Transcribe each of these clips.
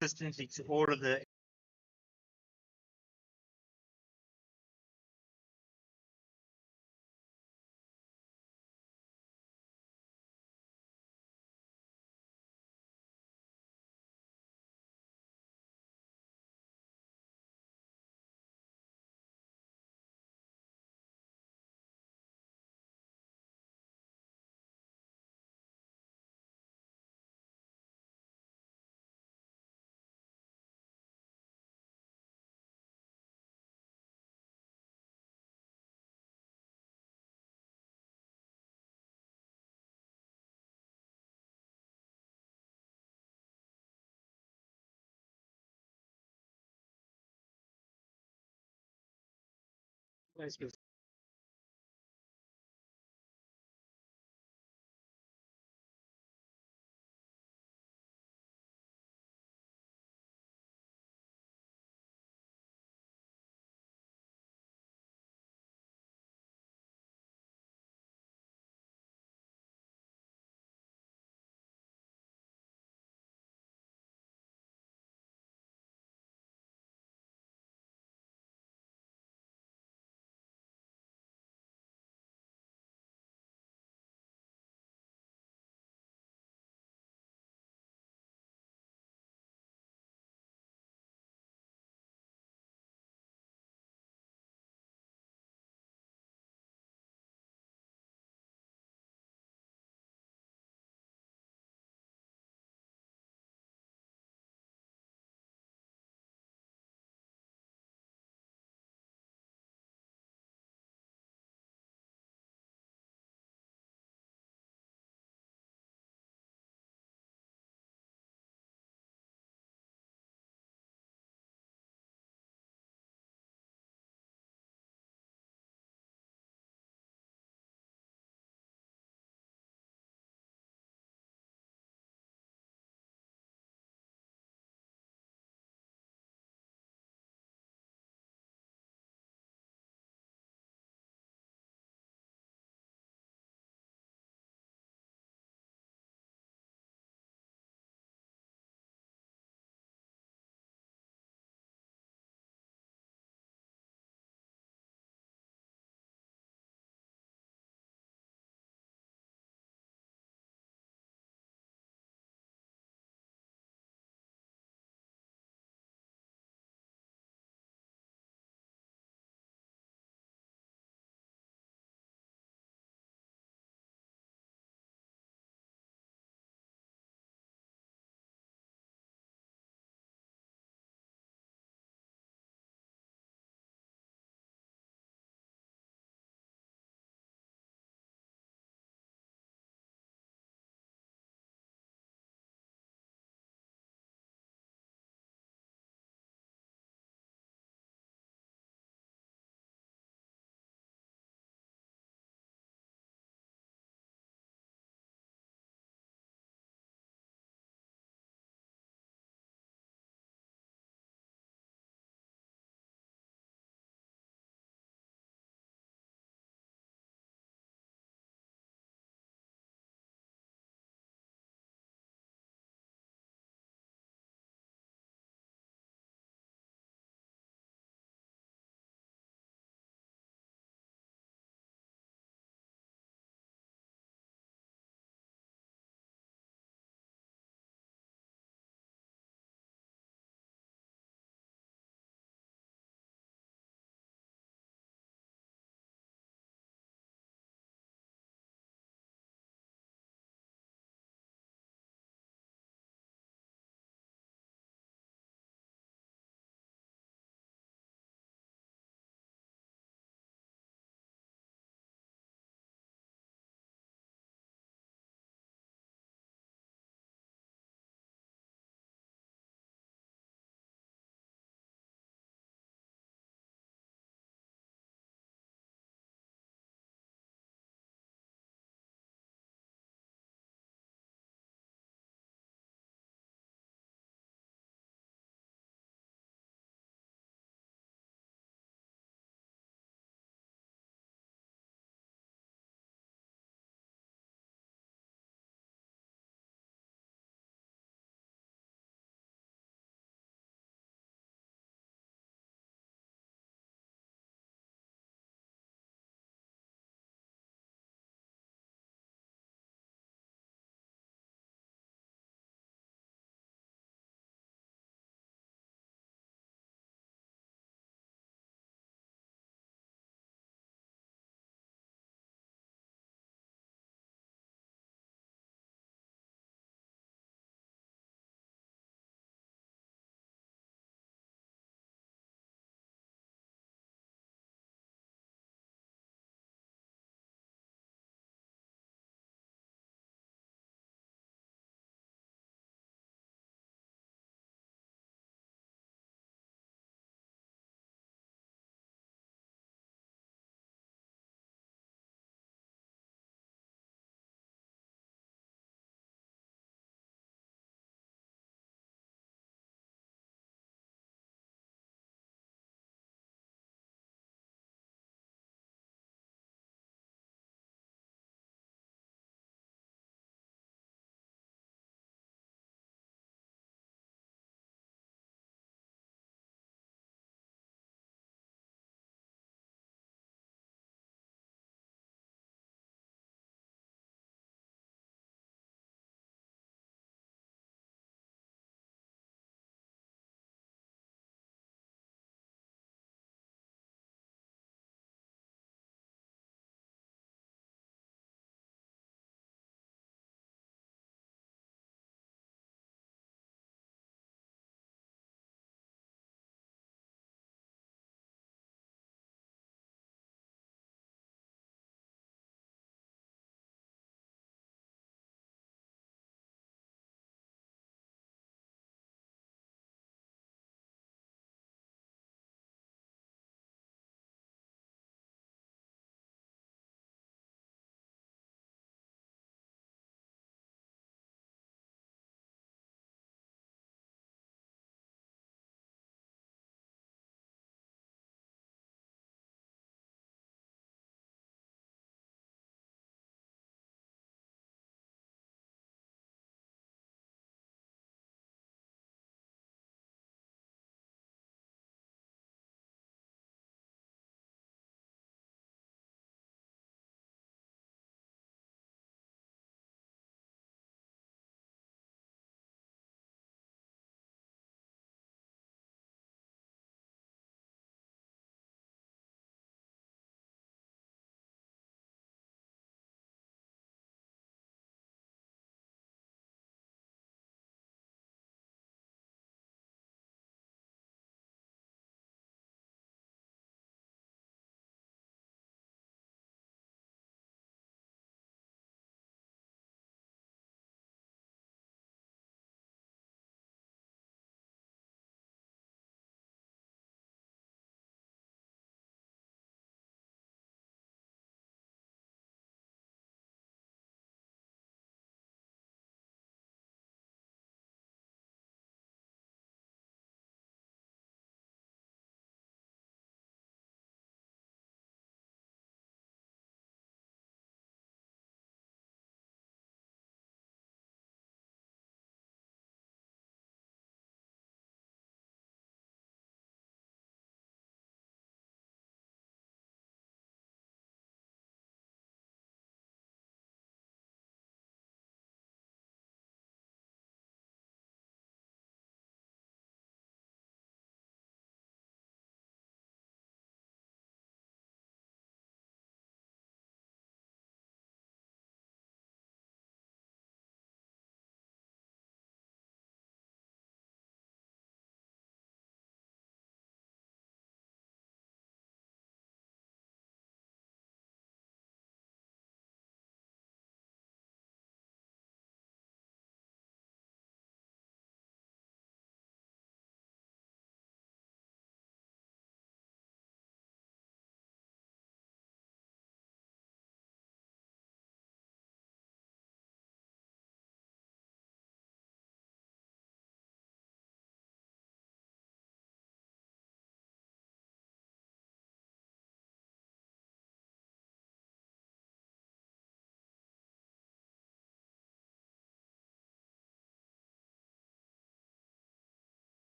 consistency to all of the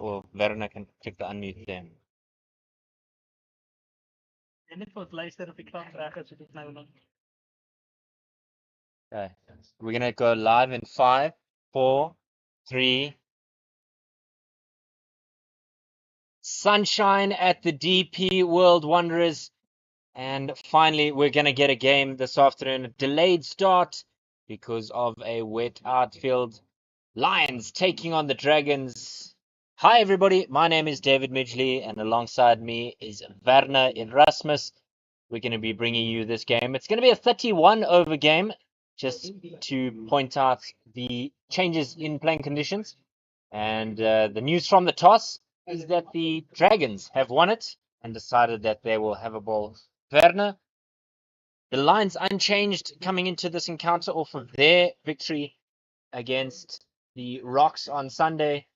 or Werner can click the unmute there. En dit wordt luisteren op die klapvraag als je dit nou nog. Okay. We're gonna go live in 5, 4, 3. Sunshine at the DP World Wanderers. And finally, we're going to get a game this afternoon. A delayed start because of a wet outfield. Lions taking on the Dragons. Hi, everybody. My name is David Midgley, and alongside me is Werner Erasmus. We're going to be bringing you this game. It's going to be a 31 over game, just to point out the changes in playing conditions. And the news from the toss is that the Dragons have won it and decided that they will have a ball. Werner, the Lions unchanged coming into this encounter off of their victory against the Rocks on Sunday.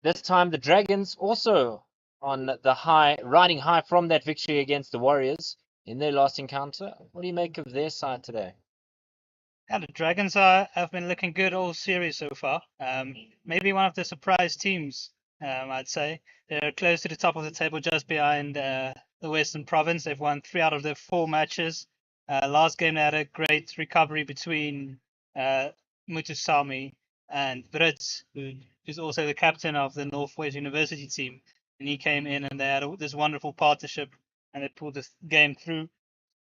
This time the Dragons also on the high, riding high from that victory against the Warriors in their last encounter. What do you make of their side today? Yeah, the Dragons have been looking good all series so far. Maybe one of the surprise teams, I'd say. They're close to the top of the table, just behind the Western Province. They've won 3 out of their 4 matches. Last game they had a great recovery between Mutusami and Brits, who is also the captain of the Northwest University team. And he came in and they had this wonderful partnership and they pulled this game through.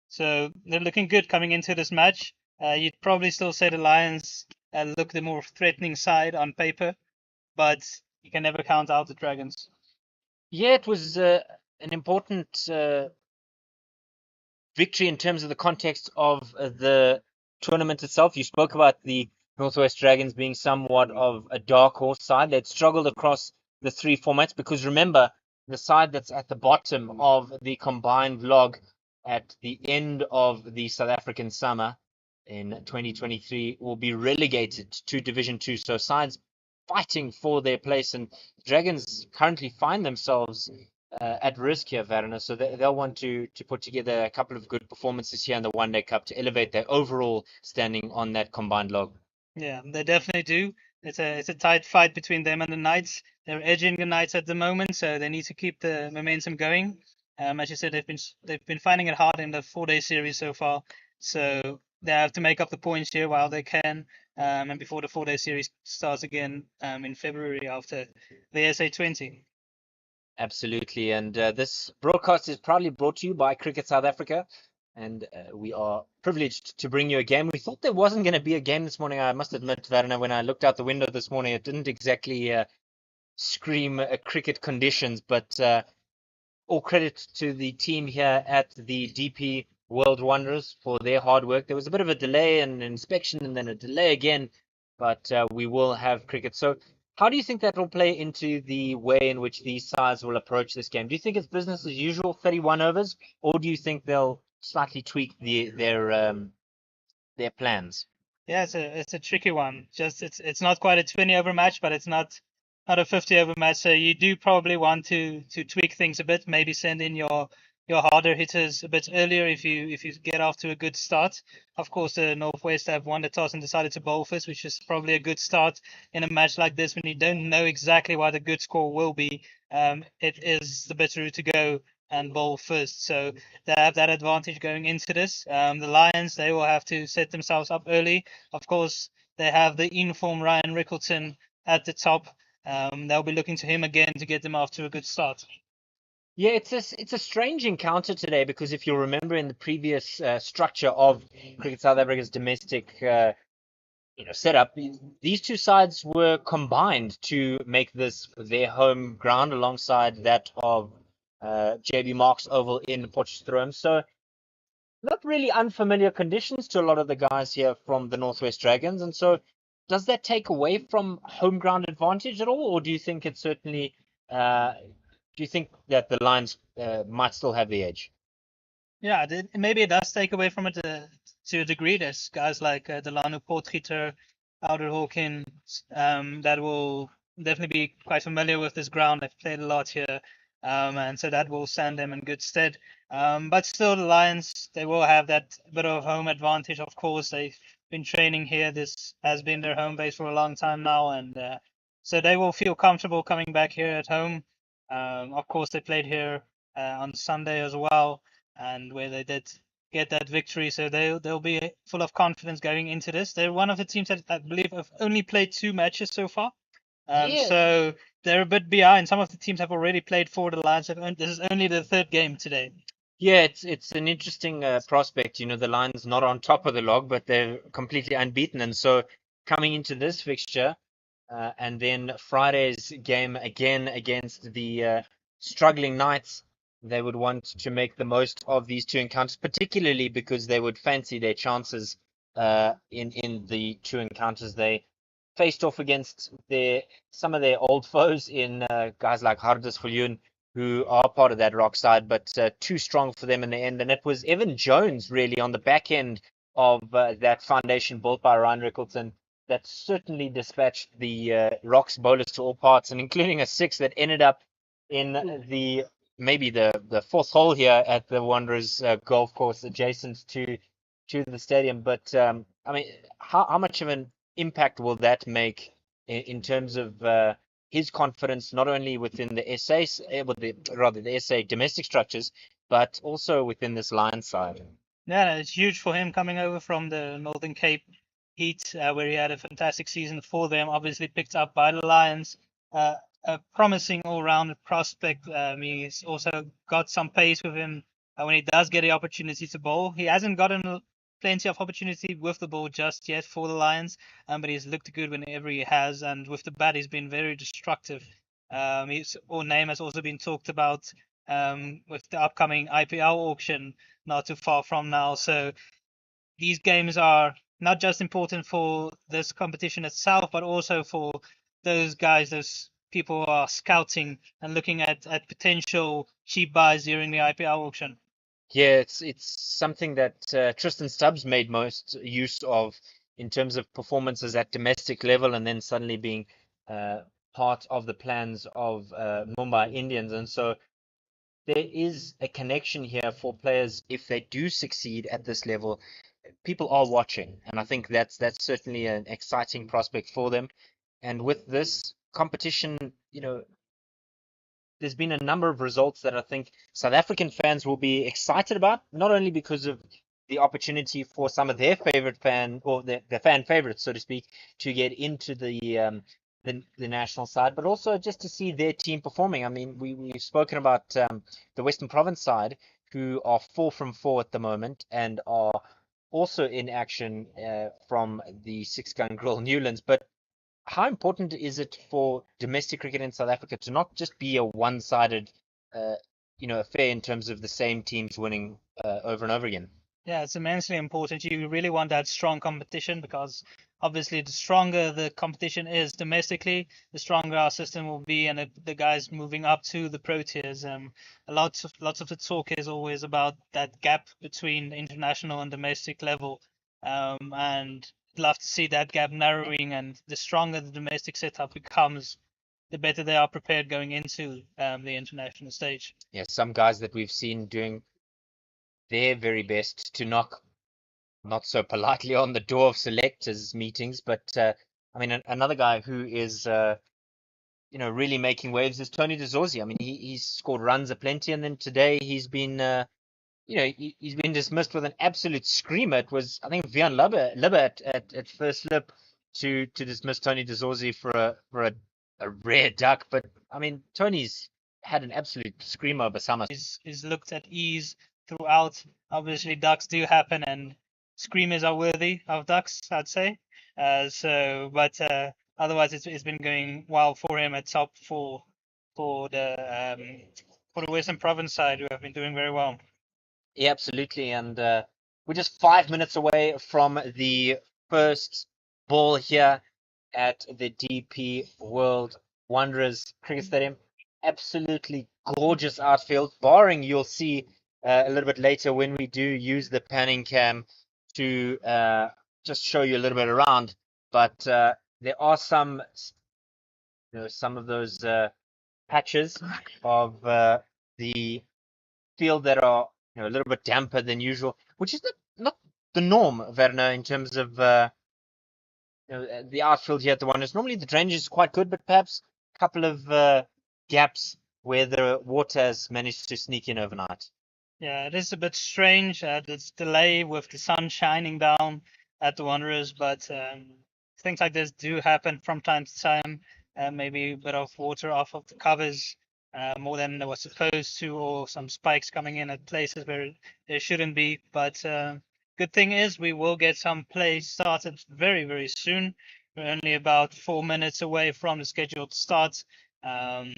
So they're looking good coming into this match. You'd probably still say the Lions look the more threatening side on paper, but you can never count out the Dragons. Yeah, it was an important victory in terms of the context of the tournament itself. You spoke about the Northwest Dragons being somewhat of a dark horse side. They'd struggled across the 3 formats because remember, the side that's at the bottom of the combined log at the end of the South African summer in 2023 will be relegated to Division 2. So sides fighting for their place, and Dragons currently find themselves at risk here, Werner. So they'll want to put together a couple of good performances here in the One Day Cup to elevate their overall standing on that combined log. Yeah, they definitely do. It's a tight fight between them and the Knights. They're edging the Knights at the moment, so they need to keep the momentum going. As you said, they've been finding it hard in the 4-day series so far. So they have to make up the points here while they can, and before the 4-day series starts again in February after the SA20. Absolutely. And this broadcast is proudly brought to you by Cricket South Africa. And we are privileged to bring you a game. We thought there wasn't going to be a game this morning. I must admit, Werner, when I looked out the window this morning, it didn't exactly scream cricket conditions. But all credit to the team here at the DP World Wanderers for their hard work. There was a bit of a delay and inspection and then a delay again, but we will have cricket. So how do you think that will play into the way in which these sides will approach this game? Do you think it's business as usual, 31 overs, or do you think they'll slightly tweak their plans? Yeah, it's a tricky one. Just it's not quite a 20 over match, but it's not a 50 over match. So you do probably want to tweak things a bit. Maybe send in your harder hitters a bit earlier if you get off to a good start. Of course, the Northwest have won the toss and decided to bowl first, which is probably a good start in a match like this when you don't know exactly what a good score will be. It is the better route to go and bowl first. So they have that advantage going into this. The Lions, they will have to set themselves up early. Of course, they have the in-form Ryan Rickleton at the top. They'll be looking to him again to get them off to a good start. Yeah, it's a strange encounter today because if you remember in the previous structure of Cricket South Africa's domestic setup, these two sides were combined to make this their home ground alongside that of JB Marks Oval in Potchefstroom. So not really unfamiliar conditions to a lot of the guys here from the Northwest Dragons. And so does that take away from home ground advantage at all, or do you think it's certainly do you think that the Lions might still have the edge? Yeah, maybe it does take away from it to a degree. There's guys like Delano Potgieter, Outer Hawkins, that will definitely be quite familiar with this ground. They've played a lot here, and so that will stand them in good stead. But still, the Lions, they will have that bit of home advantage. Of course, they've been training here. This has been their home base for a long time now, and So they will feel comfortable coming back here at home. Of course, they played here on Sunday as well, and where they did get that victory, so they'll be full of confidence going into this. They're one of the teams that I believe have only played 2 matches so far. Yeah, So they're a bit behind. Some of the teams have already played for the Lions. This is only the third game today. yeah, it's an interesting prospect. You know, the Lions not on top of the log, but they're completely unbeaten, and so coming into this fixture, and then Friday's game again against the struggling Knights, they would want to make the most of these two encounters, particularly because they would fancy their chances in the two encounters they faced off against some of their old foes in guys like Hardus Viljoen, who are part of that rock side, but too strong for them in the end. And it was Evan Jones really on the back end of that foundation built by Ryan Rickleton that certainly dispatched the Rocks bowlers to all parts, and including a six that ended up in the maybe the fourth hole here at the Wanderers golf course adjacent to the stadium. But I mean, how much of an impact will that make in terms of his confidence, not only within the SA, with the SA domestic structures, but also within this Lions side? Yeah, it's huge for him coming over from the Northern Cape Heat, where he had a fantastic season for them. Obviously picked up by the Lions. A promising all-round prospect. He's also got some pace with him when he does get the opportunity to bowl. He hasn't gotten plenty of opportunity with the ball just yet for the Lions, but he's looked good whenever he has. And with the bat, he's been very destructive. His name has also been talked about with the upcoming IPL auction not too far from now. So these games are not just important for this competition itself, but also for those guys, those people who are scouting and looking at potential cheap buys during the IPL auction. Yeah, it's something that Tristan Stubbs made most use of in terms of performances at domestic level, and then suddenly being uh, part of the plans of Mumbai Indians. And so there is a connection here for players if they do succeed at this level. People are watching, and I think that's certainly an exciting prospect for them. And with this competition, you know, there's been a number of results that I think South African fans will be excited about, not only because of the opportunity for some of their favorite fan or the fan favorites, so to speak, to get into the national side, but also just to see their team performing. I mean, we've spoken about the Western Province side, who are 4 from 4 at the moment and are also in action from the Six Gun Grill Newlands, but how important is it for domestic cricket in South Africa to not just be a one-sided, uh, affair in terms of the same teams winning over and over again? Yeah, it's immensely important. You really want that strong competition because obviously the stronger the competition is domestically, the stronger our system will be, and the guys moving up to the pro tiers. Lots of the talk is always about that gap between the international and domestic level, and I'd love to see that gap narrowing. And the stronger the domestic setup becomes, the better they are prepared going into the international stage. Yeah, some guys that we've seen doing their very best to knock not so politely on the door of selectors meetings, but I mean, another guy who is really making waves is Tony de Zorzi. I mean, he's scored runs aplenty, and then today he's been he's been dismissed with an absolute screamer. It was, I think, Vian Lubbe at first slip to dismiss Tony de Zorzi for a rare duck. But I mean, Tony's had an absolute screamer over summer. Is looked at ease throughout. Obviously, ducks do happen, and screamers are worthy of ducks, I'd say. But otherwise, it's been going well for him at top for the for the Western Province side, who have been doing very well. Yeah, absolutely. And we're just 5 minutes away from the first ball here at the DP World Wanderers Cricket Stadium. Absolutely gorgeous outfield, barring you'll see a little bit later when we do use the panning cam to just show you a little bit around. But there are some of those patches of the field that are a little bit damper than usual, which is not the norm, Werner, in terms of The outfield here at the Wanderers. Normally the drainage is quite good, but perhaps a couple of gaps where the water has managed to sneak in overnight. Yeah, it is a bit strange, this delay with the sun shining down at the Wanderers, but things like this do happen from time to time. Maybe a bit of water off of the covers, more than it was supposed to, or some spikes coming in at places where there shouldn't be. But good thing is we will get some play started very, very soon. We're only about 4 minutes away from the scheduled start. Um,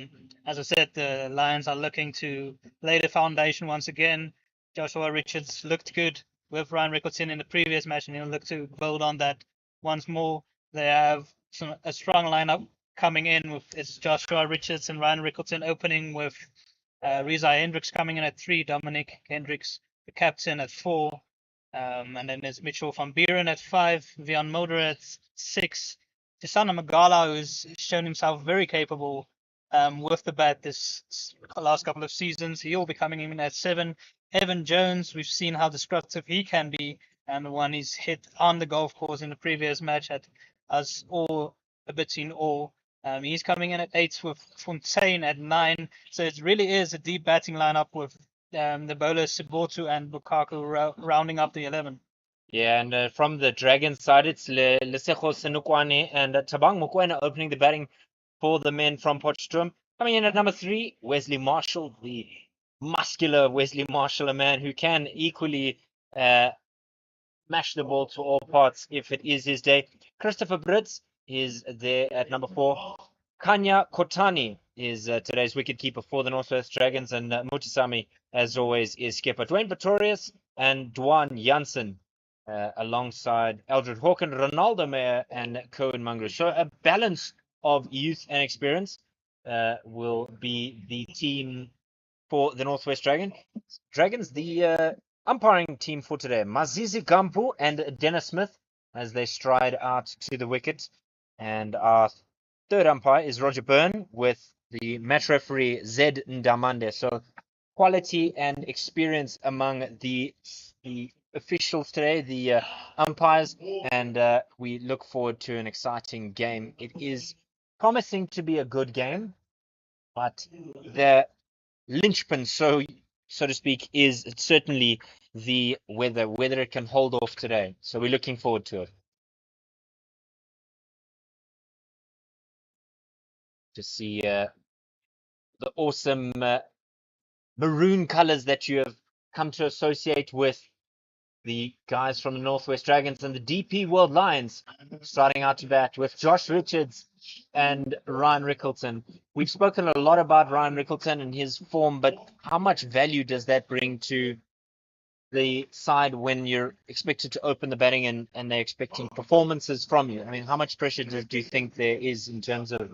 as I said, the Lions are looking to lay the foundation once again. Joshua Richards looked good with Ryan Rickleton in the previous match, and he'll look to build on that once more. They have a strong lineup coming in with it's Joshua Richards and Ryan Rickleton opening with Riza Hendricks coming in at 3, Dominic Hendricks, the captain, at 4. And then there's Mitchell van Buren at 5, Vian Mulder at 6. Tisana Magala, who's shown himself very capable with the bat this last couple of seasons. He'll be coming in at 7. Evan Jones, we've seen how destructive he can be, and the one he's hit on the golf course in the previous match had us all a bit in awe. He's coming in at 8 with Fontaine at 9. So it really is a deep batting lineup with the bowlers Sibotu and Lukaku rounding up the 11. Yeah, and from the Dragons side, it's Lesego Senukwane and Tabang Mokoena opening the batting for the men from Potchefstroom. Coming in at number 3, Wesley Marshall, the muscular Wesley Marshall, a man who can equally mash the ball to all parts if it is his day. Christopher Brits is there at number 4. Kanya Kotani is today's wicketkeeper for the Northwest Dragons, and Mutisami, as always, is skipper. Dwayne Pretorius and Dwan Janssen alongside Eldred Hawken, Ronaldo Meyer, and Cohen Mangru. So a balance of youth and experience will be the team for the Northwest Dragons. The umpiring team for today, Mazizi Gampu and Dennis Smith, as they stride out to the wicket. And our third umpire is Roger Byrne with the match referee Zed Ndamande. So quality and experience among the officials today, the umpires, and we look forward to an exciting game. It is promising to be a good game, but the linchpin, so to speak, is certainly the whether it can hold off today. So we're looking forward to it. To see the awesome maroon colors that you have come to associate with the guys from the Northwest Dragons and the DP World Lions, starting out to bat with Josh Richards and Ryan Rickleton. We've spoken a lot about Ryan Rickleton and his form, but how much value does that bring to the side when you're expected to open the batting and they're expecting performances from you? I mean, how much pressure do you think there is in terms of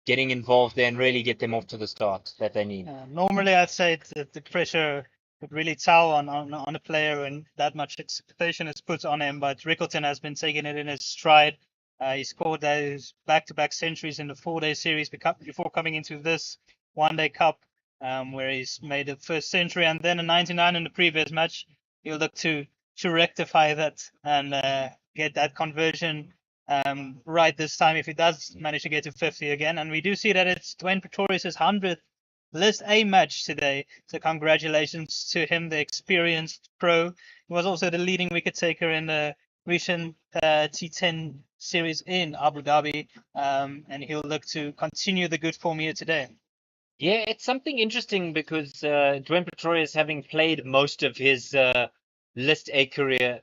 getting involved there and really get them off to the start that they need? Normally, I'd say that the pressure would really tell on a player when that much expectation is put on him. But Rickleton has been taking it in his stride. He scored those back-to-back centuries in the 4-day series before coming into this one-day cup, where he's made the first century and then a 99 in the previous match. He'll look to rectify that and get that conversion right this time if he does manage to get to 50 again. And we do see that it's Dwayne Pretorius' 100th List A match today. So congratulations to him, the experienced pro. He was also the leading wicket taker in the recent T10 series in Abu Dhabi, and he'll look to continue the good form here today. Yeah, it's something interesting because Dwayne Pretorius, having played most of his List A career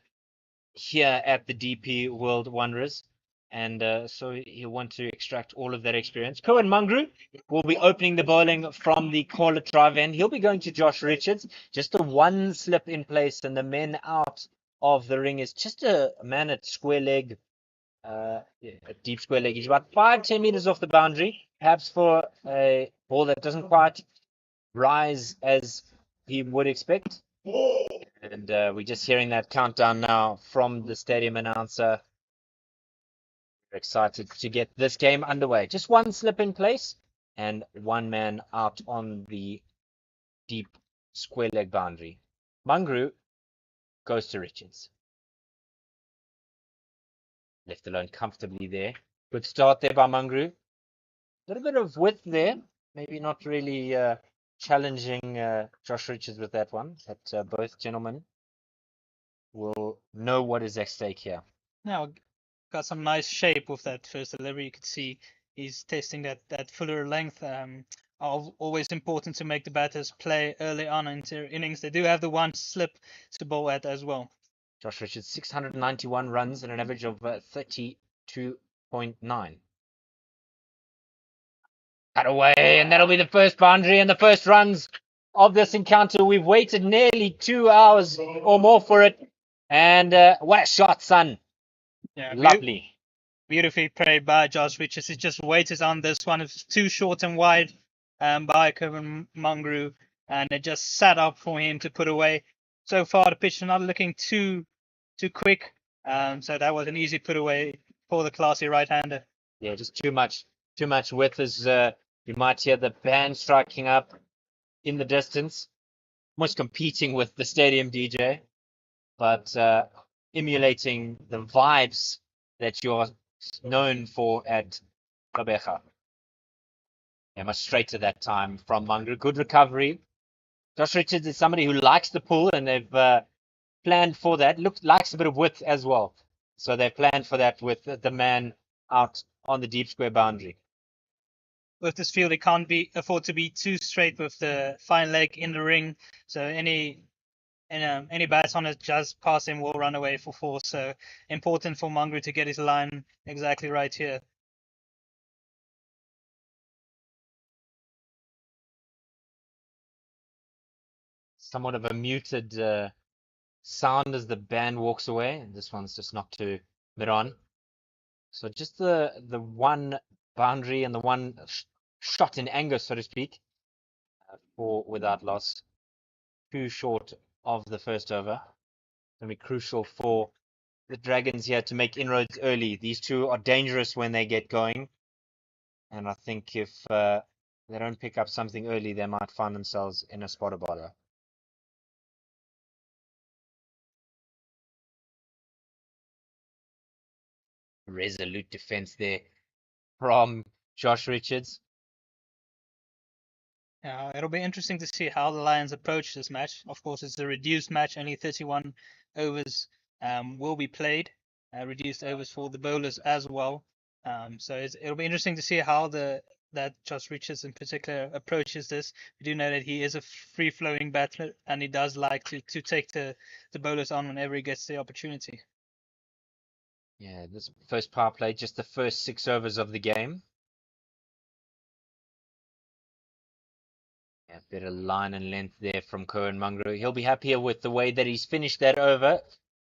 here at the DP World Wanderers, and so he'll want to extract all of that experience. Cohen Mangru will be opening the bowling from the corner drive end. He'll be going to Josh Richards. Just a one slip in place, and the men out of the ring is just a man at square leg, a deep square leg. He's about 5-10 meters off the boundary, perhaps for a ball that doesn't quite rise as he would expect. And we're just hearing that countdown now from the stadium announcer. We're excited to get this game underway. Just one slip in place and one man out on the deep square leg boundary. Mangru goes to Richards. Left alone comfortably there. Good start there by Mangru. A little bit of width there. Maybe not really challenging Josh Richards with that one. But both gentlemen will know what is at stake here. Now got some nice shape with that first delivery. You could see he's testing that fuller length. Always important to make the batters play early on into innings. They do have the one slip to bowl at as well. Josh Richards, 691 runs and an average of 32.9. Cut away, and that'll be the first boundary and the first runs of this encounter. We've waited nearly 2 hours or more for it. And what a shot, son. Yeah, Lovely. Beautifully played by Josh Richards. He just waited on this one. It's too short and wide by Kevin Mungru, and it just sat up for him to put away. So far, the pitch is not looking too quick, so that was an easy put away for the classy right-hander. Yeah, just too much width. As you might hear the band striking up in the distance, almost competing with the stadium DJ, but emulating the vibes that you're known for at Gqeberha. Yeah, much straighter that time from Mangru. Good recovery. Josh Richards is somebody who likes the pull, and they've planned for that. Likes a bit of width as well. So they've planned for that with the man out on the deep square boundary. With this field, he can't afford to be too straight with the fine leg in the ring. So any bat on it just past him will run away for four. So important for Mungru to get his line exactly right here. Somewhat of a muted sound as the band walks away, and this one's just knocked to mid-on. So just the one boundary and the one shot in anger, so to speak, for without loss. Too short of the first over. Going to be crucial for the Dragons here to make inroads early. These two are dangerous when they get going, and I think if they don't pick up something early, they might find themselves in a spotter bother. Resolute defense there from Josh Richards. It'll be interesting to see how the Lions approach this match. Of course, it's a reduced match, only 31 overs will be played, reduced overs for the bowlers as well. So it'll be interesting to see how that Josh Richards in particular approaches this. We do know that he is a free-flowing batter, and he does like to take the bowlers on whenever he gets the opportunity. Yeah, this first power play, just the first 6 overs of the game. Yeah, bit of line and length there from Cohen Mungru. He'll be happier with the way that he's finished that over.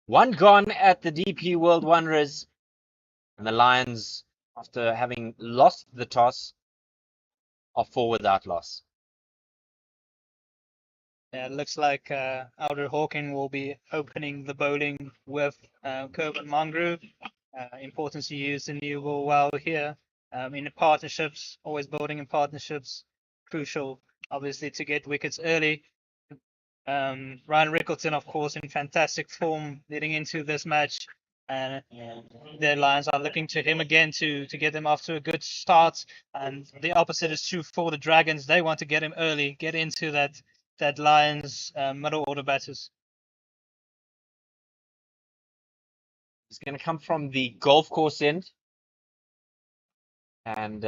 One gone at the DP World Wanderers. And the Lions, after having lost the toss, are 4 without loss. Yeah, it looks like Alder Hawking will be opening the bowling with Cohen Mungru. Important to use the new ball well here. In the partnerships, always building in partnerships, crucial, obviously, to get wickets early. Ryan Rickleton, of course, in fantastic form leading into this match. And the Lions are looking to him again to get them off to a good start. And the opposite is true for the Dragons. They want to get him early, get into that Lions middle order batters. He's going to come from the golf course end. And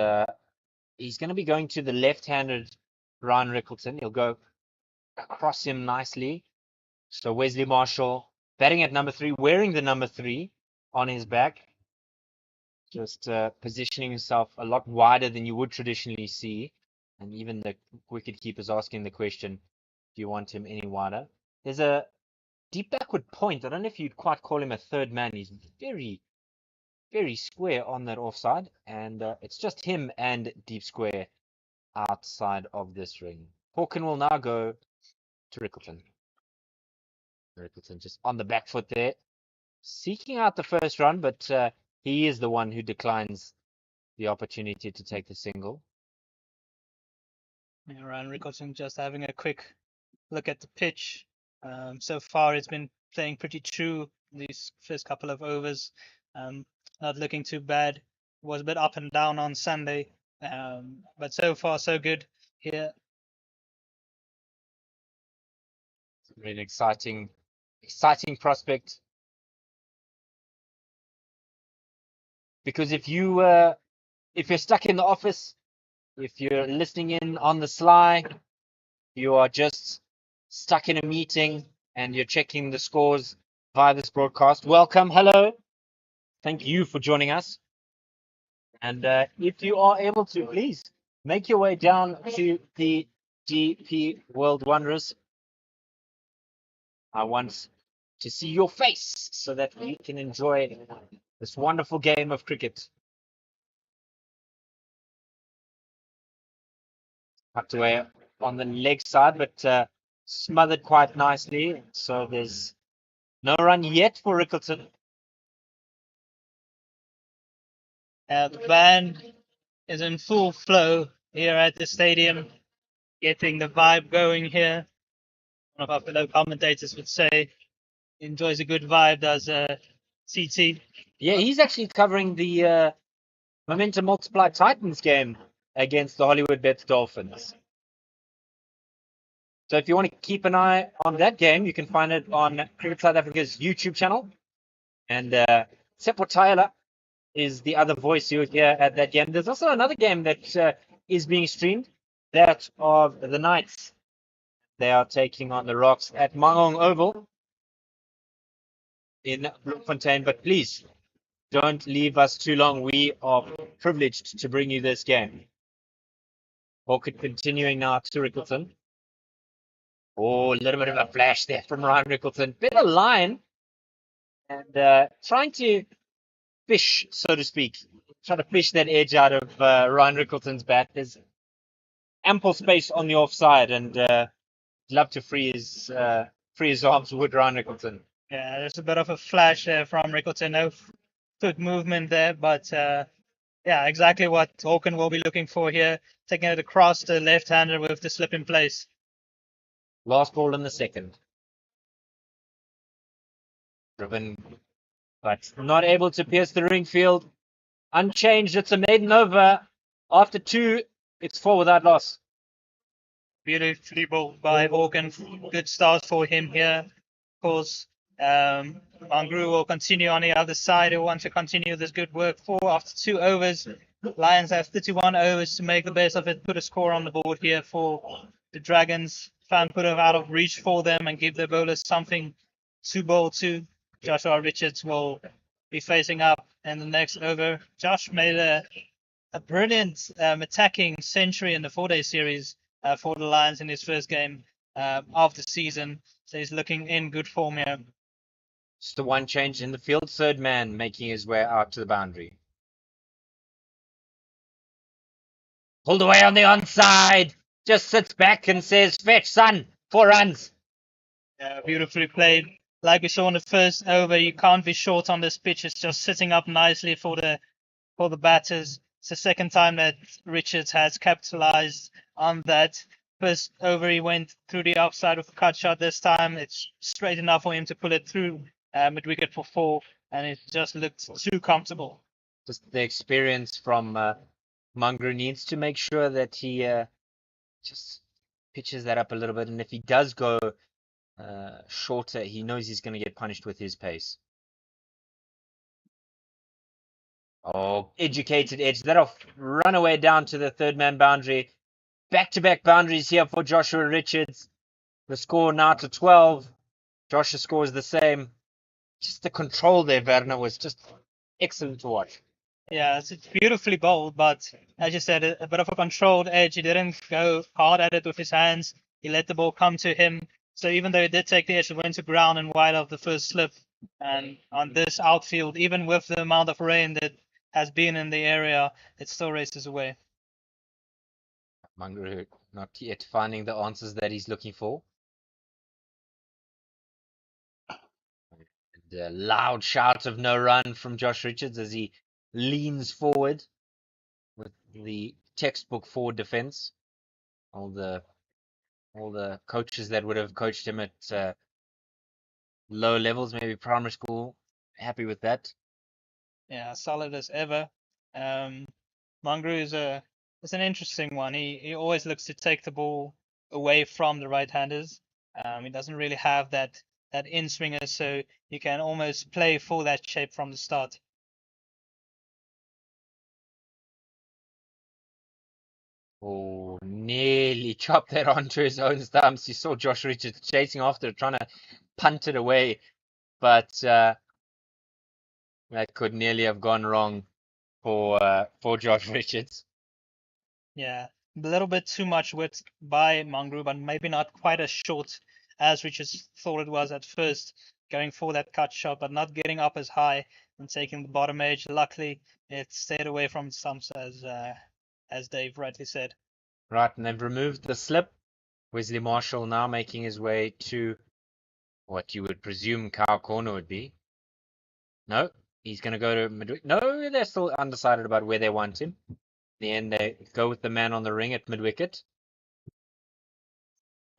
he's going to be going to the left-handed Ryan Rickleton. He'll go across him nicely. So Wesley Marshall batting at number 3, wearing the number 3 on his back. Just positioning himself a lot wider than you would traditionally see. And even the wicket keeper's asking the question, do you want him any wider? There's a deep backward point. I don't know if you'd quite call him a third man. He's very, very square on that offside. And it's just him and deep square outside of this ring. Hawken will now go to Rickleton. Rickleton just on the back foot there, seeking out the first run, but he is the one who declines the opportunity to take the single. Yeah, Ryan Rickleton just having a quick look at the pitch. So far, it's been playing pretty true these first couple of overs. not looking too bad. Was a bit up and down on Sunday, but so far so good here. Really exciting prospect. Because if you're stuck in the office, if you're listening in on the sly, you are just stuck in a meeting and you're checking the scores via this broadcast. Welcome, hello. Thank you for joining us. And if you are able to, please make your way down to the DP World Wanderers. I want to see your face so that we can enjoy this wonderful game of cricket. Tucked away on the leg side, but smothered quite nicely. So there's no run yet for Rickleton. The band is in full flow here at the stadium, getting the vibe going here. One of our fellow commentators would say enjoys a good vibe, does CT. Yeah, he's actually covering the Momentum Multiply Titans game against the Hollywood Bets Dolphins. So if you want to keep an eye on that game, you can find it on Cricket South Africa's YouTube channel. And Seppo Tyler is the other voice you'll hear at that game. There's also another game that is being streamed, that of the Knights. They are taking on the Rocks at Mangong Oval in Bloemfontein. But please, don't leave us too long. We are privileged to bring you this game. Orchid continuing now to Rickleton. Oh, a little bit of a flash there from Ryan Rickleton. Bit of a line and trying to fish, so to speak. Trying to fish that edge out of Ryan Rickleton's bat. There's ample space on the offside, and love to free his arms with Ryan Rickleton. Yeah, there's a bit of a flash from Rickleton. No foot movement there, but yeah, exactly what Hawken will be looking for here. Taking it across the left-hander with the slip in place. Last ball in the second. Driven, but not able to pierce the ring field. Unchanged. It's a maiden over. After two, it's four without loss. Beautifully bowled by Hawken. Good start for him here. Of course, Mangru will continue on the other side. He'll want to continue this good work for after 2 overs. Lions have 31 overs to make the best of it, put a score on the board here for the Dragons. Try and put it out of reach for them and give their bowlers something to bowl to. Joshua Richards will be facing up in the next over. Josh made a brilliant attacking century in the 4-day series for the Lions in his first game of the season. So he's looking in good form here. Just the one change in the field. Third man making his way out to the boundary. Pulled away on the onside. Just sits back and says, fetch, son. 4 runs. Beautifully played. Like we saw in the first over, you can't be short on this pitch. It's just sitting up nicely for the batters. It's the second time that Richards has capitalized on that. First over, he went through the outside with a cut shot. This time, it's straight enough for him to pull it through mid wicket for 4, and it just looked too comfortable. Just the experience from Munger needs to make sure that he just pitches that up a little bit. And if he does go shorter, he knows he's going to get punished with his pace. Oh, educated edge. That'll run away down to the third man boundary. Back-to-back boundaries here for Joshua Richards. The score now to 12. Joshua scores the same. Just the control there, Werner, was just excellent to watch. Yeah, it's beautifully bowled, but as you said, a bit of a controlled edge. He didn't go hard at it with his hands. He let the ball come to him. So even though he did take the edge, it went to ground and wide of the first slip. And on this outfield, even with the amount of rain that has been in the area, it still races away. Munger not yet finding the answers that he's looking for. And a loud shout of no run from Josh Richards as he leans forward with the textbook forward defense. All the coaches that would have coached him at low levels, maybe primary school, happy with that. Yeah, solid as ever. Um, Mangru is an interesting one. He always looks to take the ball away from the right-handers. He doesn't really have that in swinger, so you can almost play for that shape from the start. Oh, nearly chopped that onto his own stumps. You saw Josh Richards chasing after it, trying to punt it away, but that could nearly have gone wrong for Josh Richards. Yeah, a little bit too much width by Mangru, but maybe not quite as short as Richards thought it was at first, going for that cut shot, but not getting up as high and taking the bottom edge. Luckily, it stayed away from stumps, as Dave rightly said. Right, and they've removed the slip. Wesley Marshall now making his way to what you would presume cow corner would be. No, he's going to go to mid. No, they're still undecided about where they want him. In the end, they go with the man on the ring at mid wicket.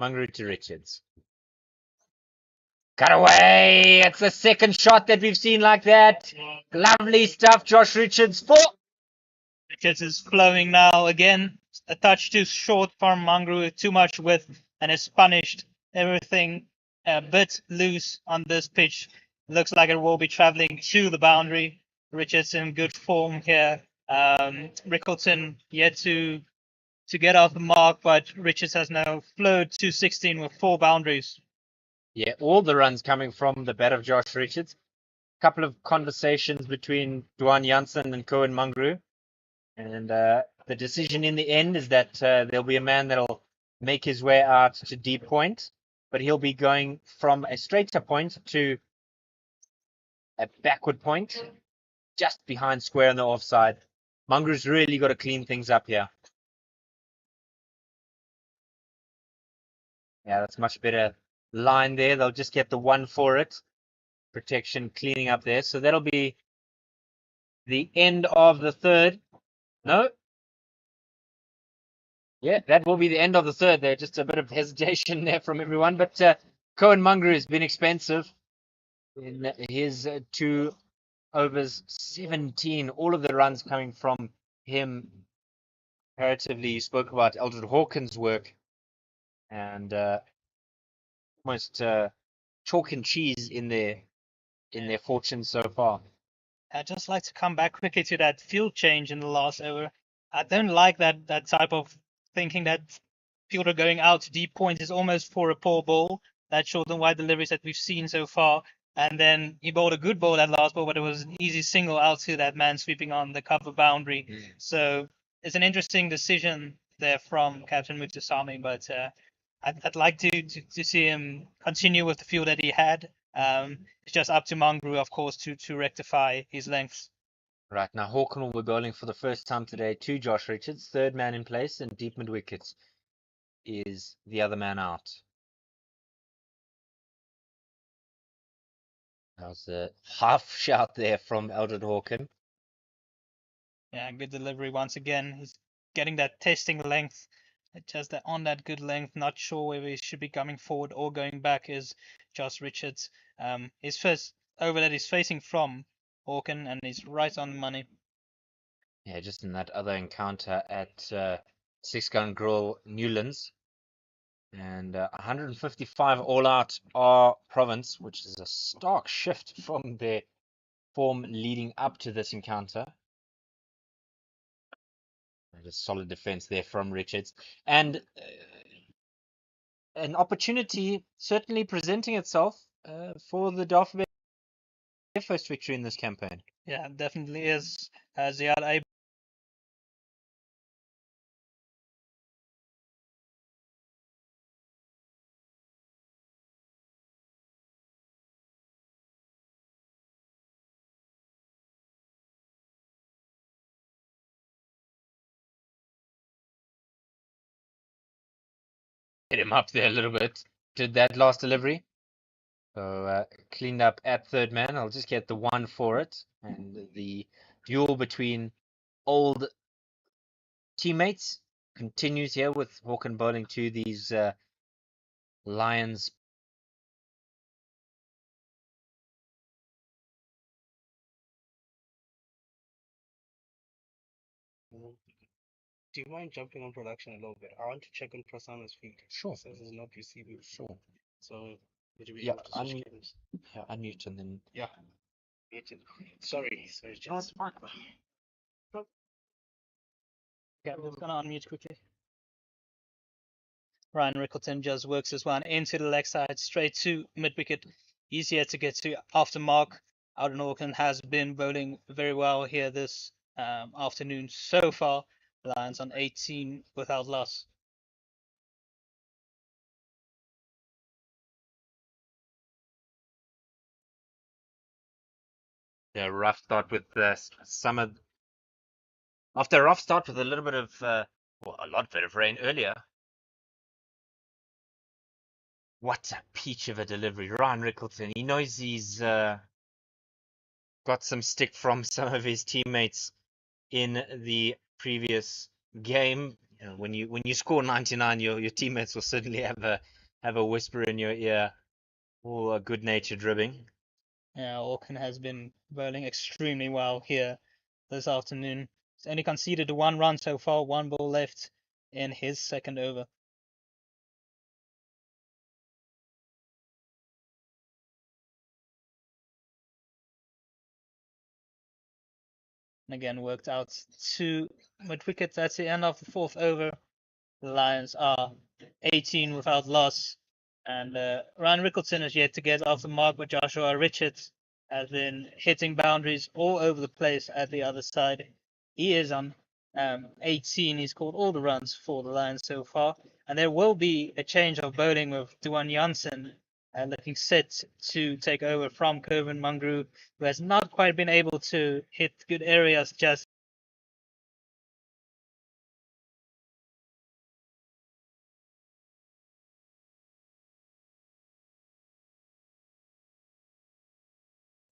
Mangru to Richards. Cut away! It's the second shot that we've seen like that. Lovely stuff, Josh Richards. Four. Richards is flowing now again. A touch too short from Mangru, too much width, and it's punished. Everything a bit loose on this pitch. Looks like it will be travelling to the boundary. Richards in good form here. Rickleton yet to get off the mark, but Richards has now flowed to 16 with 4 boundaries. Yeah, all the runs coming from the bat of Josh Richards. A couple of conversations between Dwan Janssen and Cohen Mangru. And the decision in the end is that there'll be a man that'll make his way out to deep point, but he'll be going from a straighter point to a backward point, just behind square on the offside. Mangru's really got to clean things up here. Yeah, that's much better line there. They'll just get the one for it. Protection cleaning up there. So that'll be the end of the third. No? Yeah, that will be the end of the third there. Just a bit of hesitation there from everyone. But Cohen Mangru has been expensive in his 2 overs, 17. All of the runs coming from him. Comparatively, you spoke about Eldred Hawkins' work and almost chalk and cheese in their fortunes so far. I'd just like to come back quickly to that field change in the last over. I don't like that type of thinking that fielder going out to deep point is almost for a poor ball. That short and wide deliveries that we've seen so far. And then he bowled a good ball that last ball, but it was an easy single out to that man sweeping on the cover boundary. So it's an interesting decision there from Captain Mutasami, but I'd like to see him continue with the field that he had. It's just up to Mangru, of course, to rectify his lengths. Right, now Hawken will be bowling for the first time today to Josh Richards. Third man in place and deep mid wickets is the other man out. That was a half shout there from Eldred Hawken. Yeah, good delivery once again. He's getting that testing length, just that on that good length. Not sure whether he should be coming forward or going back. Is Josh Richards. His first over that he's facing from Hawken, and he's right on the money. Yeah, just in that other encounter at Six Gun Grill Newlands. And 155 all out R province, which is a stark shift from their form leading up to this encounter. And a solid defense there from Richards. And an opportunity certainly presenting itself for the Darth Vader first victory in this campaign. Yeah, definitely is. Ziad able Hit him up there a little bit. Did that last delivery. So cleaned up at third man. I'll just get the one for it. And the duel between old teammates continues here with Hawken bowling to these Lions. Do you mind jumping on production a little bit? I want to check on Prasanna's feed. Sure. It says he's not receiving. Sure. So would you be Yeah, able to switch games? yeah, unmute and then. Yeah. Muted. Sorry, No, it's fine. Okay, I'm just gonna unmute quickly. Ryan Rickleton just works this one into the leg side, straight to mid wicket. Easier to get to after Mark. Alden Auckland has been bowling very well here this afternoon so far. Lions on 18 without loss. Yeah, rough start with summer. After a rough start with a little bit of, well, a lot bit of rain earlier. What a peach of a delivery. Ryan Rickleton. He knows he's got some stick from some of his teammates in the previous game. You know, when you score 99, your teammates will certainly have a whisper in your ear or a good-natured ribbing. Yeah, Auckland has been bowling extremely well here this afternoon. He's only conceded one run so far, one ball left in his second over. And again, worked out to mid wicket. That's the end of the fourth over. The Lions are 18 without loss. And Ryan Rickleton is yet to get off the mark, but Joshua Richards has been hitting boundaries all over the place at the other side. He is on 18. He's scored all the runs for the Lions so far. And there will be a change of bowling with Duan Janssen looking set to take over from Kervin Mungru, who has not quite been able to hit good areas just.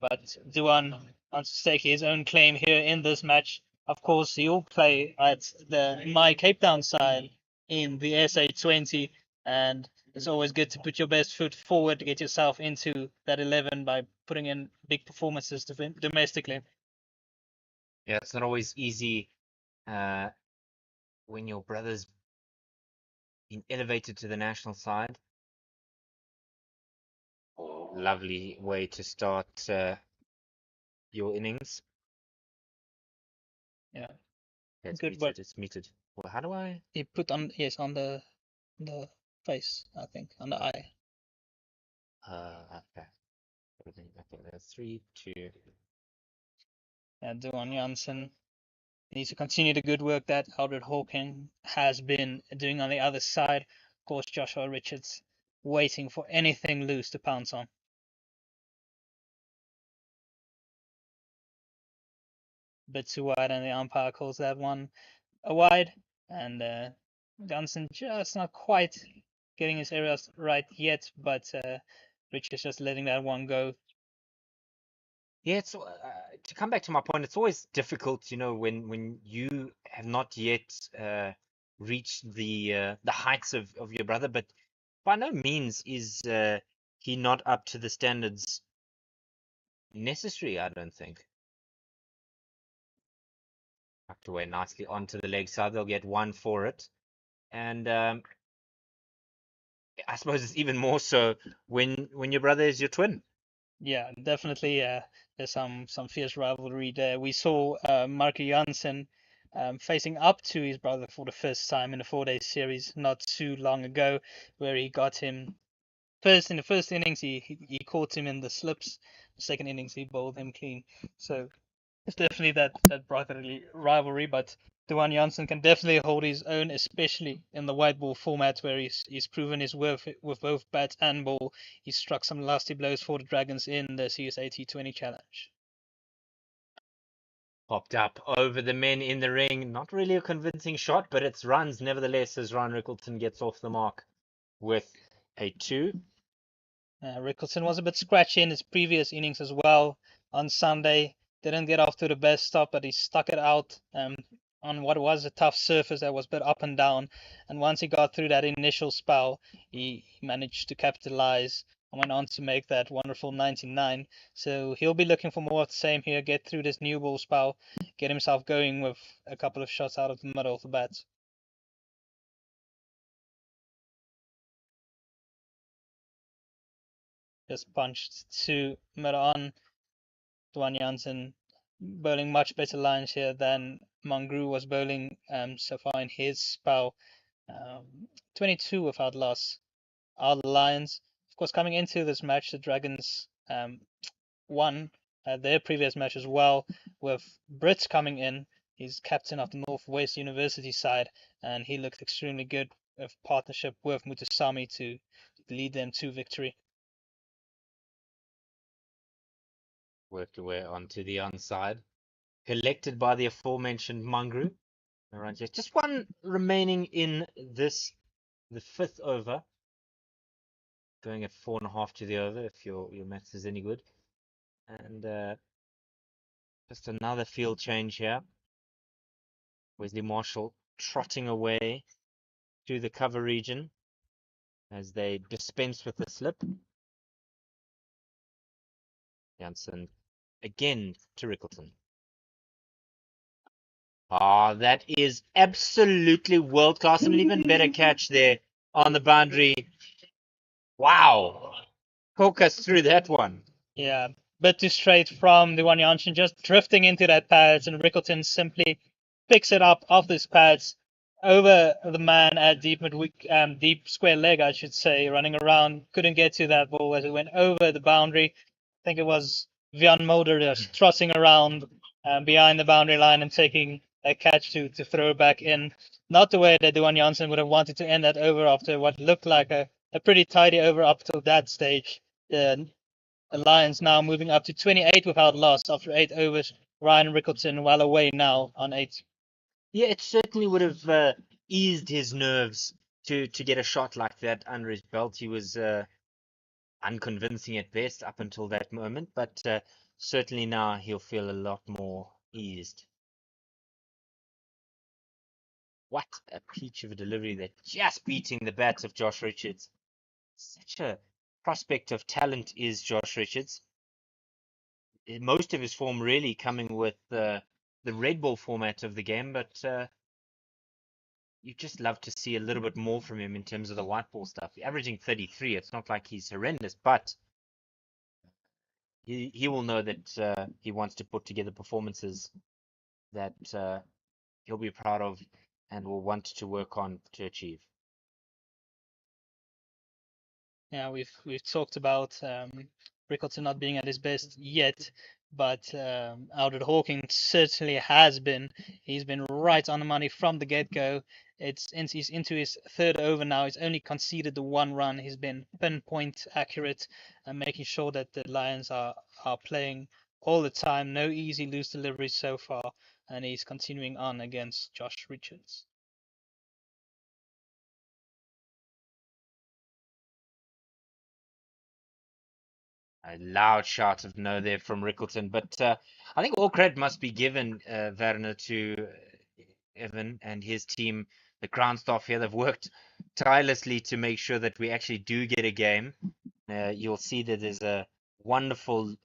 But Duan wants to stake his own claim here in this match. Of course, he'll play at the My Cape Town side in the SA20, and it's always good to put your best foot forward to get yourself into that 11 by putting in big performances domestically. Yeah, it's not always easy uh, when your brother's been elevated to the national side. Lovely way to start your innings. Yeah, Yeah, it's good work. muted. It's muted. Well, how do I? He put on, yes, on the face, I think, on the eye. Okay. Okay, that's 3-2. Yeah, Duan Janssen needs to continue the good work that Aldred Hawking has been doing on the other side. Of course, Joshua Richards waiting for anything loose to pounce on. Bit too wide, and the umpire calls that one a wide. And Johnson just not quite getting his areas right yet, but Richards just letting that one go. Yeah, it's to come back to my point. It's always difficult, when you have not yet reached the heights of your brother, but by no means is he not up to the standards necessary, I don't think. Tucked away nicely onto the leg side. They'll get one for it. And I suppose it's even more so when your brother is your twin. Yeah, definitely. There's some fierce rivalry there. We saw Marco Janssen facing up to his brother for the first time in a 4-day series not too long ago, where he got him first in the first innings. He caught him in the slips. The second innings he bowled him clean. So it's definitely that brotherly rivalry, but Duan Janssen can definitely hold his own, especially in the white ball format where he's proven his worth with both bat and ball. He struck some nasty blows for the Dragons in the CSA T20 Challenge. Popped up over the men in the ring. Not really a convincing shot, but it's runs nevertheless as Ryan Rickleton gets off the mark with a 2. Rickleton was a bit scratchy in his previous innings as well on Sunday. Didn't get off to the best start, but he stuck it out on what was a tough surface that was a bit up and down. And once he got through that initial spell, he managed to capitalize and went on to make that wonderful 99. So he'll be looking for more of the same here, get through this new ball spell, get himself going with a couple of shots out of the middle of the bat. Just punched to middle on. Dwan Jansen bowling much better lines here than Mangru was bowling so far in his spell. 22 without loss are the Lions. Of course, coming into this match, the Dragons won their previous match as well, with Brits coming in. He's captain of the Northwest University side, and he looked extremely good with partnership with Mutusami to lead them to victory. Worked away onto the onside. Collected by the aforementioned Mangru. Around here. Just one remaining in this, the fifth over. Going at 4.5 to the over, if your maths is any good. And just another field change here. Wesley Marshall trotting away through the cover region as they dispense with the slip. Jansen again to Rickleton. Ah, that is absolutely world class. An even better catch there on the boundary. Wow. Talk us through that one. Yeah, bit too straight from the one Janssen, just drifting into that pads, and Rickleton simply picks it up off those pads over the man at deep square leg, I should say, running around. Couldn't get to that ball as it went over the boundary. I think it was Vian Mulder just trotting around behind the boundary line and taking a catch to throw it back in. Not the way that Duan Janssen would have wanted to end that over after what looked like a pretty tidy over up till that stage. The Lions now moving up to 28 without loss after 8 overs. Ryan Rickleton well away now on 8. Yeah, it certainly would have eased his nerves to get a shot like that under his belt. He was unconvincing at best up until that moment, but certainly now he'll feel a lot more eased. What a peach of a delivery there, just beating the bats of Josh Richards. Such a prospect of talent is Josh Richards. Most of his form really coming with the red ball format of the game, but you just love to see a little bit more from him in terms of the white ball stuff. Averaging 33, it's not like he's horrendous, but he will know that he wants to put together performances that he'll be proud of and will want to work on to achieve. Yeah, we've talked about Rickleton not being at his best yet, but Aldred Hawkins certainly has been. He's been right on the money from the get-go. He's into his third over now. He's only conceded the one run. He's been pinpoint accurate and making sure that the Lions are playing all the time. No easy loose deliveries so far, and he's continuing on against Josh Richards. A loud shout of no there from Rickleton, but I think all credit must be given Werner to Evan and his team, the ground staff here. They've worked tirelessly to make sure that we actually do get a game. You'll see that there's a wonderful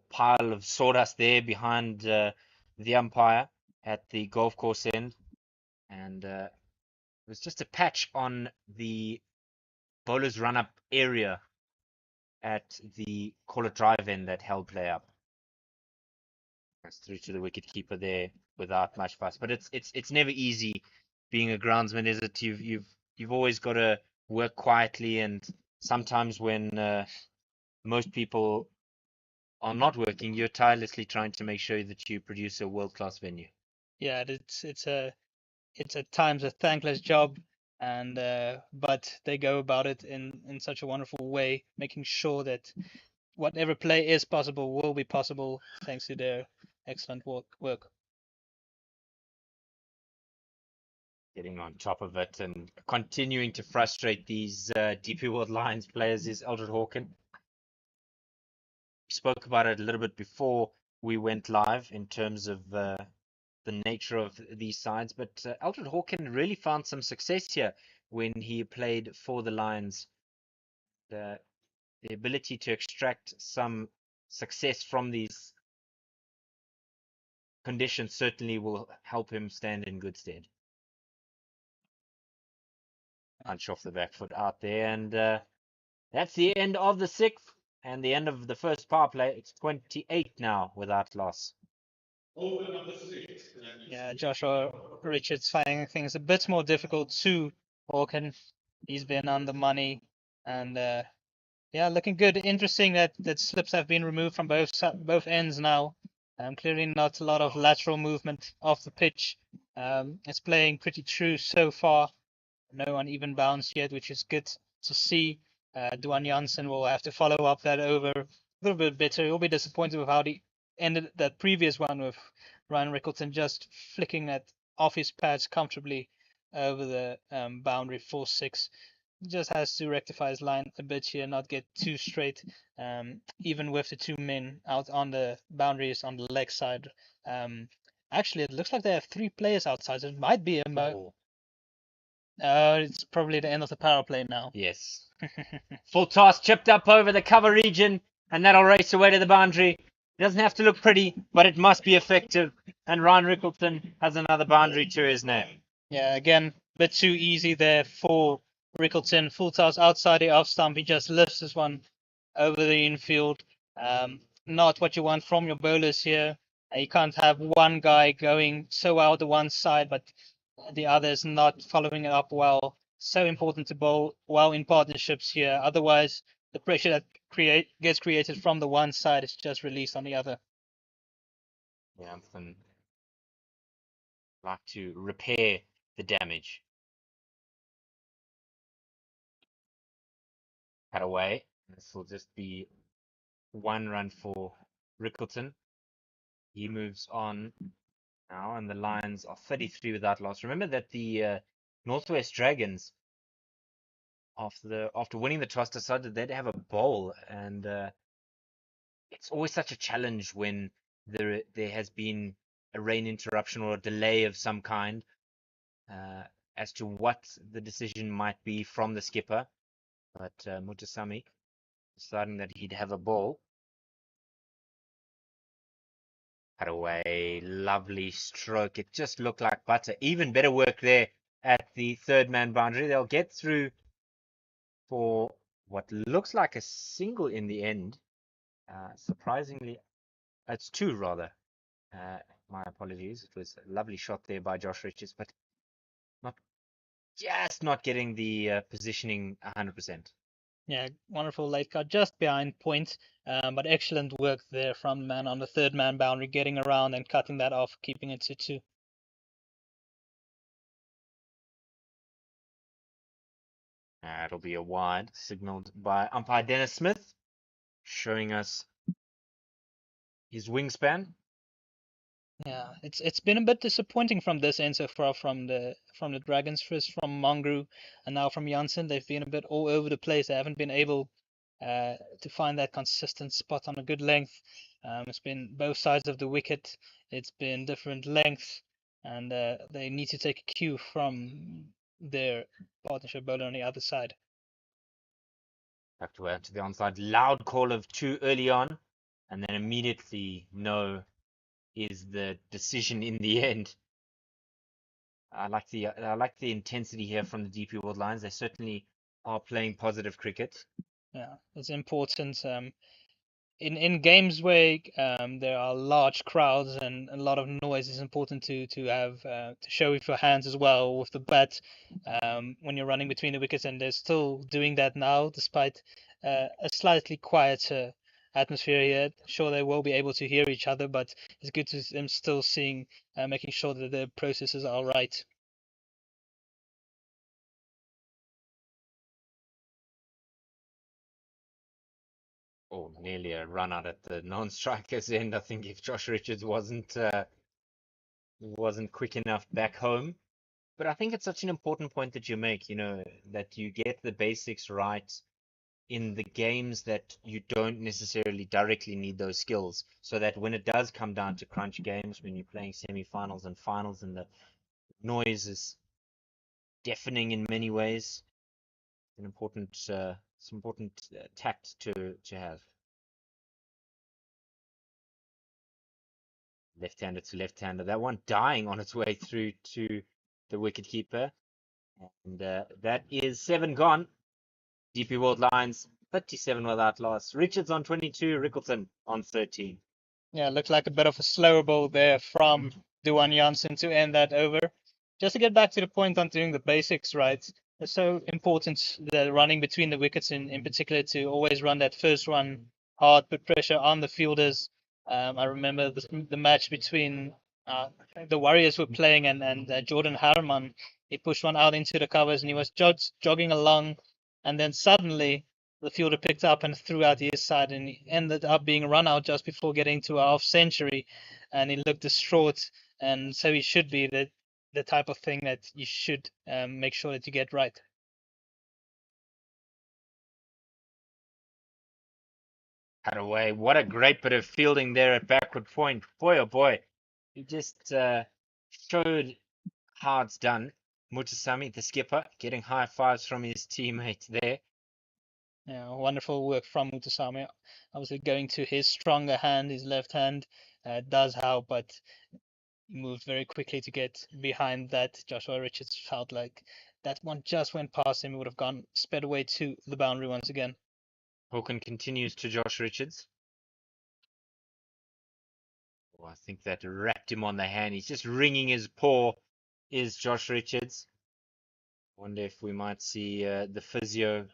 pile of sawdust there behind the umpire at the golf course end, and it was just a patch on the bowler's run-up area at the call it drive in that held play up. That's through to the wicket keeper there without much fuss. But it's never easy being a groundsman, is it? You've always got to work quietly, and sometimes when most people are not working, you're tirelessly trying to make sure that you produce a world-class venue. Yeah, it's at times a thankless job, and but they go about it in such a wonderful way, making sure that whatever play is possible will be possible thanks to their excellent work. Getting on top of it and continuing to frustrate these DP World Lions players is Eldred Hawken. We spoke about it a little bit before we went live in terms of the nature of these sides, but Eldred Hawken really found some success here when he played for the Lions. The ability to extract some success from these conditions certainly will help him stand in good stead. Punch off the back foot out there, and that's the end of the sixth and the end of the first power play. It's 28 now without loss. Yeah, Joshua Richards finding things a bit more difficult too. Hawken, he's been on the money, and yeah, looking good. Interesting that slips have been removed from both ends now. Clearly not a lot of lateral movement off the pitch. It's playing pretty true so far. No uneven bounce yet, which is good to see. Duan Janssen will have to follow up that over a little bit bitter. He'll be disappointed with how he ended that previous one with Ryan Rickleton just flicking that off his pads comfortably over the boundary 4-6. Just has to rectify his line a bit here, not get too straight, even with the two men out on the boundaries on the leg side. Actually, it looks like they have three players outside, so it might be a it's probably the end of the power play now. Yes. Full toss, chipped up over the cover region, and that'll race away to the boundary. It doesn't have to look pretty, but it must be effective. And Ryan Rickleton has another boundary to his name. Yeah, again, a bit too easy there for Rickleton. Full toss outside the off stump. He just lifts this one over the infield. Not what you want from your bowlers here. You can't have one guy going so well to one side, but the others not following it up well. So important to bowl well in partnerships here. Otherwise, the pressure that gets created from the one side is just released on the other. Yeah, and like to repair the damage. Cut away. This will just be one run for Rickleton. He moves on now, and the Lions are 33 without loss. Remember that the Northwest Dragons, after winning the toss, decided they'd have a bowl, and it's always such a challenge when there has been a rain interruption or a delay of some kind, as to what the decision might be from the skipper. But Mutasami deciding that he'd have a bowl. Cut away, lovely stroke. It just looked like butter. Even better work there at the third man boundary. They'll get through for what looks like a single in the end. Surprisingly, it's two rather. My apologies. It was a lovely shot there by Josh Richards, but not not getting the positioning 100%. Yeah, wonderful late cut just behind point, but excellent work there from the man on the third man boundary, getting around and cutting that off, keeping it to 2. It'll be a wide, signaled by umpire Dennis Smith, showing us his wingspan. Yeah, it's been a bit disappointing from this end so far from the Dragons, first from Mongru and now from Janssen. They've been a bit all over the place. They haven't been able to find that consistent spot on a good length. It's been both sides of the wicket. It's been different lengths, and they need to take a cue from their partnership bowler on the other side. Back to the onside. Loud call of 2 early on, and then immediately no is the decision in the end. I like the intensity here from the DP World Lions. They certainly are playing positive cricket. Yeah, it's important. In games where there are large crowds and a lot of noise, it's important to have to show with your hands as well with the bat when you're running between the wickets, and they're still doing that now despite a slightly quieter atmosphere here. Sure, they will be able to hear each other, but it's good to them still seeing, making sure that the processes are right. Oh, nearly a run out at the non-strikers end. I think if Josh Richards wasn't quick enough back home. But I think it's such an important point that you make, that you get the basics right in the games that you don't necessarily directly need those skills, so that when it does come down to crunch games, when you're playing semi-finals and finals and the noise is deafening in many ways, it's important tact to have. Left-hander to left-hander. That one dying on its way through to the wicketkeeper. And that is 7 gone. DP World Lions 37 without loss. Richards on 22, Rickleton on 13. Yeah, looked like a bit of a slower ball there from Duan Janssen to end that over. Just to get back to the point on doing the basics right, it's so important, the running between the wickets in particular, to always run that first run hard, put pressure on the fielders. I remember the match between the Warriors were playing and Jordan Harriman. He pushed one out into the covers and he was jogging along, and then suddenly the fielder picked up and threw out his side, and he ended up being run out just before getting to a half century, and he looked distraught. And so he should be the type of thing that you should make sure that you get right. Cut away. What a great bit of fielding there at backward point. Boy, oh boy. He just showed how it's done. Mutasami, the skipper, getting high fives from his teammate there. Yeah, wonderful work from Mutasami. Obviously, going to his stronger hand, his left hand, does help, but he moved very quickly to get behind that. Joshua Richards felt like that one just went past him. He would have gone sped away to the boundary once again. Hawken continues to Josh Richards. Oh, I think that wrapped him on the hand. He's just wringing his paw, is Josh Richards. Wonder if we might see the physio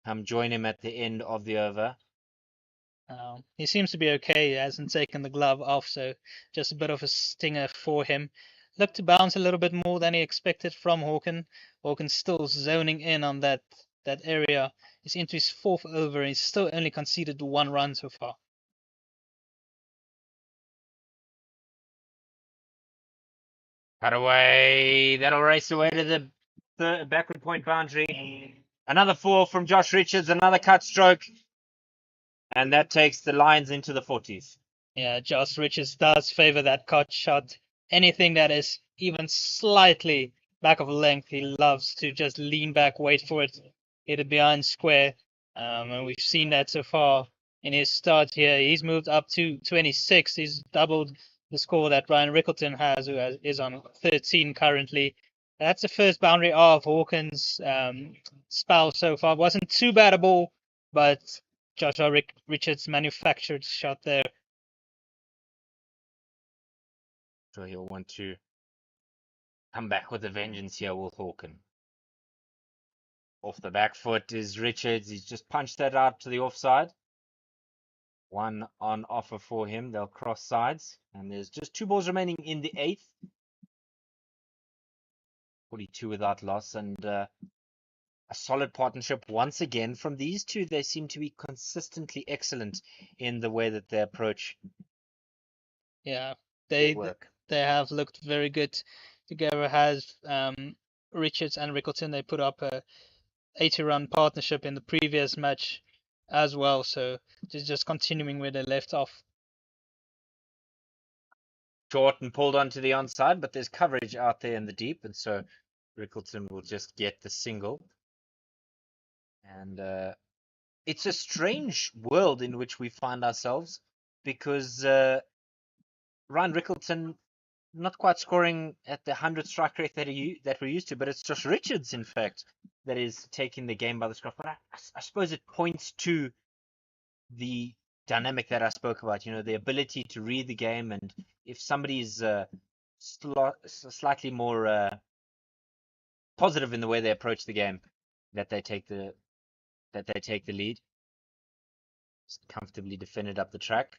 come join him at the end of the over. He seems to be okay. He hasn't taken the glove off, so just a bit of a stinger for him. Looked to bounce a little bit more than he expected from Hawken. Hawken's still zoning in on that area. He's into his 4th over and he's still only conceded 1 run so far. Cut away. That'll race away to the backward point boundary. Another 4 from Josh Richards, another cut stroke. And that takes the Lions into the 40s. Yeah, Josh Richards does favor that cut shot. Anything that is even slightly back of length, he loves to just lean back, wait for it, hit it behind square. And we've seen that so far in his start here. He's moved up to 26. He's doubled the score that Ryan Rickleton has, who is on 13 currently. That's the first boundary of Hawkins' spell so far. Wasn't too bad a ball, but Joshua Richards manufactured shot there. So he'll want to come back with a vengeance here, Will Hawken. Off the back foot is Richards. He's just punched that out to the offside. 1 on offer for him. They'll cross sides. And there's just 2 balls remaining in the 8th. 42 without loss. And a solid partnership once again from these two. They seem to be consistently excellent in the way that they approach Yeah, their they work. they have looked very good together. Has Richards and Rickleton, they put up a 80-run partnership in the previous match as well. So just continuing where they left off. Short and pulled onto the onside, but there's coverage out there in the deep, and so Rickleton will just get the single. And it's a strange world in which we find ourselves, because Ryan Rickleton not quite scoring at the 100 strike rate that we're used to, but it's Josh Richards, in fact, that is taking the game by the scruff. But I suppose it points to the dynamic that I spoke about, the ability to read the game, and if somebody's slightly more positive in the way they approach the game, that they take the lead. Just comfortably defended up the track.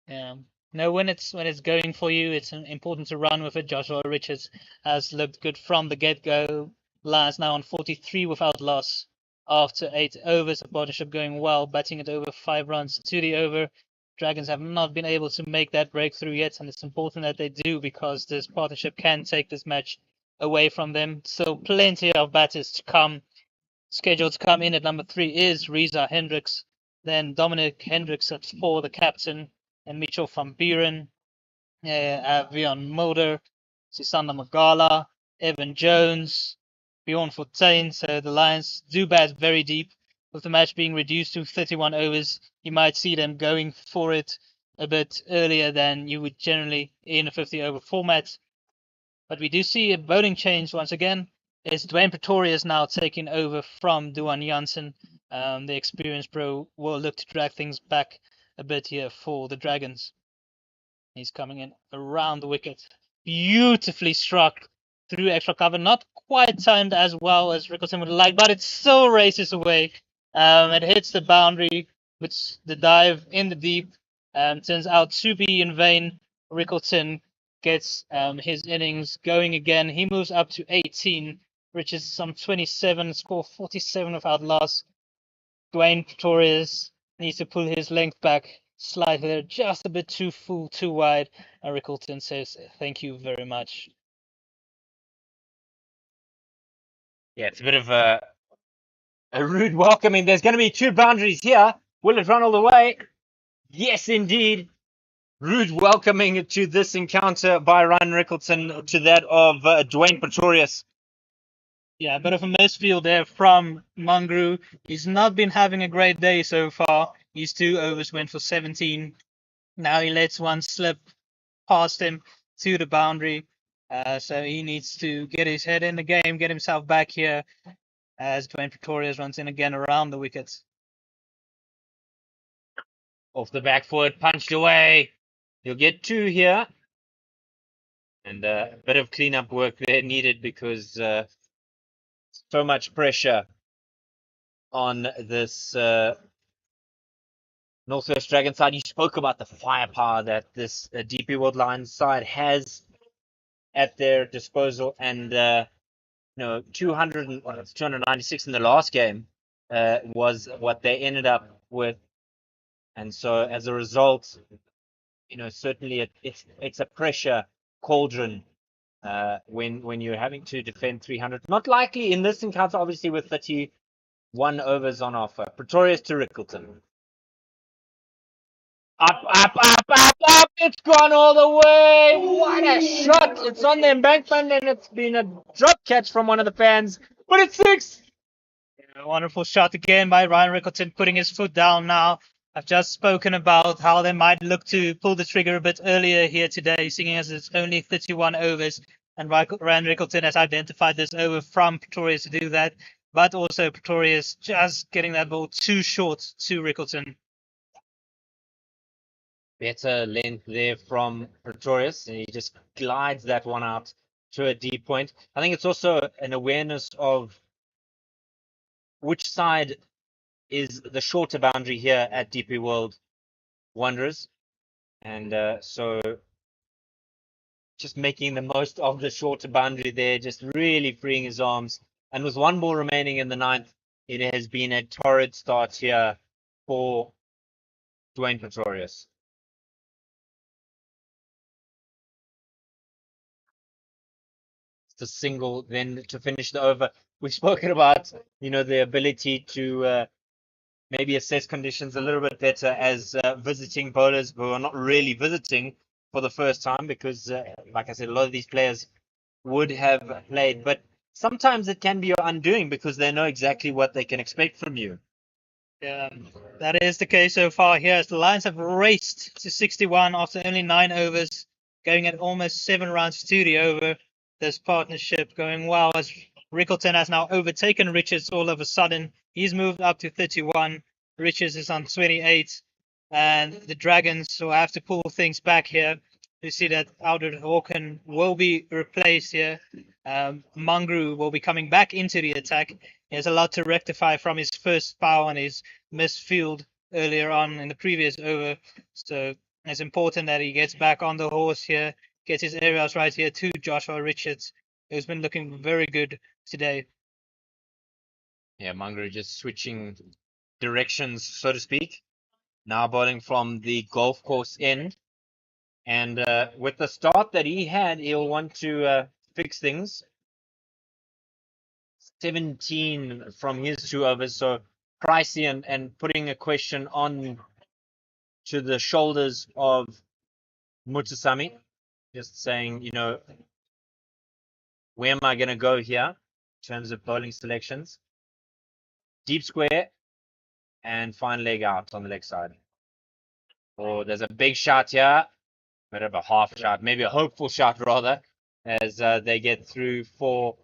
Yeah. No, when it's going for you, it's important to run with it. Joshua Richards has looked good from the get-go. Lions now on 43 without loss after 8 overs. The partnership going well, batting it over 5 runs to the over. Dragons have not been able to make that breakthrough yet, and it's important that they do, because this partnership can take this match away from them. So plenty of batters to come. Scheduled to come in at number 3 is Reza Hendricks, then Dominic Hendricks at 4, the captain, and Mitchell van Buren, Avion Mulder, Sisanda Magala, Evan Jones, Bjorn Fortuin. So the Lions do bat very deep. With the match being reduced to 31 overs, you might see them going for it a bit earlier than you would generally in a 50 over format. But we do see a bowling change once again. It's Dwayne Pretorius now taking over from Duan Janssen. The experienced pro will look to drag things back a bit here for the Dragons. He's coming in around the wicket. Beautifully struck through extra cover. Not quite timed as well as Rickleton would like, but it still races away. It hits the boundary, which the dive in the deep turns out to be in vain. Rickleton gets his innings going again. He moves up to 18, reaches some 27, score 47 without loss. Dwayne Pretorius needs to pull his length back slightly. They're just a bit too full, too wide. And Rickleton says, thank you very much. Yeah, it's a bit of a rude welcoming. There's going to be 2 boundaries here. Will it run all the way? Yes, indeed. Rude welcoming to this encounter by Ryan Rickleton to that of Dwayne Pretorius. Yeah, a bit of a misfield there from Mungru. He's not been having a great day so far. His 2 overs went for 17. Now he lets one slip past him to the boundary. So he needs to get his head in the game, get himself back here as Dwayne Pretorius runs in again around the wickets. Off the back foot, punched away. You'll get 2 here. And a bit of cleanup work there needed because so much pressure on this Northwest Dragon side. You spoke about the firepower that this DP World Lions side has at their disposal, and 296 in the last game was what they ended up with, and so as a result, certainly it's a pressure cauldron when you're having to defend 300. Not likely in this encounter, obviously, with 31 overs on offer. Pretorius to Rickleton. Up, up, up, up, up. It's gone all the way. What a shot. It's on the embankment and it's been a drop catch from one of the fans. But it's 6. A wonderful shot again by Ryan Rickleton, putting his foot down now. I've just spoken about how they might look to pull the trigger a bit earlier here today, seeing as it's only 31 overs. And Ryan Rickleton has identified this over from Pretorius to do that. But also Pretorius just getting that ball too short to Rickleton. Better length there from Pretorius, and he just glides that one out to a deep point. I think it's also an awareness of which side is the shorter boundary here at DP World Wanderers, and so just making the most of the shorter boundary there, just really freeing his arms. And with 1 ball remaining in the 9th, it has been a torrid start here for Dwayne Pretorius. The single then to finish the over. We've spoken about the ability to maybe assess conditions a little bit better as visiting bowlers who are not really visiting for the first time, because like I said, a lot of these players would have played, but sometimes it can be your undoing because they know exactly what they can expect from you. Yeah, that is the case so far here as the Lions have raced to 61 after only 9 overs, going at almost 7 rounds to the over. This partnership going well as Rickleton has now overtaken Richards all of a sudden. He's moved up to 31. Richards is on 28. And the Dragons will have to pull things back here. You see that Aldred Hawken will be replaced here. Mungru will be coming back into the attack. He has a lot to rectify from his first foul and his missed field earlier on in the previous over. So it's important that he gets back on the horse here, gets his aerials right here to Joshua Richards, who's been looking very good today. Yeah, Mungru just switching directions, so to speak. Now bowling from the golf course end. And with the start that he had, he'll want to fix things. 17 from his 2 overs, so pricey, and putting a question on to the shoulders of Mutasami. Just saying, where am I going to go here in terms of bowling selections? Deep square and fine leg out on the leg side. Or there's a big shot here, bit of a half shot, maybe a hopeful shot rather, as they get through for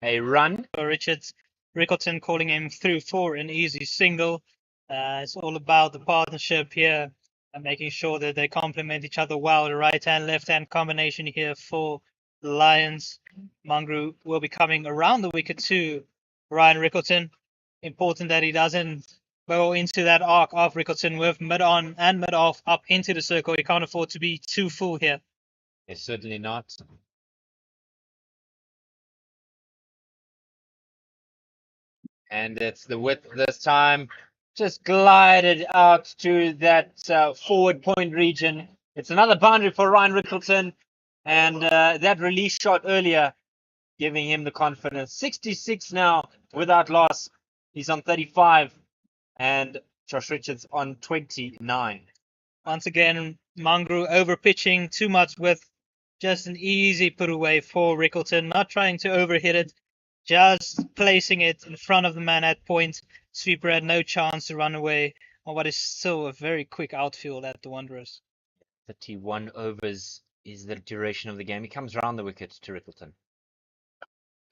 a run. Richards, Rickleton calling him through for an easy single. It's all about the partnership here and making sure that they complement each other well. The right-hand, left-hand combination here for the Lions. Mangru will be coming around the wicket to Ryan Rickleton. Important that he doesn't go into that arc of Rickleton with mid on and mid off up into the circle. He can't afford to be too full here. It's certainly not. And it's the width this time. Just glided out to that forward point region. It's another boundary for Ryan Rickleton. And that release shot earlier, giving him the confidence. 66 now without loss. He's on 35. And Josh Richards on 29. Once again, Mangru over pitching too much with just an easy put away for Rickleton, not trying to overhit it, just placing it in front of the man at point. Sweeper had no chance to run away on what is still a very quick outfield at the Wanderers. 31 overs is the duration of the game. He comes round the wicket to Rickleton.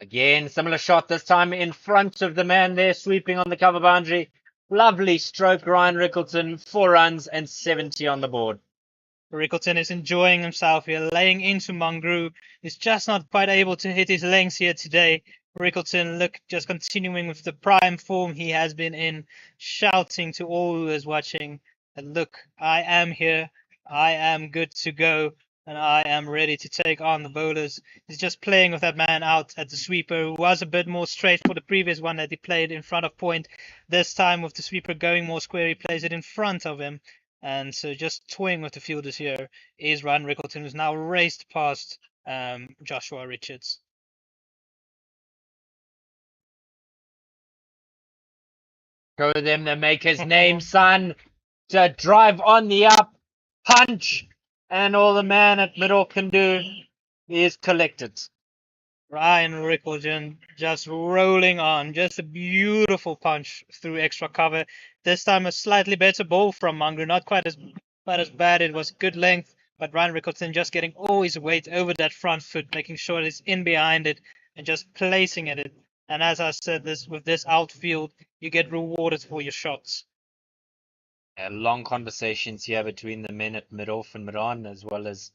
Again, similar shot, this time in front of the man there, sweeping on the cover boundary. Lovely stroke, Ryan Rickleton, 4 runs and 70 on the board. Rickleton is enjoying himself here, laying into Mangru. He's just not quite able to hit his lengths here today. Rickleton, look, just continuing with the prime form he has been in, shouting to all who is watching, and look, I am here, I am good to go, and I am ready to take on the bowlers. He's just playing with that man out at the sweeper, who was a bit more straight for the previous one that he played in front of point. This time with the sweeper going more square, he plays it in front of him. And so just toying with the fielders here is Ryan Rickleton, who's now raced past Joshua Richards. Show them the maker's name, son. To drive on the up, punch, and all the man at middle can do is collect it. Ryan Rickleton just rolling on. Just a beautiful punch through extra cover. This time a slightly better ball from Mangru. Not quite as bad. It was good length, but Ryan Rickleton just getting all his weight over that front foot, making sure it's in behind it and just placing it. And as I said, with this outfield, you get rewarded for your shots. Long conversations here between the men at mid-off and mid-on, as well as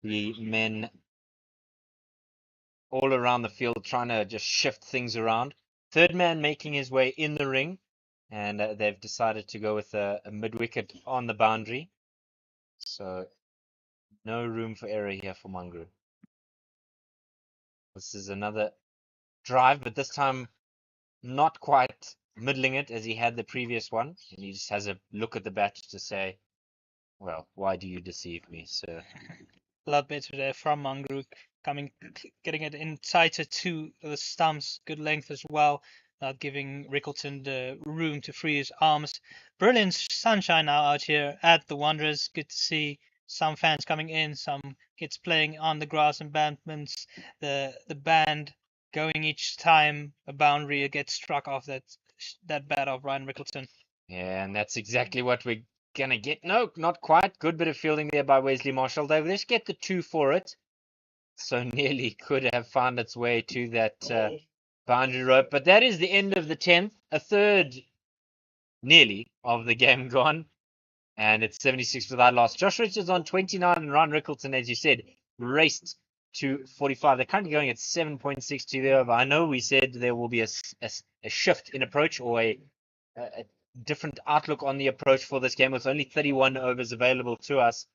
the men all around the field trying to just shift things around. Third man making his way in the ring, and they've decided to go with a mid-wicket on the boundary. So no room for error here for Mangru. This is another drive, but this time not quite middling it as he had the previous one. And he just has a look at the bat to say, well, why do you deceive me, sir? A lot better there from Mangru, getting it in tighter to the stumps, good length as well, not giving Rickleton the room to free his arms. Brilliant sunshine now out here at the Wanderers. Good to see some fans coming in, some kids playing on the grass embankments, the band going each time a boundary gets struck off that bat of Ryan Rickleton. Yeah, and that's exactly what we're gonna get. No, not quite. Good bit of fielding there by Wesley Marshall. They just get the 2 for it. So nearly could have found its way to that boundary rope. But that is the end of the 10th. A third, nearly, of the game gone. And it's 76 without loss. Josh Richards on 29 and Ryan Rickleton, as you said, raced to 45. They're currently going at 7.6 to the over. I know we said there will be a shift in approach or a different outlook on the approach for this game with only 31 overs available to us.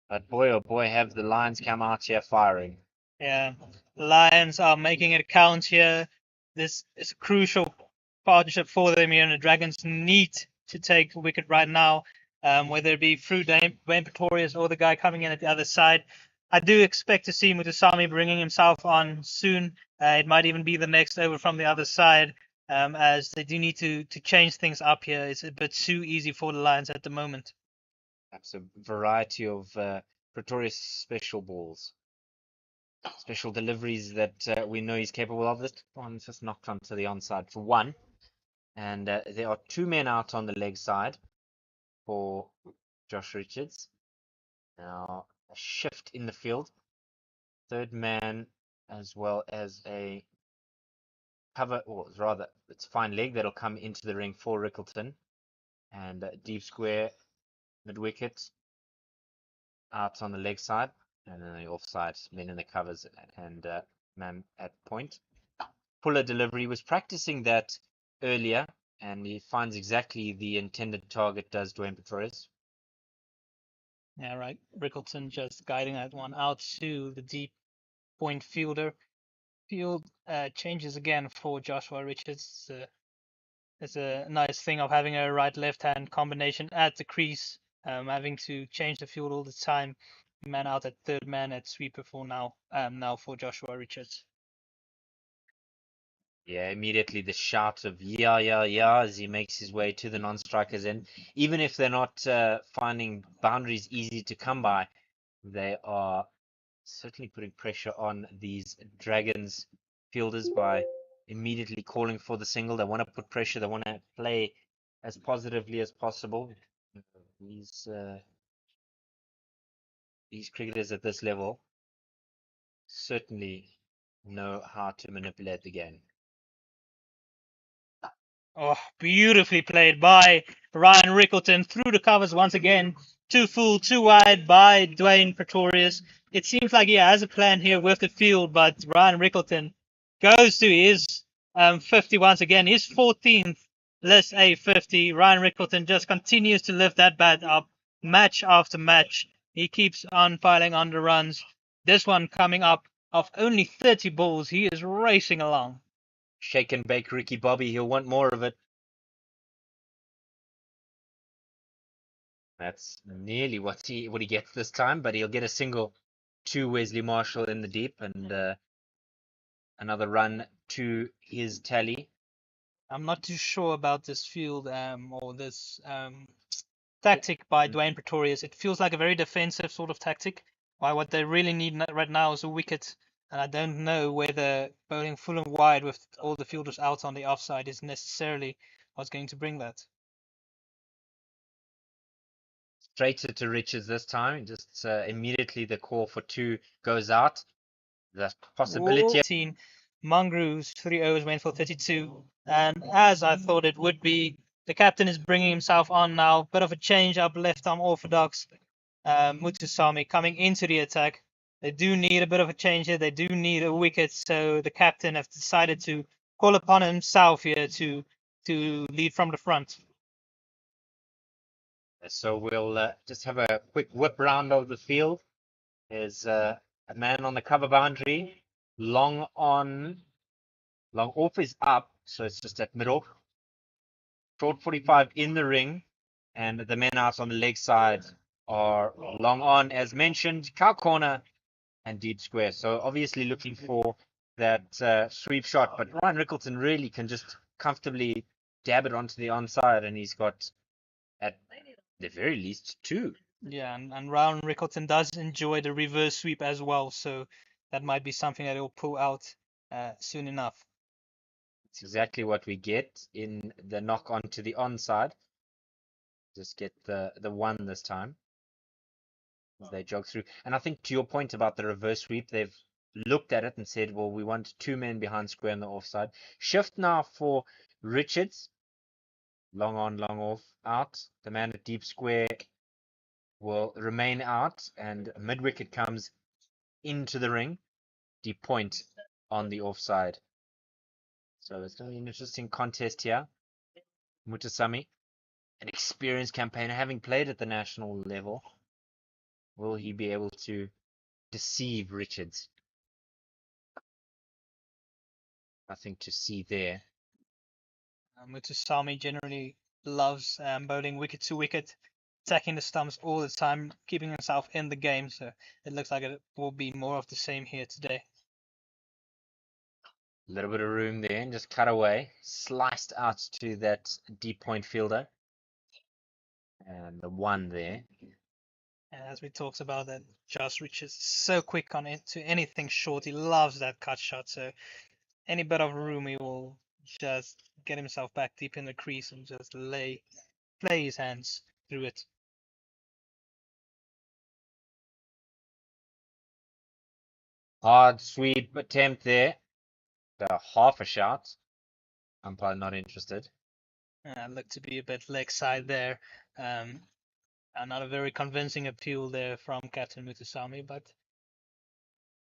But boy, oh boy, have the Lions come out here firing. Yeah, Lions are making it count here. This is a crucial partnership for them here, and the Dragons need to take a wicket right now, whether it be through Dwayne Pretorius or the guy coming in at the other side. I do expect to see Muthusamy bringing himself on soon. It might even be the next over from the other side, as they do need to change things up here. It's a bit too easy for the Lions at the moment. Perhaps a variety of Pretorius special balls. Special deliveries that we know he's capable of. This one's just knocked onto the onside for 1. And there are 2 men out on the leg side. for Josh Richards. Now a shift in the field. Third man as well as a cover, or rather, it's fine leg that'll come into the ring for Rickleton. And deep square, mid wicket, out on the leg side. And then the offside, men in the covers, and man at point. Puller delivery, was practicing that earlier, and he finds exactly the intended target, does Dwayne Pretorius. Yeah, right. Rickleton just guiding that one out to the deep point fielder. Field changes again for Joshua Richards. It's a nice thing of having a right-left hand combination at the crease, having to change the field all the time. Man out at third man at sweeper for now for Joshua Richards. Yeah, immediately the shout of yeah, yeah, yeah as he makes his way to the non-strikers end. Even if they're not finding boundaries easy to come by, they are certainly putting pressure on these Dragons fielders by immediately calling for the single. They want to put pressure. They want to play as positively as possible. These these cricketers at this level certainly know how to manipulate the game. Oh, beautifully played by Ryan Rickleton through the covers once again. Too full, too wide by Dwayne Pretorius. It seems like he has a plan here with the field, but Ryan Rickleton goes to his 50 once again. His 14th list A 50. Ryan Rickleton just continues to lift that bat up match after match. He keeps on piling on the runs. This one coming up of only 30 balls. He is racing along. Shake and bake Ricky Bobby. He'll want more of it. That's nearly what he gets this time, but he'll get a single to Wesley Marshall in the deep, and another run to his tally. I'm not too sure about this field or this tactic by Dwayne Pretorius. It feels like a very defensive sort of tactic. Why what they really need right now is a wicket, and I don't know whether bowling full and wide with all the fielders out on the offside is necessarily what's going to bring that. Straight to Richards this time. Just immediately the call for two goes out. The possibility. 18. Mongrew's 3 overs went for 32. And as I thought it would be, the captain is bringing himself on now. Bit of a change up left arm orthodox. Mutusami coming into the attack. They do need a bit of a change here. They do need a wicket. So the captain has decided to call upon himself here to lead from the front. So we'll just have a quick whip round of the field. There's a man on the cover boundary. Long on, long off is up, so it's just at middle. Short 45 in the ring, and the men out on the leg side are long on, as mentioned, cow corner and deep square. So obviously looking for that sweep shot, but Ryan Rickleton really can just comfortably dab it onto the onside, and he's got at the very least two. Yeah, and Ryan Rickleton does enjoy the reverse sweep as well, so that might be something that he'll pull out soon enough. It's exactly what we get in the knock onto the onside. Just get the one this time as they jog through. And I think to your point about the reverse sweep, they've looked at it and said, well, we want two men behind square on the offside. Shift now for Richards. Long on, long off, out. The man at deep square will remain out, and mid wicket comes into the ring. Deep point on the offside. So it's going to be an interesting contest here. Mutasami, an experienced campaigner, having played at the national level. Will he be able to deceive Richards? Nothing to see there. Mutusami generally loves bowling wicket to wicket, attacking the stumps all the time, keeping himself in the game. So it looks like it will be more of the same here today. A little bit of room there and just cut away. Sliced out to that deep point fielder. And the one there. And as we talked about that, Josh Richards is so quick on it to anything short. He loves that cut shot. So any bit of room, he will just get himself back deep in the crease and just play his hands through it. Hard sweep attempt there. Half a shot. Umpire not interested. Looked to be a bit leg side there. Not a very convincing appeal there from Captain Mutusami, but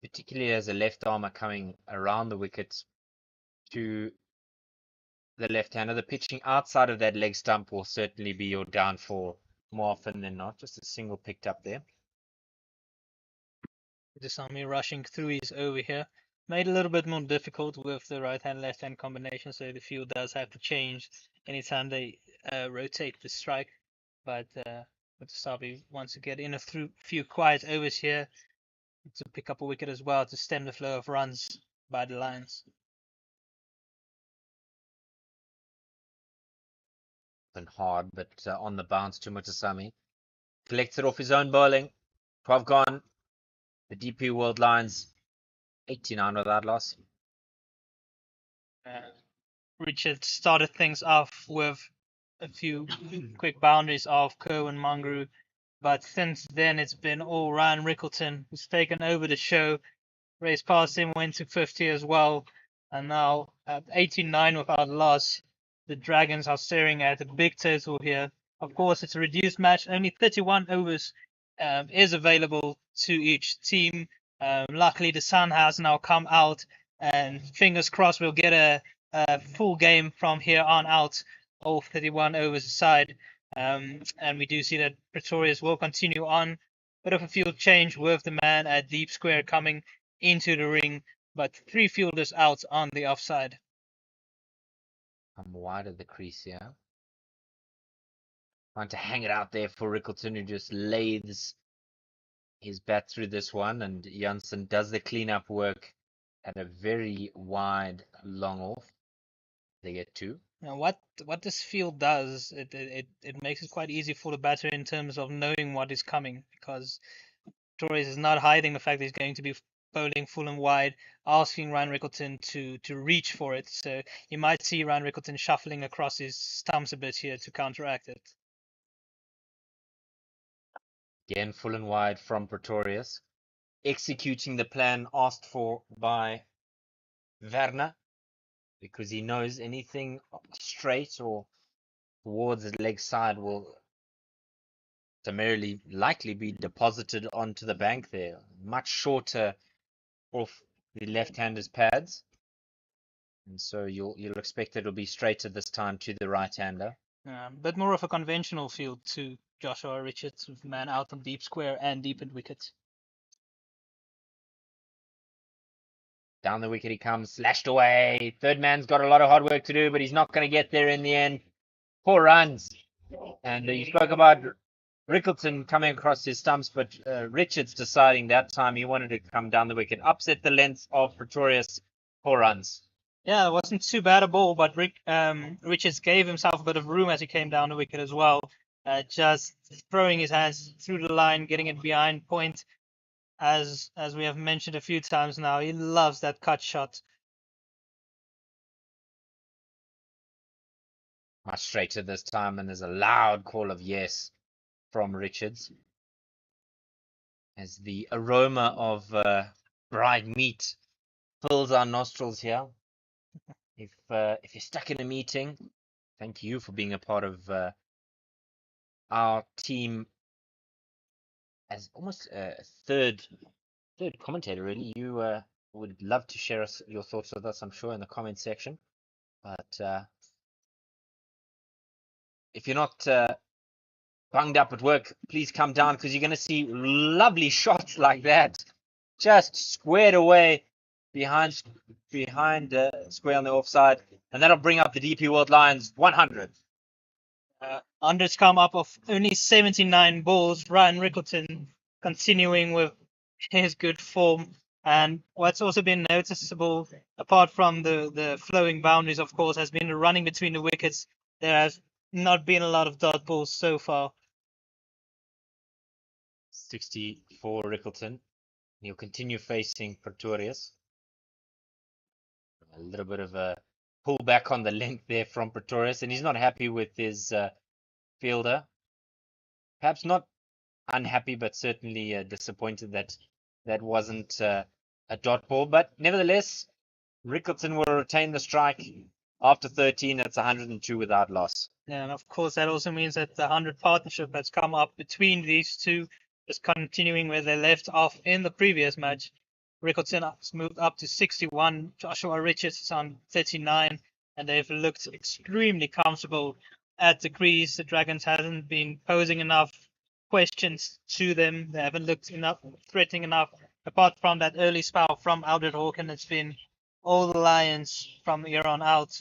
Particularly as a left armer coming around the wicket to the left-hander, the pitching outside of that leg stump will certainly be your downfall more often than not. Just a single picked up there. Mutusami rushing through his over here. Made a little bit more difficult with the right-hand, left-hand combination, so the field does have to change anytime they rotate the strike. But Mutusami wants to get in a few quiet overs here to pick up a wicket as well to stem the flow of runs by the Lions. And hard, but on the bounce to Mutusami. Collects it off his own bowling. 12 gone. The DP World Lions 89 without loss. Richard started things off with a few quick boundaries of Kerr and Mangru, but since then it's been all Ryan Rickleton who's taken over the show. Raced past him, went to 50 as well, and now at 89 without loss, the Dragons are staring at a big total here. Of course, it's a reduced match. Only 31 overs is available to each team. Luckily, the sun has now come out, and fingers crossed we'll get a full game from here on out, all 31 overs aside. And we do see that Pretorius will continue on. Bit of a field change with the man at deep square coming into the ring, but 3 fielders out on the offside. I'm wide of the crease here. Trying to hang it out there for Rickleton, who just lathes his bat through this one, and Janssen does the cleanup work at a very wide long off. They get 2. Now, what this field does, it makes it quite easy for the batter in terms of knowing what is coming, because Torres is not hiding the fact that he's going to be bowling full and wide, asking Ryan Rickleton to reach for it. So you might see Ryan Rickleton shuffling across his stumps a bit here to counteract it. Again, full and wide from Pretorius. Executing the plan asked for by Werner, because he knows anything straight or towards the leg side will summarily likely be deposited onto the bank there. Much shorter off the left-hander's pads. And so you'll expect it'll be straighter this time to the right-hander. Bit more of a conventional field to Joshua Richards, with man out on deep square and deep in wicket. Down the wicket he comes, slashed away. Third man's got a lot of hard work to do, but he's not going to get there in the end. 4 runs. And you spoke about Rickleton coming across his stumps, but Richards deciding that time he wanted to come down the wicket. Upset the length of Pretorius. 4 runs. Yeah, it wasn't too bad a ball, but Richards gave himself a bit of room as he came down the wicket as well. Just throwing his hands through the line, getting it behind point. As we have mentioned a few times now, he loves that cut shot. Much straighter this time, and there's a loud call of yes from Richards. As the aroma of dried meat fills our nostrils here. If you're stuck in a meeting, thank you for being a part of our team as almost a third commentator, really. You would love to share your thoughts with us, I'm sure, in the comment section. But if you're not bunged up at work, please come down, because you're going to see lovely shots like that, just squared away behind square on the offside, and that'll bring up the DP World Lions 100. Unders come up of only 79 balls. Ryan Rickleton continuing with his good form. And what's also been noticeable, apart from the flowing boundaries, of course, has been the running between the wickets. There has not been a lot of dot balls so far. 60 for Rickleton. He'll continue facing Pretorius. A little bit of a pull back on the length there from Pretorius, and he's not happy with his fielder. perhaps not unhappy, but certainly disappointed that that wasn't a dot ball. But nevertheless, Rickleton will retain the strike after 13. It's 102 without loss. Yeah, and of course that also means that the 100 partnership that's come up between these two is continuing where they left off in the previous match. Rickleton has moved up to 61, Joshua Richards is on 39, and they've looked extremely comfortable at the crease. The Dragons haven't been posing enough questions to them. They haven't looked enough threatening enough. Apart from that early spell from Aldred Hawken, it's been all the Lions from here on out.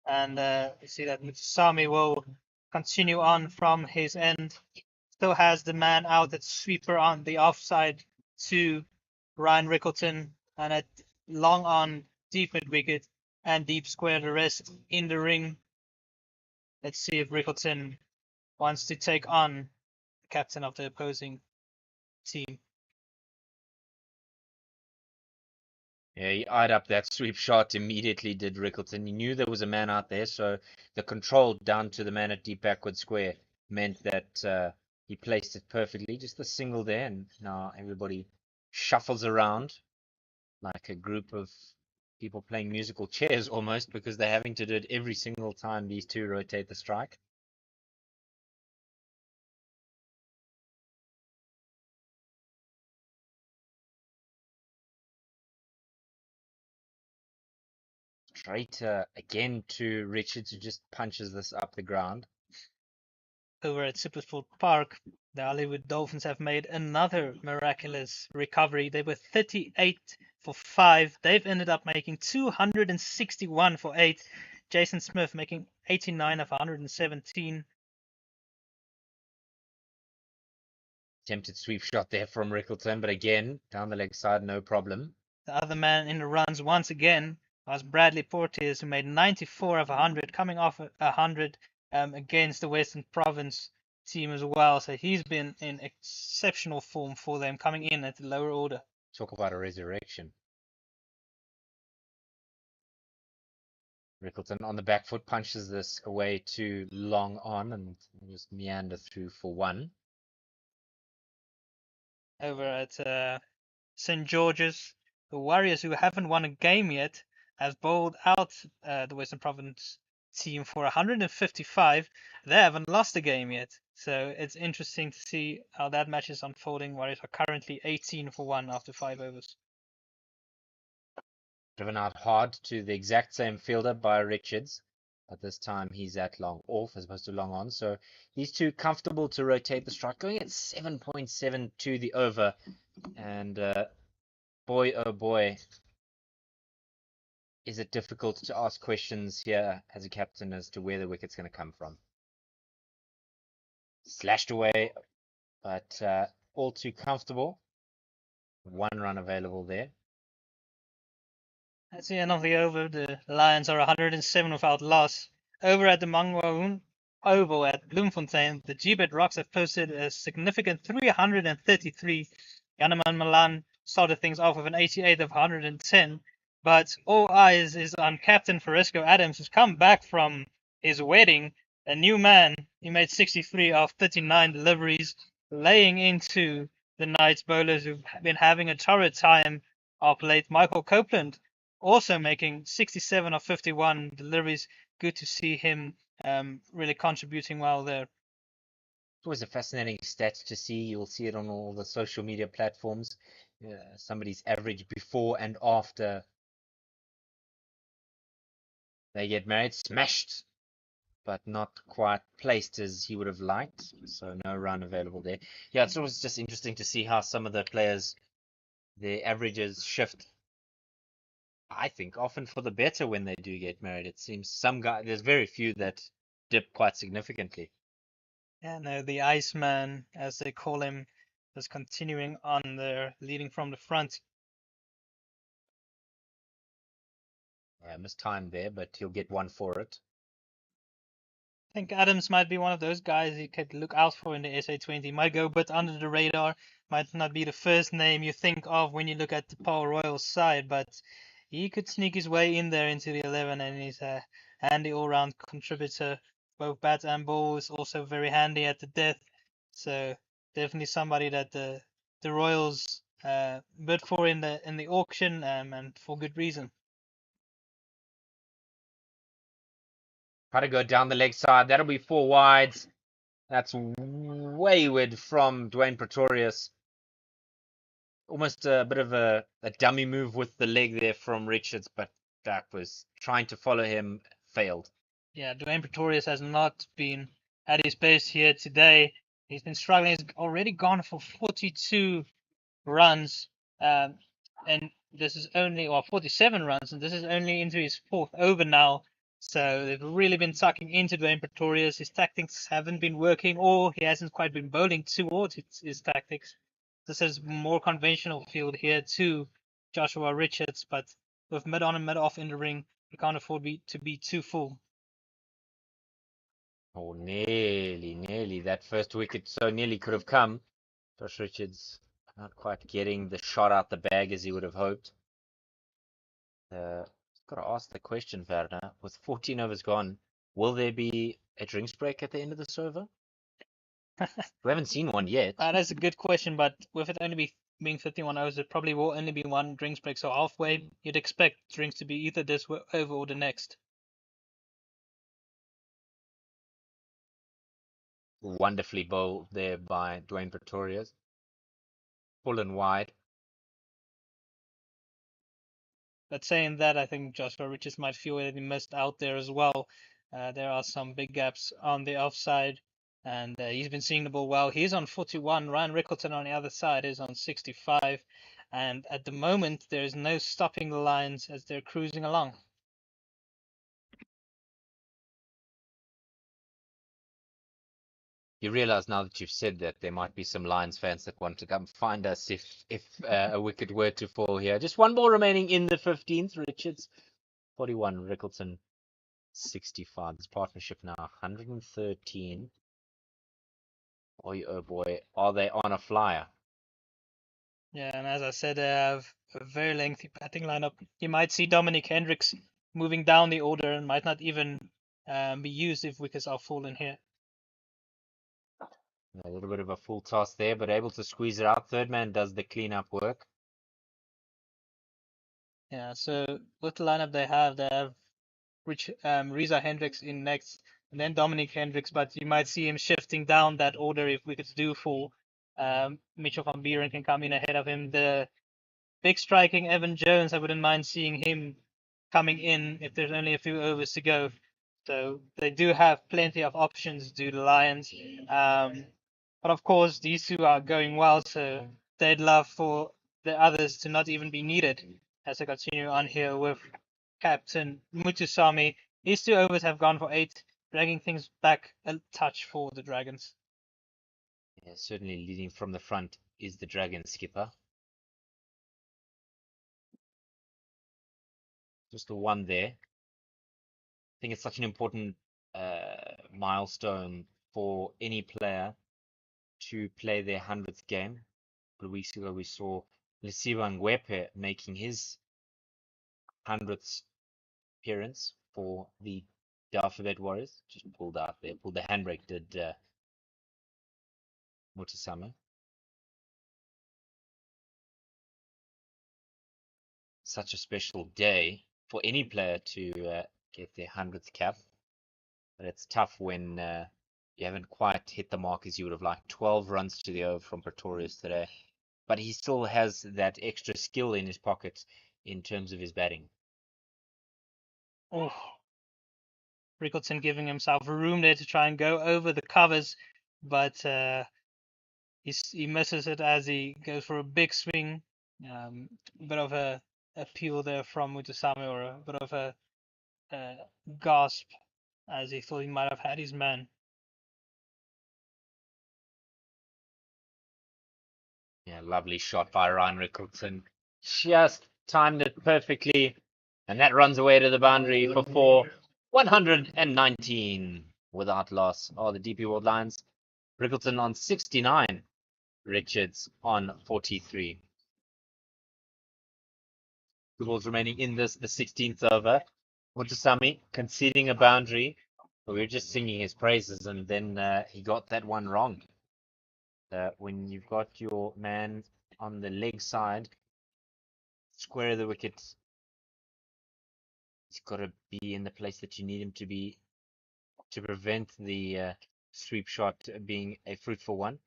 And you see that Mutsami will continue on from his end. Still has the man out at sweeper on the offside to Ryan Rickleton, and at long on deep mid wicket and deep square the rest in the ring. Let's see if Rickleton wants to take on the captain of the opposing team. Yeah, he eyed up that sweep shot immediately, did Rickleton. He knew there was a man out there, so the control down to the man at deep backward square meant that he placed it perfectly. Just a single there, and now everybody shuffles around like a group of people playing musical chairs almost, because they're having to do it every single time these two rotate the strike. Straight again to Richards, who just punches this up the ground. Over at Supersport Park, the Hollywood Dolphins have made another miraculous recovery. They were 38 for 5. They've ended up making 261 for 8. Jason Smith making 89 of 117. Attempted sweep shot there from Rickleton, but again, down the leg side, no problem. The other man in the runs once again was Bradley Porteous, who made 94 of 100, coming off 100 against the Western Province team as well. So he's been in exceptional form for them, coming in at the lower order. Talk about a resurrection. Rickleton on the back foot punches this away to long on and just meander through for one. Over at St. George's, the Warriors, who haven't won a game yet, has bowled out the Western Province team for 155. They haven't lost a game yet. So it's interesting to see how that match is unfolding. Warriors are currently 18 for 1 after 5 overs. Driven out hard to the exact same fielder by Richards, but this time he's at long off as opposed to long on. So these two comfortable to rotate the strike, going at 7.7 to the over. And boy, oh boy, is it difficult to ask questions here as a captain as to where the wicket's going to come from. Slashed away, but all too comfortable. 1 run available there. That's the end of the over. The Lions are 107 without loss. Over at the Mangwaun Oval at Bloemfontein, the G-Bet Rocks have posted a significant 333. Janeman Malan started things off with an 88 of 110, but all eyes is on Captain Fresco Adams, who's come back from his wedding, a new man. He made 63 of 39 deliveries, laying into the Knights bowlers who've been having a torrid time of late. Michael Copeland also making 67 of 51 deliveries. Good to see him really contributing well there. It's always a fascinating stat to see. You'll see it on all the social media platforms. Somebody's average before and after they get married, smashed, but not quite placed as he would have liked. So no run available there. Yeah, it's always just interesting to see how some of the players, their averages shift. I think often for the better when they do get married. It seems some guy, there's very few that dip quite significantly. Yeah, no, the Iceman, as they call him, is continuing on there, leading from the front. Yeah, mistimed there, but he'll get one for it. I think Adams might be one of those guys you could look out for in the SA20. Might go a bit under the radar, might not be the first name you think of when you look at the Paul Royal side, but he could sneak his way in there into the 11, and he's a handy all-round contributor. Both bat and ball is also very handy at the death. So definitely somebody that the Royals bid for in the auction, and for good reason. Try to go down the leg side. That'll be 4 wides. That's wayward from Dwayne Pretorius. Almost a bit of a dummy move with the leg there from Richards, but that was trying to follow him, failed. Yeah, Dwayne Pretorius has not been at his best here today. He's been struggling. He's already gone for 42 runs, and this is only, or 47 runs, and this is only into his fourth over now. So they've really been sucking into Dwayne Pretorius. His tactics haven't been working, or he hasn't quite been bowling towards his tactics. This is more conventional field here to Joshua Richards, but with mid on and mid off in the ring, he can't afford to be too full. Oh, nearly. That first wicket so nearly could have come. Josh Richards not quite getting the shot out the bag as he would have hoped. Got to ask the question, Werner. With 14 overs gone, will there be a drinks break at the end of this over? We haven't seen one yet. That is a good question, but with it only being 51 hours, it probably will only be one drinks break. So halfway, you'd expect drinks to be either this over or the next. Wonderfully bowled there by Dwayne Pretorius. Full and wide. But saying that, I think Joshua Richards might feel that he missed out there as well. There are some big gaps on the offside, and he's been seeing the ball well. He's on 41. Ryan Rickleton on the other side is on 65. And at the moment, there is no stopping the Lions as they're cruising along. You realize now that you've said that there might be some Lions fans that want to come find us if a wicket were to fall here. Just one ball remaining in the 15th. Richards 41, Rickleton 65. This partnership now 113. Oh boy, are they on a flyer? Yeah, and as I said, they have a very lengthy batting lineup. You might see Dominic Hendricks moving down the order and might not even be used if wickets are falling here. A little bit of a full toss there, but able to squeeze it out. Third man does the cleanup work. Yeah, so with the lineup they have Reza Hendricks in next, and then Dominic Hendricks, but you might see him shifting down that order if wickets do fall. Mitchell van Buren can come in ahead of him. The big striking Evan Jones, I wouldn't mind seeing him coming in if there's only a few overs to go. So they do have plenty of options, do the Lions. But of course, these two are going well, so they'd love for the others to not even be needed as they continue on here with Captain Mutusami. These 2 overs have gone for 8, dragging things back a touch for the Dragons. Yeah, certainly leading from the front is the Dragon skipper. Just the one there. I think it's such an important milestone for any player to play their 100th game. A couple of weeks ago, we saw Lesiba Ngwepe making his 100th appearance for the Alphabet Warriors. Just pulled out there, pulled the handbrake, did Mutusama. Such a special day for any player to get their 100th cap. But it's tough when you haven't quite hit the mark as you would have liked. 12 runs to the over from Pretorius today. But he still has that extra skill in his pocket in terms of his batting. Oh, Rickleton giving himself room there to try and go over the covers, but he misses it as he goes for a big swing. A bit of a appeal there from Mutusami, or a bit of a gasp as he thought he might have had his man. Yeah, lovely shot by Ryan Rickleton. Just timed it perfectly. And that runs away to the boundary for 119 without loss. Oh, the DP World Lions. Rickleton on 69. Richards on 43. Two balls remaining in this, the 16th over. Mutusami conceding a boundary. We were just singing his praises, and then he got that one wrong. When you've got your man on the leg side, square of the wicket, he's got to be in the place that you need him to be to prevent the sweep shot being a fruitful one.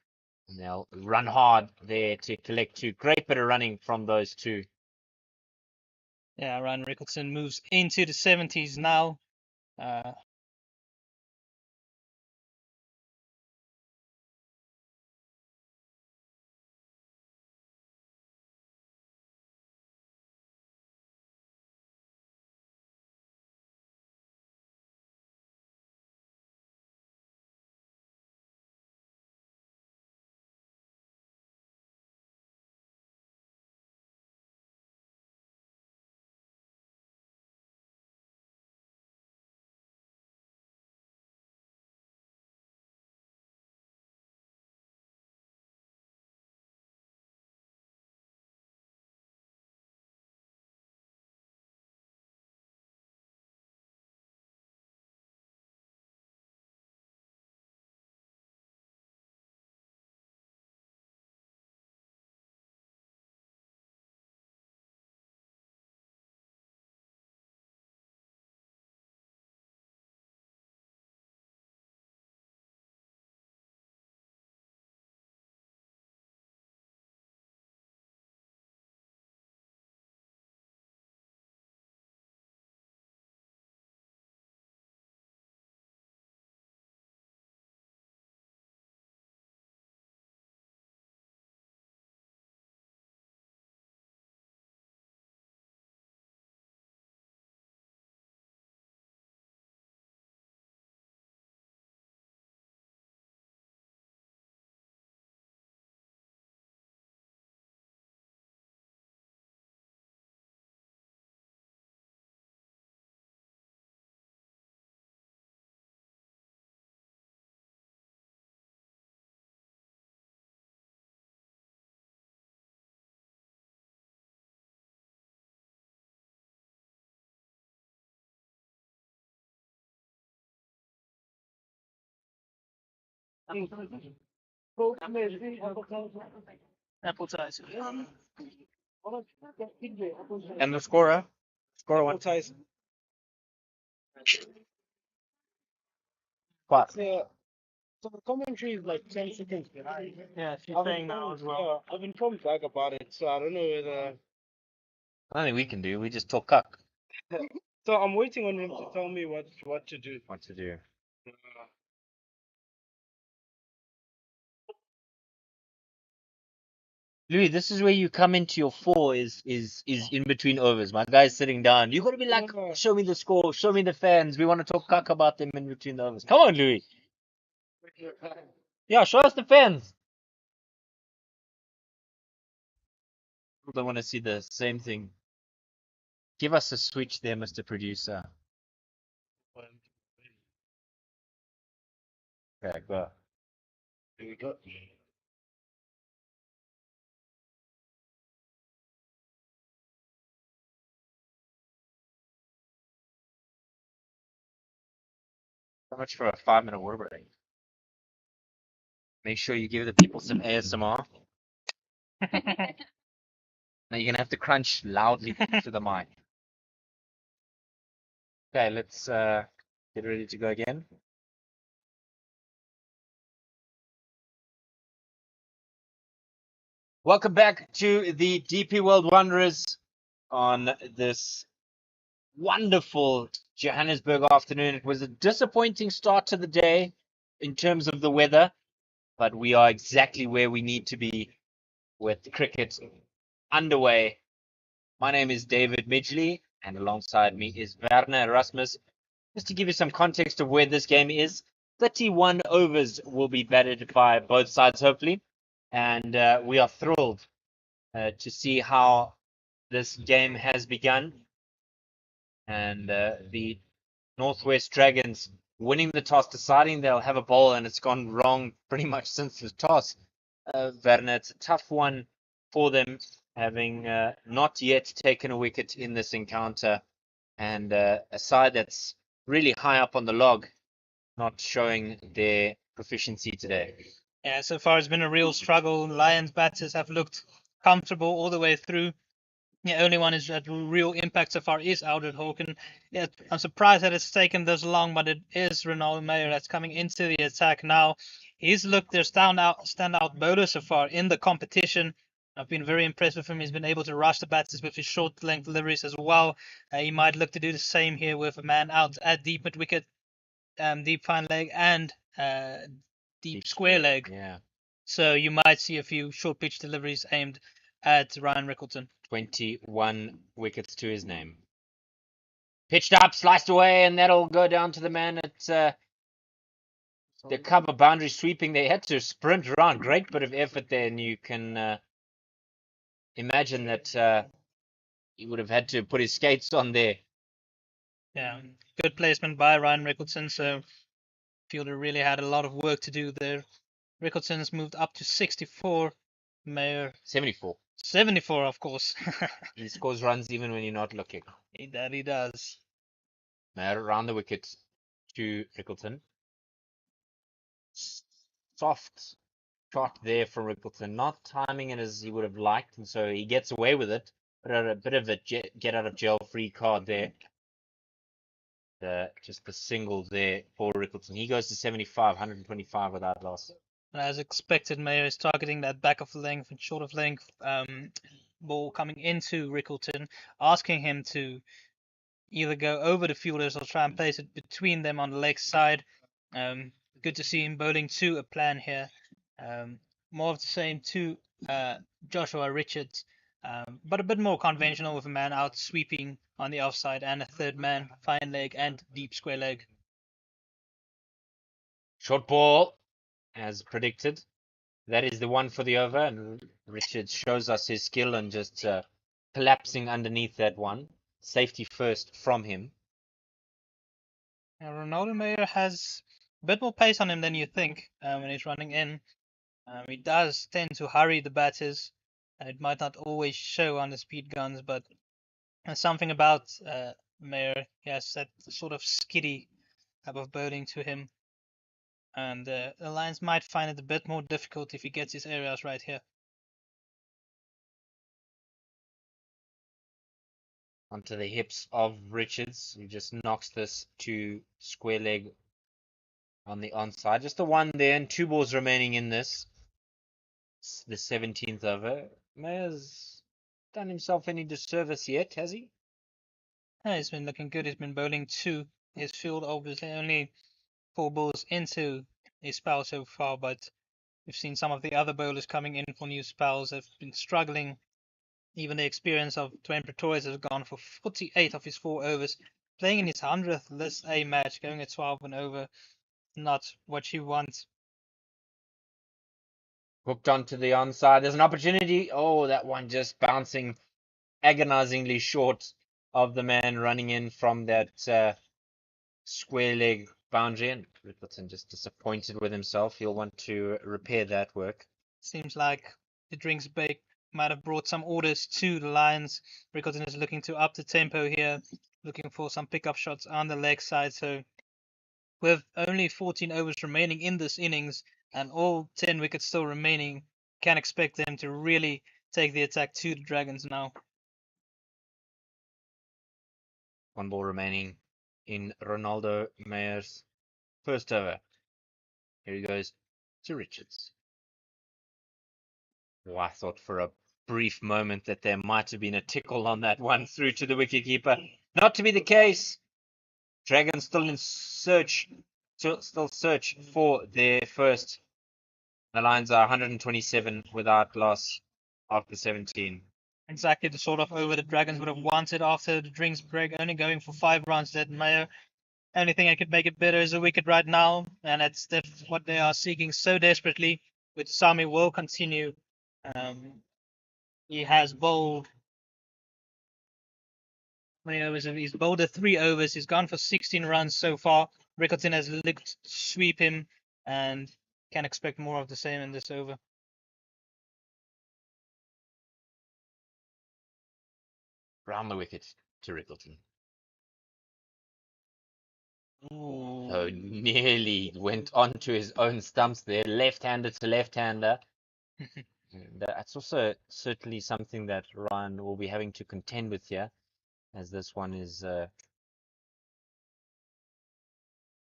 And they'll run hard there to collect two. Great bit of running from those two. Yeah, Ryan Rickleton moves into the 70s now. Appetizer. And the scorer? Scorer one. Appetizer. What? So the commentary is like 10 seconds behind. Yeah, she's I've saying now as well. I've informed Zach about it, so I don't know whether. Nothing we can do. We just talk cuck. So I'm waiting on him to tell me what to do. What to do? Louis, this is where you come into your four is in between overs. My guy's sitting down. You gotta be like, Yeah. show me the score, show me the fans. We want to talk cuck about them in between the overs. Come on, Louis. Yeah, show us the fans. People don't want to see the same thing. Give us a switch there, Mr. Producer. Okay, go. Here we go. So much for a 5-minute word break. Make sure you give the people some ASMR. Now you're gonna have to crunch loudly to the mic. Okay, let's get ready to go again. Welcome back to the DP World Wanderers on this wonderful Johannesburg afternoon. It was a disappointing start to the day in terms of the weather, but we are exactly where we need to be with cricket underway. My name is David Midgley, and alongside me is Werner Erasmus. Just to give you some context of where this game is, 31 overs will be batted by both sides, hopefully, and we are thrilled to see how this game has begun. And the Northwest Dragons winning the toss, deciding they'll have a bowl, and it's gone wrong pretty much since the toss. Werner, it's a tough one for them, having not yet taken a wicket in this encounter, and a side that's really high up on the log, not showing their proficiency today. Yeah, so far it's been a real struggle. Lions batters have looked comfortable all the way through. The only one is that real impact so far is Aldred Hawken. Yeah, I'm surprised that it's taken this long, but it is Ronaldo Mayer that's coming into the attack now. He's looked their standout bowler so far in the competition. I've been very impressed with him. He's been able to rush the batters with his short length deliveries as well. He might look to do the same here with a man out at deep mid wicket, deep fine leg, and deep square leg. Yeah. So you might see a few short pitch deliveries aimed at Ryan Rickleton. 21 wickets to his name. Pitched up, sliced away, and that'll go down to the man at the cover boundary sweeping. They had to sprint around. Great bit of effort there, and you can imagine that he would have had to put his skates on there. Yeah, good placement by Ryan Rickleton. So fielder really had a lot of work to do there. Rickleton's moved up to 64. Mayer 74. 74, of course. He scores runs even when you're not looking. That he does. Mayer around the wicket to Rickleton. Soft shot there from Rickleton, not timing it as he would have liked, and so he gets away with it. But a bit of a get out of jail free card there. Just the single there for Rickleton. He goes to 75, 125 without loss. And as expected, Mayer is targeting that back of length and short of length ball coming into Rickleton, asking him to either go over the fielders or try and place it between them on the leg side. Good to see him bowling to a plan here. More of the same to Joshua Richards, but a bit more conventional with a man out sweeping on the offside and a third man, fine leg and deep square leg. Short ball, as predicted. That is the one for the over, and Richards shows us his skill and just collapsing underneath that one. Safety first from him. Now, Ronaldo Mayer has a bit more pace on him than you think when he's running in. He does tend to hurry the batters. It might not always show on the speed guns, but there's something about Mayer. He has that sort of skiddy type of bowling to him. And the Lions might find it a bit more difficult if he gets his areas right here. Onto the hips of Richards, who just knocks this to square leg on the onside. Just the one there, and 2 balls remaining in this. The 17th over. Mayer's done himself any disservice yet, has he? Yeah, he's been looking good. He's been bowling to his field, obviously only 4 balls into his spell so far, but we've seen some of the other bowlers coming in for new spells have been struggling. Even the experience of Dwayne Pretorius has gone for 48 of his 4 overs, playing in his 100th List A match, going at 12 and over. Not what you want. Hooked onto the onside. There's an opportunity. Oh, that one just bouncing agonizingly short of the man running in from that square leg boundary. And Rickleton just disappointed with himself. He'll want to repair that work. Seems like the drinks break might have brought some orders to the Lions. Rickleton is looking to up the tempo here, looking for some pickup shots on the leg side. So with only 14 overs remaining in this innings and all 10 wickets still remaining, can expect them to really take the attack to the Dragons now. 1 ball remaining in Ronaldo Mayer's first over. Here he goes to Richards. Oh, I thought for a brief moment that there might have been a tickle on that one through to the wicketkeeper. Not to be the case. Dragons still in search, still search for their first. The Lions are 127 without loss after 17. Exactly the sort of over the Dragons would have wanted after the drinks break, only going for 5 runs. That Mayer, only thing I could make it better is a wicket right now, and that's what they are seeking so desperately. With Sami will continue. He has bowled many overs. He's bowled 3 overs. He's gone for 16 runs so far. Rickleton has looked to sweep him, and can expect more of the same in this over. Round the wicket to Rickleton. So nearly went onto his own stumps there, left-hander to left-hander. And that's also certainly something that Ryan will be having to contend with here, as this one is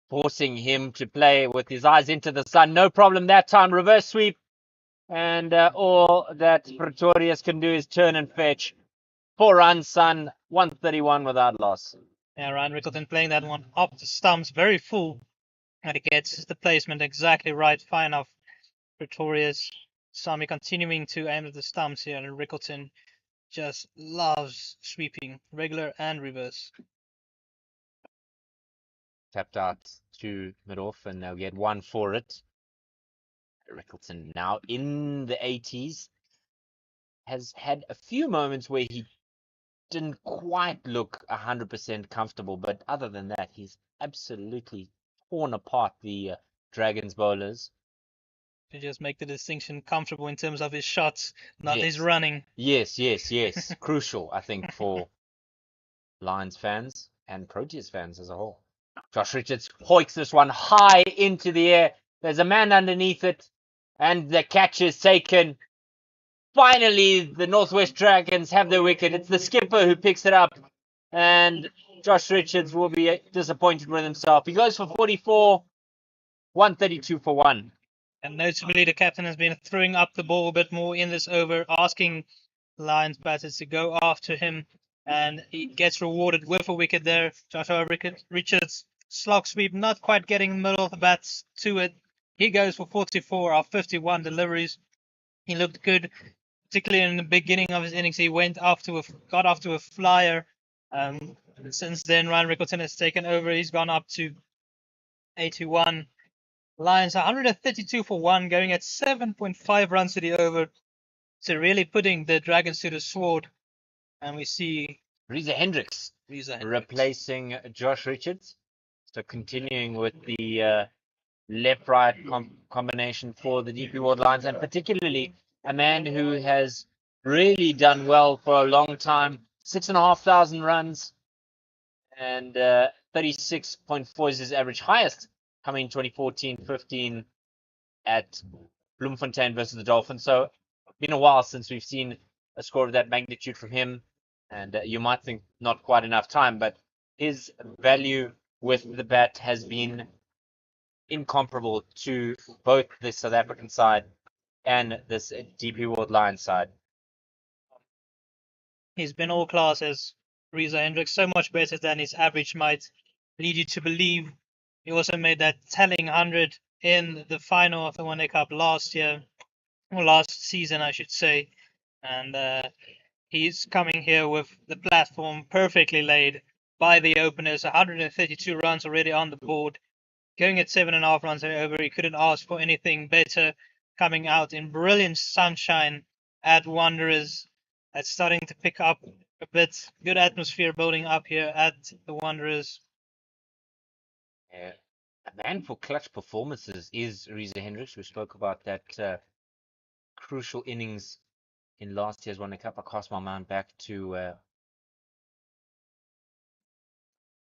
forcing him to play with his eyes into the sun. No problem that time. Reverse sweep. And all that Pretorius can do is turn and fetch. 4 runs, son. 131 without loss. Yeah, Ryan Rickleton playing that one up the stumps, very full. And he gets the placement exactly right. Fine off Pretorius. Sami continuing to aim at the stumps here, and Rickleton just loves sweeping, regular and reverse. Tapped out to mid-off, and now we get one for it. Rickleton now in the 80s has had a few moments where he didn't quite look 100% comfortable, but other than that, he's absolutely torn apart the Dragons bowlers. To just make the distinction comfortable in terms of his shots, not his Yes. running. Yes. Crucial, I think, for Lions fans and Proteas fans as a whole. Josh Richards hoiks this one high into the air. There's a man underneath it, and the catch is taken. Finally, the Northwest Dragons have their wicket. It's the skipper who picks it up, and Josh Richards will be disappointed with himself. He goes for 44, 132 for 1. And notably, the captain has been throwing up the ball a bit more in this over, asking Lions batters to go after him, and he gets rewarded with a wicket there. Joshua Richards slog sweep, not quite getting the middle of the bats to it. He goes for 44 off 51 deliveries. He looked good, particularly in the beginning of his innings. He got off to a flyer. Since then, Ryan Rickleton has taken over. He's gone up to 81. Lions 132 for 1, going at 7.5 runs to the over. So really putting the Dragons to the sword. And we see Reza Hendricks replacing Josh Richards. So continuing with the left-right combination for the DP World Lions, and particularly a man who has really done well for a long time. 6,500 runs and 36.4 is his average, highest coming in 2014-15 at Bloemfontein versus the Dolphins. So been a while since we've seen a score of that magnitude from him, and you might think not quite enough time, but his value with the bat has been incomparable to both the South African side and this DP World Lions side. he's been all class as Reza Hendricks, so much better than his average might lead you to believe. He also made that telling 100 in the final of the One Day Cup last year, or last season, I should say. And he's coming here with the platform perfectly laid by the openers. 132 runs already on the board. Going at 7.5 runs over, he couldn't ask for anything better. Coming out in brilliant sunshine at Wanderers. That's starting to pick up a bit. Good atmosphere building up here at the Wanderers. A man for clutch performances is Reza Hendricks. We spoke about that crucial innings in last year's One Day Cup. I cast my mind back to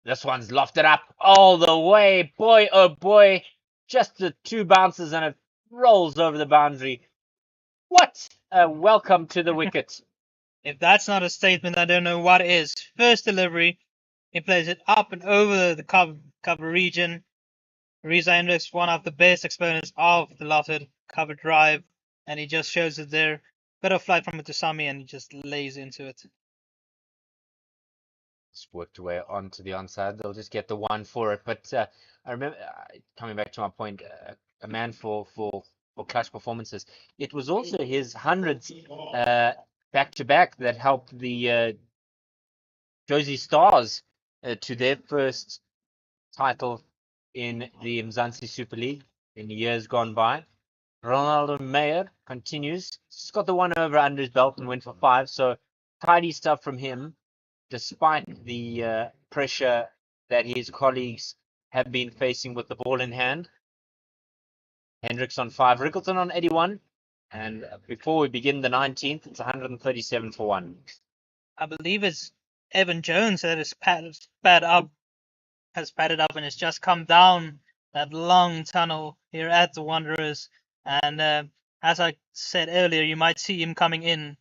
this one's lofted up all the way. Boy, oh boy. Just the 2 bounces and it rolls over the boundary. What a welcome to the wicket. If that's not a statement, I don't know what is. First delivery, he plays it up and over the cover region. Reza Hendricks, one of the best exponents of the lofted cover drive, and he just shows it there. Bit of flight from Mutusami, and he just lays into it. It's worked away onto the onside. They'll just get the 1 for it. But I remember, coming back to my point, a man for clutch performances. It was also his hundreds back-to-back that helped the Josie Stars to their first title in the Mzansi Super League in years gone by. Ronaldo Meyer continues. He's got the 1 over under his belt and went for 5. So tidy stuff from him, despite the pressure that his colleagues have been facing with the ball in hand. Hendricks on 5, Rickleton on 81. And before we begin the 19th, it's 137 for 1. I believe it's Evan Jones that is spat up has padded up and has just come down that long tunnel here at the Wanderers. And as I said earlier, you might see him coming in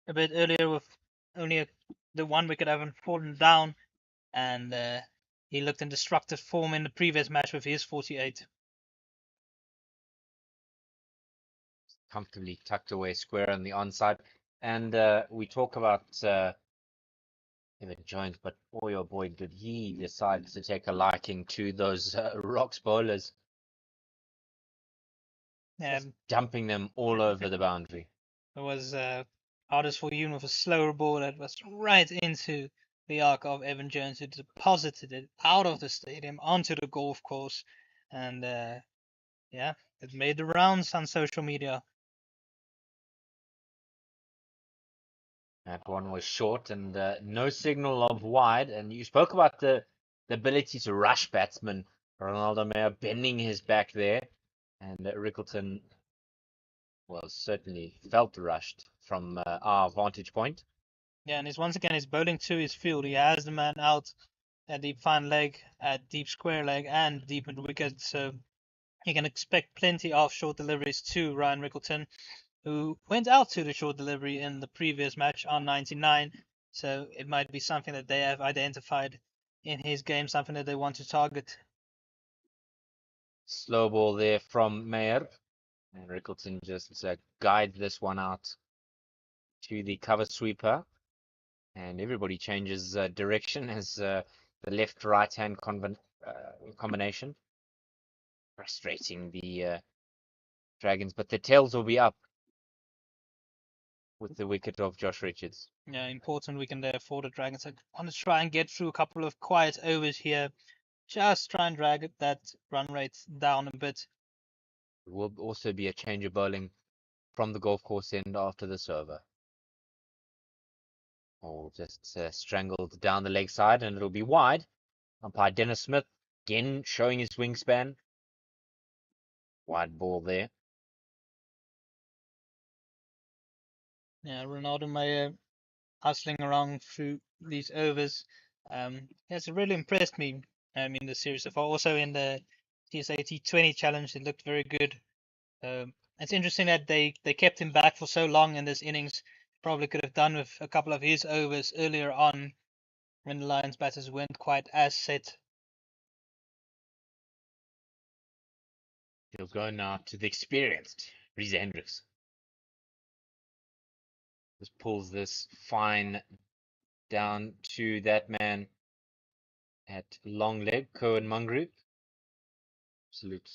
a bit earlier with only the 1 wicket having fallen down. And he looked in destructive form in the previous match with his 48. Comfortably tucked away square on the onside. And we talk about Evan Jones, but boy oh boy, did he decide to take a liking to those Rocks bowlers, just dumping them all over the boundary. It was Hardest for you with a slower ball that was right into the arc of Evan Jones, who deposited it out of the stadium onto the golf course. And yeah, it made the rounds on social media. That one was short and no signal of wide. And you spoke about the ability to rush batsmen. Ronaldo Mayer bending his back there. And Rickleton was certainly felt rushed from our vantage point. Yeah, and once again, his bowling to his field. He has the man out at deep fine leg, at deep square leg, and deep mid wicket. So you can expect plenty of short deliveries to Ryan Rickleton, who went out to the short delivery in the previous match on 99. So it might be something that they have identified in his game, something that they want to target. Slow ball there from Mayer. And Rickleton just guides this one out to the cover sweeper. And everybody changes direction as the left-right hand combination. Frustrating the Dragons, but the tails will be up with the wicket of Josh Richards. Yeah, important weekend there for the Dragons. I want to try and get through a couple of quiet overs here. Just try and drag that run rate down a bit. It will also be a change of bowling from the golf course end after this over. Or just strangled down the leg side, and it'll be wide. Umpire Dennis Smith again showing his wingspan. Wide ball there. Yeah, Ronaldo Mayer hustling around through these overs. It's really impressed me in the series so far. Also in the CSA T20 challenge, it looked very good. It's interesting that they kept him back for so long in this innings. Probably could have done with a couple of his overs earlier on when the Lions batters weren't quite as set. He'll go now to the experienced Reese Hendricks. Just pulls this fine down to that man at long leg, Cohen Mungru. Absolute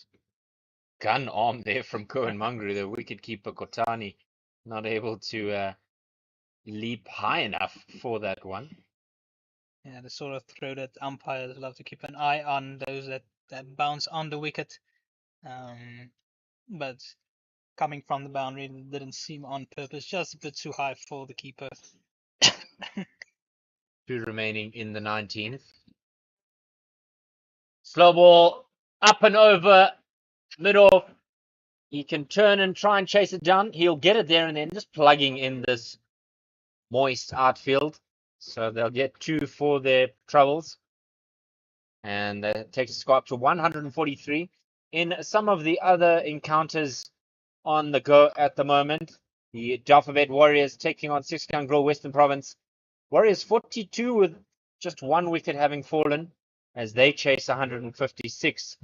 gun arm there from Cohen Mungru, the wicketkeeper Kotani, not able to leap high enough for that one. Yeah, the sort of throw that umpires love to keep an eye on, those that bounce on the wicket. But coming from the boundary didn't seem on purpose, just a bit too high for the keeper. Two remaining in the 19th. Slow ball up and over, mid off. He can turn and try and chase it down. He'll get it there and then, just plugging in this moist outfield. So they'll get 2 for their troubles. And that takes the score up to 143. In some of the other encounters on the go at the moment, the Alphabet Warriors taking on Six Grill Western Province. Warriors 42 with just 1 wicket having fallen as they chase 156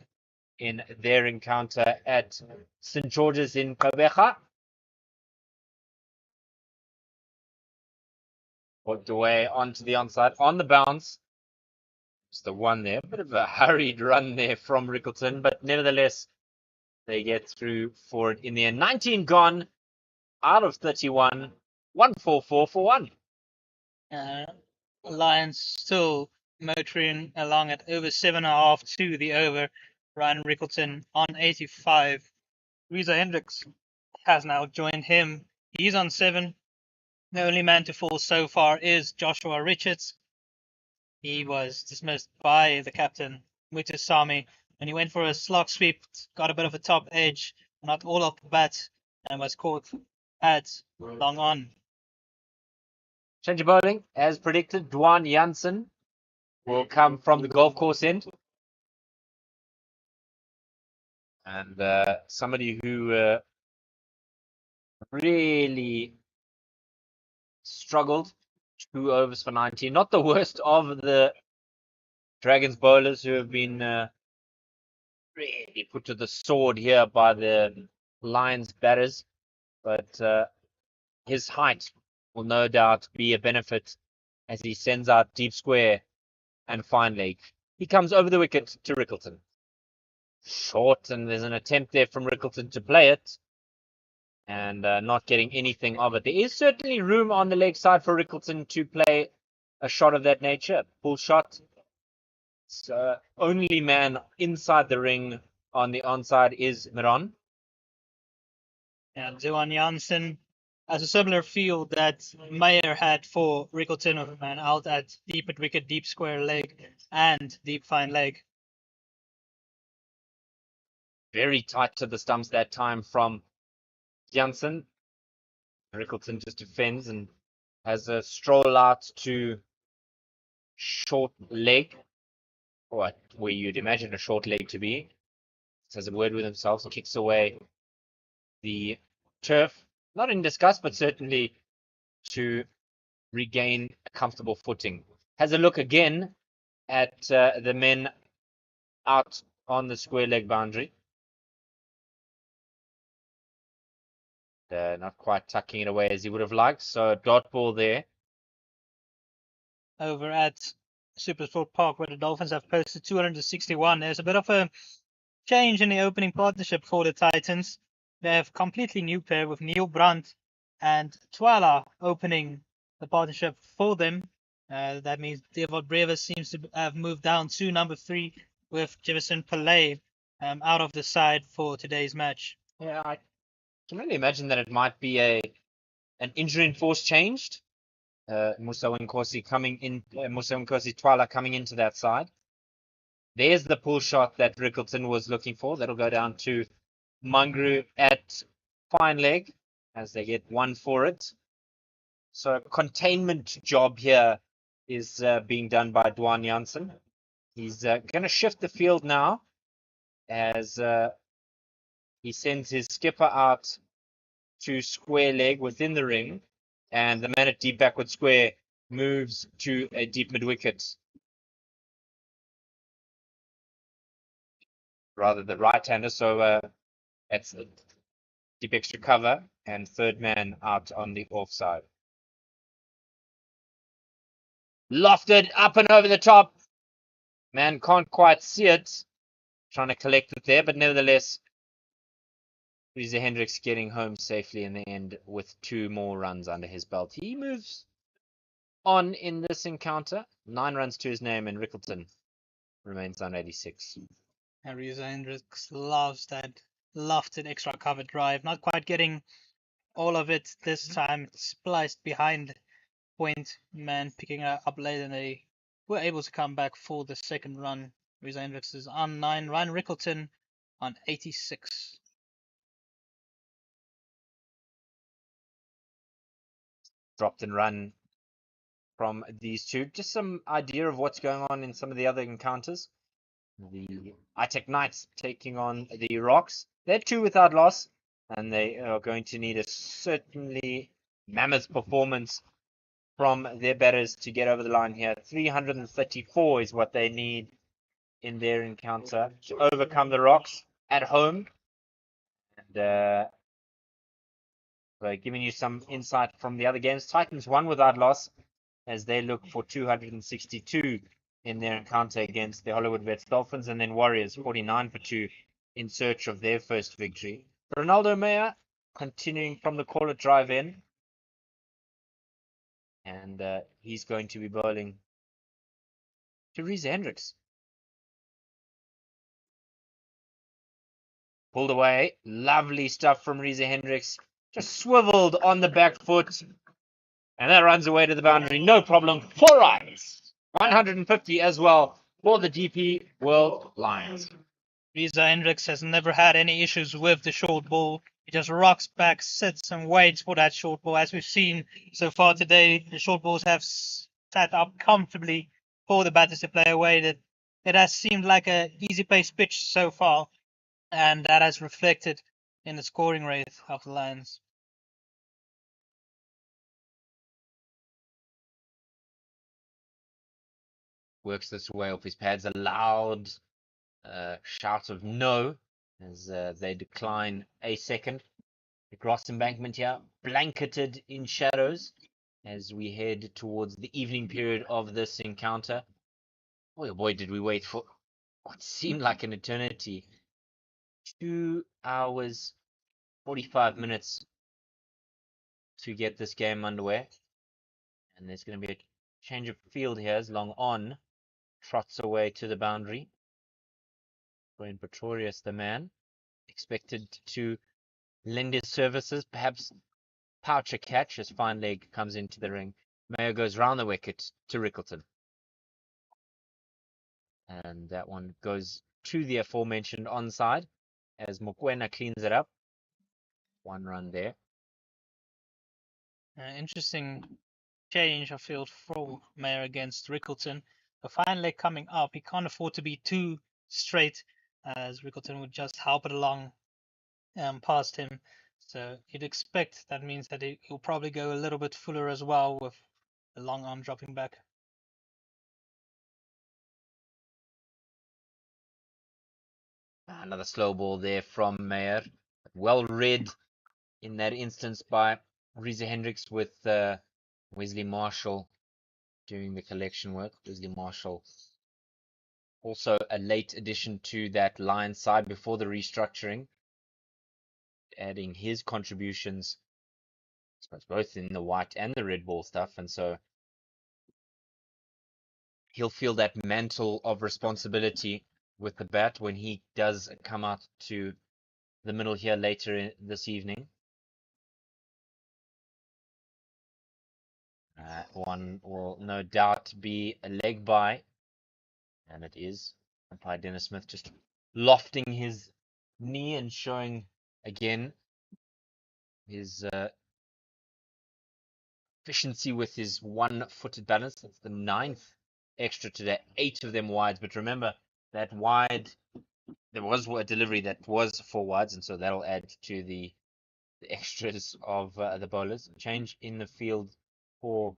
in their encounter at St. George's in Kobecha. Worked away onto the onside on the bounce. It's the one there. A bit of a hurried run there from Rickleton, but nevertheless, they get through for it in the end. 19 gone out of 31. 144 for 1. Lions still motoring along at over 7.5 to the over. Ryan Rickleton on 85. Reza Hendricks has now joined him. He's on 7. The only man to fall so far is Joshua Richards. He was dismissed by the captain, Mutasami, and he went for a slog sweep, got a bit of a top edge, not all off the bat, and was caught at long on. Change of bowling, as predicted, Dwan Janssen will come from the golf course end. and somebody who really struggled. 2 overs for 19. Not the worst of the Dragons bowlers who have been really put to the sword here by the Lions batters, but his height will no doubt be a benefit as he sends out deep square and fine leg. He comes over the wicket to Rickleton. Short, and there's an attempt there from Rickleton to play it, and not getting anything of it. There is certainly room on the leg side for Rickleton to play a shot of that nature. Pull shot. So only man inside the ring on the onside is Miron. And Johan Janssen has a similar field that Meyer had for Rickleton, of a man out at deep at wicket, deep square leg, and deep fine leg. Very tight to the stumps that time from Janssen. Rickleton just defends and has a stroll out to short leg, or where you'd imagine a short leg to be. Has a word with himself, so kicks away the turf. Not in disgust, but certainly to regain a comfortable footing. Has a look again at the men out on the square leg boundary. Not quite tucking it away as he would have liked, so dot ball there. Over at Supersport Park, where the Dolphins have posted 261, there's a bit of a change in the opening partnership for the Titans. They have completely new pair with Neil Brandt and Twala opening the partnership for them. That means Devon Brevis seems to have moved down to number 3 with Jefferson Pillay out of the side for today's match. Yeah, I can only imagine that it might be an injury enforced changed. Musa Nkosi coming in, Musa Nkosi Twala coming into that side. There's the pull shot that Rickleton was looking for. That'll go down to Mangru at fine leg as they get one for it. So containment job here is being done by Dwan Janssen. He's going to shift the field now as he sends his skipper out to square leg within the ring, and the man at deep backward square moves to a deep mid wicket. Rather the right-hander, so it's deep extra cover and third man out on the offside. Lofted up and over the top. Man can't quite see it. Trying to collect it there, but nevertheless, Riese Hendricks getting home safely in the end with 2 more runs under his belt. He moves on in this encounter. 9 runs to his name, and Rickleton remains on 86. And Riese Hendricks loves that lofted extra cover drive. Not quite getting all of it this time. Spliced behind point, man picking it up late, and they were able to come back for the second run. Riese Hendricks is on 9, Ryan Rickleton on 86. Dropped and run from these two. Just some idea of what's going on in some of the other encounters. The Itech Knights taking on the Rocks. They're 2 without loss, and they are going to need a certainly mammoth performance from their batters to get over the line here. 334 is what they need in their encounter to overcome the Rocks at home. And so giving you some insight from the other games. Titans 1 without loss as they look for 262 in their encounter against the Hollywood Vets Dolphins, and then Warriors 49 for 2 in search of their first victory. Ronaldo Meyer continuing from the caller drive in, and he's going to be bowling to Riese Hendricks. Pulled away, lovely stuff from Riese Hendricks, just swiveled on the back foot, and that runs away to the boundary, no problem, 4 runs. 150 as well for the DP World Lions. Riese Hendricks has never had any issues with the short ball. He just rocks back, sits and waits for that short ball. As we've seen so far today, the short balls have sat up comfortably for the batters to play away. That it has seemed like an easy pace pitch so far. and that has reflected in the scoring rate of the Lions. Works this way off his pads. A loud shout of no as they decline a second. The grass embankment here, blanketed in shadows as we head towards the evening period of this encounter. Boy, oh boy, did we wait for what seemed like an eternity. 2 hours, 45 minutes to get this game underway. And there's going to be a change of field here as Long On trots away to the boundary. Brian Pretorius, the man, expected to lend his services, perhaps pouch a catch as Fine Leg comes into the ring. Mayo goes round the wicket to Rickleton. And that one goes to the aforementioned onside as Mokoena cleans it up. 1 run there. Interesting change of field for Mayer against Rickleton. A fine leg coming up. He can't afford to be too straight, as Rickleton would just help it along past him. So you'd expect that means that he'll probably go a little bit fuller as well with the long arm dropping back. Another slow ball there from Mayer. Well read in that instance by Reza Hendricks with Wesley Marshall doing the collection work. Wesley Marshall, also a late addition to that line side before the restructuring, adding his contributions, I suppose, both in the white and the red ball stuff. And so he'll feel that mantle of responsibility with the bat when he does come out to the middle here later this evening. One will no doubt be a leg by, and it is. Umpire Dennis Smith just lofting his knee and showing again his efficiency with his one-footed balance. That's the 9th extra today, 8 of them wides. But remember that wide, there was a delivery that was 4 wides, and so that'll add to the extras of the bowlers. Change in the field for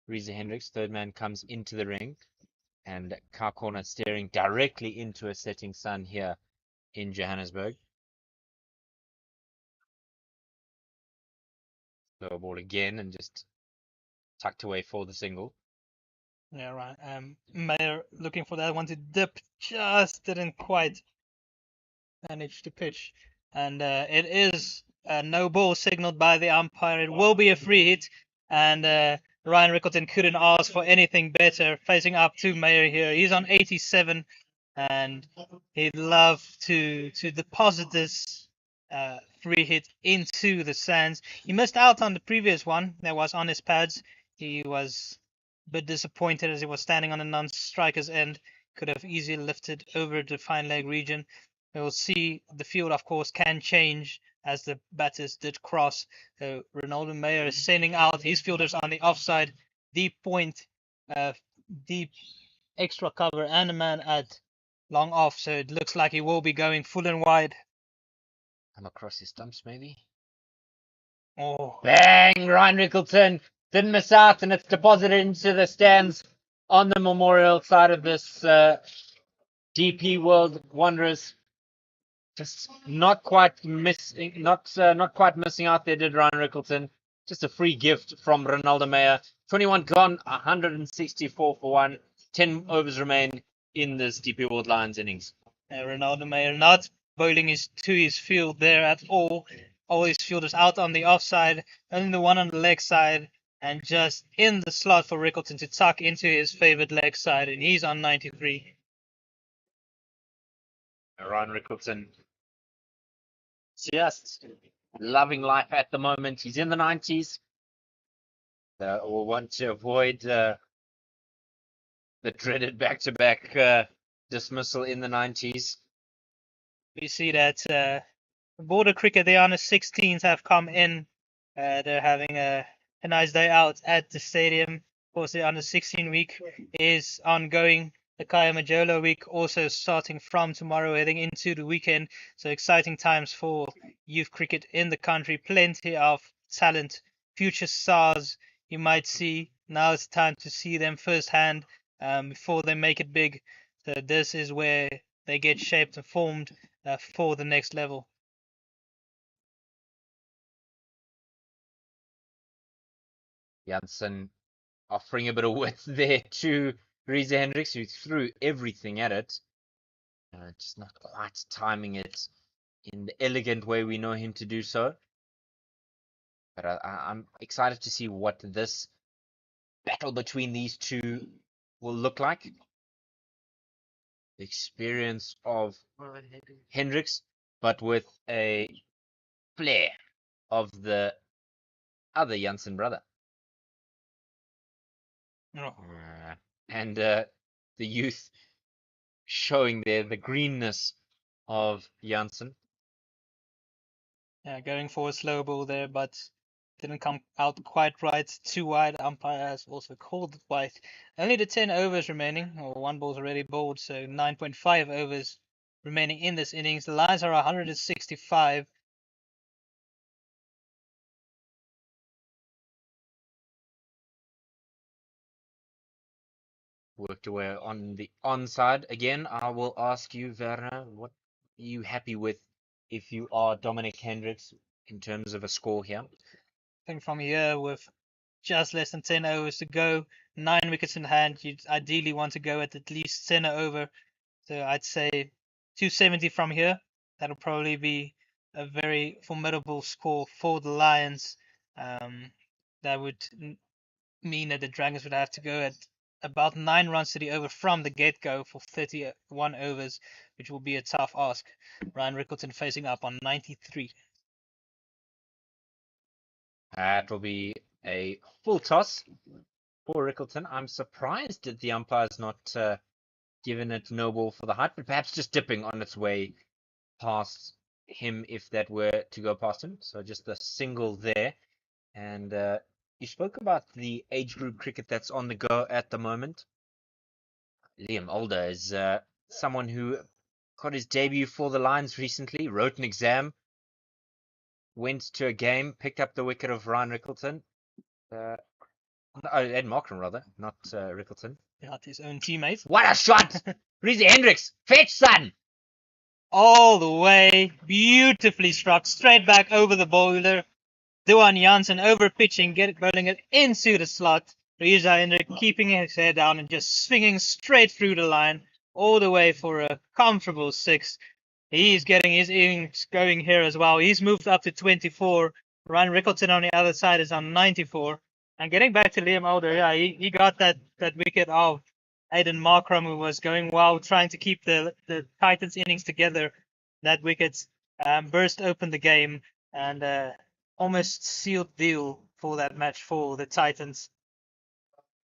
Reza Hendricks. Third man comes into the ring, and Car Corner staring directly into a setting sun here in Johannesburg. Slow ball again and just tucked away for the single. Yeah, right. Mayer looking for that one to dip, just didn't quite manage to pitch. And it is a no ball signaled by the umpire. It will be a free hit. And Ryan Rickleton couldn't ask for anything better, facing up to Mayer here. He's on 87, and he'd love to deposit this free hit into the sands. He missed out on the previous one that was on his pads. He was a bit disappointed as he was standing on the non-striker's end. Could have easily lifted over the fine leg region. We'll see the field, of course, can change as the batters did cross. So Ronaldo Mayer is sending out his fielders on the offside, deep point, deep extra cover, and a man at long off. So it looks like he will be going full and wide. Come across his stumps, maybe. Oh, Bang! Ryan Rickleton didn't miss out, and it's deposited into the stands on the memorial side of this DP World Wanderers. Just not quite missing, not quite missing out there, did Ryan Rickleton. Just a free gift from Ronaldo Mayer. 21 gone, 164 for 1. 10 overs remain in this DP World Lions innings. Ronaldo Mayer not bowling to his field there at all. All his fielders out on the offside, only the one on the leg side, and just in the slot for Rickleton to tuck into his favorite leg side, and he's on 93. Ryan Rickleton just loving life at the moment. He's in the 90s. We'll want to avoid the dreaded back-to-back dismissal in the 90s. We see that border cricket, the under 16s have come in. They're having a nice day out at the stadium. Of course, the under 16 week is ongoing. the Kaya Majolo week also starting from tomorrow, heading into the weekend. So exciting times for youth cricket in the country. Plenty of talent, future stars you might see. Now it's time to see them firsthand before they make it big. So this is where they get shaped and formed for the next level. Janssen offering a bit of width there to Riese Hendricks, who threw everything at it. Just not quite timing it in the elegant way we know him to do so. But I'm excited to see what this battle between these two will look like. The experience of Hendricks, but with a flair of the other Janssen brother. Oh. And the youth showing there the greenness of Janssen. Yeah, going for a slow ball there, but didn't come out quite right. Too wide. Umpire has also called it wide. Only the 10 overs remaining, or one ball's already bowled, so 9.5 overs remaining in this innings. The lines are 165. Worked away on the onside. Again, I will ask you, Werner, what are you happy with if you are Dominic Hendricks in terms of a score here? I think from here, with just less than 10 overs to go, 9 wickets in hand, you'd ideally want to go at least 10 over. So I'd say 270 from here. That'll probably be a very formidable score for the Lions. That would mean that the Dragons would have to go at about 9 runs to the over from the get-go for 31 overs, which will be a tough ask. Ryan Rickleton facing up on 93. It will be a full toss for Rickleton. I'm surprised that the umpire's not given it no ball for the height, but perhaps just dipping on its way past him if that were to go past him. So just a single there. And you spoke about the age group cricket that's on the go at the moment. Liam Alder is someone who got his debut for the Lions recently, wrote an exam, went to a game, picked up the wicket of Ryan Rickleton. Ed Markram, rather, not Rickleton. Not his own teammate. What a shot! Reese Hendricks, fetch, son! All the way, beautifully struck, straight back over the bowler. Duan Janssen over pitching, bowling it into the slot. Reza Hendrik keeping his head down and just swinging straight through the line, all the way for a comfortable 6. He's getting his innings going here as well. He's moved up to 24. Ryan Rickleton on the other side is on 94. And getting back to Liam Alder, yeah, he got that wicket of Aiden Markram, who was going well, trying to keep the Titans innings together. That wicket burst open the game and almost sealed deal for that match for the Titans.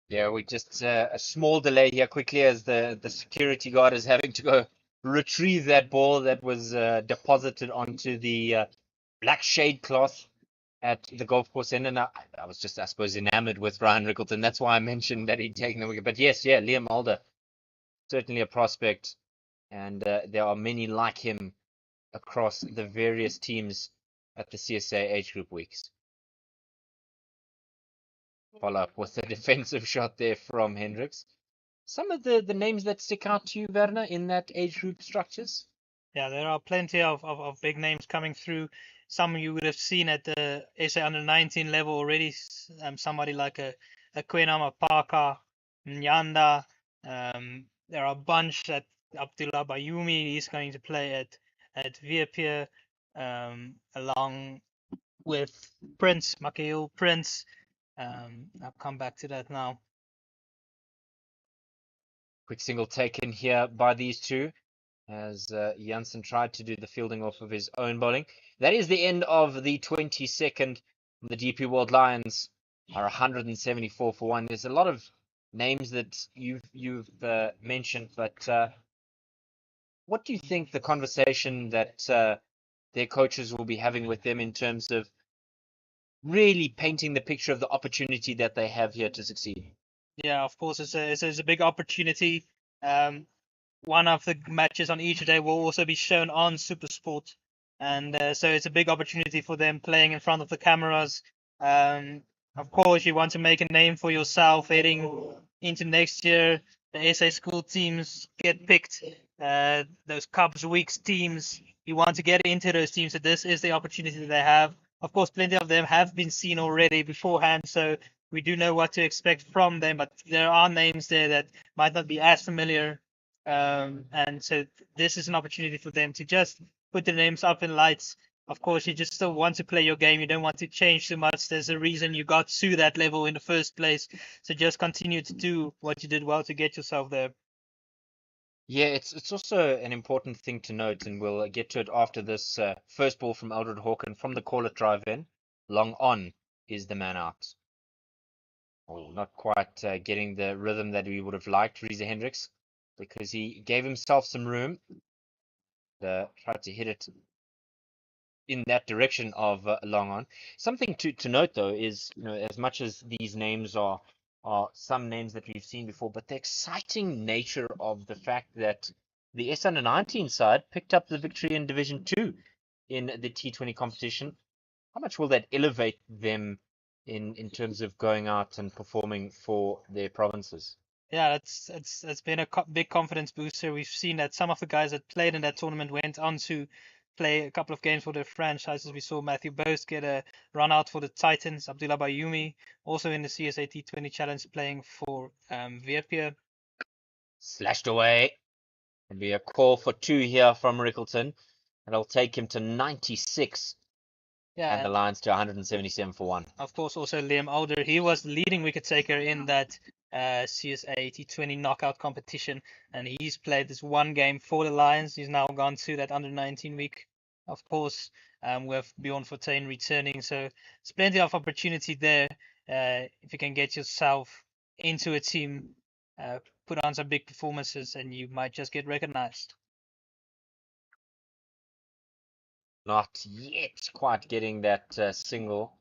Yeah, we just a small delay here quickly as the security guard is having to go retrieve that ball that was deposited onto the black shade cloth at the golf course end. And I was just, I suppose, enamored with Ryan Rickleton. That's why I mentioned that he'd taken the wicket. But yes, yeah, Liam Alder, certainly a prospect. And there are many like him across the various teams at the CSA age group weeks. Follow up with a defensive shot there from Hendricks. Some of the names that stick out to you, Werner, in that age group structures? Yeah, there are plenty of big names coming through. Some you would have seen at the SA under 19 level already. Somebody like a Quenama Parker, Nyanda. There are a bunch that Abdullah Bayumi, he's going to play at Viapia, along with Prince, Makail Prince. I'll come back to that now. Quick single taken here by these two as Janssen tried to do the fielding off of his own bowling. That is the end of the 22nd. The DP World Lions are 174 for 1. There's a lot of names that you've mentioned, but what do you think the conversation that their coaches will be having with them in terms of really painting the picture of the opportunity that they have here to succeed? Yeah, of course, it's a big opportunity. One of the matches on each day will also be shown on Supersport, and so it's a big opportunity for them playing in front of the cameras. Um, of course, you want to make a name for yourself heading into next year. The SA school teams get picked. Those Cubs Weeks teams, you want to get into those teams. So this is the opportunity that they have. Of course, plenty of them have been seen already beforehand, so we do know what to expect from them. But there are names there that might not be as familiar, and so this is an opportunity for them to just put the names up in lights. Of course, you just still want to play your game. You don't want to change too much. There's a reason you got to that level in the first place. So just continue to do what you did well to get yourself there. Yeah, it's also an important thing to note, and we'll get to it after this first ball from Eldred Hawken from the call it drive in. Long on is the man out. Well, not quite getting the rhythm that we would have liked, Riese Hendricks, because he gave himself some room, tried to hit it in that direction of long on. Something to note though is, as much as these names are some names that we've seen before, but the exciting nature of the fact that the S under 19 side picked up the victory in Division 2 in the T20 competition. How much will that elevate them in terms of going out and performing for their provinces? Yeah, it's been a big confidence booster. We've seen that some of the guys that played in that tournament went on to play a couple of games for their franchises. We saw Matthew Bose get a run out for the Titans, Abdullah Bayumi, also in the CSA T20 Challenge playing for Virpia. Slashed away. It'll be a call for two here from Rickleton. It'll take him to 96. Yeah, And the Lions to 177 for one. of course, also Liam Alder. He was the leading wicket taker in that CSA T20 knockout competition, and he's played this one game for the Lions. He's now gone to that under 19 week, of course, with Bjorn Fortuin returning. So there's plenty of opportunity there if you can get yourself into a team, put on some big performances, and you might just get recognized. Not yet quite getting that single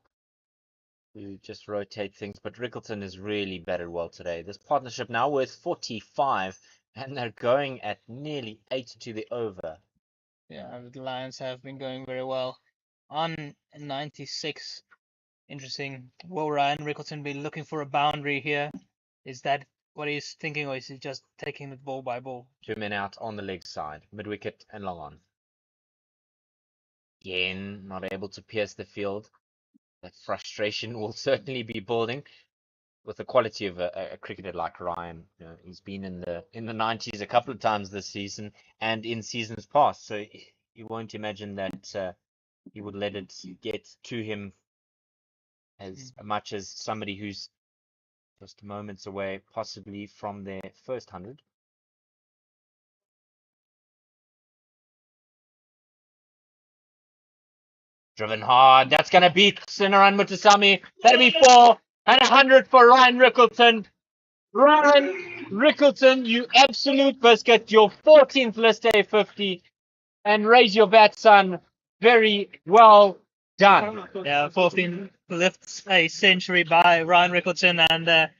to just rotate things, but Rickleton has really batted well today. This partnership now worth 45, and they're going at nearly 8 to the over. Yeah, the Lions have been going very well. On 96, interesting. Will Ryan Rickleton be looking for a boundary here? Is that what he's thinking, or is he just taking it ball by ball? Two men out on the leg side, mid wicket and long on. Again, not able to pierce the field. That frustration will certainly be building with the quality of a cricketer like Ryan. He's been in the 90s a couple of times this season and in seasons past, so you won't imagine that he would let it get to him as much as somebody who's just moments away, possibly from their first 100. Driven hard. That's going to beat Sinaran Mutasami. That'll be 4 and 100 for Ryan Rickleton. Ryan Rickleton, you absolute biscuit. Your 14th list A 50. And raise your bat, son. Very well done. Yeah, 14 lifts a century by Ryan Rickleton, and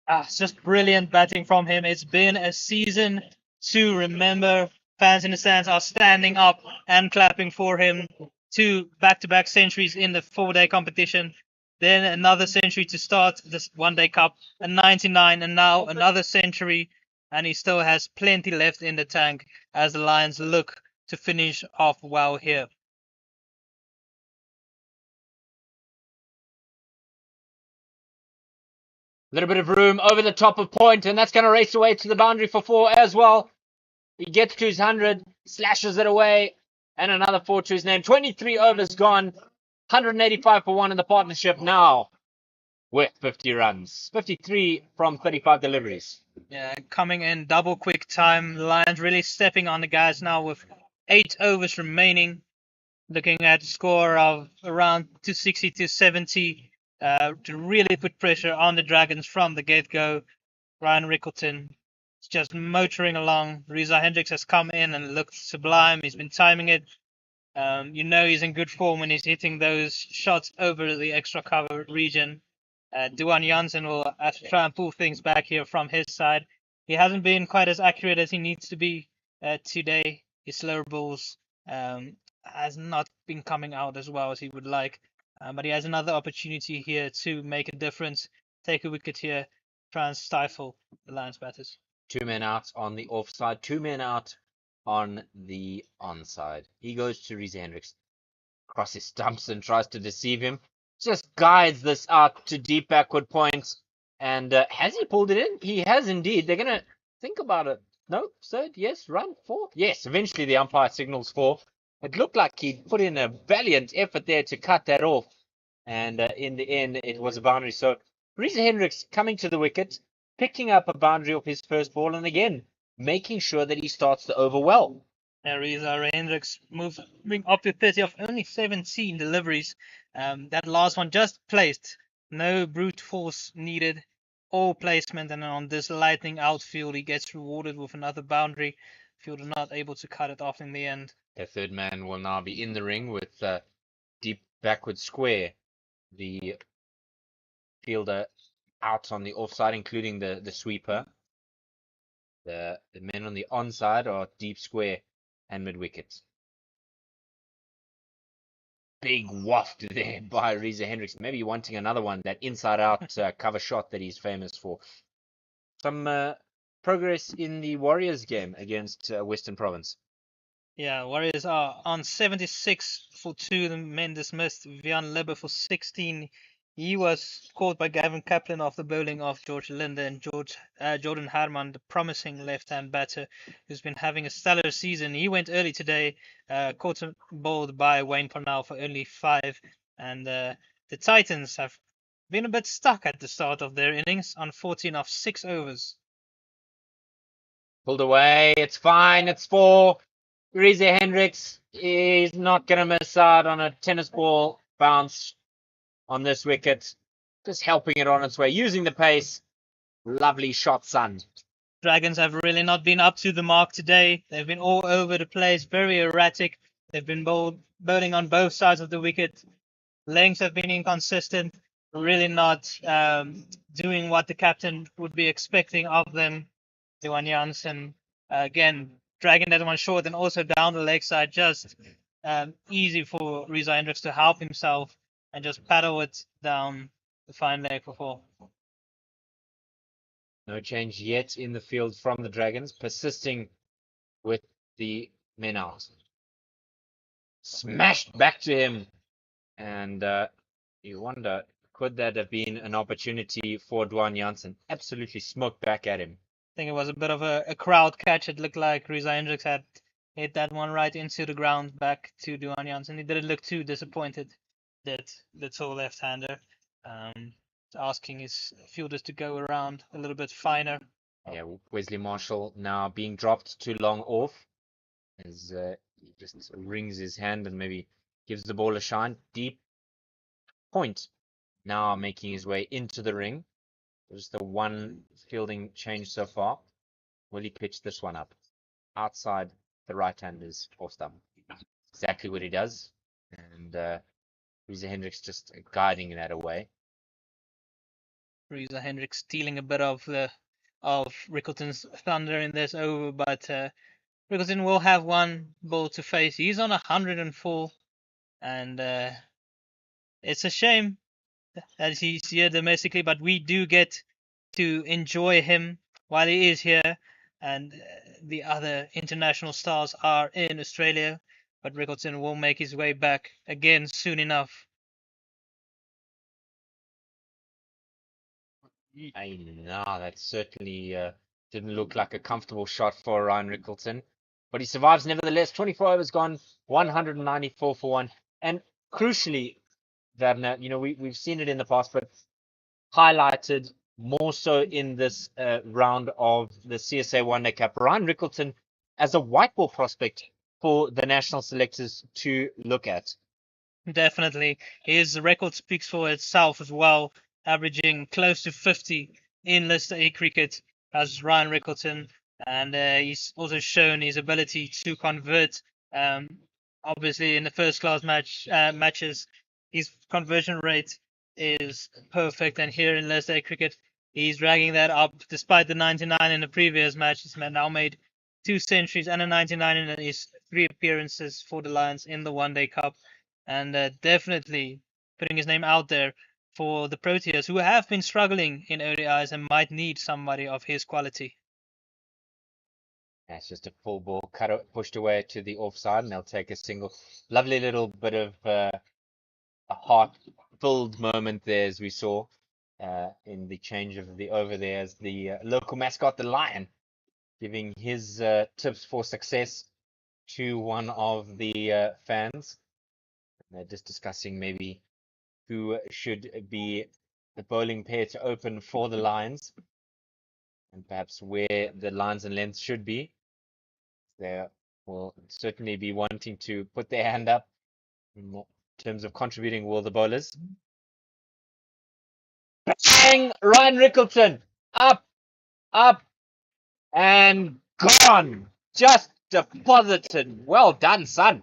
it's just brilliant batting from him. It's been a season to remember. Fans in the stands are standing up and clapping for him. 2 back-to-back centuries in the 4-day competition. Then another century to start this 1-day cup, a 99, and now another century. And he still has plenty left in the tank as the Lions look to finish off well here. A little bit of room over the top of point, and that's going to race away to the boundary for 4 as well. He gets to his 100, slashes it away, and another 4 to his name. 23 overs gone, 185 for 1 in the partnership now with 50 runs. 53 from 35 deliveries. Yeah, coming in double quick time. The Lions really stepping on the gas now with 8 overs remaining. Looking at a score of around 260 to 70 to really put pressure on the Dragons from the get-go. Ryan Rickleton is just motoring along. Riza Hendricks has come in and looked sublime. He's been timing it. He's in good form when he's hitting those shots over the extra cover region. Duan Jansen will have to try and pull things back here from his side. he hasn't been quite as accurate as he needs to be today. His slower balls has not been coming out as well as he would like. But he has another opportunity here to make a difference, take a wicket here, try and stifle the Lions batters. 2 men out on the offside, 2 men out on the onside. He goes to Reese Hendricks, crosses stumps and tries to deceive him. Just guides this out to deep backward point. And has he pulled it in? He has indeed. They're going to think about it. No, third, yes, run, four. Yes, eventually the umpire signals four. It looked like he'd put in a valiant effort there to cut that off. And in the end, it was a boundary. So Reese Hendricks coming to the wicket, picking up a boundary off his first ball, and again, making sure that he starts the over well. Reza Hendricks moving up to 30 of only 17 deliveries. That last one just placed. No brute force needed. All placement, and on this lightning outfield, he gets rewarded with another boundary. Fielder not able to cut it off in the end. The third man will now be in the ring with deep backward square. The fielder out on the offside, including the sweeper. The men on the onside are deep square and mid wicket. Big waft there by Reza Hendricks. Maybe wanting another one, that inside out cover shot that he's famous for. Some progress in the Warriors game against Western Province. Yeah, Warriors are on 76 for 2. The men dismissed. Vian Leber for 16. He was caught by Gavin Kaplan off the bowling of George Linde and Jordan Harman, the promising left-hand batter who's been having a stellar season. He went early today, caught and bowled by Wayne Parnell for only 5. And the Titans have been a bit stuck at the start of their innings on 14 of 6 overs. Pulled away. It's fine. It's 4. Reza Hendricks is not going to miss out on a tennis ball bounce on this wicket. Just helping it on its way, using the pace. Lovely shot, son. Dragons have really not been up to the mark today. They've been all over the place, very erratic. They've been bowling on both sides of the wicket. Lengths have been inconsistent, really not doing what the captain would be expecting of them. Johan Janssen, again, dragging that one short and also down the leg side, just easy for Reza Hendricks to help himself and just paddle it down the fine leg for 4. No change yet in the field from the Dragons, persisting with the men out. Smashed back to him. And you wonder, could that have been an opportunity for Dwan Janssen? Absolutely smoked back at him. I think it was a bit of a crowd catch. It looked like Reza Hendricks had hit that one right into the ground back to Duan Janssen. He didn't look too disappointed, that the tall left-hander. Asking his fielders to go around a little bit finer. Yeah, Wesley Marshall now being dropped too long off as he just wrings his hand and maybe gives the ball a shine. Deep point now making his way into the ring. Just the one fielding change so far. Will he pitch this one up? Outside the right-hander's off stump. Exactly what he does. And Reza Hendricks just guiding that away. Reza Hendricks stealing a bit of Rickleton's thunder in this over, but Rickleton will have one ball to face. He's on 104, and it's a shame that he's here domestically, but we do get to enjoy him while he is here, and the other international stars are in Australia, but Rickleton will make his way back again soon enough. I know that certainly didn't look like a comfortable shot for Ryan Rickleton, but he survives nevertheless. 24 overs gone, 194 for 1, and crucially, that we've seen it in the past, but highlighted more so in this round of the CSA One Day Cup. Ryan Rickleton as a white ball prospect for the national selectors to look at. Definitely. His record speaks for itself as well, averaging close to 50 in List A cricket as Ryan Rickleton. And he's also shown his ability to convert. Obviously, in the first class matches, his conversion rate is perfect. And here in List A cricket, He's dragging that up despite the 99 in the previous match. He's now made 2 centuries and a 99 in his 3 appearances for the Lions in the One Day Cup, and definitely putting his name out there for the Proteas, who have been struggling in ODIs and might need somebody of his quality. That's just a full ball pushed away to the offside, and they'll take a single. Lovely little bit of a heart-filled moment there, as we saw in the change of the over there, as the local mascot, the Lion, giving his tips for success to one of the fans. And they're just discussing maybe who should be the bowling pair to open for the Lions, and perhaps where the lines and lengths should be. They will certainly be wanting to put their hand up in terms of contributing, will the bowlers. Bang! Ryan Rickleton up, up, and gone. Just deposited. Well done, son.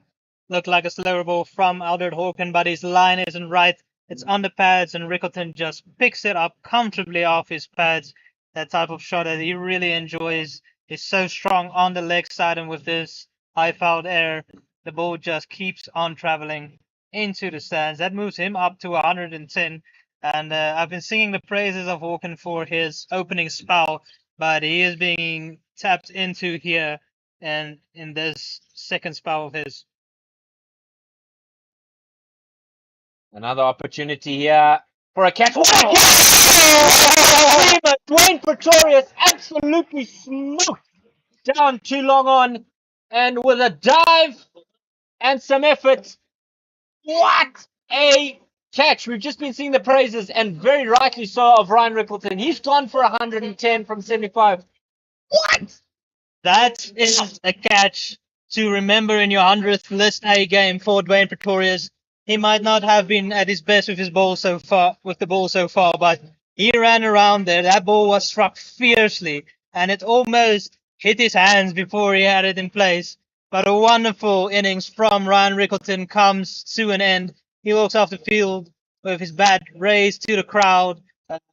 Looked like a slower ball from Albert Hawken, but his line isn't right. It's on the pads, and Rickleton just picks it up comfortably off his pads. That type of shot that he really enjoys. Is so strong on the leg side, and with this high fouled air, the ball just keeps on traveling into the stands. That moves him up to 110. And I've been singing the praises of Hawken for his opening spell, but he is being tapped into here and in this second spell of his. Another opportunity here for a catch. Dwayne Pretorius absolutely smoked down too long on, and with a dive and some effort, what a catch. We've just been seeing the praises, and very rightly so, of Ryan Rickleton. He's gone for 110 from 75. What? That is a catch to remember in your 100th List A game for Dwayne Pretorius. He might not have been at his best with his ball so far, but he ran around there. That ball was struck fiercely, and it almost hit his hands before he had it in place. But a wonderful innings from Ryan Rickleton comes to an end. He walks off the field with his bat raised to the crowd,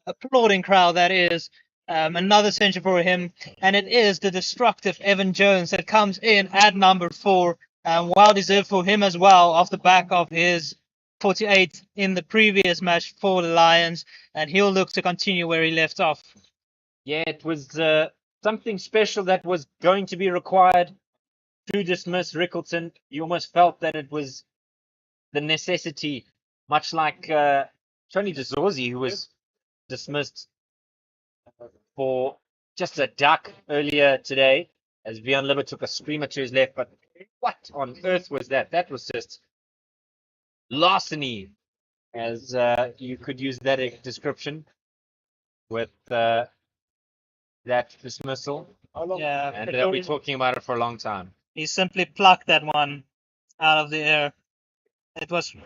applauding crowd that is. Another century for him, and it is the destructive Evan Jones that comes in at number 4, and well deserved for him as well, off the back of his 48 in the previous match for the Lions, and he'll look to continue where he left off. Yeah, it was something special that was going to be required to dismiss Rickleton. You almost felt that it was the necessity, much like Tony DeZorzi, who was dismissed for just a duck earlier today, as Vion Libber took a screamer to his left. But what on earth was that? That was just larceny, as you could use that description with that dismissal. Yeah, And they'll be talking about it for a long time. he simply plucked that one out of the air. It was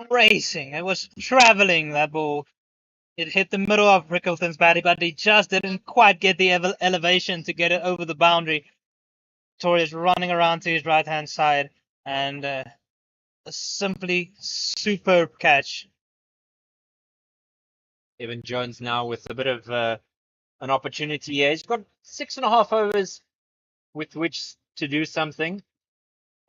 racing. It was traveling, that ball. It hit the middle of Rickleton's bat, but he just didn't quite get the elevation to get it over the boundary. Torres running around to his right-hand side, and a simply superb catch. Evan Jones now with a bit of an opportunity here. He's got 6.5 overs with which to do something,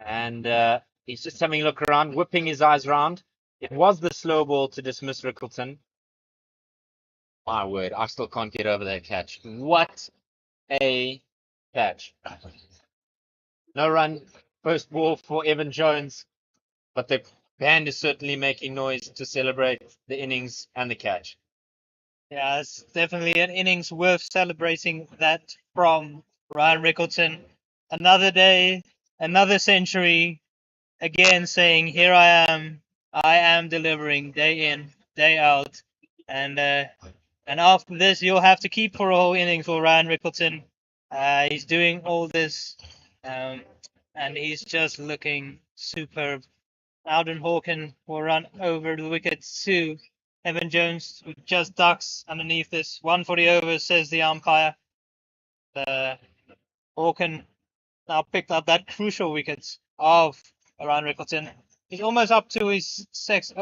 and he's just having a look around, whipping his eyes around. It was the slow ball to dismiss Rickleton. My word, I still can't get over that catch. What a catch. No run, first ball for Evan Jones, but the band is certainly making noise to celebrate the innings and the catch. Yeah, it's definitely an innings worth celebrating, that from Ryan Rickleton. Another day, another century, again saying, here I am delivering day in, day out. And after this, you'll have to keep for a whole inning for Ryan Rickleton. He's doing all this, and he's just looking superb. Alden Hawken will run over the wicket to Evan Jones, who just ducks underneath this. 1 for the over, says the umpire. Hawken now picked up that crucial wicket of Ryan Rickleton. He's almost up to his 6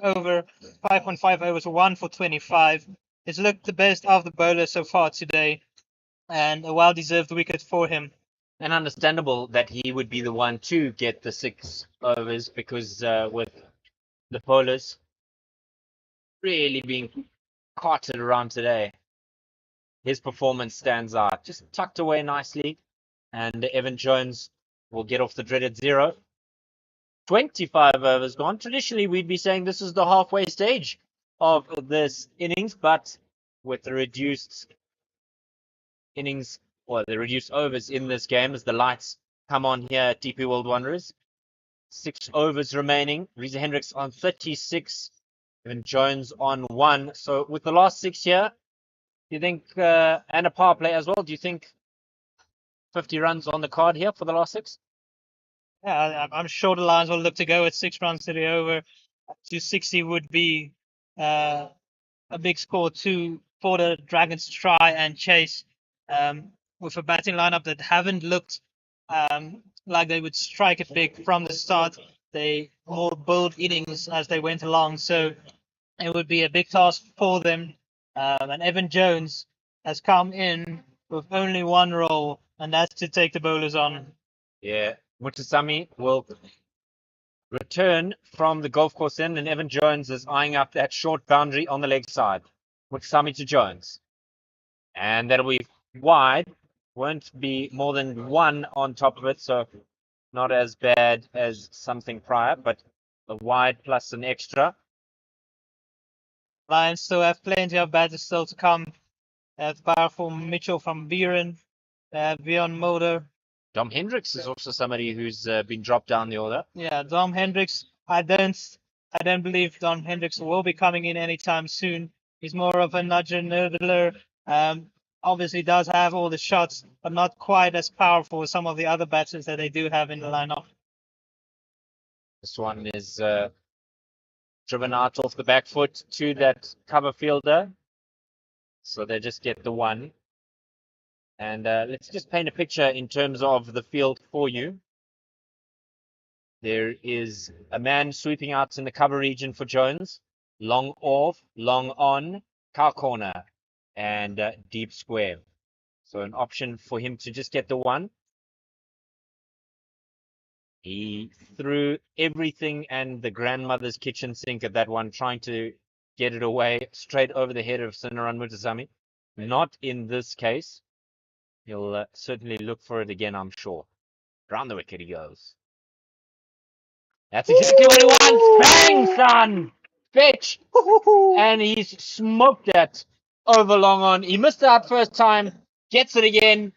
over, 5.5 overs, 1 for 25. It's looked the best of the bowlers so far today, and a well-deserved wicket for him. And understandable that he would be the one to get the 6 overs because with the bowlers really being carted around today, his performance stands out. Just tucked away nicely, and Evan Jones will get off the dreaded 0. 25 overs gone. Traditionally, we'd be saying this is the halfway stage of this innings, but with the reduced innings or the reduced overs in this game as the lights come on here at DP World Wanderers. 6 overs remaining. Reza Hendricks on 36, Evan Jones on 1. So with the last 6 here, do you think, and a power play as well, do you think 50 runs on the card here for the last 6? Yeah, I'm sure the Lions will look to go at 6 runs to the over. 260 would be a big score for the Dragons to try and chase with a batting lineup that haven't looked like they would strike it big from the start. They more bowled innings as they went along, so it would be a big task for them. And Evan Jones has come in with only one role, and that's to take the bowlers on. Yeah, Mutasami will return from the golf course end, and Evan Jones is eyeing up that short boundary on the leg side. Mutasami to Jones. And that'll be wide. Won't be more than 1 on top of it, so not as bad as something prior, but a wide plus an extra. Lions still have plenty of batters still to come. They have powerful Mitchell from Viren. They have Bjorn Mulder. Dom Hendricks is also somebody who's been dropped down the order. Yeah, Dom Hendricks. I don't believe Dom Hendricks will be coming in anytime soon. He's more of a nudger, nurgler. Obviously does have all the shots, but not quite as powerful as some of the other batters that they do have in the lineup. This one is driven out off the back foot to that cover fielder. So they just get the 1. And let's just paint a picture in terms of the field for you. There is a man sweeping out in the cover region for Jones. Long off, long on, cow corner, and deep square. So an option for him to just get the 1. He threw everything and the grandmother's kitchen sink at that one, trying to get it away straight over the head of Sinaran Mutasami. Not in this case. He'll certainly look for it again, I'm sure. Round the wicket he goes. That's exactly what he wants. Bang, son! Fetch! And he's smoked that over long on. He missed out first time. Gets it again.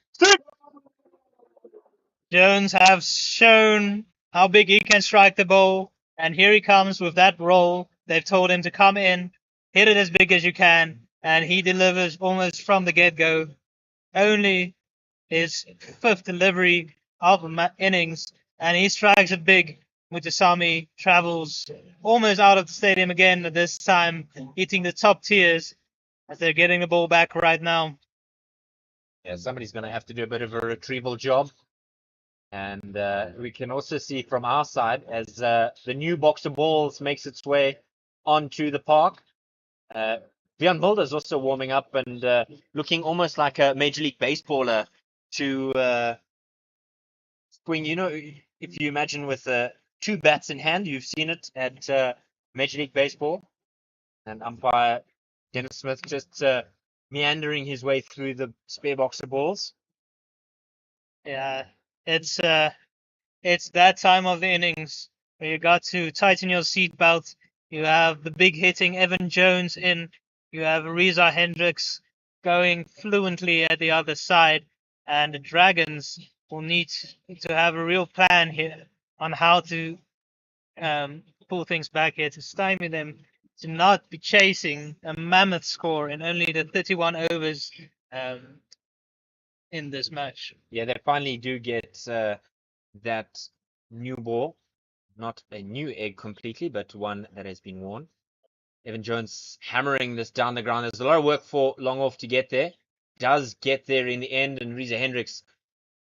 Jones have shown how big he can strike the ball, and here he comes with that roll. They've told him to come in, hit it as big as you can, and he delivers almost from the get-go. Only his 5th delivery of the innings, and he strikes it big. Mutasami travels almost out of the stadium again, this time hitting the top tiers as they're getting the ball back right now. Yeah, somebody's going to have to do a bit of a retrieval job. And we can also see from our side as the new box of balls makes its way onto the park. Bjorn Mulder is also warming up and looking almost like a Major League Baseballer to swing. You know, if you imagine with 2 bats in hand, you've seen it at Major League Baseball. And umpire Dennis Smith just meandering his way through the spare box of balls. Yeah, it's that time of the innings where you got to tighten your seatbelt. You have the big hitting Evan Jones in. You have Reza Hendricks going fluently at the other side, and the Dragons will need to have a real plan here on how to pull things back here to stymie them to not be chasing a mammoth score in only the 31 overs in this match. Yeah, they finally do get that new ball. Not a new egg completely, but one that has been worn. Evan Jones hammering this down the ground. There's a lot of work for long off to get there. Does get there in the end, and Reza Hendricks,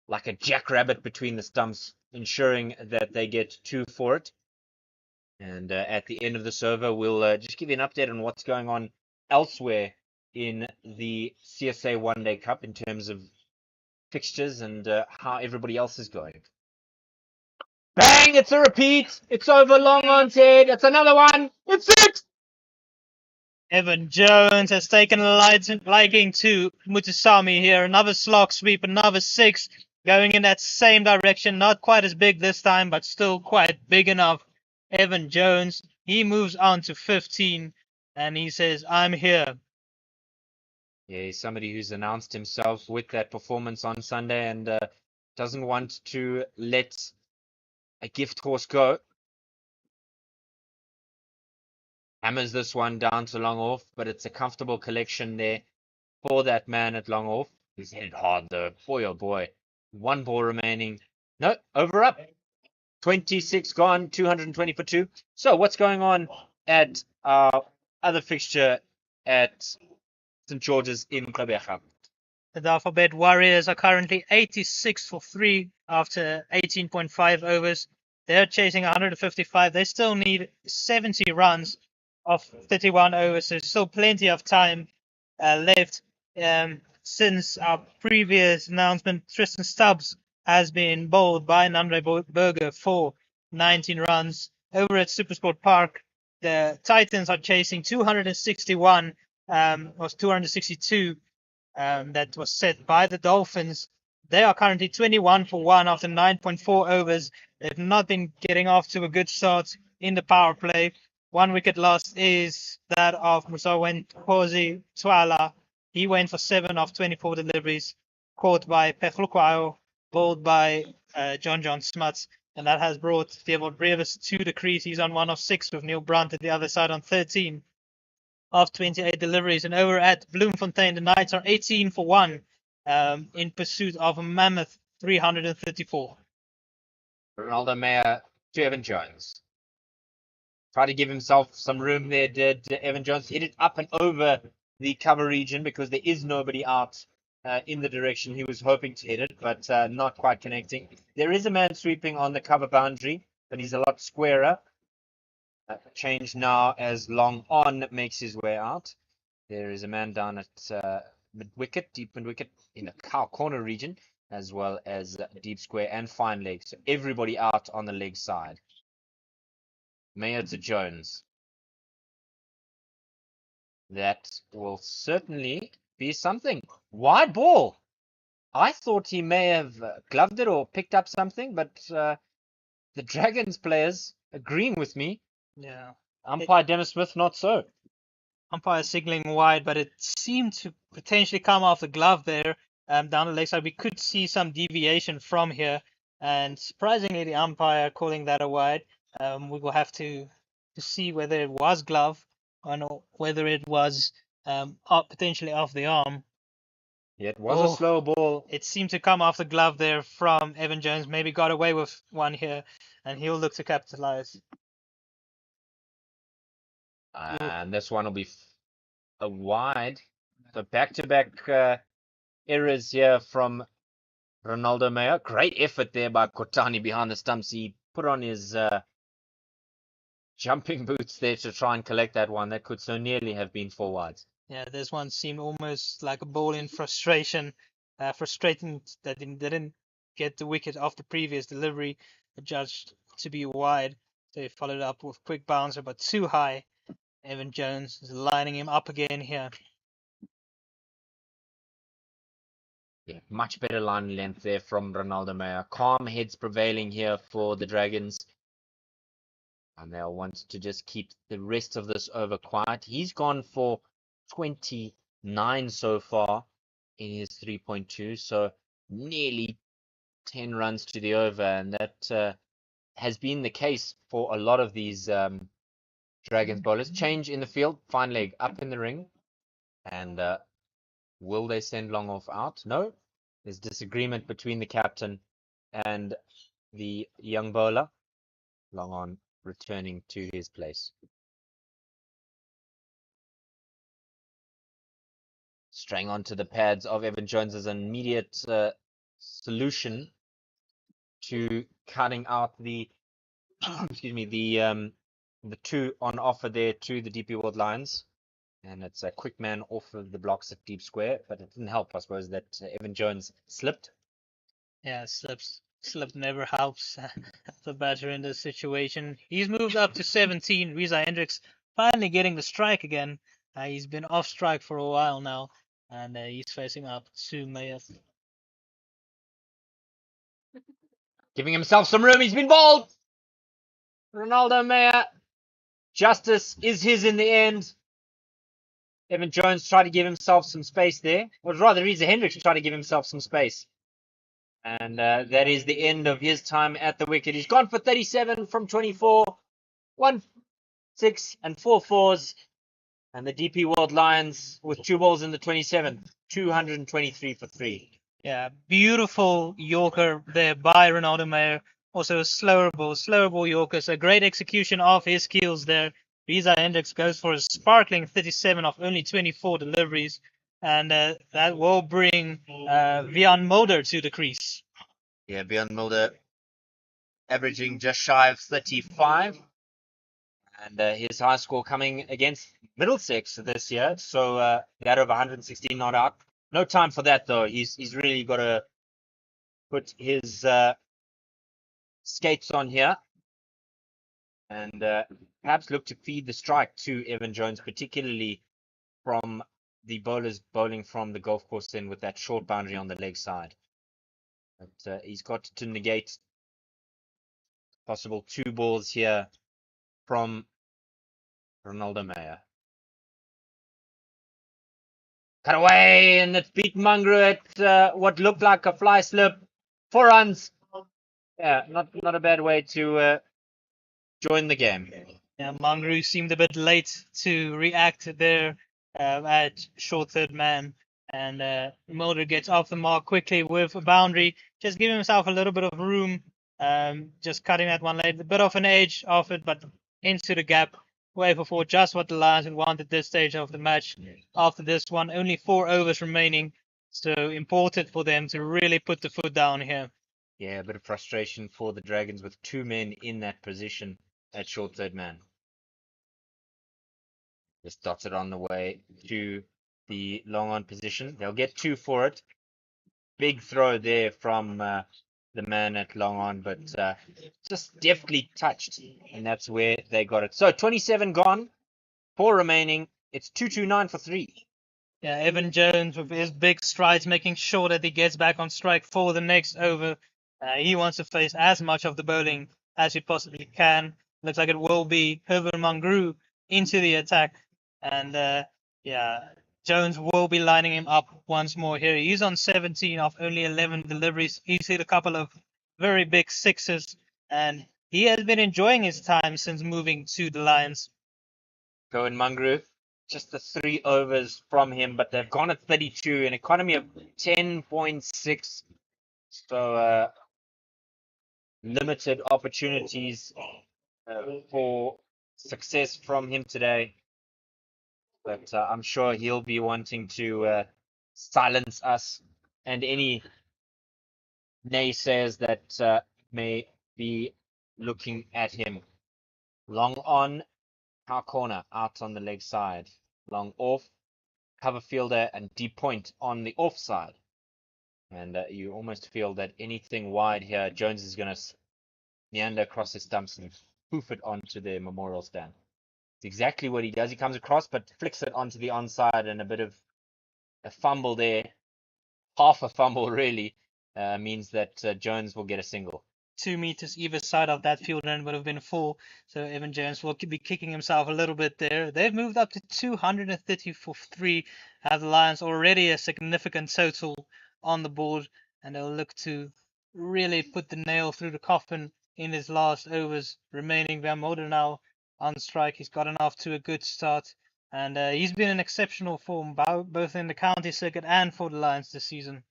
like a jackrabbit between the stumps, ensuring that they get 2 for it. And at the end of this over, we'll just give you an update on what's going on elsewhere in the CSA One Day Cup in terms of fixtures and how everybody else is going. Bang! It's a repeat. It's over long on's head. It's another one. It's it. Evan Jones has taken a liking to Mutusami here. Another slog sweep, another 6 going in that same direction. Not quite as big this time, but still quite big enough. Evan Jones, he moves on to 15 and he says, I'm here. Yeah, he's somebody who's announced himself with that performance on Sunday and doesn't want to let a gift horse go. Hammers this one down to long off, but it's a comfortable collection there for that man at long off. He's hit it hard though. Boy, oh boy. One ball remaining. No, over up. 26 gone, 220 for 2. So what's going on at our other fixture at St. George's in Gqeberha? The Alphabet Warriors are currently 86 for 3 after 18.5 overs. They're chasing 155. They still need 70 runs of 31 overs. So still plenty of time left. Since our previous announcement, Tristan Stubbs has been bowled by Nandre Berger for 19 runs. Over at Supersport Park, the Titans are chasing 261, or 262. That was set by the Dolphins. They are currently 21 for 1 after 9.4 overs. They've not been getting off to a good start in the power play. One wicket lost is that of Musawen Kosi Twala. He went for 7 of 24 deliveries, caught by Peflukwayo, bowled by John Smuts, and that has brought Theobald Brevis to the crease. He's on 1 of 6 with Neil Brunt at the other side on 13 of 28 deliveries. And over at Bloemfontein, the Knights are 18 for 1 in pursuit of a mammoth 334. Ronaldo Mayer to Evan Jones. Try to give himself some room there, did Evan Jones. Hit it up and over the cover region because there is nobody out in the direction he was hoping to hit it, but not quite connecting. There is a man sweeping on the cover boundary, but he's a lot squarer. Change now as long on makes his way out. There is a man down at mid-wicket, deep mid-wicket in the cow corner region, as well as deep square and fine leg. So everybody out on the leg side. Mayer to Jones. That will certainly be something. Wide ball. I thought he may have gloved it or picked up something, but the Dragons players agreeing with me. Yeah. Umpire Dennis Smith, not so. Umpire signaling wide, but it seemed to potentially come off the glove there down the leg side. We could see some deviation from here, and surprisingly, the umpire calling that a wide. We will have to see whether it was glove or whether it was potentially off the arm. Yeah, it was a slow ball. It seemed to come off the glove there from Evan Jones. Maybe got away with one here, and he'll look to capitalize. And this one will be a wide. So back-to-back errors here from Ronaldo Mayer. Great effort there by Kotani behind the stumps. He put on his jumping boots there to try and collect that one. That could so nearly have been 4 wides. Yeah, this one seemed almost like a ball in frustration. Frustrating that they didn't get the wicket off the previous delivery, judged to be wide. They followed up with quick bouncer, but too high. Evan Jones is lining him up again here. Yeah, much better line length there from Ronaldo Mayer. Calm heads prevailing here for the Dragons. And they'll want to just keep the rest of this over quiet. He's gone for 29 so far in his 3.2. So nearly 10 runs to the over. And that has been the case for a lot of these Dragons bowlers. Change in the field. Fine leg up in the ring. And will they send long off out? No. There's disagreement between the captain and the young bowler. Long on returning to his place. Straying onto the pads of Evan Jones as an immediate solution to cutting out the excuse me the 2 on offer there to the DP World Lions. And it's a quick man off of the blocks at deep square, but it didn't help, I suppose, that Evan Jones slipped. Yeah, slip never helps the batter in this situation. He's moved up to 17. Reza Hendricks finally getting the strike again. He's been off strike for a while now, and he's facing up to Mayeth. Giving himself some room. He's been bowled. Ronaldo Meyer. Justice is his in the end. Evan Jones tried to give himself some space there. Or rather, Reza Hendricks tried to give himself some space. And that is the end of his time at the wicket. He's gone for 37 from 24. 1, 6, and 4 fours. And the DP World Lions with 2 balls in the 27th. 223 for 3. Yeah, beautiful Yorker there by Ronaldo Meyer. Also a slower ball Yorker. So great execution of his skills there. Reza Hendricks goes for a sparkling 37 off only 24 deliveries. And that will bring Vian Mulder to the crease. Yeah, Bjorn Mulder averaging just shy of 35. And his high score coming against Middlesex this year. So that of 116 not out. No time for that, though. He's really got to put his skates on here. And perhaps look to feed the strike to Evan Jones, particularly from the bowlers bowling from the golf course then with that short boundary on the leg side. But he's got to negate possible 2 balls here from Ronaldo Meyer. Cut away, and it's beaten Mungru at what looked like a fly slip. 4 runs. Yeah, not a bad way to join the game. Yeah, Mangru seemed a bit late to react there at short third man. And Mulder gets off the mark quickly with a boundary, just giving himself a little bit of room, just cutting that one late, a bit of an edge off it, but into the gap, way for 4, just what the Lions would want at this stage of the match. After this one, only 4 overs remaining, so important for them to really put the foot down here. Yeah, a bit of frustration for the Dragons with 2 men in that position at short third man. Just dots it on the way to the long on position. They'll get 2 for it. Big throw there from the man at long on, but just deftly touched, and that's where they got it. So 27 gone, 4 remaining. It's 229 for 3. Yeah, Evan Jones with his big strides, making sure that he gets back on strike for the next over. He wants to face as much of the bowling as he possibly can. Looks like it will be Herbert Mangru into the attack. And yeah, Jones will be lining him up once more here. He's on 17 off only 11 deliveries. He's hit a couple of very big sixes, and he has been enjoying his time since moving to the Lions. Going Mungru, just the 3 overs from him, but they've gone at 32, an economy of 10.6. So limited opportunities for success from him today. But I'm sure he'll be wanting to silence us and any naysayers that may be looking at him. Long on, our corner, out on the leg side. Long off, cover fielder, and deep point on the off side. And you almost feel that anything wide here, Jones is going to meander across his stumps and poof it onto the memorial stand. It's exactly what he does. He comes across, but flicks it onto the onside, and a bit of a fumble there, half a fumble really, means that Jones will get a single. 2 meters either side of that field end would have been 4. So Evan Jones will be kicking himself a little bit there. They've moved up to 230 for 3. Have the Lions already a significant total on the board, and they'll look to really put the nail through the coffin in his last overs remaining. Van Mulder now on strike. He's gotten off to a good start, and he's been in exceptional form both in the county circuit and for the Lions this season.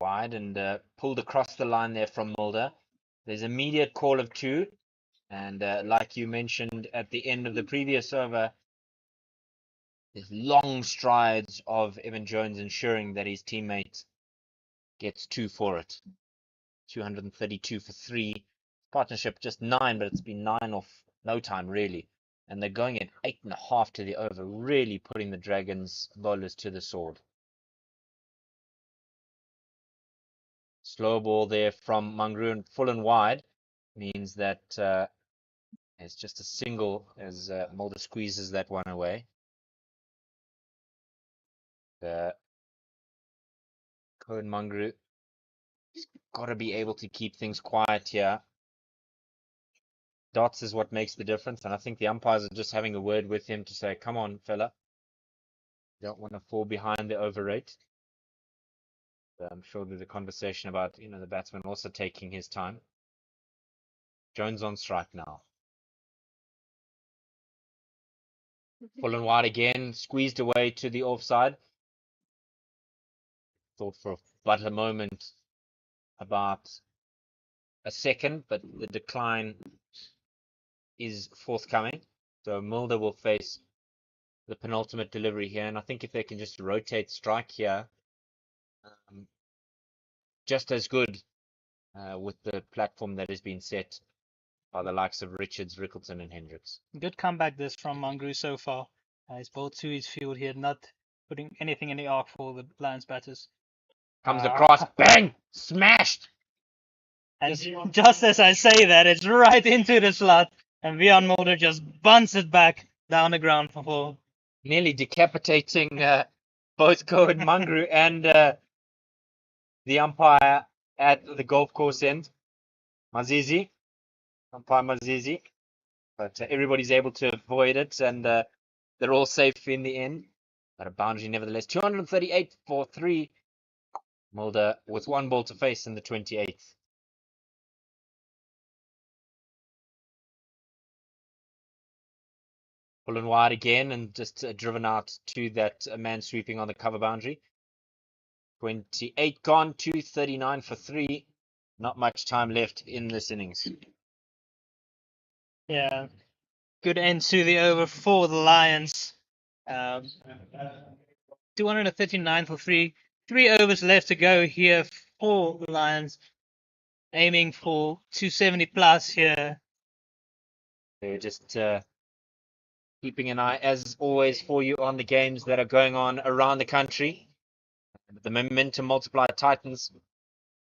Wide and pulled across the line there from Mulder. There's immediate call of 2, and like you mentioned at the end of the previous over, there's long strides of Evan Jones ensuring that his teammate gets 2 for it. 232 for 3. Partnership just 9, but it's been 9 off no time really. And they're going at 8.5 to the over, really putting the Dragons bowlers to the sword. Slow ball there from Mangroon, full and wide, means that it's just a single as Mulder squeezes that one away. Cohen Mangroon got to be able to keep things quiet here. Dots is what makes the difference, and I think the umpires are just having a word with him to say, come on, fella. You don't want to fall behind the over rate. I'm sure there's a conversation about, the batsman also taking his time. Jones on strike now. Full and wide again, squeezed away to the offside. Thought for but a moment about a second, but the decline is forthcoming. So Mulder will face the penultimate delivery here, and I think if they can just rotate strike here, just as good with the platform that has been set by the likes of Richards, Rickleton, and Hendricks. Good comeback this from Mangru so far. He's bowled to his field here, not putting anything in the arc for the Lions batters. Comes across, bang, smashed. And just as I say that, it's right into the slot, and Vion Mulder just bunts it back down the ground for 4. Nearly decapitating both Cohen Mangru and the umpire at the golf course end, Mazizi, umpire Mazizi. But everybody's able to avoid it, and they're all safe in the end. But a boundary nevertheless. 238 for 3. Mulder with one ball to face in the 28th. Full and wide again, and just driven out to that man sweeping on the cover boundary. 28 gone, 239 for 3. Not much time left in this innings. Yeah, good end to the over for the Lions. 239 for 3. 3 overs left to go here for the Lions, aiming for 270 plus here. They're just keeping an eye, as always, for you on the games that are going on around the country. The momentum multiplier Titans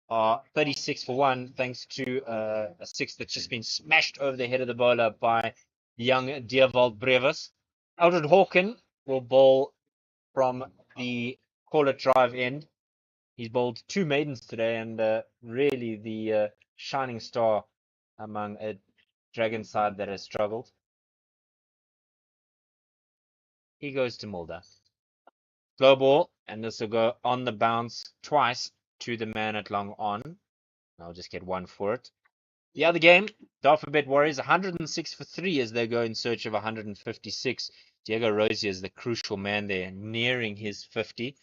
are 36 for 1, thanks to a 6 that's just been smashed over the head of the bowler by young Dierwald Brevis. Eldred Hawken will bowl from the Corlett Drive end. He's bowled 2 maidens today, and really the shining star among a Dragon side that has struggled. He goes to Mulder. Slow ball, and this will go on the bounce twice to the man at long on. I'll just get one for it. The other game, the Alphabet Warriors, 106 for 3 as they go in search of 156. Diego Rosier is the crucial man there, nearing his 50.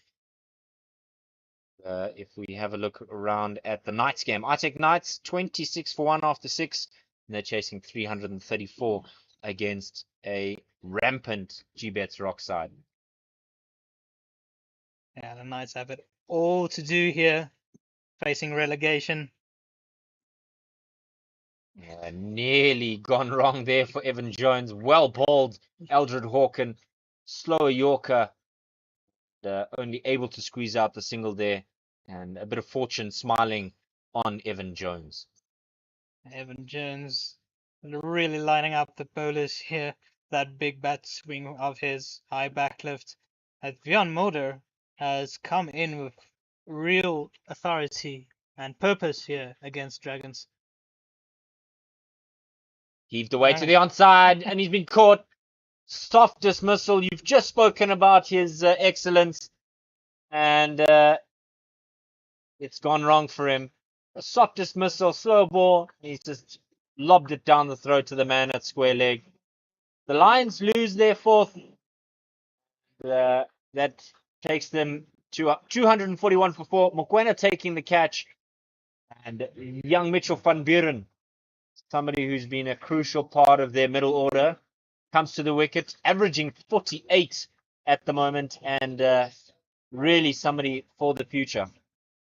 If we have a look around at the Knights game, I take Knights 26 for 1 after 6, and they're chasing 334 against a rampant G-Bets Rock side. Yeah, the Knights have it all to do here, facing relegation. Nearly gone wrong there for Evan Jones. Well bowled, Eldred Hawken. Slower Yorker. Only able to squeeze out the single there. And a bit of fortune smiling on Evan Jones. Evan Jones really lining up the bowlers here. That big bat swing of his, high backlift. Vion Mulder has come in with real authority and purpose here against Dragons. Heaved away to the onside, and he's been caught. Soft dismissal. You've just spoken about his excellence, and it's gone wrong for him. A soft dismissal, slow ball. He's just lobbed it down the throat to the man at square leg. The Lions lose their 4th. That takes them to 241 for 4. Mokoena taking the catch, and young Mitchell van Buren, somebody who's been a crucial part of their middle order, comes to the wicket, averaging 48 at the moment, and really somebody for the future.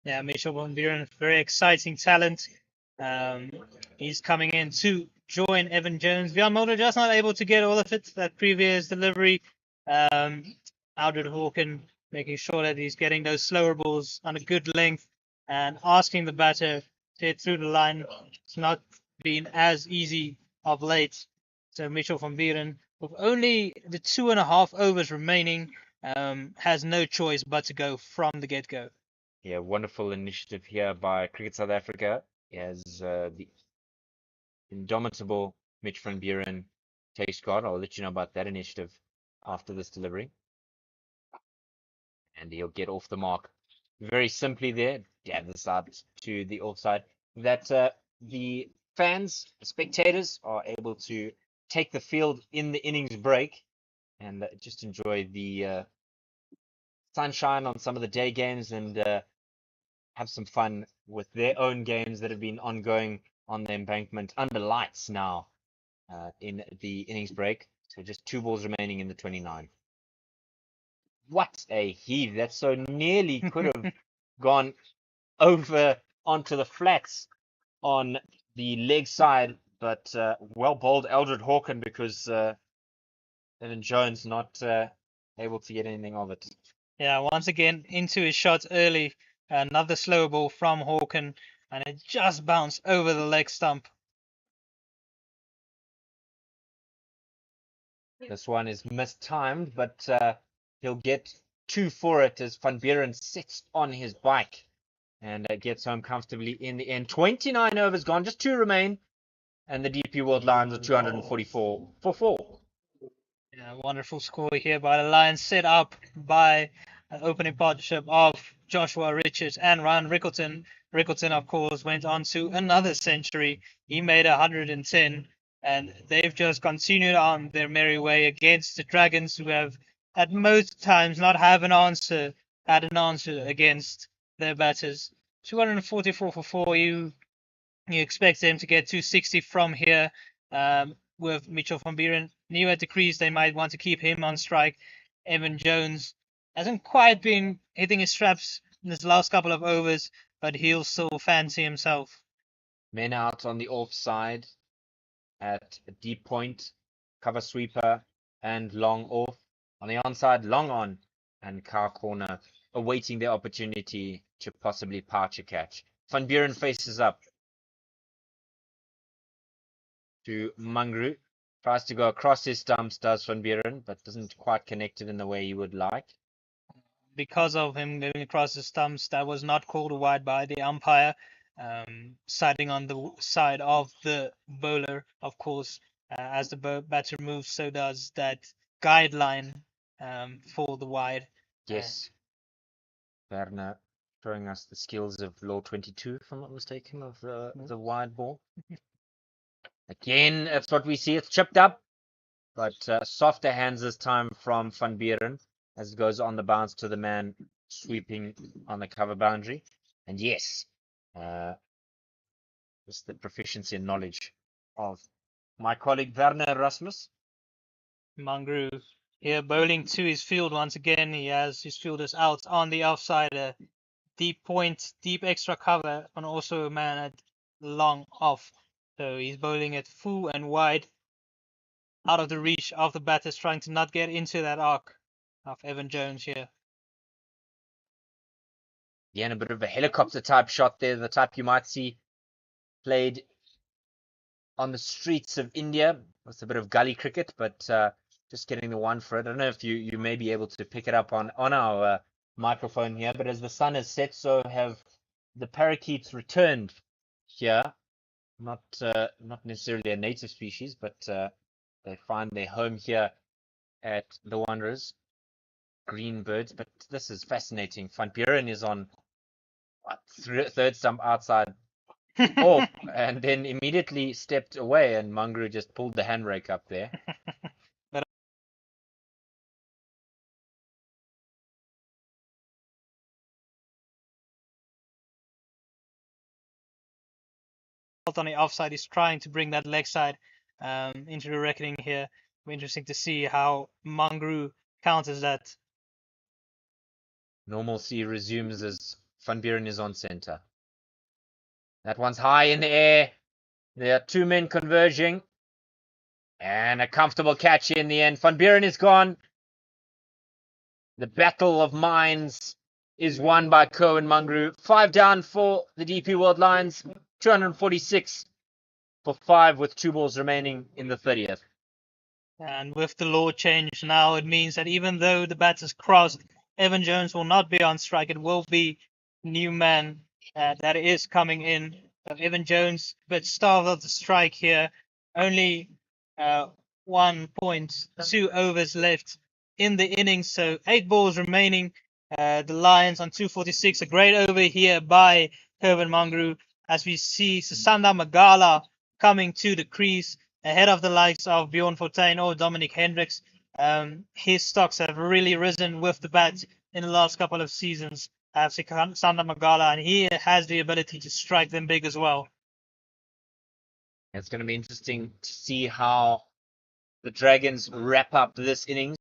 Yeah, Mitchell van Buren, very exciting talent. He's coming in to join Evan Jones. Bjorn Mulder just not able to get all of it. That previous delivery, Aldred Hawken making sure that he's getting those slower balls on a good length and asking the batter to hit through the line. It's not been as easy of late. So Mitchell van Buren, with only the 2.5 overs remaining, has no choice but to go from the get-go. Yeah, wonderful initiative here by Cricket South Africa as the indomitable Mitch van Buren takes guard. I'll let you know about that initiative after this delivery. And he'll get off the mark very simply there. Dab this out to the offside. That the fans, the spectators, are able to take the field in the innings break and just enjoy the sunshine on some of the day games and have some fun with their own games that have been ongoing on the embankment under lights now in the innings break. So just 2 balls remaining in the 29. What a heave! That so nearly could have gone over onto the flats on the leg side, but well bowled Eldred Hawken because Evan Jones not able to get anything of it. Yeah, once again into his shots early. Another slow ball from Hawken, and it just bounced over the leg stump. This one is mistimed, but he'll get 2 for it as Van Buren sits on his bike and gets home comfortably in the end. 29 overs gone, just 2 remain, and the DP World Lions are 244 for 4. Yeah, wonderful score here by the Lions, set up by an opening partnership of Joshua Richards and Ryan Rickleton. Rickleton, of course, went on to another century. He made 110, and they've just continued on their merry way against the Dragons, who have at most times not had an answer against their batters. 244 for 4. You expect them to get 260 from here. With Mitchell van Buren new at the crease, they might want to keep him on strike. Evan Jones hasn't quite been hitting his straps in his last couple of overs, but he'll still fancy himself. Men out on the offside at deep point, cover sweeper, and long off. On the onside, long on, and car corner, awaiting their opportunity to possibly pouch a catch. Van Buren faces up to Mangru. Tries to go across his stumps, does Van Buren, but doesn't quite connect it in the way he would like. Because of him going across the stumps, that was not called a wide by the umpire. Siding on the side of the bowler, of course, as the batter moves, so does that guideline for the wide. Yes. Werner showing us the skills of Law 22, if I'm not mistaken, of the wide ball. Again, that's what we see. It's chipped up, but softer hands this time from Van Buren as it goes on the bounce to the man sweeping on the cover boundary. And yes, just the proficiency and knowledge of my colleague Werner Rasmus. Mangru here bowling to his field once again. He has his fielders out on the offside. A deep point, deep extra cover, and also a man at long off. So he's bowling it full and wide, out of the reach of the batters, trying to not get into that arc of Evan Jones here. Yeah, and a bit of a helicopter type shot there, the type you might see played on the streets of India with a bit of gully cricket, but just getting the one for it. I don't know if you may be able to pick it up on our microphone here, but as the sun has set, so have the parakeets returned here. Not necessarily a native species, but they find their home here at the Wanderers. Green birds, but this is fascinating. Van Buren is on third stump outside off, and then immediately stepped away, and Mangru just pulled the handbrake up there. On the offside, he's trying to bring that leg side into the reckoning here. Interesting to see how Mangru counters that. Normalcy resumes as Van Buren is on center. That one's high in the air. There are two men converging. And a comfortable catch in the end. Van Buren is gone. The battle of minds is won by Cohen Mungru. 5 down for the DP World Lions. 246 for 5 with 2 balls remaining in the 30th. And with the law change now, it means that even though the bat is crossed, Evan Jones will not be on strike. It will be new man that is coming in. So Evan Jones, but starved of the strike here. Only 1.2 overs left in the innings, so 8 balls remaining. The Lions on 246. A great over here by Kevin Mangru as we see Sasanda Magala coming to the crease ahead of the likes of Bjorn Fortuyn or Dominic Hendricks. His stocks have really risen with the bat in the last couple of seasons. Sasanda Magala, and he has the ability to strike them big as well. It's going to be interesting to see how the Dragons wrap up this innings.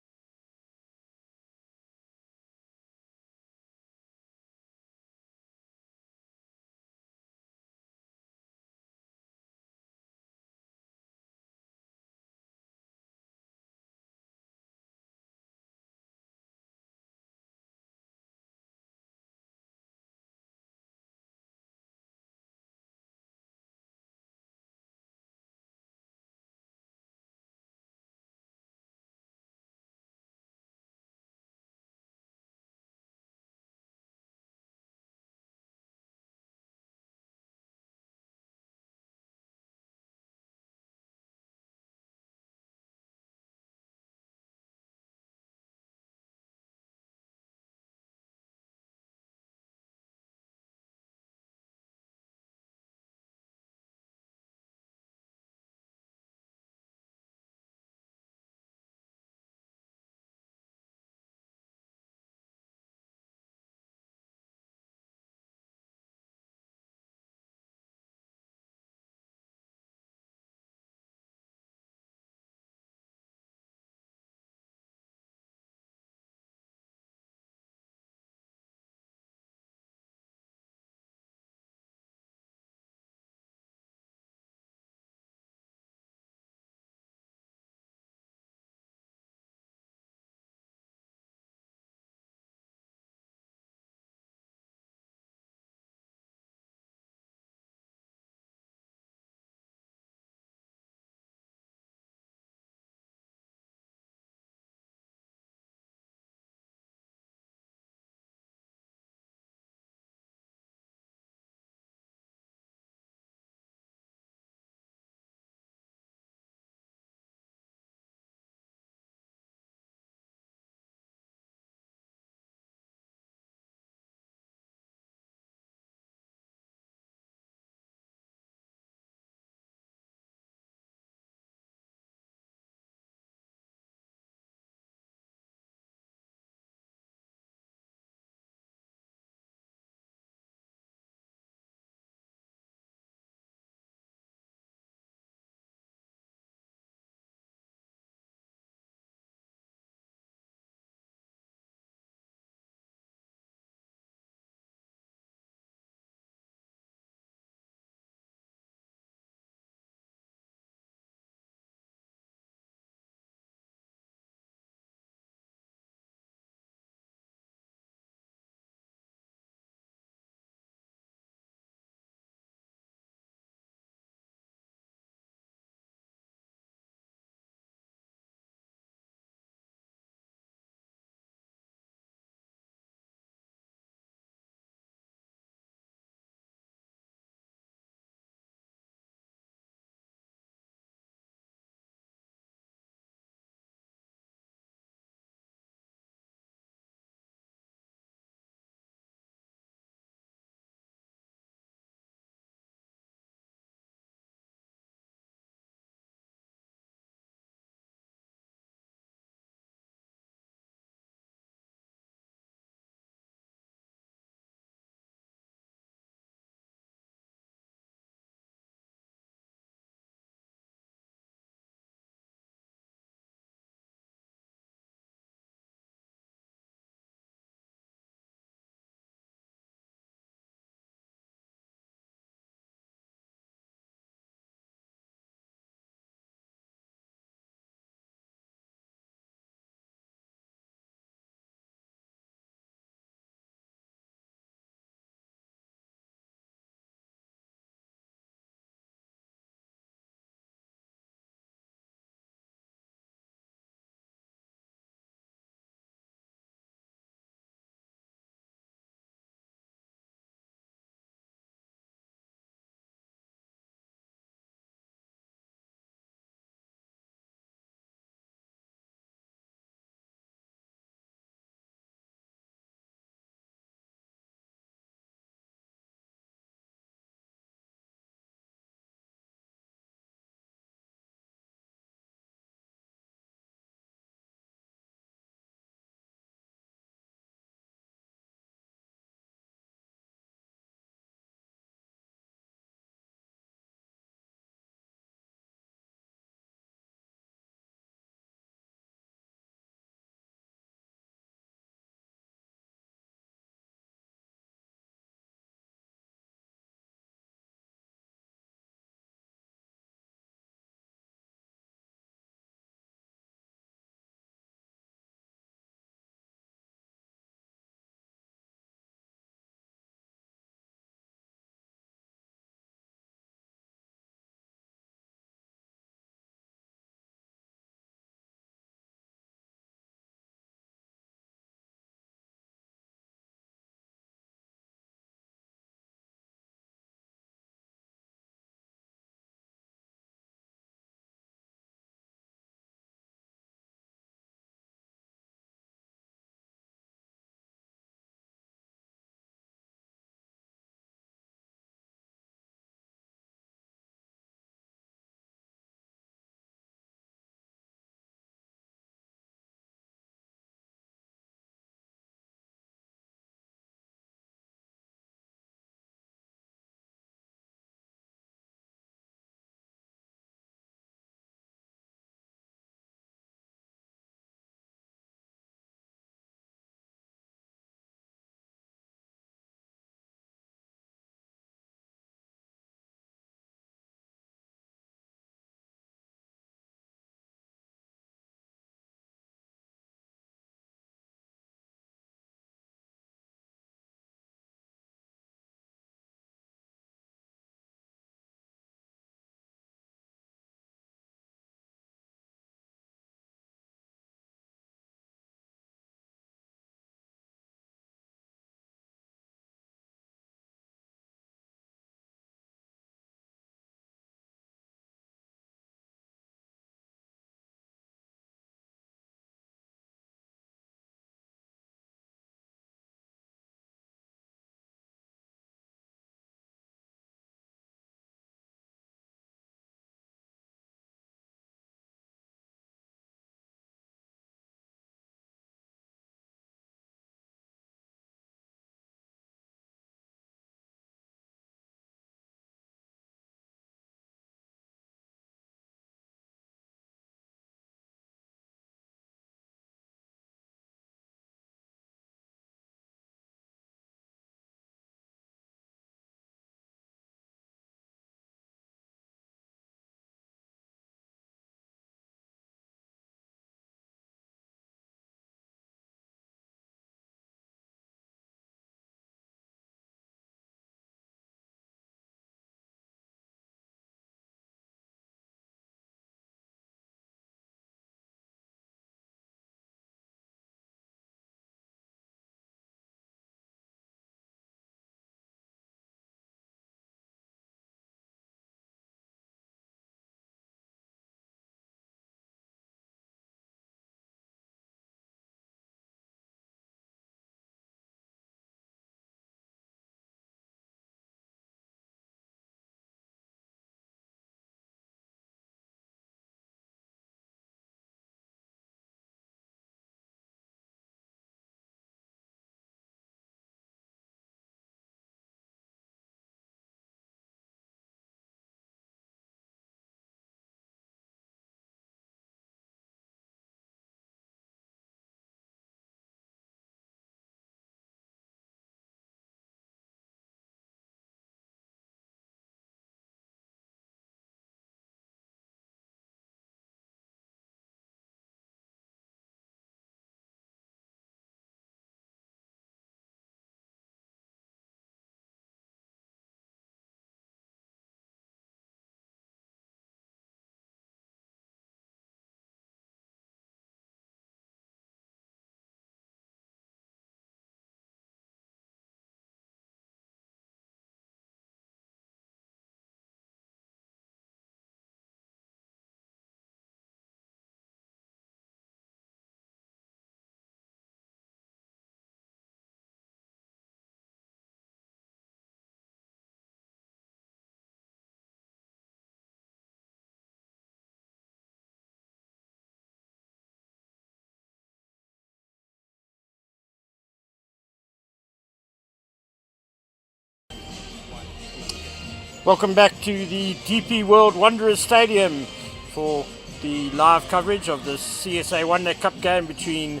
Welcome back to the DP World Wanderers Stadium for the live coverage of the CSA One Day Cup game between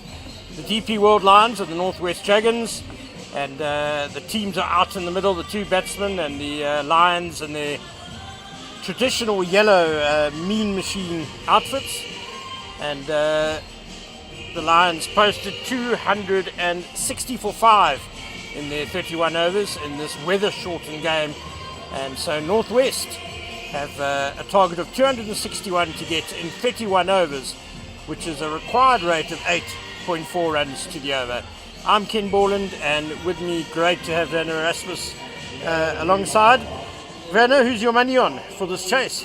the DP World Lions and the Northwest Dragons. And the teams are out in the middle, the two batsmen and the Lions in their traditional yellow mean machine outfits. And the Lions posted 260 for 5 in their 31 overs in this weather-shortened game. And so Northwest have a target of 261 to get in 31 overs, which is a required rate of 8.4 runs to the over. I'm Ken Borland, and with me, great to have Werner Erasmus alongside. Werner, who's your money on for this chase?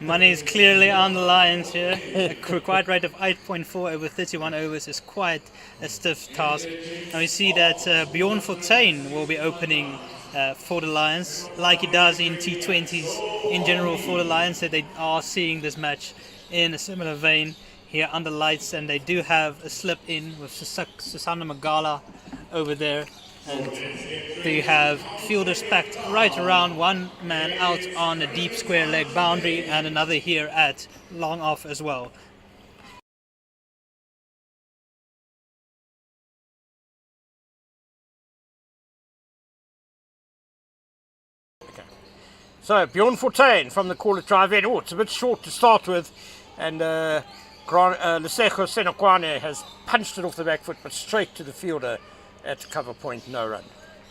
Money is clearly on the Lions here. A required rate of 8.4 over 31 overs is quite a stiff task. And we see that Bjorn Fortuin will be opening for the Lions, like he does in T20s in general for the Lions. So they are seeing this match in a similar vein here under lights, and they do have a slip in with Susanna Magala over there. And they have fielders packed right around, one man out on a deep square leg boundary and another here at long off as well. So Bjorn Fortuin from the Call It Drive in. Oh, it's a bit short to start with, and Lesego Senokwane has punched it off the back foot, but straight to the fielder at cover point, no run.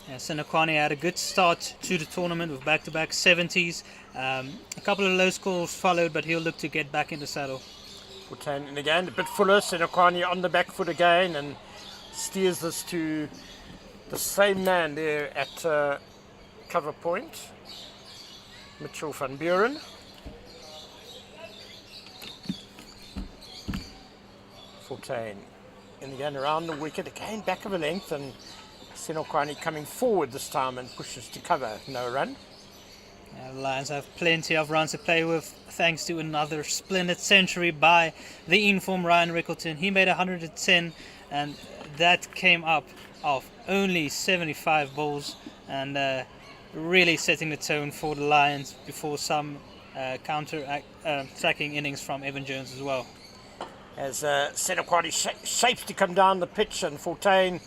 Yeah, Senokwane had a good start to the tournament with back-to-back 70s. A couple of low scores followed, but he'll look to get back in the saddle. Fortuin and again a bit fuller. Senokwane on the back foot again and steers this to the same man there at cover point, Mitchell van Buren. Fortuin and again around the wicket, again back of a length, and Senokwane coming forward this time and pushes to cover, no run. The Lions have plenty of runs to play with thanks to another splendid century by the informed Ryan Rickleton. He made 110, and that came up of only 75 balls, and really setting the tone for the Lions before some counter-attacking innings from Evan Jones as well. As Senokwane shapes to come down the pitch, and Fortuin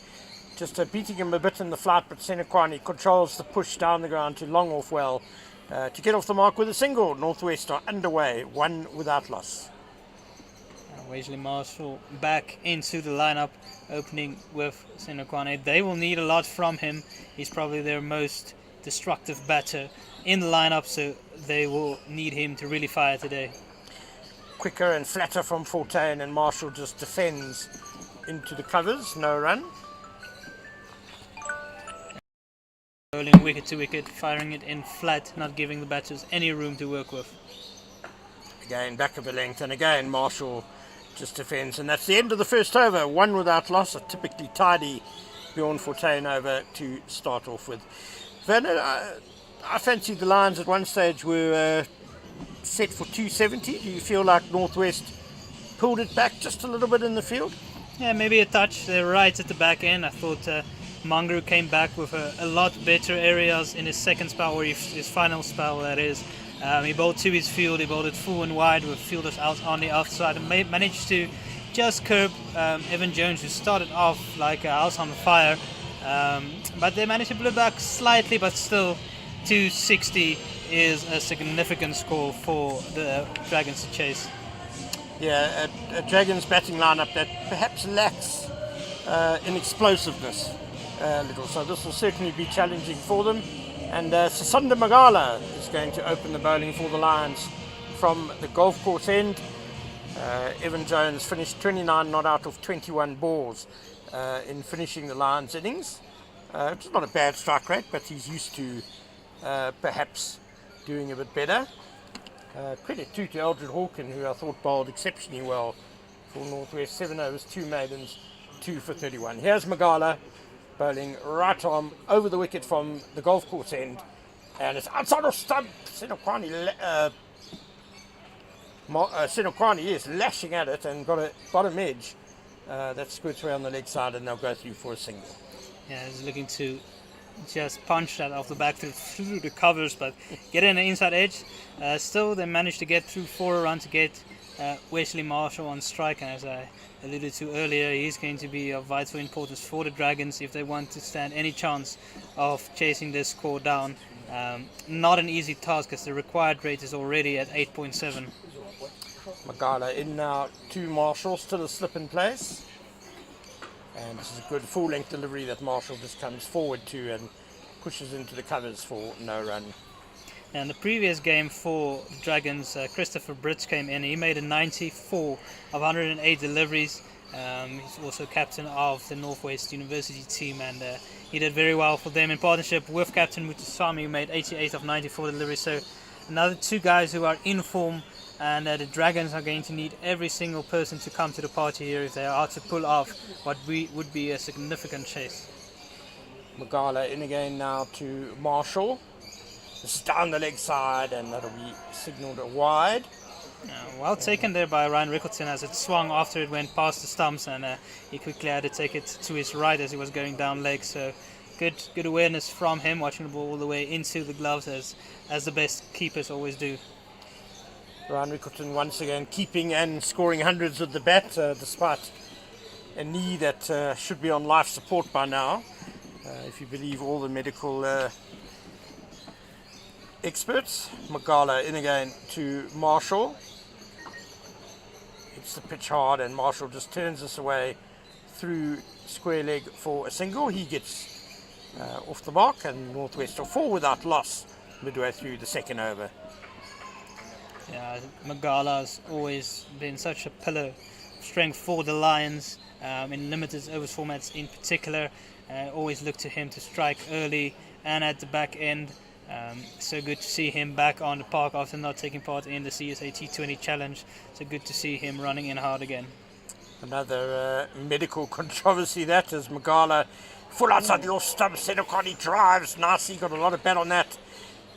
just beating him a bit in the flight, but Senokwane controls the push down the ground to long off well to get off the mark with a single. Northwest are underway, one without loss. Wesley Marshall back into the lineup, opening with Senokwane. They will need a lot from him. He's probably their most destructive batter in the lineup, so they will need him to really fire today. Quicker and flatter from Fortuin, and Marshall just defends into the covers, no run. Bowling wicket to wicket, firing it in flat, not giving the batters any room to work with. Again back of a length, and again Marshall just defends, and that's the end of the first over. One without loss, a typically tidy Bjorn Fortuin over to start off with. Werner, I fancied the Lions at one stage were set for 270. Do you feel like Northwest pulled it back just a little bit in the field? Yeah, maybe a touch. They're right at the back end. I thought Mangru came back with a lot better areas in his second spell, or his final spell, that is. He bowled to his field, he bowled it full and wide with fielders out on the outside, and managed to just curb Evan Jones, who started off like a house on fire. But they managed to pull it back slightly, but still 260 is a significant score for the Dragons to chase. Yeah, a Dragons batting lineup that perhaps lacks in explosiveness a little, so this will certainly be challenging for them. And Sasanda Magala is going to open the bowling for the Lions from the golf course end. Evan Jones finished 29 not out of 21 balls in finishing the Lions innings. It's not a bad strike rate, but he's used to perhaps doing a bit better. Credit too to Eldred Hawken, who I thought bowled exceptionally well for Northwest. 7 overs, 2 maidens, 2 for 31. Here's Magala bowling right arm over the wicket from the golf course end, and it's outside of stump. Senokwane is lashing at it and got a bottom edge that squirts around the leg side, and they'll go through for a single. Yeah, he's looking to just punch that off the back through the covers, but get in the inside edge. Still, they managed to get through for a run to get Wesley Marshall on strike, and as I alluded to earlier, he's going to be of vital importance for the Dragons if they want to stand any chance of chasing this score down. Not an easy task as the required rate is already at 8.7. Magala in now to Marshall, still a slip in place. And this is a good full-length delivery that Marshall just comes forward to and pushes into the covers for no run. And the previous game for the Dragons, Christopher Britz came in. He made a 94 of 108 deliveries. He's also captain of the Northwest University team, and he did very well for them in partnership with Captain Mutusami, who made 88 of 94 deliveries. So another two guys who are in form, and the Dragons are going to need every single person to come to the party here if they are to pull off what would be a significant chase. Magala in again now to Marshall. This is down the leg side, and that'll be signalled wide. Well taken there by Ryan Rickleton as it swung after it went past the stumps, and he quickly had to take it to his right as he was going down leg. So good awareness from him, watching the ball all the way into the gloves as the best keepers always do. Ryan Rickleton once again keeping and scoring hundreds with the bat, despite a knee that should be on life support by now, if you believe all the medical experts. Magala in again to Marshall. Hits the pitch hard, and Marshall just turns this away through square leg for a single. He gets off the mark, and Northwest are 4 without loss midway through the second over. Yeah, Magala's always been such a pillar of strength for the Lions in limited overs formats in particular. Always look to him to strike early and at the back end. So good to see him back on the park after not taking part in the CSA T20 challenge. So good to see him running in hard again. Another medical controversy that is Magala full outside the off stump. Senokani drives nicely, got a lot of bat on that,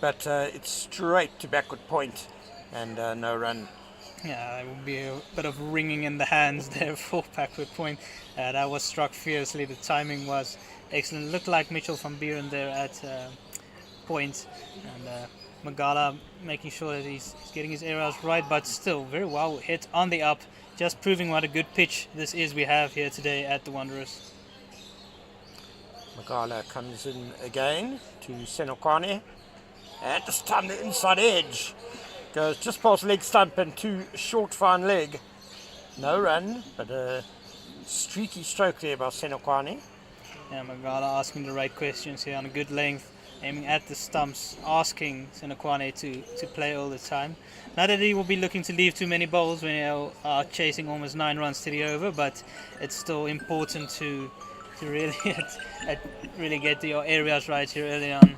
but it's straight to backward point and no run. Yeah, it would be a bit of ringing in the hands there for backward point. That was struck fiercely. The timing was excellent. Looked like Mitchell van Buren there at point, and Magala making sure that he's getting his aerials right, but still very well hit on the up, just proving what a good pitch this is we have here today at the Wanderers. Magala comes in again to Senokani, and this time the inside edge goes just past leg stump and too short fine leg. No run, but a streaky stroke there by Senokani. Yeah, Magala asking the right questions here on a good length, aiming at the stumps, asking Senokwane to play all the time. Not that he will be looking to leave too many balls when you are chasing almost 9 runs to the over, but it's still important to really really get your areas right here early on.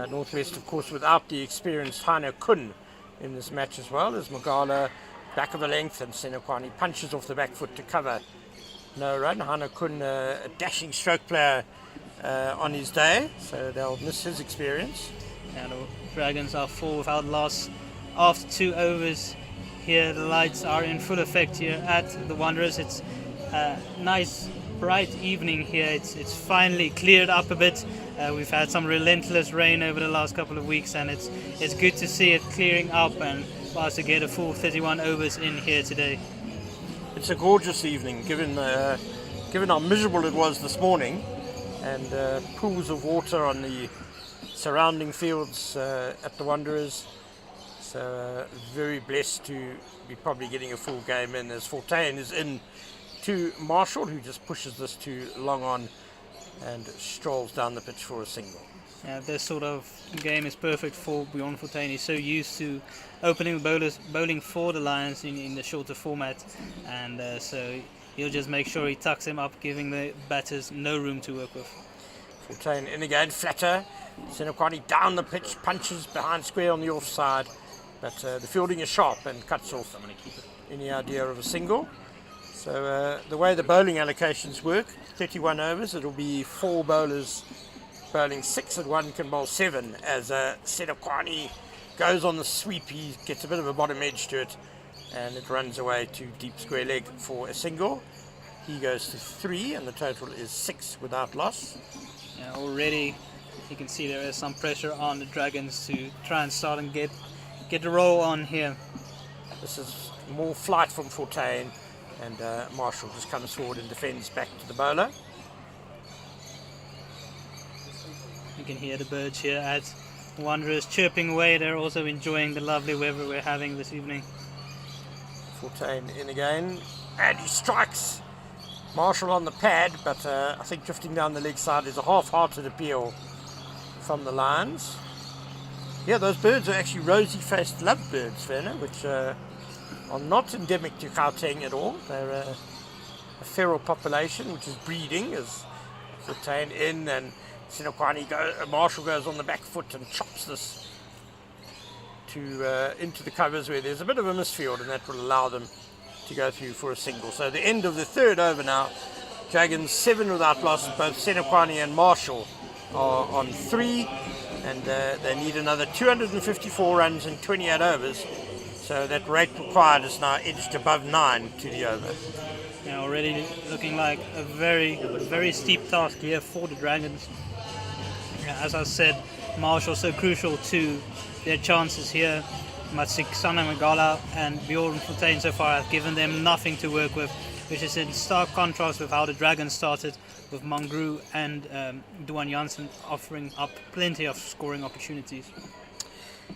Northwest, of course, without the experienced Heine Kun in this match as well, as Magala back of the length and Senokwane punches off the back foot to cover. No run. Heine Kun, a dashing stroke player on his day, so they'll miss his experience. And the Dragons are 4 without loss after 2 overs. Here the lights are in full effect here at the Wanderers. It's a nice bright evening here. It's finally cleared up a bit. We've had some relentless rain over the last couple of weeks, and it's good to see it clearing up and for us to get a full 31 overs in here today. It's a gorgeous evening, given how miserable it was this morning, and pools of water on the surrounding fields at the Wanderers. So very blessed to be probably getting a full game in, as Fontaine is in to Marshall, who just pushes this too long on and strolls down the pitch for a single. This sort of game is perfect for Bjorn Fontaine. He's so used to opening the bowling for the Lions in the shorter format, and so he'll just make sure he tucks him up, giving the batters no room to work with. Fontaine in again, flatter. Senokwane down the pitch, punches behind square on the offside, but the fielding is sharp and cuts off any idea of a single. So the way the bowling allocations work, 31 overs, it'll be 4 bowlers bowling 6 and 1 can bowl 7, as Senokwane goes on the sweep. He gets a bit of a bottom edge to it, and it runs away to deep square leg for a single. He goes to 3, and the total is 6 without loss. Yeah, already you can see there is some pressure on the Dragons to try and start and get the roll on here. This is more flight from Fortuyn, and Marshall just comes forward and defends back to the bowler. You can hear the birds here at Wanderers chirping away. They're also enjoying the lovely weather we're having this evening. Fortuyn in again, and he strikes. Marshall on the pad, but I think drifting down the leg side is a half-hearted appeal from the Lions. Yeah, those birds are actually rosy-faced lovebirds, Werner, which are not endemic to Gauteng at all. They're a feral population which is breeding as Fortuyn in, and Marshall goes on the back foot and chops this into the covers where there's a bit of a misfield, and that will allow them to go through for a single. So the end of the third over now. Dragons 7 without loss. Both Senekwani and Marshall are on 3, and they need another 254 runs in 28 overs. So that rate required is now edged above 9 to the over. Yeah, already looking like a very steep task here for the Dragons. Yeah, as I said, Marshall so crucial to their chances here. Matsik-Sana Magala and Bjorn Fontaine so far have given them nothing to work with, which is in stark contrast with how the Dragons started, with Mangru and Duan Janssen offering up plenty of scoring opportunities.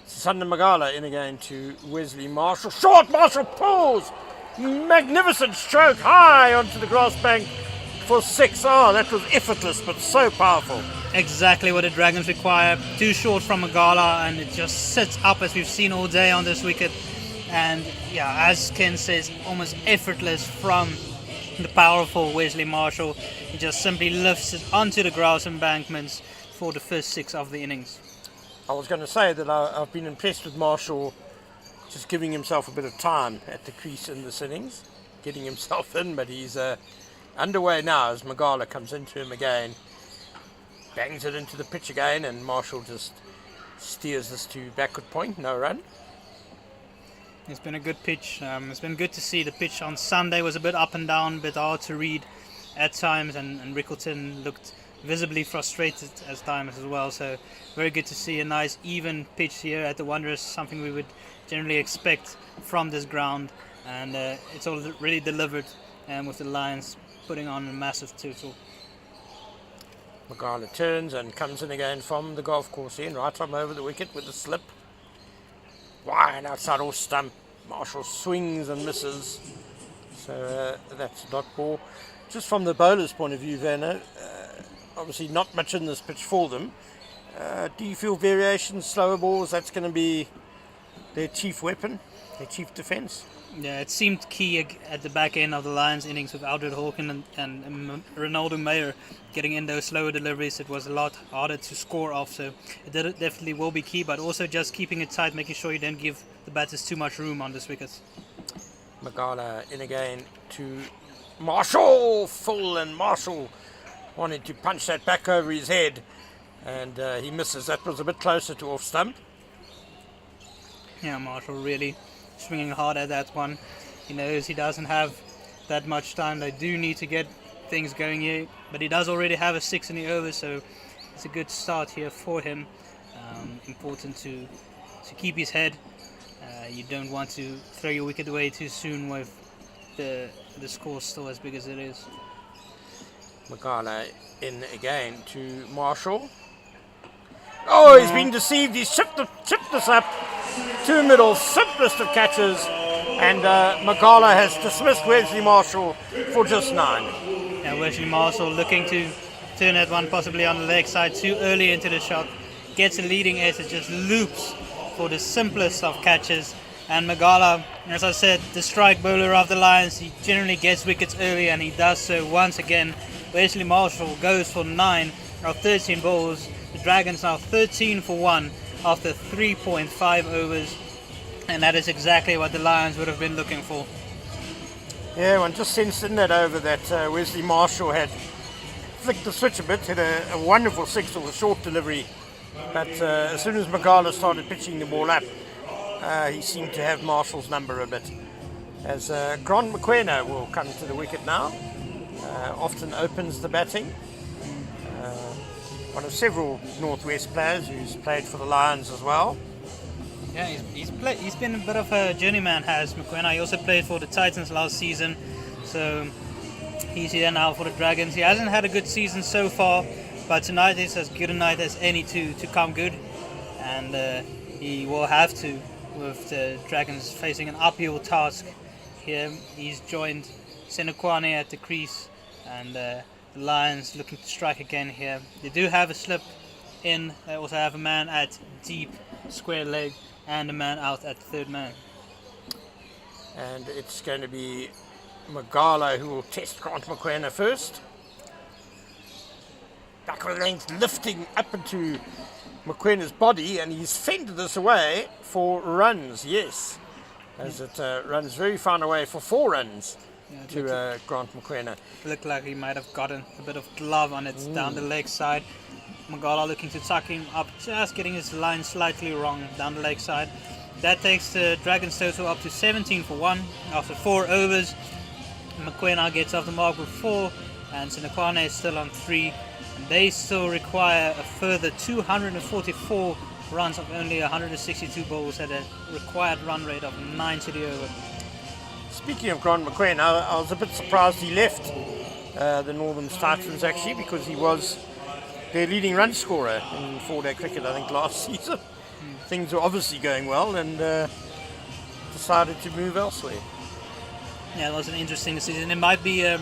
Sanda Magala in again to Wesley Marshall. Short, Marshall pulls! Magnificent stroke high onto the grass bank for 6. Oh, that was effortless but so powerful. Exactly what the Dragons require. Too short from Magala, and it just sits up as we've seen all day on this wicket. And yeah, as Ken says, almost effortless from the powerful Wesley Marshall. He just simply lifts it onto the grass embankments for the first 6 of the innings. I was going to say that I've been impressed with Marshall just giving himself a bit of time at the crease in this innings, getting himself in, but he's underway now as Magala comes into him again, bangs it into the pitch again, and Marshall just steers this to backward point, no run. It's been a good pitch. It's been good to see. The pitch on Sunday was a bit up and down, a bit hard to read at times, and Rickleton looked visibly frustrated at times as well. So very good to see a nice even pitch here at the Wanderers, something we would generally expect from this ground, and it's all really delivered, with the Lions putting on a massive total. Magala turns and comes in again from the golf course in, right from over the wicket with a slip. Wide outside off stump. Marshall swings and misses. So that's not ball. Just from the bowler's point of view, Werner, obviously not much in this pitch for them. Do you feel variations, slower balls, that's going to be their chief weapon, their chief defence? Yeah, it seemed key at the back end of the Lions innings with Aldred Hawken and Ronaldo Meyer getting in those slower deliveries. It was a lot harder to score off, so it definitely will be key, but also just keeping it tight, making sure you don't give the batters too much room on this wicket. Magala in again to Marshall, full, and Marshall wanted to punch that back over his head, and he misses. That was a bit closer to off stump. Yeah, Marshall really swinging hard at that one. He knows he doesn't have that much time. They do need to get things going here, but he does already have a 6 in the over, so it's a good start here for him. Important to keep his head. You don't want to throw your wicket away too soon with the score still as big as it is. Magala in again to Marshall. Oh, he's been deceived. He's chipped this up to middle, simplest of catches, and Magala has dismissed Wesley Marshall for just 9. Yeah, Wesley Marshall looking to turn that one possibly on the leg side too early into the shot. Gets a leading edge, it just loops for the simplest of catches. And Magala, as I said, the strike bowler of the Lions, he generally gets wickets early, and he does so once again. Wesley Marshall goes for 9 of 13 balls. The Dragons now 13 for 1 after 3.5 overs, and that is exactly what the Lions would have been looking for. Yeah, one just sensed in that over that Wesley Marshall had flicked the switch a bit, had a wonderful 6 with a short delivery, but as soon as Magala started pitching the ball up, he seemed to have Marshall's number a bit. As Grant McQuena will come to the wicket now. often opens the batting. One of several Northwest players who's played for the Lions as well. Yeah, he's been a bit of a journeyman, has McQueen. He also played for the Titans last season, so he's here now for the Dragons. He hasn't had a good season so far, but tonight is as good a night as any to come good, and he will have to, with the Dragons facing an uphill task here. He's joined Senekwane at the crease, and the Lions looking to strike again here. They do have a slip in. They also have a man at deep square leg and a man out at third man. And it's going to be Magala who will test Grant Mokoena first. Backward length lifting up into Mokoena's body, and he's fended this away for runs, yes. As it runs very far away for 4 runs to Grant Mokoena. Looked like he might have gotten a bit of glove on it down the leg side. Magala looking to tuck him up, just getting his line slightly wrong down the leg side. That takes the Dragons total up to 17 for 1 after 4 overs. Mokoena gets off the mark with 4, and Senekwane is still on 3. And they still require a further 244 runs of only 162 balls at a required run rate of 9 to the over. Speaking of Grant Mokoena, I was a bit surprised he left the Northern Titans actually, because he was their leading run scorer in 4-day cricket, I think, last season. Things were obviously going well, and decided to move elsewhere. Yeah, it was an interesting decision. It might be a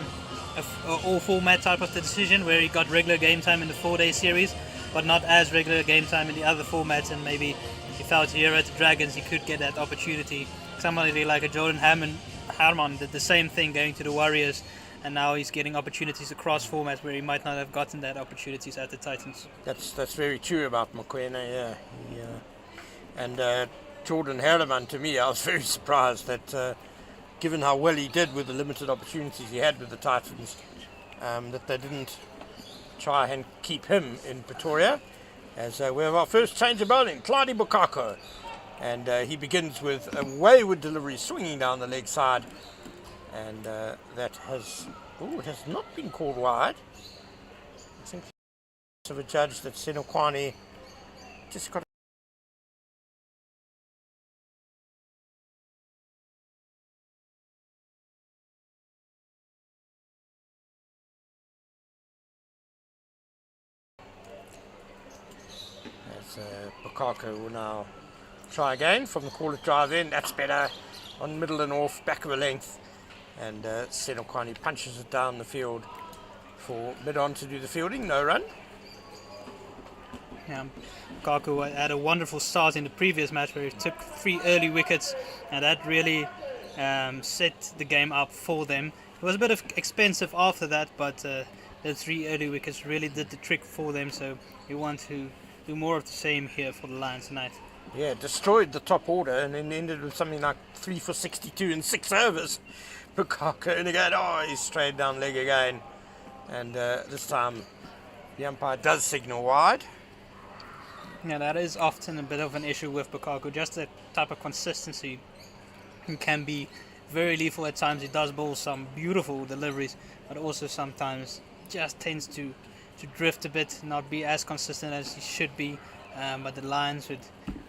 all-format type of the decision where he got regular game time in the 4-day series, but not as regular game time in the other formats, and maybe he felt here at the Dragons he could get that opportunity. Somebody like a Jordan Harmon did the same thing going to the Warriors, and now he's getting opportunities across formats where he might not have gotten that opportunities at the Titans. That's very true about Mokoena, yeah. And Jordan Harriman, to me, I was very surprised that given how well he did with the limited opportunities he had with the Titans, that they didn't try and keep him in Pretoria. As we have our first change of bowling, Clyde Bukako. And he begins with a wayward delivery swinging down the leg side. And that has, it has not been called wide. I think of a judge that Senekwane just got Bukako will now try again from the corner drive in. That's better on middle and off, back of a length. And Senekwane punches it down the field for mid-on to do the fielding. No run. Yeah, Bukako had a wonderful start in the previous match where he took 3 early wickets, and that really set the game up for them. It was a bit expensive after that, but the 3 early wickets really did the trick for them, so we want to do more of the same here for the Lions tonight. Yeah, destroyed the top order and then ended with something like 3 for 62 in 6 overs. Bukako, and again, he's straight down leg again. And this time the umpire does signal wide. Yeah, that is often a bit of an issue with Bukako, just the type of consistency. He can be very lethal at times. He does bowl some beautiful deliveries, but also sometimes just tends to drift a bit, not be as consistent as he should be. But the Lions would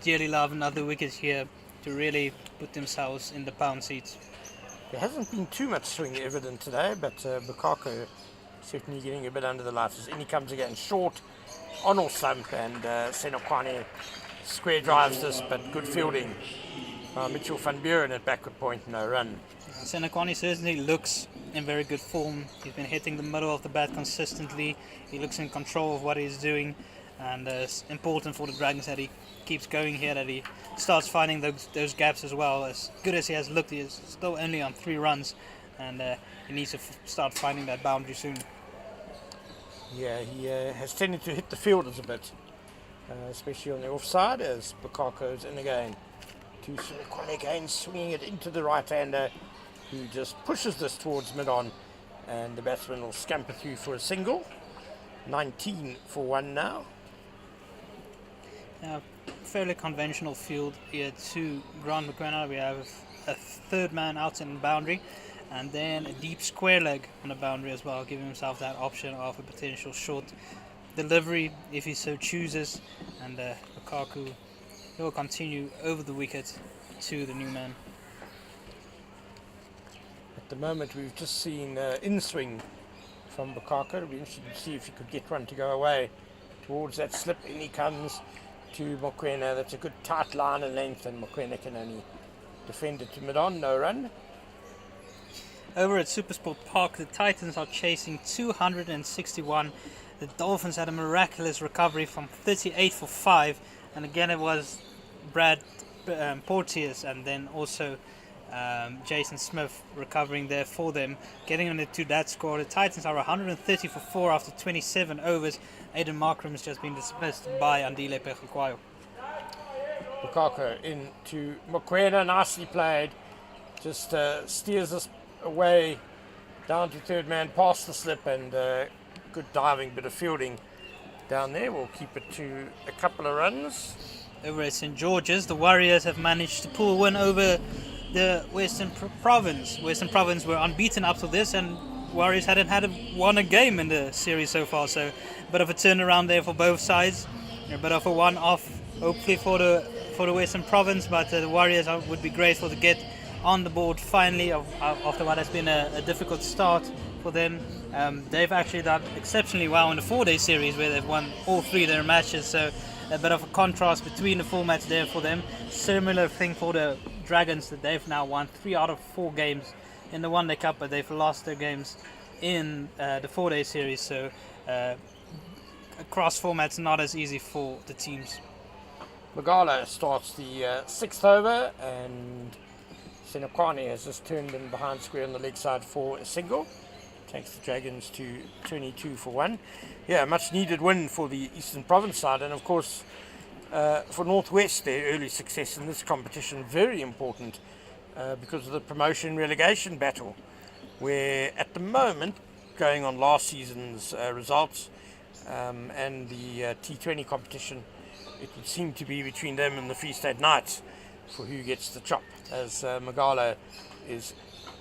dearly love another wicket here to really put themselves in the pound seats. There hasn't been too much swing evident today, but Bukako certainly getting a bit under the lights. In he comes again, short, on or slump, and Senekwane square drives this, but good fielding. Mitchell van Buren at backward point, no run. Senekwane certainly looks in very good form. He's been hitting the middle of the bat consistently. He looks in control of what he's doing, and it's important for the Dragons that he keeps going here, that he starts finding those gaps as well. As good as he has looked, he is still only on 3 runs, and he needs to start finding that boundary soon. Yeah, he has tended to hit the fielders a bit, especially on the offside as Bukako's in again. To Senekwane again, swinging it into the right-hander, who just pushes this towards mid-on, and the batsman will scamper through for a single. 19 for 1 now. Fairly conventional field here to Grant Mokoena. We have a third man out in the boundary, and then a deep square leg on the boundary as well, giving himself that option of a potential short delivery if he so chooses. And Lukaku will continue over the wicket to the new man. At the moment, we've just seen in swing from Bukaka. It'll be interesting to see if he could get one to go away towards that slip. In he comes to Mokoena. That's a good tight line and length, and Mokoena can only defend it to mid-on. No run. Over at Supersport Park, the Titans are chasing 261. The Dolphins had a miraculous recovery from 38 for 5, and again it was Brad Porteous and then also Jason Smith recovering there for them, getting them to that score. The Titans are 130 for 4 after 27 overs. Aiden Markram has just been dismissed by Andile Pegukwayo. Bukaka into Mokoena, nicely played. Just steers us away down to third man, past the slip, and good diving, bit of fielding down there. We'll keep it to a couple of runs. Over at St George's, the Warriors have managed to pull a win over the Western Province. Western Province were unbeaten up to this, and Warriors hadn't won a game in the series so far, so a bit of a turnaround there for both sides. A bit of a one-off, hopefully for the Western Province, but the Warriors would be grateful to get on the board finally after what has been a difficult start for them. They've actually done exceptionally well in the 4-day series where they've won all 3 of their matches, so a bit of a contrast between the formats there for them. Similar thing for the Dragons, that they've now won 3 out of 4 games in the One Day Cup, but they've lost their games in the 4-day series, so across formats not as easy for the teams. Magala starts the 6th over, and Senokwane has just turned in behind square on the leg side for a single. Takes the Dragons to 22 for 1. Yeah, much needed win for the Eastern Province side, and of course for Northwest, their early success in this competition very important because of the promotion relegation battle, where at the moment, going on last season's results and the T20 competition, it would seem to be between them and the Free State Knights for who gets the chop, as Magala is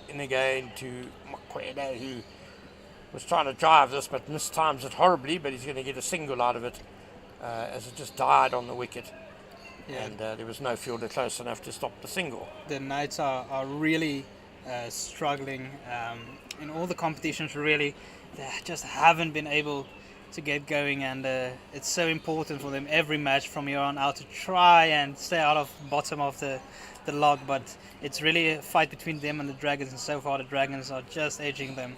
in again to Mokoena, who was trying to drive this but mistimes it horribly, but he's going to get a single out of it as it just died on the wicket. Yeah. And there was no fielder close enough to stop the single. The Knights are really struggling in all the competitions, really. They just haven't been able to get going, and it's so important for them every match from here on out to try and stay out of bottom of the log, but it's really a fight between them and the Dragons, and so far the Dragons are just edging them.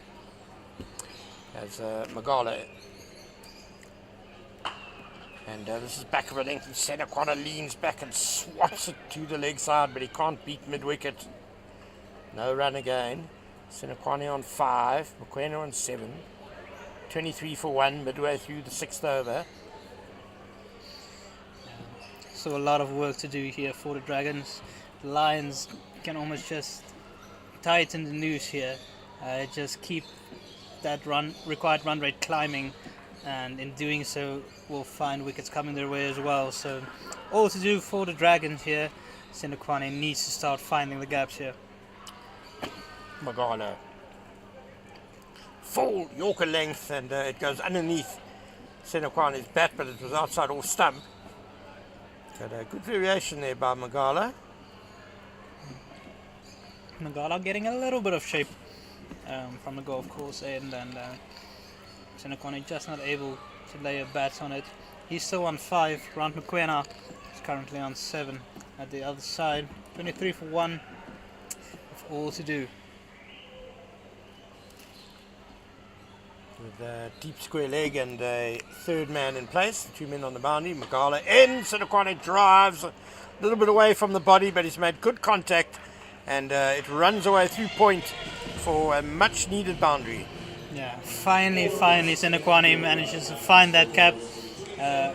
As Magala, and this is back of a length, and Senokwane leans back and swats it to the leg side, but he can't beat mid-wicket. No run again. Senokwane on 5, Mokoena on 7. 23 for 1 midway through the 6th over. So a lot of work to do here for the Dragons. The Lions can almost just tighten the noose here, just keep that required run rate climbing, and in doing so will find wickets coming their way as well. So all to do for the Dragons here. Senokwane needs to start finding the gaps here. Magala, full Yorker length, and it goes underneath Senokwane's bat, but it was outside off stump. But a good variation there by Magala. Magala getting a little bit of shape from the golf course end, and Senokwane just not able to lay a bat on it. He's still on 5. Grant Mokoena is currently on 7 at the other side. 23 for 1 with all to do. With a deep square leg and a third man in place, the 2 men on the boundary. Magala in, Senokwane drives a little bit away from the body, but he's made good contact, and it runs away through point for a much needed boundary. Yeah, finally Senokwane manages to find that cap. A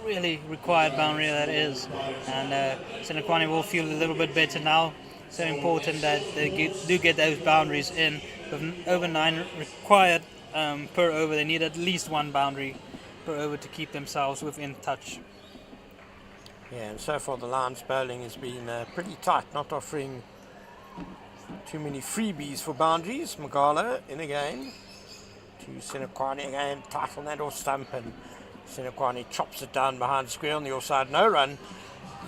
really required boundary that is, and Senokwane will feel a little bit better now. So important that they do get those boundaries in. With over 9 required per over, they need at least 1 boundary per over to keep themselves within touch. Yeah, and so far the Lions bowling has been pretty tight, not offering Too many freebies for boundaries. Magala in again. To Senekwani again. Tight on that off stump, and Senekwani chops it down behind square on the offside. No run.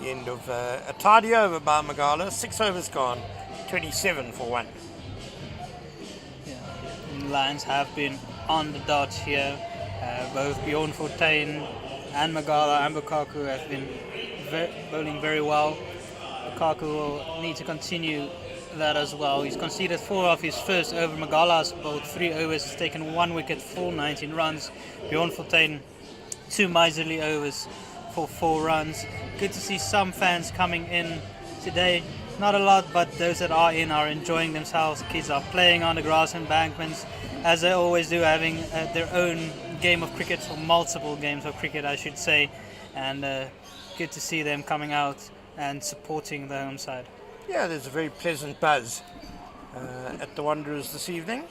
The end of a tidy over by Magala. 6 overs gone. 27 for 1. Yeah, the Lions have been on the dot here. Both Bjorn Fortuin and Magala and Bukaku have been bowling very well. Bukaku will need to continue that as well. He's conceded 4 off his first over. Magala has bowled 3 overs, has taken 1 wicket for 19 runs. Bjorn Fortuin 2 miserly overs for 4 runs. Good to see some fans coming in today. Not a lot, but those that are in are enjoying themselves. Kids are playing on the grass embankments, as they always do, having their own game of cricket, or multiple games of cricket, I should say. And good to see them coming out and supporting the home side. Yeah, there's a very pleasant buzz at the Wanderers this evening,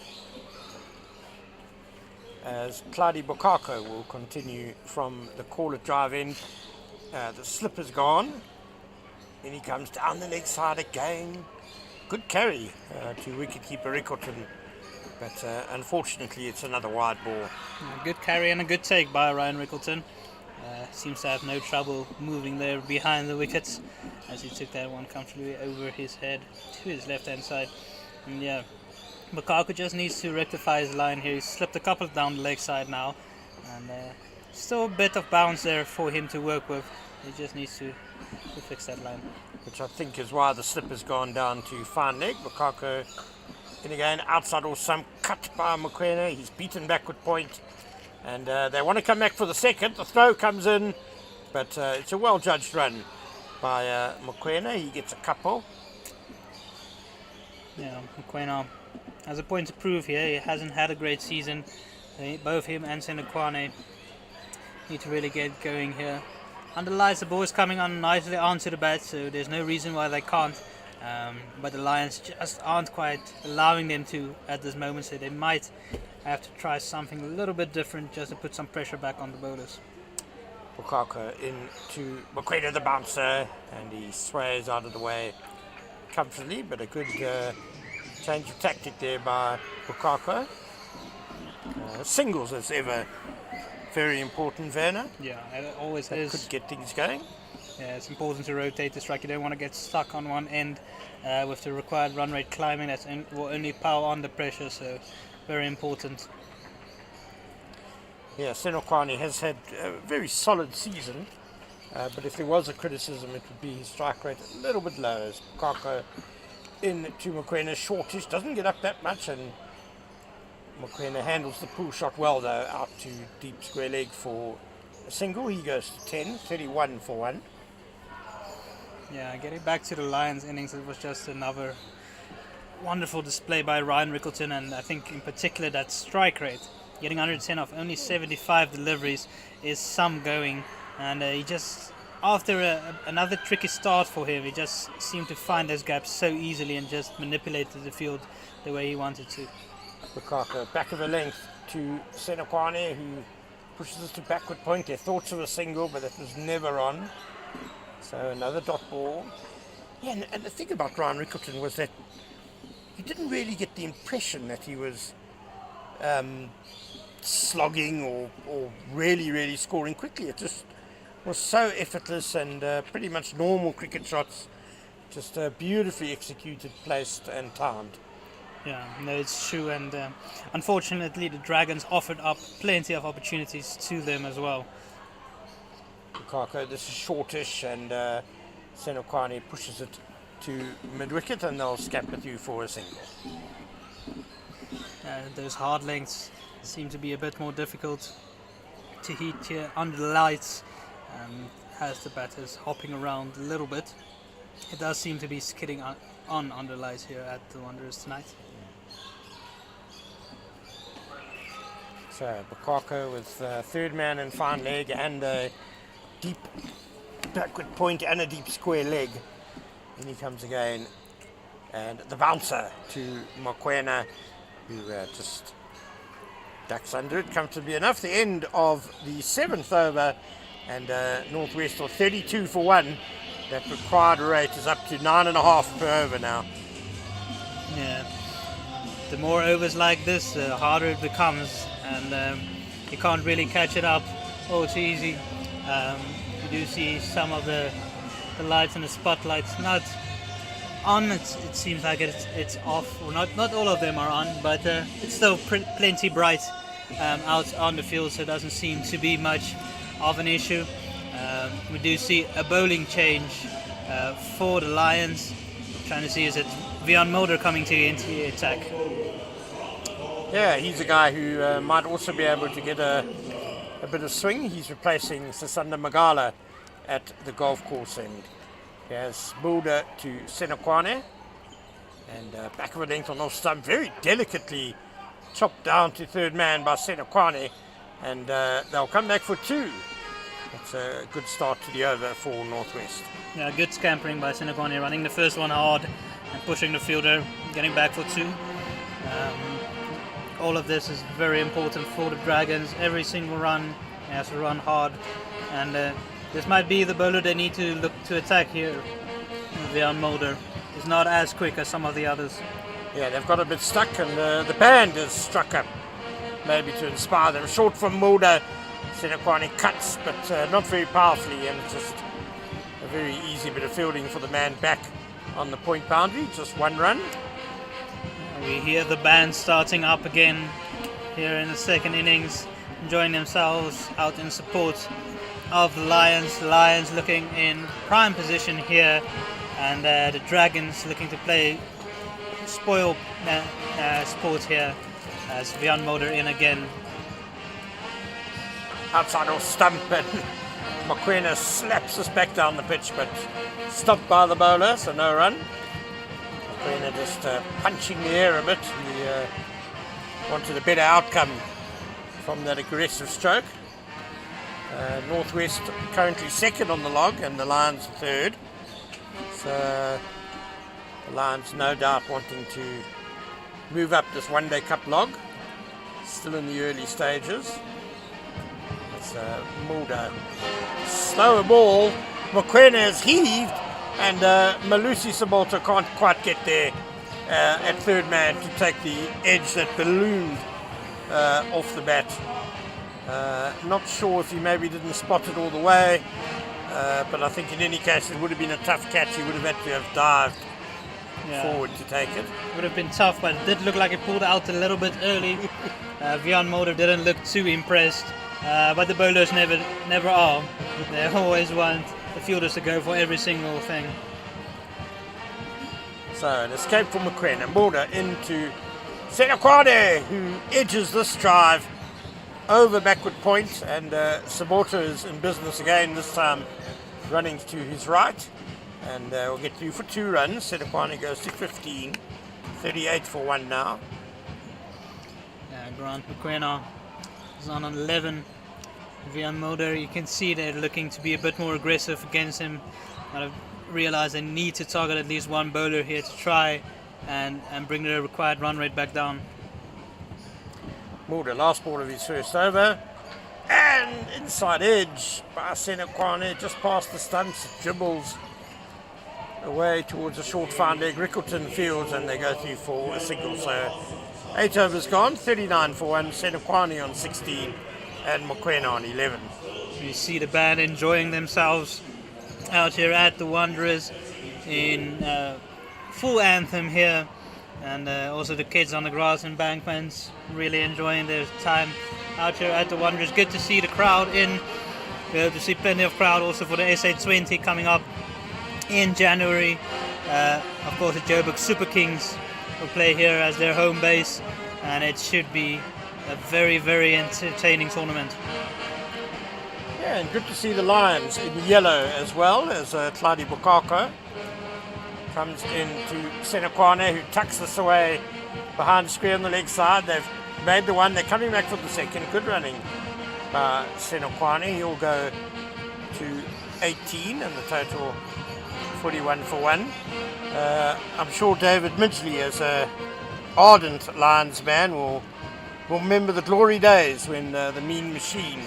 as Claudia Bukako will continue from the Corlett drive end. The slip is gone. Then he comes down the leg side again. Good carry to wicketkeeper Rickleton, but unfortunately it's another wide ball. Good carry and a good take by Ryan Rickleton. Seems to have no trouble moving there behind the wickets, as he took that one comfortably over his head to his left hand side. And yeah, Bukaku just needs to rectify his line here. He's slipped a couple down the leg side now, and still a bit of bounce there for him to work with. He just needs to fix that line. Which I think is why the slip has gone down to fine leg. Bukaku in again, outside or some cut by Mokoena. He's beaten backward point, and they want to come back for the second. The throw comes in, but it's a well judged run by Mokoena. He gets a couple. Yeah, Mokoena has a point to prove here. He hasn't had a great season. Both him and Senekwane need to really get going here. Underlies, the ball is coming on nicely onto the bat, so there's no reason why they can't. But the Lions just aren't quite allowing them to at this moment, so they might have to try something a little bit different just to put some pressure back on the bowlers. Bukaka into Mokoena, the bouncer, and he sways out of the way comfortably, but a good change of tactic there by Bukaka. Singles as ever. Very important, Werner. Yeah, it always that is. Could get things going. Yeah, it's important to rotate the strike. You don't want to get stuck on one end with the required run rate climbing. That will only power on the pressure, so very important. Yeah, Senokwane has had a very solid season, but if there was a criticism, it would be his strike rate a little bit low. As Kako in to Mokoena, shortish, doesn't get up that much, and Mokoena handles the pull shot well though, out to deep square leg for a single. He goes to 10, 31 for 1. Yeah, getting back to the Lions innings, it was just another wonderful display by Ryan Rickleton, and I think in particular that strike rate, getting 110 off only 75 deliveries is some going, and he just, after another tricky start for him, he just seemed to find those gaps so easily and just manipulated the field the way he wanted to. Bukaka back of a length to Senokwane, who pushes us to backward point. Their thoughts of a single, but it was never on. So another dot ball. Yeah, and the thing about Ryan Rickleton was that you didn't really get the impression that he was slogging or really scoring quickly. It just was so effortless and pretty much normal cricket shots, just beautifully executed, placed and timed. Yeah, no, it's true, and unfortunately the Dragons offered up plenty of opportunities to them as well. Bukako, this is shortish, and Senokwane pushes it to mid-wicket, and they'll scamper through for a single. Those hard lengths seem to be a bit more difficult to hit here under the lights, as the batters hopping around a little bit. It does seem to be skidding on under lights here at the Wanderers tonight. So Bukako with third man and fine leg and a deep backward point and a deep square leg. Then he comes again, and the bouncer to Mokoena, who just ducks under it comfortably enough. The end of the 7th over, and Northwest are 32 for 1. That required rate is up to 9.5 per over now. Yeah. The more overs like this, the harder it becomes, and you can't really catch it up all too easy. You do see some of the lights and the spotlights not on. It seems like it's off, or not all of them are on, but it's still plenty bright out on the field, so it doesn't seem to be much of an issue. We do see a bowling change for the Lions. Trying to see, is it Vian Mulder coming into the attack? Yeah, he's a guy who might also be able to get a bit of swing. He's replacing Sasanda Magala at the golf course end. He has Mulder to Senokwane, and back of a length on off stump, very delicately chopped down to third man by Senokwane, and they'll come back for two. It's a good start to the over for Northwest. Yeah, good scampering by Senokwane, running the first one hard and pushing the fielder, getting back for two. All of this is very important for the Dragons. Every single run has to run hard, and this might be the bowler they need to look to attack here. Vian Mulder is not as quick as some of the others. Yeah, they've got a bit stuck, and the band has struck up, maybe to inspire them. Short from Mulder, Senokwane cuts, but not very powerfully, and it's just a very easy bit of fielding for the man back on the point boundary. Just one run. We hear the band starting up again here in the second innings, enjoying themselves out in support of the Lions. The Lions looking in prime position here, and the Dragons looking to play spoil sport here as Vian Mulder in again. Outside off stump, and Mokoena slaps us back down the pitch, but stopped by the bowler, so no run. Mokoena just punching the air a bit. He wanted a better outcome from that aggressive stroke. Northwest currently second on the log, and the Lions third. So the Lions no doubt wanting to move up this one-day cup log. Still in the early stages. It's Mulder. Slower ball. Mokoena is heaved, and Malusi Sabolta can't quite get there at third man to take the edge that ballooned off the bat. Not sure if he maybe didn't spot it all the way, but I think in any case it would have been a tough catch. He would have had to have dived forward to take it. Would have been tough, but it did look like it pulled out a little bit early. Vian Mulder didn't look too impressed, but the bowlers never are. They always want the fielders to go for every single thing. So an escape from Mokoena. Mulder into Senokwane, who edges this drive over backward point, and Sabolta is in business again, this time running to his right, and we'll get through for two runs. Senokwane goes to 15, 38 for one now. Grant Mokoena is on 11. Vian Mulder, you can see they're looking to be a bit more aggressive against him. I realize they need to target at least one bowler here to try and bring the required run rate back down. Mulder, last ball of his first over, and inside edge by Senokwane, just past the stumps, it dribbles away towards a short found leg. Rickleton fields, and they go through for a single. So 8 overs gone, 39 for 1, Senokwane on 16 and Mokoena on 11. You see the band enjoying themselves out here at the Wanderers in full anthem here, and also the kids on the grass embankments really enjoying their time out here at the Wanderers. Good to see the crowd in. We'll to see plenty of crowd also for the SA20 coming up in January. Of course, the Joburg Super Kings will play here as their home base, and it should be a very, very entertaining tournament. Yeah, and good to see the Lions in yellow as well, as Tladi Bukako comes into Senokwane, who tucks this away behind the square on the leg side. They've made the one, they're coming back for the second. Good running by Senokwane. He'll go to 18 and the total 41 for 1. I'm sure David Midgley, as a ardent Lions man, will remember the glory days when the Mean Machine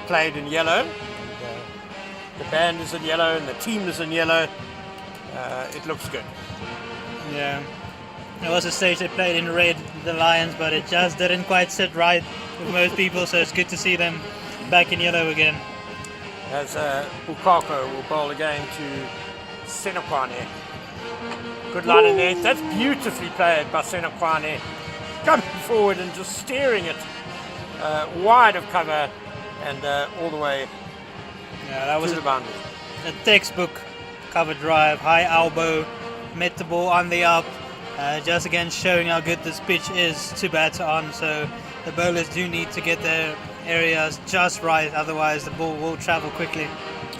played in yellow. The band is in yellow and the team is in yellow. It looks good. Yeah, There was a stage they played in red, the Lions, but it just didn't quite sit right with most people, so it's good to see them back in yellow again. As Bukako will bowl again to Senokwane. Good line in there. That's beautifully played by Senokwane. Coming forward and just steering it wide of cover and all the way Yeah, that was to the boundary. a textbook cover drive, high elbow, met the ball on the up, just again showing how good this pitch is to bat on. So the bowlers do need to get their areas just right, otherwise the ball will travel quickly.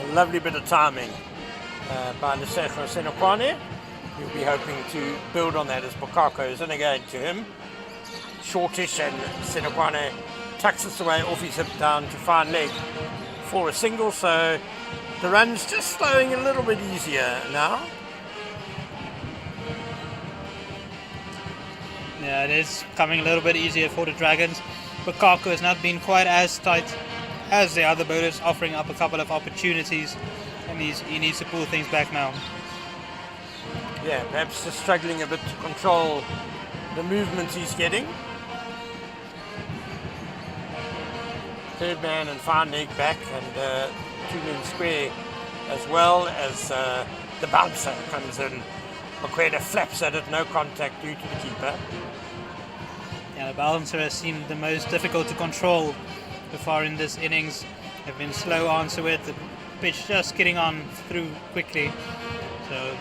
A lovely bit of timing by Niseko Senokwane. He'll be hoping to build on that as Bukako is in again to him. Shortish, and Senokwane tucks this away off his hip down to fine leg for a single, so the run's just flowing a little bit easier now. Yeah, it is coming a little bit easier for the Dragons. Bukako has not been quite as tight as the other bowlers, offering up a couple of opportunities, and he needs to pull things back now. Yeah, perhaps just struggling a bit to control the movements he's getting. Third man and fine leg back, and two-man square as well as the bouncer comes in. Mokoena flaps at it, no contact due to the keeper. Yeah, the balancer has seemed the most difficult to control so far in this innings. They've been slow answer with the pitch just getting on through quickly. So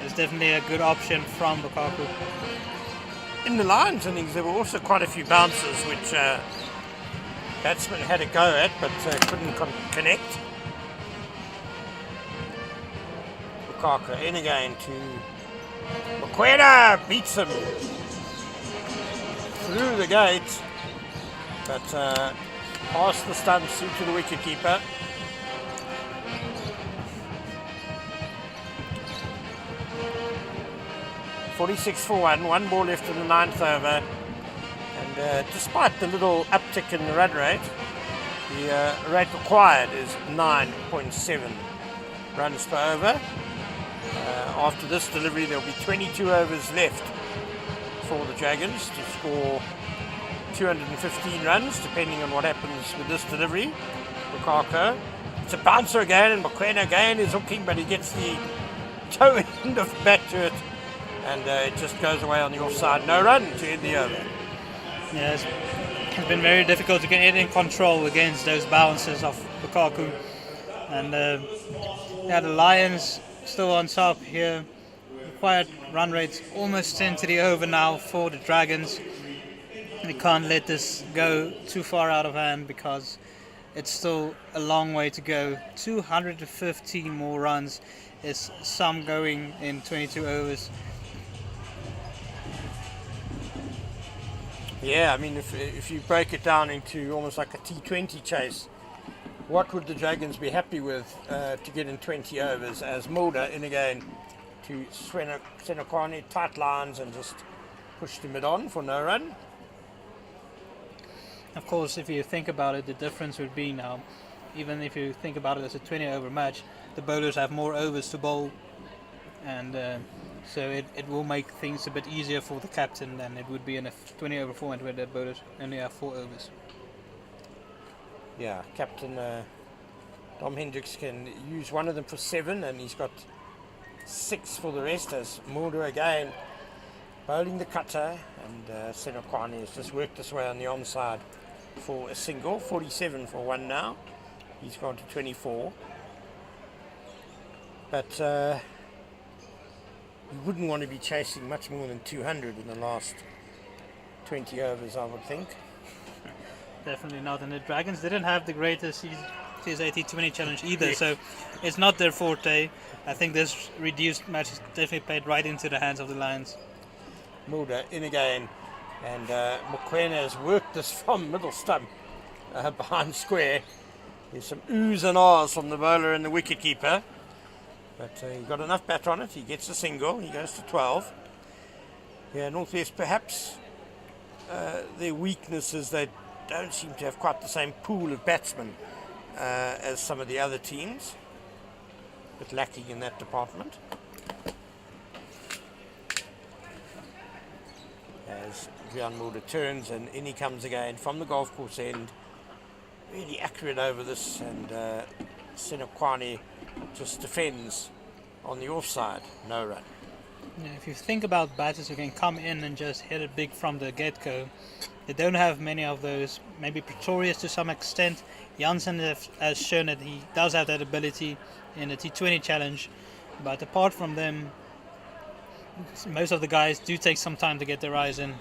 it's definitely a good option from Bukako. In the Lions innings, there were also quite a few bounces which batsmen had a go at, but couldn't connect. Bukako in again to Mokoena, beats him through the gate, but past the stumps through to the wicketkeeper. .46 for one ball left in the ninth over, and despite the little uptick in the run rate, the rate required is 9.7 runs per over. After this delivery, there'll be 22 overs left for the Dragons to score 215 runs, depending on what happens with this delivery. Bukako, it's a bouncer again, and Mokoena again is hooking, but he gets the toe end of the bat to it, and it just goes away on the offside. No run to end the over. Yeah, it's been very difficult to get in control against those bounces of Bukako. And yeah, the Lions still on top here. Required run rates almost 10 to the over now for the Dragons. They can't let this go too far out of hand because it's still a long way to go. 215 more runs is some going in 22 overs. Yeah, I mean, if you break it down into almost like a T20 chase, what would the Dragons be happy with to get in 20 overs as Mulder in again to Senokwane, tight lines, and just push the mid on for no run? Of course, if you think about it, the difference would be now, even if you think about it as a 20 over match, the bowlers have more overs to bowl, and so it will make things a bit easier for the captain than it would be in a 20 over format where the bowlers only have 4 overs. Yeah, Captain Dom Hendricks can use one of them for 7, and he's got 6 for the rest, as Mulder again bowling the cutter, and Senokwane has just worked this way on the onside for a single. 47 for one now. He's gone to 24. But you wouldn't want to be chasing much more than 200 in the last 20 overs, I would think. Definitely not, and the Dragons didn't have the greatest CSA T20 challenge either, so it's not their forte. I think this reduced match is definitely played right into the hands of the Lions. Mulder in again, and Mokoena has worked this from middle stump behind square. There's some oohs and ahs from the bowler and the wicketkeeper, but he got enough bat on it. He gets a single, he goes to 12. Yeah, Northwest perhaps their weakness is they don't seem to have quite the same pool of batsmen as some of the other teams. A bit lacking in that department. as Gian Mulder turns, and in he comes again from the golf course end. Really accurate over this, and Senokwani just defends on the offside. No run. Yeah, if you think about batters who can come in and just hit it big from the get-go, they don't have many of those. Maybe Pretorius to some extent. Janssen has shown that he does have that ability in the T20 challenge, but apart from them, most of the guys do take some time to get their eyes in.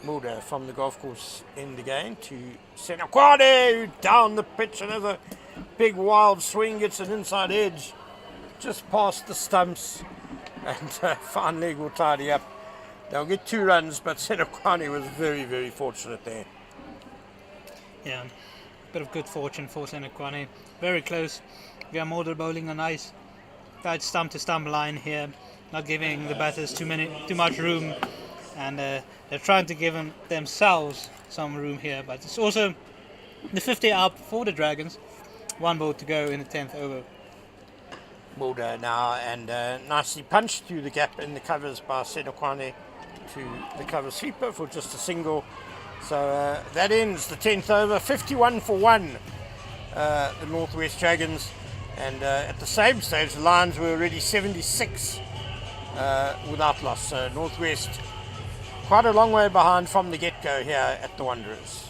Mulder from the golf course end again to Senokwani, down the pitch, and has a big wild swing, gets an inside edge just past the stumps, and fine leg will tidy up. They'll get 2 runs, but Senokwani was very, very fortunate there. Yeah, bit of good fortune for Senokwani. Very close. Gian Mulder bowling a nice tight stump to stump line here, not giving the batters too much room, and they're trying to give themselves some room here. But it's also the 50 up for the Dragons. 1 ball to go in the 10th over. Mulder now, and nicely punched through the gap in the covers by Senokwani to the cover sweeper for just a single. So that ends the 10th over, 51 for 1, the Northwest Dragons. And at the same stage, the Lions were already 76 without loss. So Northwest quite a long way behind from the get-go here at the Wanderers.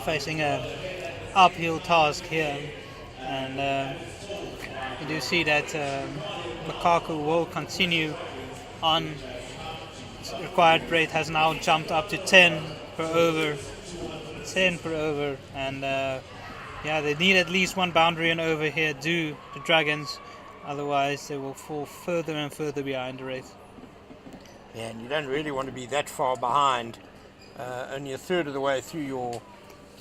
Facing a uphill task here, and you do see that Lukaku will continue on. Its required rate has now jumped up to 10 per over, and they need at least 1 boundary and over here, do the Dragons, otherwise they will fall further and further behind the rate. Yeah, and you don't really want to be that far behind, only a third of the way through your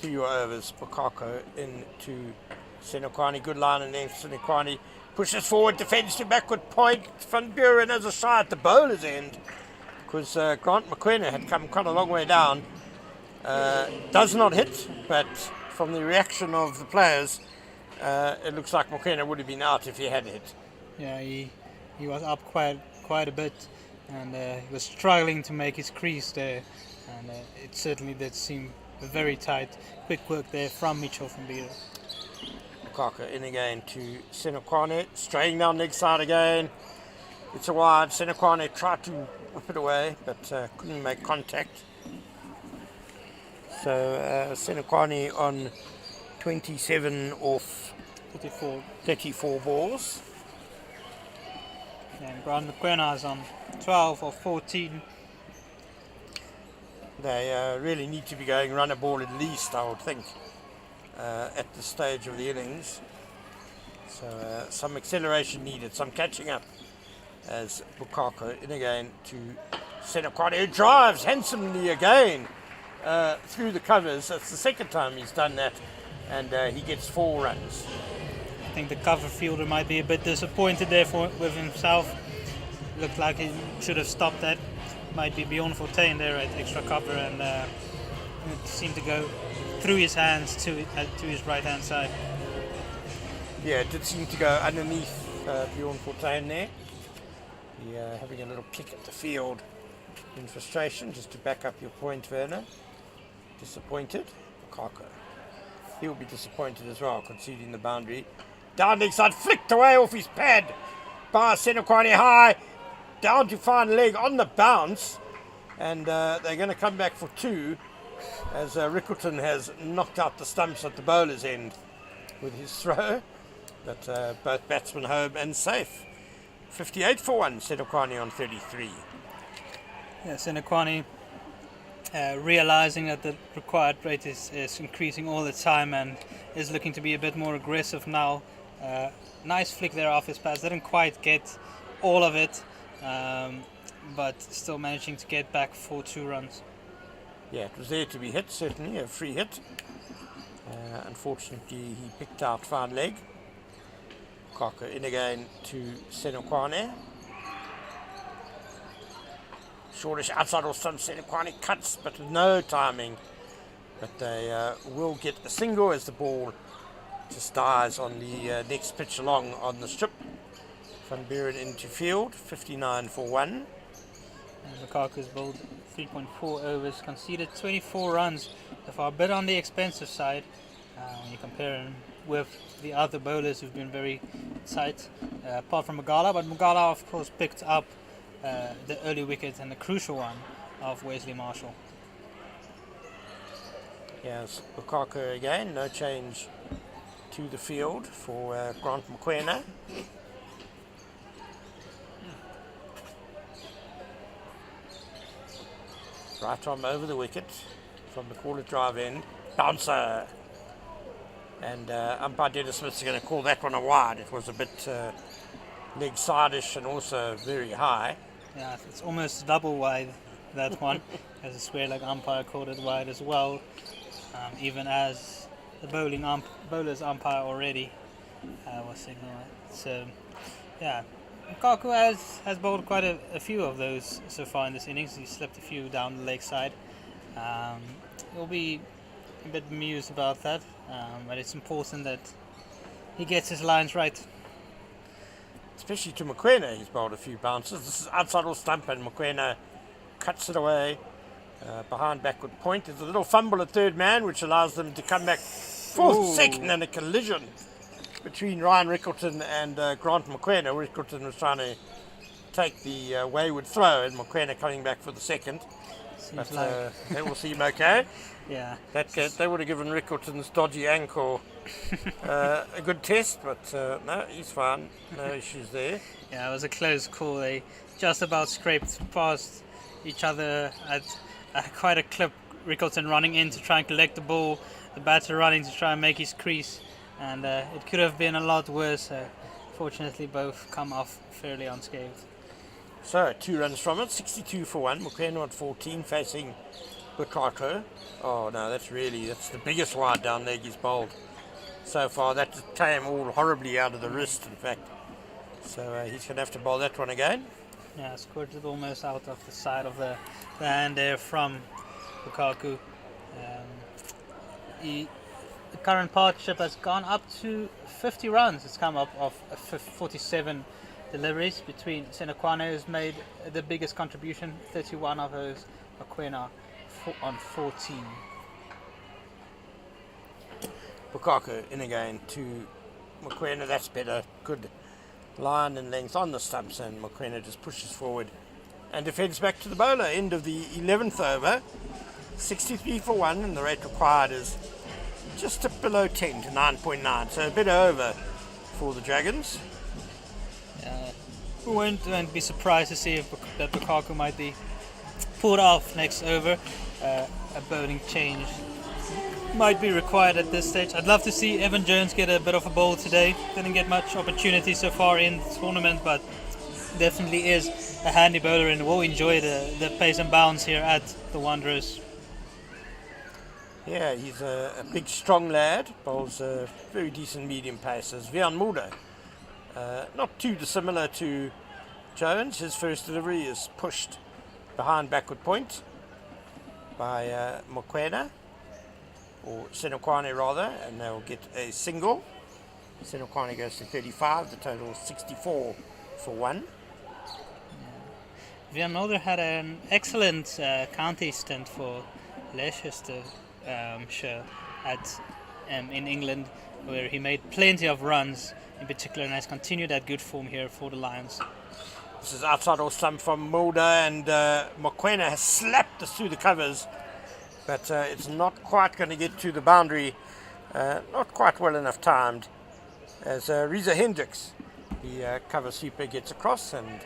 overs. Bukako into Senokwani, good line, and then Senokwani pushes forward, defends to backward point. Van Buren has a shot at the bowler's end, because Grant McQuena had come quite a long way down. Does not hit, but from the reaction of the players, it looks like McQuena would have been out if he had hit. Yeah, he was up quite a bit, and he was struggling to make his crease there, and it certainly did seem very tight. Quick work there from Mitchell van Buren. Lukaku in again to Senokwani, straying down leg side again. It's a wide. Senokwani tried to whip it away, but couldn't make contact. So Senokwani on 27 off 34 balls. And Grant McQuena is on 12 or 14. They really need to be going run a ball at least, I would think, at this stage of the innings. So some acceleration needed, some catching up, as Bukako in again to Senokwani, who drives handsomely again through the covers. That's the second time he's done that, and he gets 4 runs. I think the cover fielder might be a bit disappointed there with himself. Looked like he should have stopped that. Might be Bjorn Fortuin there at extra cover, and it seemed to go through his hands to his right hand side. Yeah, it did seem to go underneath Bjorn Fortuin there. He having a little kick at the field in frustration, just to back up your point, Werner. Disappointed. Lukaku. He'll be disappointed as well, conceding the boundary. Down leg side, flicked away off his pad by Senokwani high. Down to fine leg on the bounce, and they're going to come back for 2 as Rickleton has knocked out the stumps at the bowler's end with his throw, but both batsmen home and safe. 58 for 1, Senokwani on 33. Yeah, Senokwani realizing that the required rate is increasing all the time and is looking to be a bit more aggressive now. Nice flick there off his pads, didn't quite get all of it. But still managing to get back for 2 runs. Yeah, it was there to be hit, certainly, a free hit. Unfortunately, he picked out fine leg. Kaka in again to Senokwani. Shortish outside or stump, Senokwani cuts, but with no timing. But they will get a single as the ball just dies on the next pitch along on the strip. Van Buren into field, 59 for 1. And Lukaku's bowled 3.4 overs, conceded 24 runs. So far, a bit on the expensive side when you compare him with the other bowlers who've been very tight, apart from Magala. But Magala, of course, picked up the early wicket and the crucial one of Wesley Marshall. Yes, Lukaku again, no change to the field for Grant Mokoena. Right arm over the wicket from the corner drive end. Bouncer! And umpire Dennis Smith's going to call that one a wide. It was a bit leg side-ish and also very high. Yeah, it's almost double wide, that one. As a square leg umpire called it wide as well. Even as the bowler's umpire already was signaling it. So, yeah. Lukaku has bowled quite a few of those so far in this innings. He slipped a few down the leg side. We'll be a bit amused about that, but it's important that he gets his lines right. Especially to Mokoena, he's bowled a few bounces. This is outside all stump and Mokoena cuts it away behind backward point. There's a little fumble at third man, which allows them to come back fourth, second, and a collision between Ryan Rickleton and Grant Mokoena. Rickleton was trying to take the wayward throw, and Mokoena coming back for the second. Seems But they will seem okay. Yeah. They would have given Rickleton's dodgy ankle a good test, but no, he's fine. No issues there. Yeah, it was a close call. They just about scraped past each other at quite a clip. Rickleton running in to try and collect the ball, the batter running to try and make his crease, and it could have been a lot worse. Fortunately, both come off fairly unscathed. So, 2 runs from it, 62 for 1. Mokoena at 14, facing Lukaku. Oh no, that's the biggest wide down leg he's bowled so far. That came all horribly out of the wrist, in fact. So he's going to have to bowl that one again. Yeah, squirted almost out of the side of the hand there from Lukaku. The current partnership has gone up to 50 runs. It's come up of 47 deliveries between Senekwane, who's made the biggest contribution, 31 of those, Mokoena on 14. Lukaku in again to Mokoena. That's better. Good line and length on the stumps, and Mokoena just pushes forward and defends back to the bowler. End of the 11th over. 63 for 1, and the rate required is just up below 10 to 9.9, so a bit over for the Dragons. We won't be surprised to see that Lukaku might be pulled off next over. A bowling change might be required at this stage. I'd love to see Evan Jones get a bit of a bowl today. Didn't get much opportunity so far in the tournament, but definitely is a handy bowler and will enjoy the pace and bounce here at the Wanderers. Yeah, he's a big, strong lad. Bowls a very decent medium pace. As Vian Mulder. Not too dissimilar to Jones. His first delivery is pushed behind backward point by Mokoena, or Senekwane rather, and they'll get a single. Senekwane goes to 35. The total is 64 for 1. Vian Mulder had an excellent county stint for Leicestershire in England, where he made plenty of runs in particular, and has continued that good form here for the Lions. This is outside off stump from Mulder, and Mokoena has slapped this through the covers, but it's not quite going to get to the boundary, not quite well enough timed, as Reza Hendricks, the cover sweeper, gets across and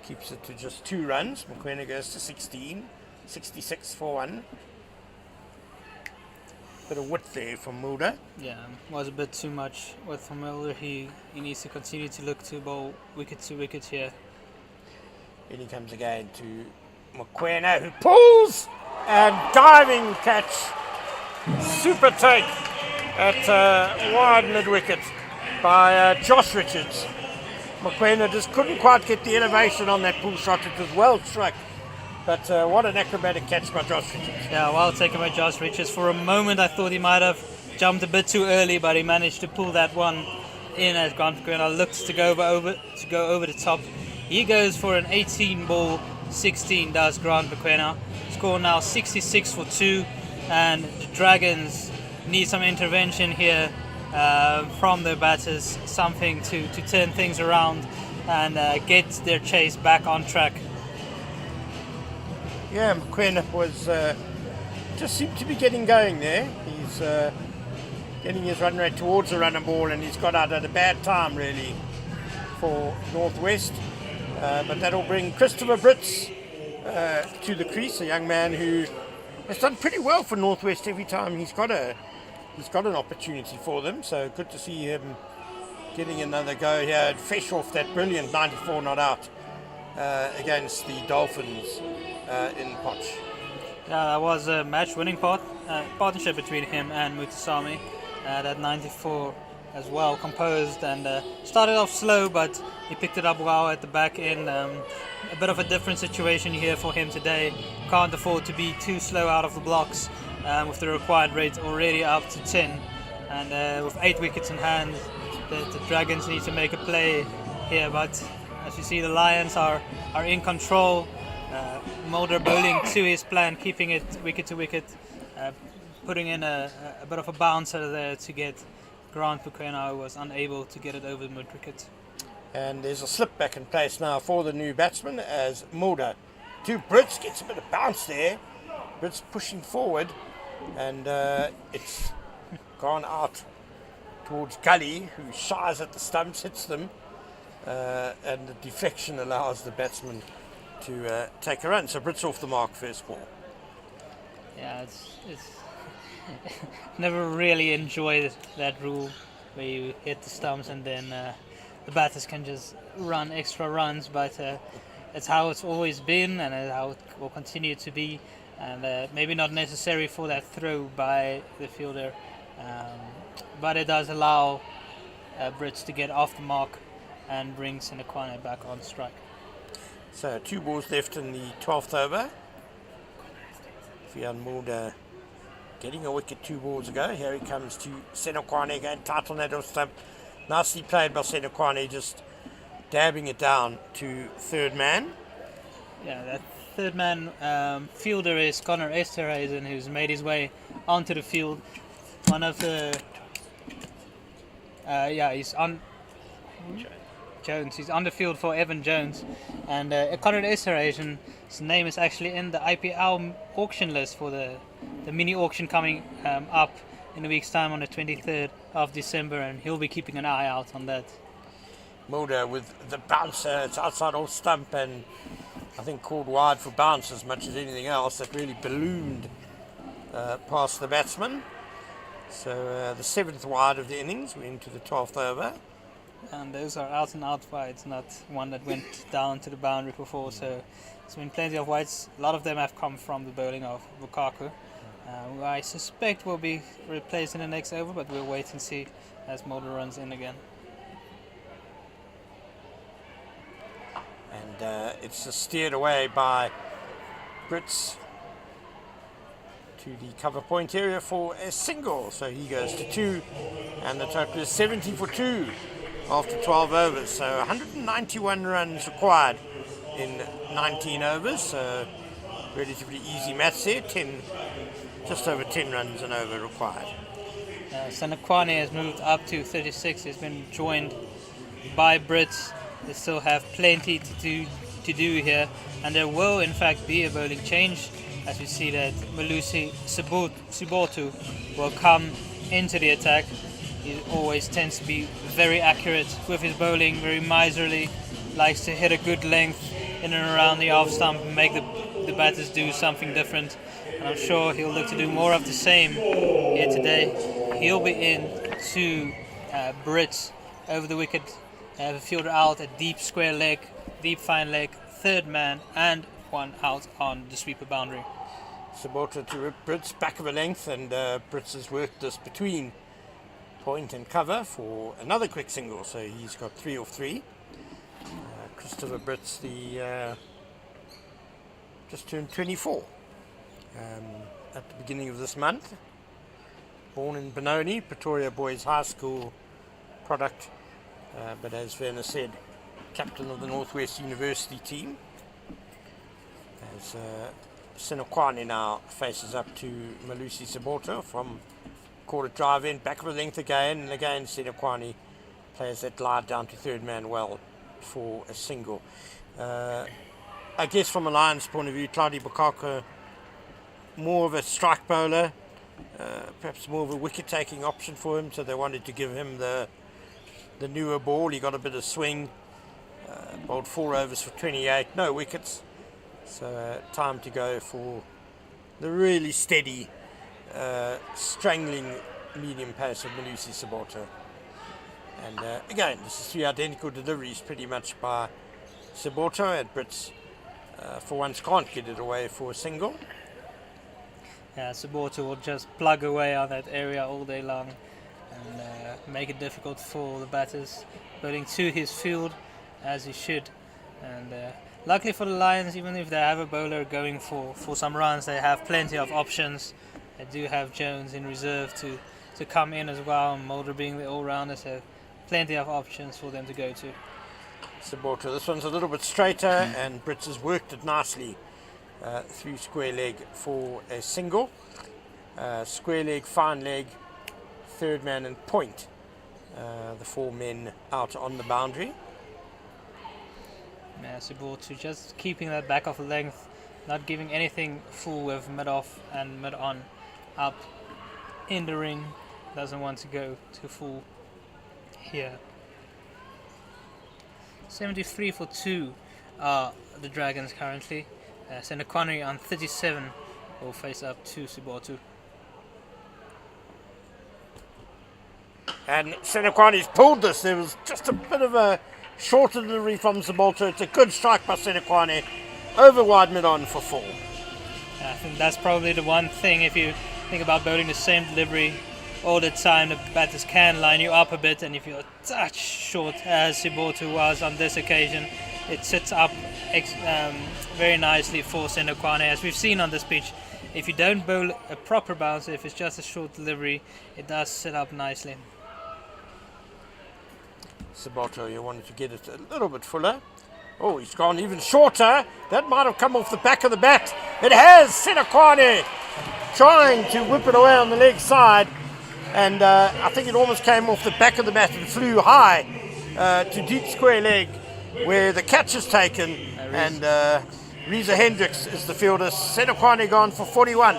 keeps it to just 2 runs. Mokoena goes to 16, 66 for 1. Bit of width there from Mulder. Yeah, was a bit too much width from Mulder. He needs to continue to look to bowl wicket to wicket here. Then he comes again to Mokoena, who pulls and diving catch. Super take at wide mid wicket by Josh Richards. Mokoena just couldn't quite get the elevation on that pull shot. It was well struck. But what an acrobatic catch by Josh Richards. Yeah, well taken by Josh Richards. For a moment I thought he might have jumped a bit too early, but he managed to pull that one in as Grant Pequena looks to go over the top. He goes for an 18 ball 16, does Grant Pequena. Score now 66 for 2, and the Dragons need some intervention here from their batters, something to turn things around and get their chase back on track. Yeah, McQueen was just seemed to be getting going there. He's getting his run rate towards the runner ball, and he's got out at a bad time really for Northwest. But that'll bring Christopher Brits to the crease, a young man who has done pretty well for Northwest every time he's got an opportunity for them. So good to see him getting another go here, fresh off that brilliant 94 not out against the Dolphins in Potch. Yeah, that was a match-winning partnership between him and Mutasami. That 94 as well, composed, and started off slow, but he picked it up well at the back end. A bit of a different situation here for him today. Can't afford to be too slow out of the blocks with the required rate already up to 10. And with 8 wickets in hand, the Dragons need to make a play here, but as you see, the Lions are in control. Mulder bowling to his plan, keeping it wicket to wicket, putting in a bit of a bouncer there to get Grant Pequena, who was unable to get it over mid-wicket. And there's a slip back in place now for the new batsman as Mulder to Brits, gets a bit of bounce there. Brits pushing forward, and it's gone out towards Gully, who shies at the stumps, hits them, and the deflection allows the batsman to take a run. So Brits off the mark, first ball. Yeah, it's never really enjoyed that rule where you hit the stumps and then the batters can just run extra runs, but it's how it's always been and how it will continue to be, and maybe not necessary for that throw by the fielder, but it does allow Brits to get off the mark and bring Sinakwane back on strike. So 2 balls left in the 12th over. Fian Mulder getting a wicket 2 balls ago. Here he comes to Sinakwane again, tight on that off stump. Nicely played by Sinakwane, just dabbing it down to third man. Yeah, that third man fielder is Connor Esterhuizen, who's made his way onto the field. One of the he's on Jones. He's on the field for Evan Jones, and Connor Esterhuizen's name is actually in the IPL auction list for the mini auction coming up in a week's time on the 23rd of December, and he'll be keeping an eye out on that. Mulder with the bouncer, it's outside off stump, and I think called wide for bounce as much as anything else. That really ballooned past the batsman. So the 7th wide of the innings, we're into the 12th over. And those are out and out wides, not one that went down to the boundary before. So there's been plenty of wides. A lot of them have come from the bowling of Lukaku, who I suspect will be replaced in the next over, but we'll wait and see as Mulder runs in again. And it's just steered away by Brits to the cover point area for a single. So he goes to 2, and the total is 70 for 2 after 12 overs. So 191 runs required in 19 overs. So relatively easy maths here. Just over 10 runs an over required. Sinakwane has moved up to 36. He's been joined by Brits. They still have plenty to do here, and there will in fact be a bowling change, as we see that Malusi Sibotu will come into the attack. He always tends to be very accurate with his bowling, very miserly, likes to hit a good length in and around the off stump and make the batters do something different, and I'm sure he'll look to do more of the same here today. He'll be in to Brits over the wicket. Have a fielder out, a deep square leg, deep fine leg, third man, and one out on the sweeper boundary. Sabota to Brits, back of a length, and Brits has worked this between point and cover for another quick single, so he's got 3 off 3. Christopher Brits, just turned 24 at the beginning of this month. Born in Benoni, Pretoria Boys High School product but as Werner said, captain of the Northwest University team. As Sinokwane now faces up to Malusi Saboto from quarter drive in, back of the length again, and again Sinokwane plays that glide down to third man well for a single. I guess from a Lions point of view, Claudio Bukaka, more of a strike bowler, perhaps more of a wicket-taking option for him, so they wanted to give him the newer ball. He got a bit of swing, bowled 4 overs for 28, no wickets, so time to go for the really steady, strangling medium pace of Malusi Saboto. And again, this is 3 identical deliveries pretty much by Saboto, and Brits for once can't get it away for a single. Yeah, Saboto will just plug away on that area all day long and make it difficult for the batters, bowling to his field as he should. And luckily for the Lions, even if they have a bowler going for some runs, they have plenty of options. They do have Jones in reserve to come in as well, and Mulder being the all-rounder, so plenty of options for them to go to. Saboto, this one's a little bit straighter, and Brits has worked it nicely through square leg for a single. Square leg, fine leg, third man and point. The 4 men out on the boundary. Yeah, Saboto just keeping that back of length, not giving anything full with mid off and mid on, up in the ring. Doesn't want to go too full here. 73 for 2 are the Dragons currently. Sinokwane on 37 will face up to Saboto. And Sinokwane's pulled this. There was just a bit of a shorter delivery from Saboto. It's a good strike by Sinokwane. Over wide mid on for 4. I think that's probably the one thing, if you think about bowling the same delivery all the time, the batters can line you up a bit, and if you're a touch short, as Saboto was on this occasion, it sits up very nicely for Sinokwane. As we've seen on this pitch, if you don't bowl a proper bounce, if it's just a short delivery, it does sit up nicely. Saboto, you wanted to get it a little bit fuller. Oh, he's gone even shorter. That might have come off the back of the bat. It has. Sinokwane trying to whip it away on the leg side, and I think it almost came off the back of the bat and flew high to deep square leg, where the catch is taken, and Reza Hendricks is the fielder. Sinokwane gone for 41.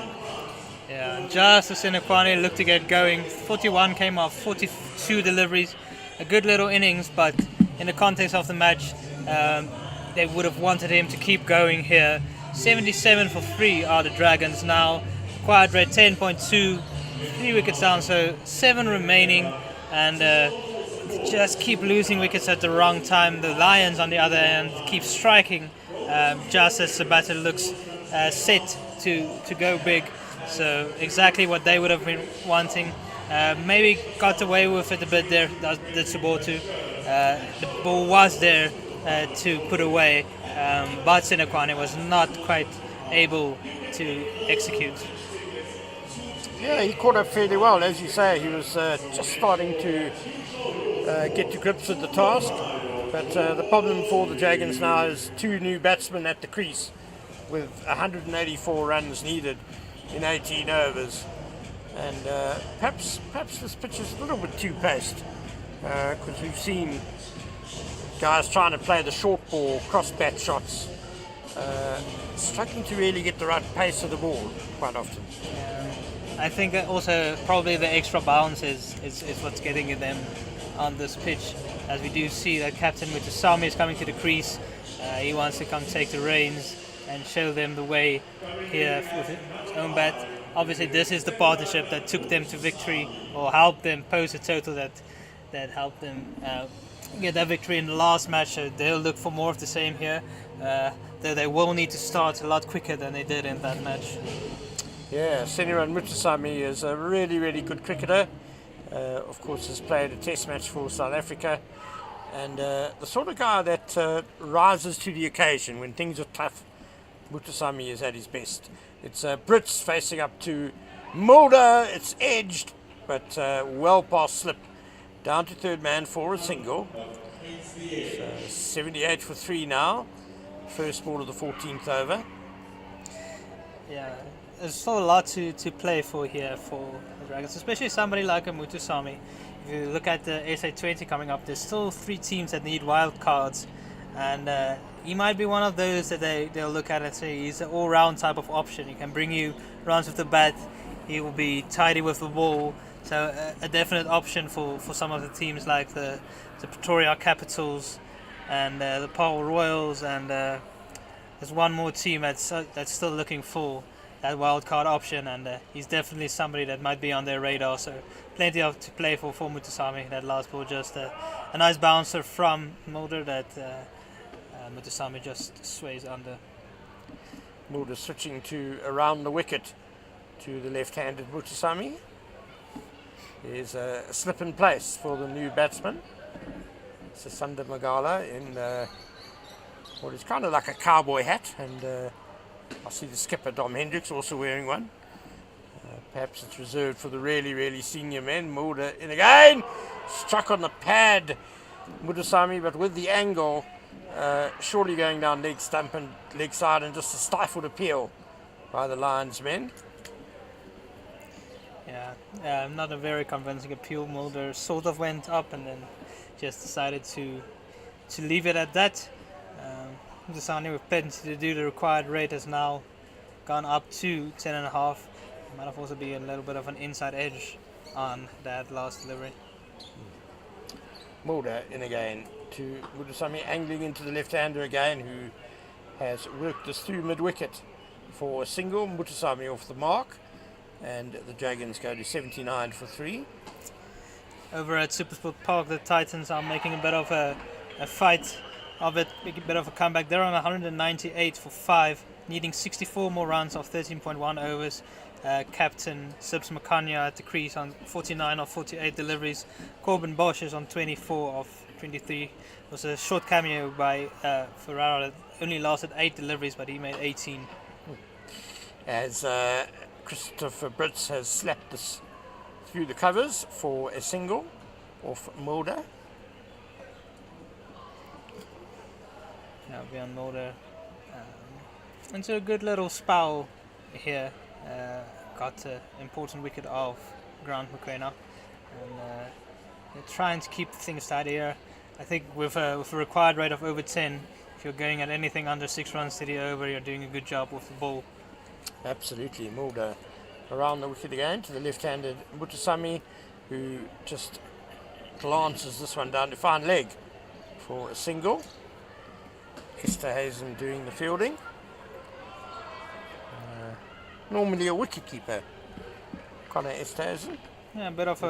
Yeah, just as Sinokwane looked to get going. 41 came off 42 deliveries. A good little innings, but in the context of the match, they would have wanted him to keep going here. 77 for 3 are the Dragons now. Quad rate 10.2, 3 wickets down, so 7 remaining, and just keep losing wickets at the wrong time. The Lions, on the other hand, keep striking just as the batter looks set to go big. So exactly what they would have been wanting. Maybe got away with it a bit there, did Saboto. The ball was there to put away, but Sinokwane was not quite able to execute. Yeah, he caught up fairly well. As you say, he was just starting to get to grips with the task. But the problem for the Dragons now is 2 new batsmen at the crease with 184 runs needed in 18 overs. And perhaps this pitch is a little bit too paced, because we've seen guys trying to play the short ball, cross bat shots, struggling to really get the right pace of the ball quite often. I think also probably the extra bounce is what's getting them on this pitch, as we do see that Captain Mutasami is coming to the crease. He wants to come take the reins and show them the way here with his own bat. Obviously, this is the partnership that took them to victory, or helped them post a total that helped them get that victory in the last match. So they'll look for more of the same here. Though they will need to start a lot quicker than they did in that match. Yeah, Seniran Mutasami is a really, really good cricketer. Of course, has played a test match for South Africa. And the sort of guy that rises to the occasion when things are tough. Mutasami is at his best. It's Brits facing up to Mulder. It's edged, but well past slip down to third man for a single. 78 for 3 now. First ball of the 14th over. Yeah, there's still a lot to play for here for the Dragons, especially somebody like a Mutusami. If you look at the SA20 coming up, there's still 3 teams that need wild cards, and he might be one of those that they'll look at and say he's an all-round type of option. He can bring you runs with the bat, he will be tidy with the ball, so a definite option for some of the teams like the Pretoria Capitals and the Paarl Royals, and there's one more team that's still looking for that wild card option, and he's definitely somebody that might be on their radar. So plenty of to play for Mutusami. That last ball just a nice bouncer from Mulder that Mutusami just sways under. Mulder switching to around the wicket to the left-handed Mutusami. There's a slip in place for the new batsman, Sasanda Magala, in what is kind of like a cowboy hat, and I see the skipper Dom Hendricks also wearing one. Perhaps it's reserved for the really, really senior men. Mulder in again, struck on the pad, Mutusami, but with the angle, surely going down leg stump and leg side, and just a stifled appeal by the Lions men. Yeah, not a very convincing appeal. Mulder sort of went up and then just decided to leave it at that. Mutusami with plenty to do. The required rate has now gone up to 10.5. Might have also been a little bit of an inside edge on that last delivery. Mulder in again to Mutusami, angling into the left-hander again, who has worked this through mid-wicket for a single. Mutusami off the mark, and the Dragons go to 79 for 3. Over at Supersport Park, the Titans are making a bit of a fight of it, a bit of a comeback. They're on 198 for 5, needing 64 more runs of 13.1 overs. Captain Sibs Makanya at the crease on 49 of 48 deliveries. Corbin Bosch is on 24 of 23. It was a short cameo by Ferrara that only lasted 8 deliveries, but he made 18. As Christopher Brits has slapped this through the covers for a single off Mulder. Now beyond Mulder into a good little spell here. Got an important wicket of Grant McQuena, and they're trying to keep things tidy here. I think with a required rate of over 10, if you're going at anything under 6 runs to the over, you're doing a good job with the ball. Absolutely. Mulder around the wicket again to the left-handed Mutusami, who just glances this one down to fine leg for a single. Esterhazen doing the fielding. Normally a wicketkeeper, Connor Esterhazen. Yeah, a bit of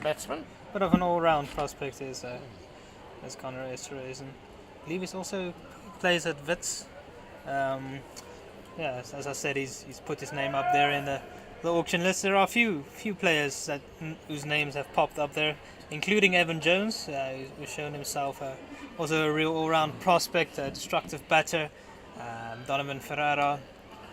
batsman. Bit of an all-round prospect is Connor Esterhazen. I believe he also plays at Wits. Yeah, as I said, he's put his name up there in the auction list. There are a few players whose names have popped up there, including Evan Jones, who's shown himself also a real all-round prospect, a destructive batter. Donovan Ferreira,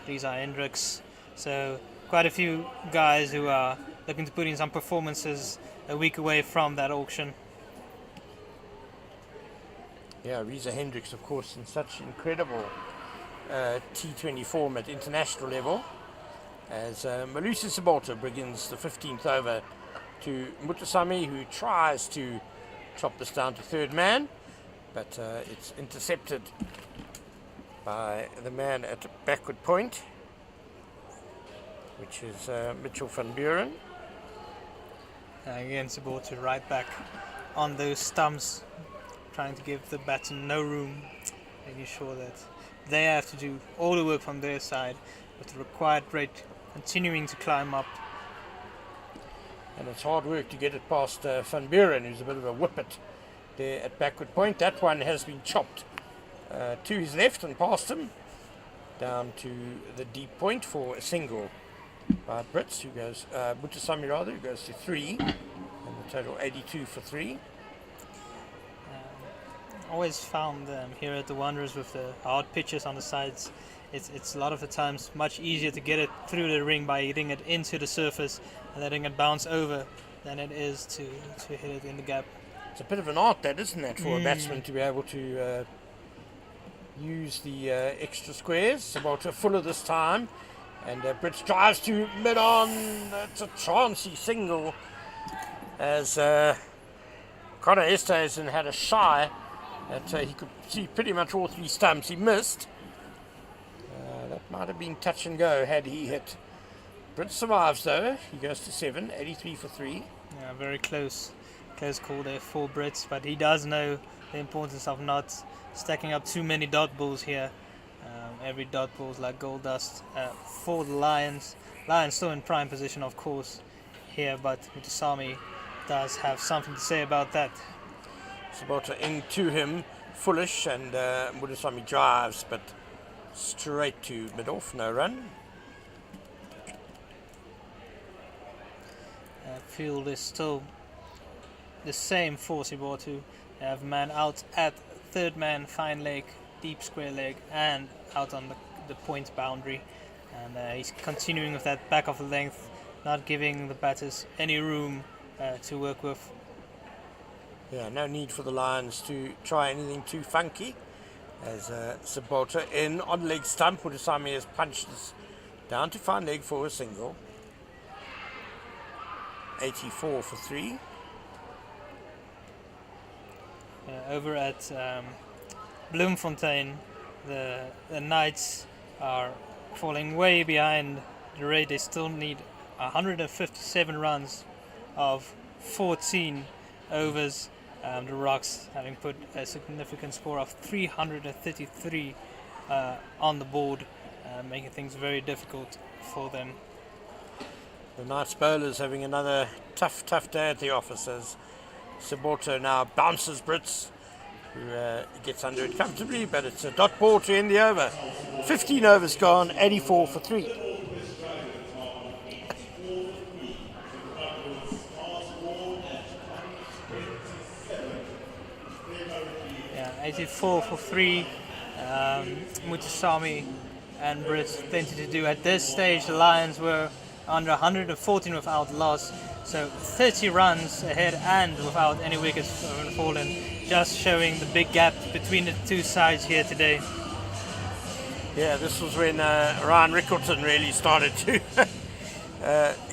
Lisa Hendricks. So quite a few guys who are looking to put in some performances a week away from that auction. Yeah, Reza Hendricks, of course, in such incredible T20 form at international level, as Malusi Sabolta begins the 15th over to Mutusami, who tries to chop this down to third man, but it's intercepted by the man at backward point, which is Mitchell van Buren. Again, Sabolta right back on those stumps, trying to give the batsman no room, making sure that they have to do all the work from their side, with the required rate continuing to climb up. And it's hard work to get it past Van Buren, who's a bit of a whippet there at backward point. That one has been chopped to his left and past him, down to the deep point for a single by Brits, who goes, Mutusami rather, who goes to 3, and the total 82 for 3. Always found here at the Wanderers with the hard pitches on the sides, it's a lot of the times much easier to get it through the ring by hitting it into the surface and letting it bounce over than it is to hit it in the gap. It's a bit of an art, that, isn't it, for a batsman to be able to use the extra squares. Sabotta fuller this time, and Brits drives to mid-on. It's a chancy single as Connor Esterhuizen had a shy that he could see pretty much all three stumps. He missed. That might have been touch and go had he hit. Brits survives though. He goes to 7, 83 for 3. Yeah, very close call there for Brits, but he does know the importance of not stacking up too many dot balls here. Every dot ball is like gold dust for the Lions. Lions still in prime position, of course, here, but Mutasami does have something to say about that. Sabotta into him, foolish, and Mutasami drives, but straight to mid-off, no run. Field is still the same for Sabotta. Have man out at third man, fine leg, deep square leg, and out on the point boundary. And he's continuing with that back of the length, not giving the batters any room to work with. Yeah, no need for the Lions to try anything too funky. As Sabotta in on leg stump, Mutasami has punched this down to fine leg for a single. 84 for 3. Over at Bloemfontein, the Knights are falling way behind the rate. They still need 157 runs of 14 overs. The Rocks having put a significant score of 333 on the board, making things very difficult for them. The Knights bowlers having another tough day at the office as Sabotta now bounces Brits, who gets under it comfortably, but it's a dot ball to end the over. 15 overs gone, 84 for 3. Yeah, 84 for 3. Mutasami and Brits plenty to do. At this stage, the Lions were under 114 without loss, so 30 runs ahead and without any wickets fallen, just showing the big gap between the two sides here today. Yeah, this was when Ryan Rickleton really started to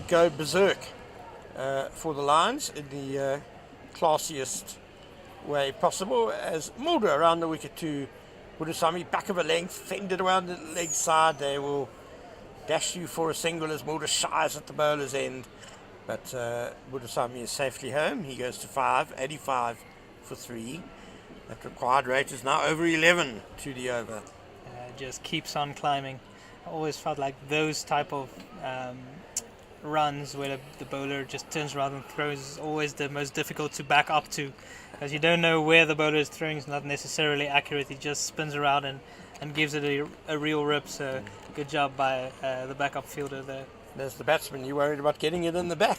go berserk for the Lions in the classiest way possible, as Mulder around the wicket to Mutasami, back of a length, fended around the leg side. They will dash you for a single as Mulder shies at the bowler's end, but Mutasami is safely home. He goes to 5, 85 for 3. That required rate is now over 11 to the over. Just keeps on climbing. I always felt like those type of runs where the bowler just turns around and throws is always the most difficult to back up to, because you don't know where the bowler is throwing. It's not necessarily accurate. He just spins around and gives it a real rip. So good job by the backup fielder there. As the batsman, you're worried about getting it in the back.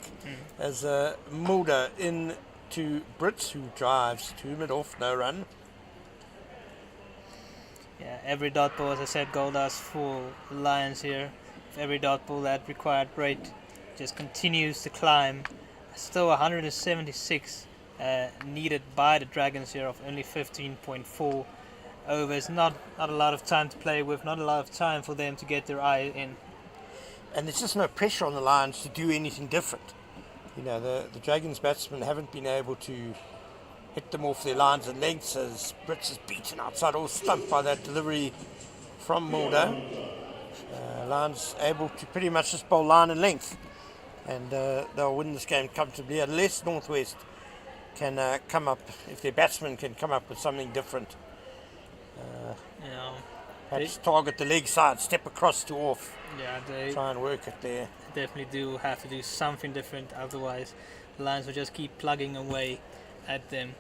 As Mulder in to Brits, who drives to mid-off, no run. Yeah, every dot ball, as I said, gold dust for the Lions here. Every dot ball, that required rate just continues to climb. Still 176 needed by the Dragons here of only 15.4 overs. Not a lot of time to play with, not a lot of time for them to get their eye in. And there's just no pressure on the Lions to do anything different. You know, the Dragons batsmen haven't been able to hit them off their lines and lengths, as Brits is beaten outside all stump by that delivery from Mulder. Lions able to pretty much just bowl line and length, and they'll win this game comfortably unless Northwest can come up, if their batsmen can come up with something different. Perhaps target the leg side, step across to off. Yeah, they try and work it there. Definitely do have to do something different, otherwise the Lions will just keep plugging away at them.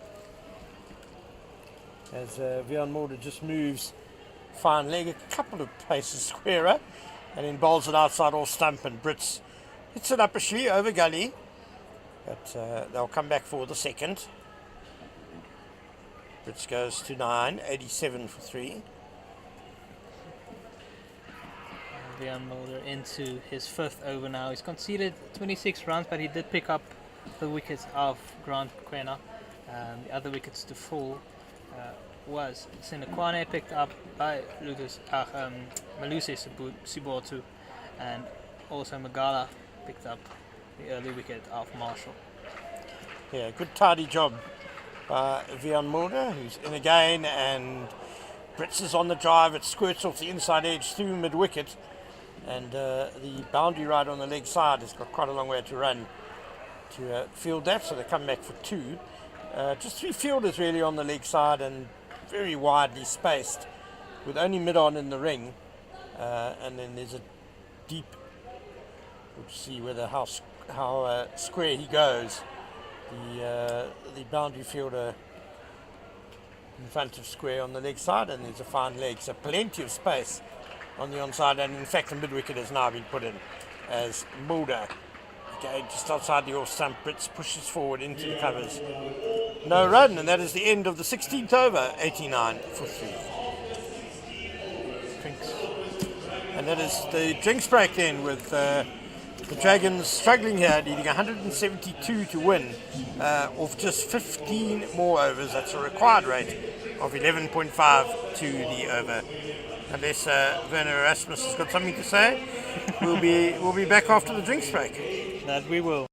As Vian Mulder just moves fine leg a couple of paces squarer and then bowls it outside off stump, and Brits hits it up a shlee over gully, but they'll come back for the second. Brits goes to 9, 87 for 3. Vian Mulder into his fifth over now. He's conceded 26 runs, but he did pick up the wickets of Grant Quena. The other wickets to fall was Sinakwane, picked up by Malusi Sibotu, and also Magala picked up the early wicket of Marshall. Yeah, good tidy job by Vian Mulder, who's in again, and Brits is on the drive. It squirts off the inside edge through mid-wicket, and the boundary right on the leg side has got quite a long way to run to field that, so they come back for 2. Just 3 fielders really on the leg side and very widely spaced, with only mid-on in the ring, and then there's a deep, we'll see whether how square he goes. The boundary fielder in front of square on the leg side, and there's a fine leg, so plenty of space on the onside, and in fact the mid-wicket has now been put in as Mulder. Okay, just outside the off stump, Brits pushes forward into the covers. No run, and that is the end of the 16th over, 89 for 3. Drinks. And that is the drinks break then, with the Dragons struggling here, needing 172 to win, off just 15 more overs. That's a required rate of 11.5 to the over. Unless Werner Erasmus has got something to say, we'll be back after the drinks break. That we will.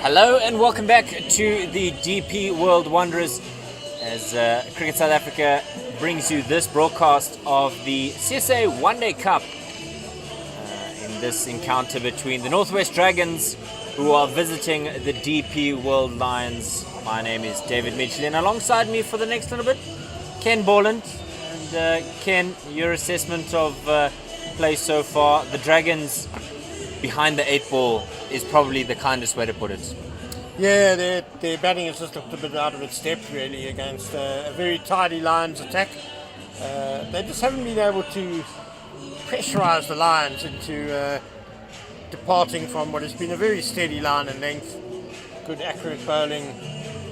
Hello and welcome back to the DP World Wanderers, as Cricket South Africa brings you this broadcast of the CSA One Day Cup in this encounter between the Northwest Dragons, who are visiting the DP World Lions. My name is David Mitchell, and alongside me for the next little bit, Ken Borland. And Ken, your assessment of play so far. The Dragons behind the 8 ball is probably the kindest way to put it. Yeah, their batting has just looked a bit out of its depth really against a very tidy Lions attack. They just haven't been able to pressurise the Lions into departing from what has been a very steady line and length. Good accurate bowling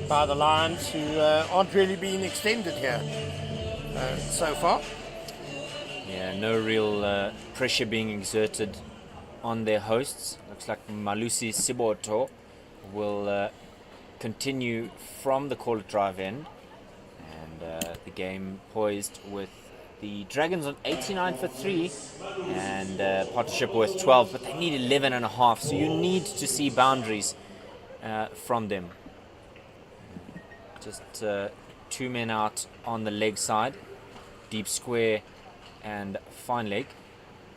by the Lions, who aren't really being extended here so far. Yeah, no real pressure being exerted on their hosts. Looks like Malusi Siboto will continue from the call it drive end, and the game poised with the Dragons on 89 for 3 and partnership worth 12, but they need 11 and a half, so you need to see boundaries from them. Just 2 men out on the leg side, deep square and fine leg.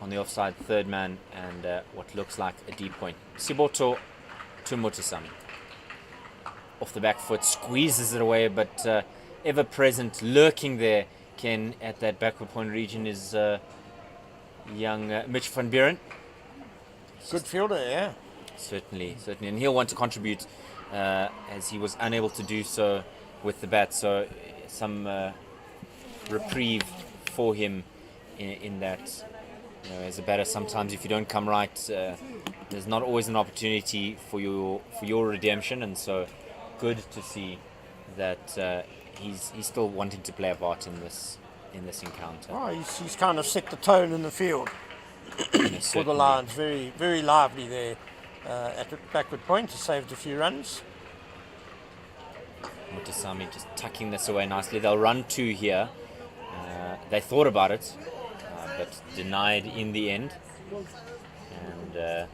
On the offside, third man and what looks like a deep point. Siboto to Mutasami. Off the back foot, squeezes it away, but ever present, lurking there, Ken, at that backward point region is young Mitch van Buren. Good fielder, yeah. Certainly. And he'll want to contribute as he was unable to do so with the bat. So some reprieve for him in that. As a batter, sometimes if you don't come right, there's not always an opportunity for your redemption. And so good to see that he's still wanting to play a part in this encounter. Oh, he's kind of set the tone in the field for the Lions. Very, very lively there at the backward point. He saved a few runs. Mutasami just tucking this away nicely. They'll run 2 here. They thought about it, but denied in the end. And that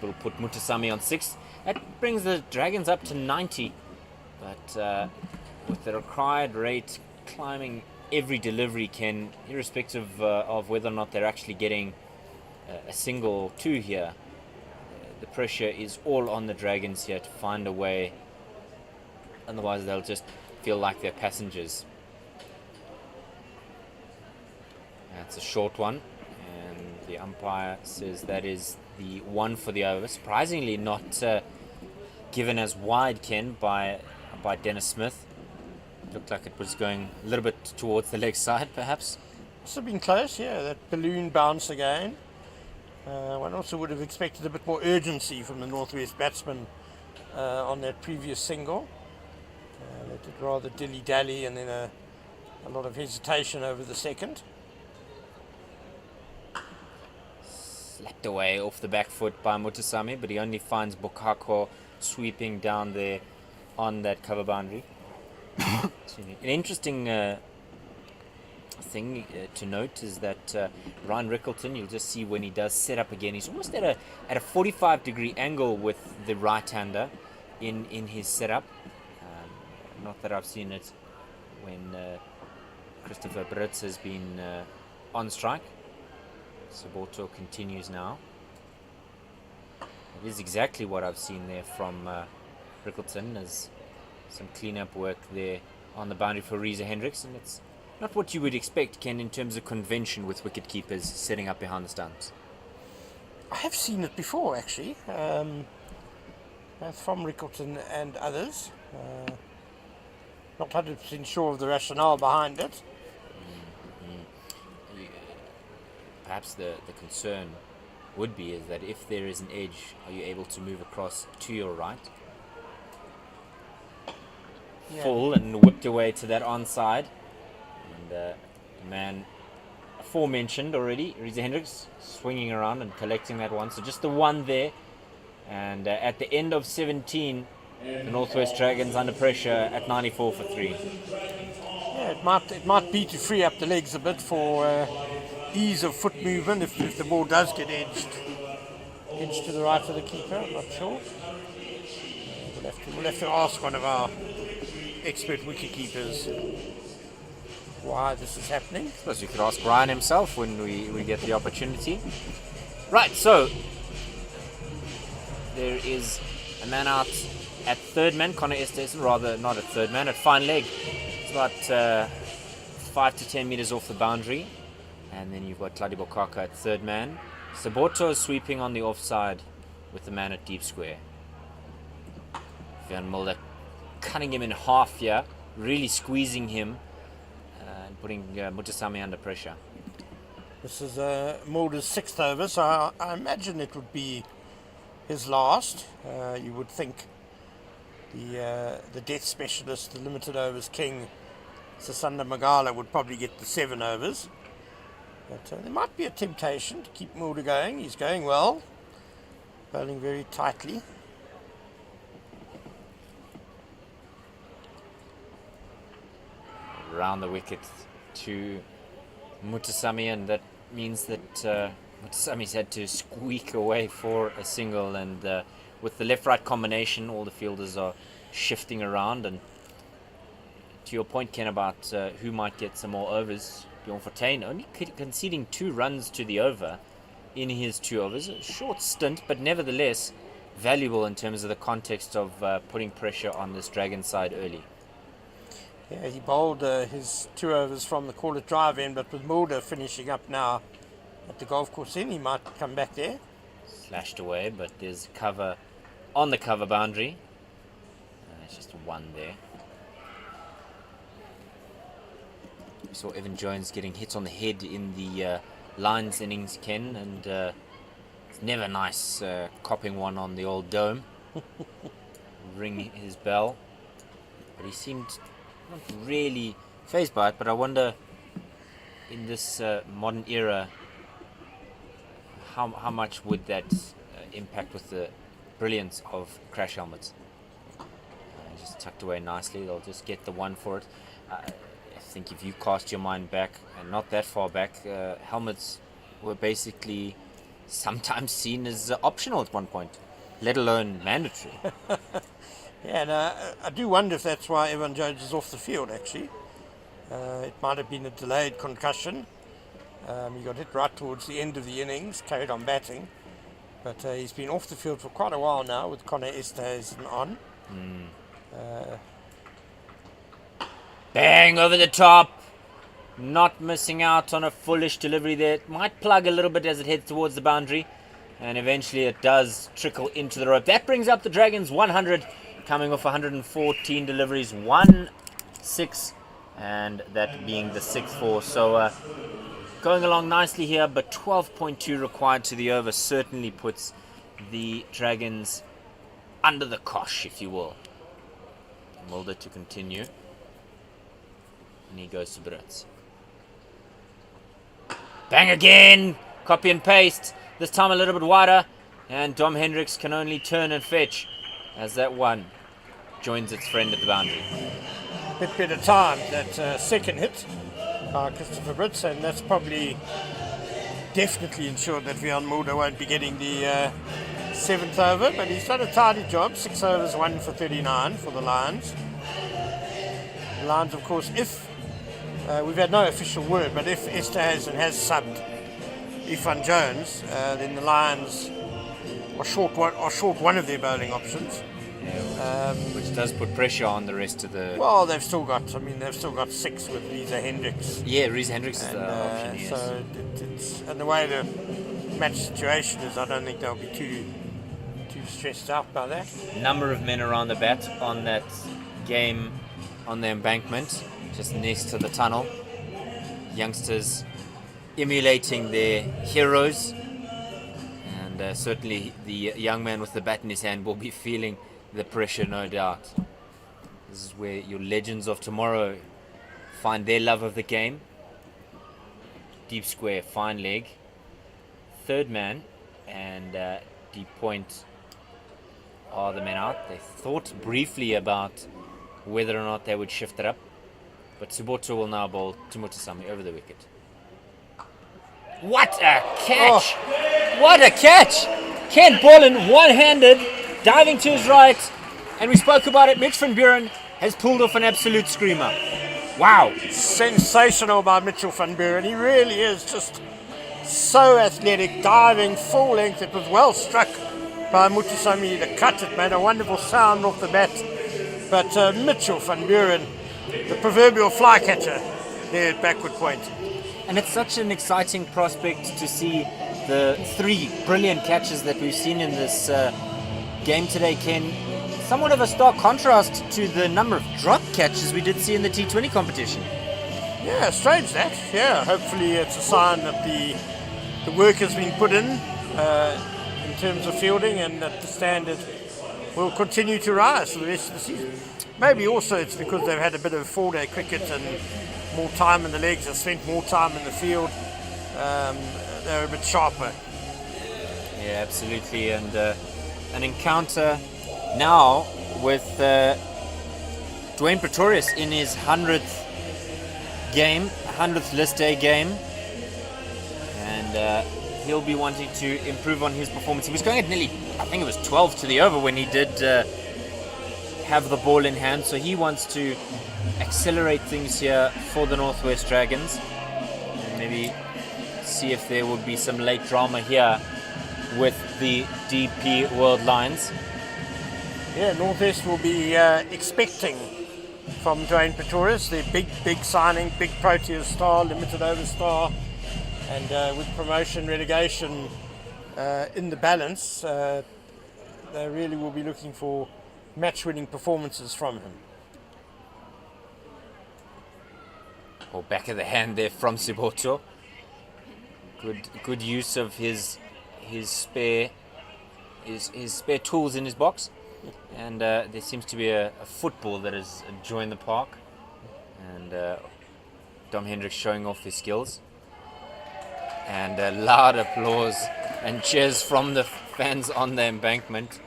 will put Mutasami on 6. That brings the Dragons up to 90. But with the required rate climbing every delivery, Ken, irrespective of whether or not they're actually getting a single 2 here, the pressure is all on the Dragons here to find a way. Otherwise, they'll just feel like they're passengers. That's a short one, and the umpire says that is the one for the over. Surprisingly, not given as wide, Ken, by Dennis Smith. Looked like it was going a little bit towards the leg side, perhaps. Must have been close, yeah. That balloon bounce again. One also would have expected a bit more urgency from the Northwest batsman on that previous single. They did rather dilly-dally and then a lot of hesitation over the second. Slapped away off the back foot by Mutasami, but he only finds Bokako sweeping down there on that cover boundary. An interesting thing to note is that Ryan Rickleton, you'll just see when he does set up again, he's almost at a 45-degree angle with the right-hander in his setup. Not that I've seen it when Christopher Brits has been on strike. Siboto continues now. It is exactly what I've seen there from Rickleton, as some cleanup work there on the boundary for Reza Hendricks, and it's not what you would expect, Ken, in terms of convention with wicket keepers setting up behind the stumps. I have seen it before, actually, both from Rickleton and others. Not 100% sure of the rationale behind it. Perhaps the concern would be is that if there is an edge, are you able to move across to your right? Yeah. Full and whipped away to that onside. And the man aforementioned already, Reza Hendricks, swinging around and collecting that one. So just the one there. And at the end of 17, the Northwest Dragons under pressure at 94 for 3. Yeah, it might be to free up the legs a bit for ease of foot movement if the ball does get edged to the right of the keeper. I'm not sure. We'll have to ask one of our expert wicket keepers why this is happening. I suppose you could ask Ryan himself when we get the opportunity. Right, so there is a man out at third man, Connor Esterson, rather not at third man, at fine leg. It's about 5 to 10 meters off the boundary. And then you've got Tladi Bokaka at third man. Siboto is sweeping on the offside with the man at deep square. Van Mulder cutting him in half here, really squeezing him and putting Mutasami under pressure. This is Mulder's 6th over, so I imagine it would be his last. You would think the death specialist, the limited overs king, Sasanda Magala, would probably get the 7 overs. But there might be a temptation to keep Mulder going. He's going well, bowling very tightly. Around the wicket to Mutasami, and that means that Mutasami's had to squeak away for a single, and with the left-right combination, all the fielders are shifting around, and to your point, Ken, about who might get some more overs, Bjorn Fortuin only conceding 2 runs to the over in his 2 overs. A short stint, but nevertheless valuable in terms of the context of putting pressure on this Dragon side early. Yeah, he bowled his 2 overs from the call it drive in, but with Mulder finishing up now at the golf course in, he might come back there. Slashed away, but there's cover on the cover boundary. It's just 1 there. We saw Evan Jones getting hit on the head in the Lions innings, Ken, and it's never nice copping one on the old dome. Ring his bell. But he seemed not really phased by it, but I wonder in this modern era how much would that impact with the brilliance of crash helmets. Just tucked away nicely. They'll just get the 1 for it. I think if you cast your mind back, and not that far back, helmets were basically sometimes seen as optional at one point, let alone mandatory. Yeah, and I do wonder if that's why Evan Jones is off the field, actually. It might have been a delayed concussion. He got hit right towards the end of the innings, carried on batting. But he's been off the field for quite a while now with Connor Esterhuizen on. Bang over the top. Not missing out on a foolish delivery there. It might plug a little bit as it heads towards the boundary. And eventually it does trickle into the rope. That brings up the Dragons 100, coming off 114 deliveries, 1-6, and that being the 6-4. So going along nicely here, but 12.2 required to the over certainly puts the Dragons under the cosh, if you will. Mulder to continue. And he goes to Brits. Bang again! Copy and paste. This time a little bit wider. And Dom Hendricks can only turn and fetch as that 1 joins its friend at the boundary. Bit better time, that second hit by Christopher Brits, and that's probably definitely ensured that Vian Mulder won't be getting the 7th over, but he's done a tidy job. 6 overs, 1 for 39 for the Lions. The Lions, of course, if we've had no official word, but if Esterhuizen has subbed Evan Jones, then the Lions are short one of their bowling options. Which does put pressure on the rest of the... Well, they've still got 6 with Reza Hendricks. Yeah, Reza Hendricks is the option, yes. So and the way the match situation is, I don't think they'll be too stressed out by that. Number of men around the bat on that game on the embankment, just next to the tunnel. Youngsters emulating their heroes. And certainly the young man with the bat in his hand will be feeling the pressure, no doubt. This is where your legends of tomorrow find their love of the game. Deep square, fine leg. Third man and deep point are the men out. They thought briefly about whether or not they would shift it up. But Suboto will now bowl Tumutasami over the wicket. What a catch! Oh. What a catch! Ken Bolin, one-handed, diving to his right, and we spoke about it. Mitch van Buren has pulled off an absolute screamer. Wow. Sensational by Mitchell van Buren. He really is just so athletic, diving full length. It was well struck by Mutusami. The cut, it made a wonderful sound off the bat. But Mitchell van Buren, the proverbial flycatcher there at backward point. And it's such an exciting prospect to see the 3 brilliant catches that we've seen in this game today, Ken. Somewhat of a stark contrast to the number of drop catches we did see in the T20 competition. Yeah, strange that. Yeah, hopefully it's a sign that the work has been put in terms of fielding, and that the standard will continue to rise for the rest of the season. Maybe also it's because they've had a bit of 4-day cricket and more time in the legs, have spent more time in the field. They're a bit sharper. Yeah, absolutely. And an encounter now with Dwayne Pretorius in his 100th game, 100th list day game. And he'll be wanting to improve on his performance. He was going at nearly, I think it was 12 to the over when he did have the ball in hand, so he wants to accelerate things here for the Northwest Dragons, and maybe see if there would be some late drama here with the DP World Lions. Yeah, Northwest will be expecting from Dwayne Pretorius, their big signing, big Proteas star, limited over star, and with promotion relegation in the balance, they really will be looking for match-winning performances from him. Or back of the hand there from Siboto. Good use of his spare tools in his box, and there seems to be a football that has joined the park, and Dom Hendricks showing off his skills, and loud applause and cheers from the fans on the embankment,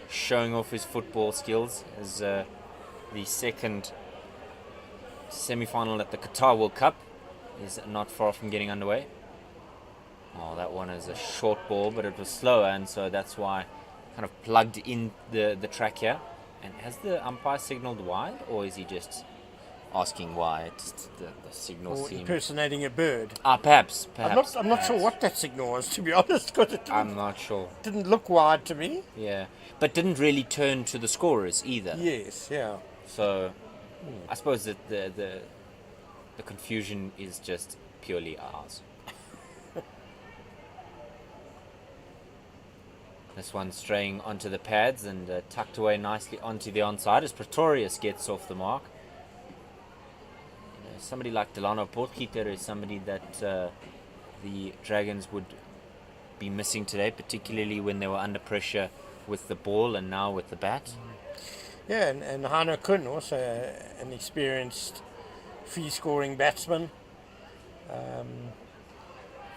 showing off his football skills as the second semi-final at the Qatar World Cup is not far from getting underway. Oh, that one is a short ball, but it was slower, and so that's why kind of plugged in the track here. And has the umpire signaled wide, or is he just asking why? Just the signal Or seemed... impersonating a bird. Perhaps. I'm not sure what that signal was, to be honest, because it I'm not sure. didn't look wide to me. Yeah, but didn't really turn to the scorers either. Yes, yeah. So I suppose that the confusion is just purely ours. This one straying onto the pads and tucked away nicely onto the onside as Pretorius gets off the mark. Somebody like Delano Potgieter is somebody that the Dragons would be missing today, particularly when they were under pressure with the ball and now with the bat. Yeah, and Hano Kun, also an experienced free-scoring batsman.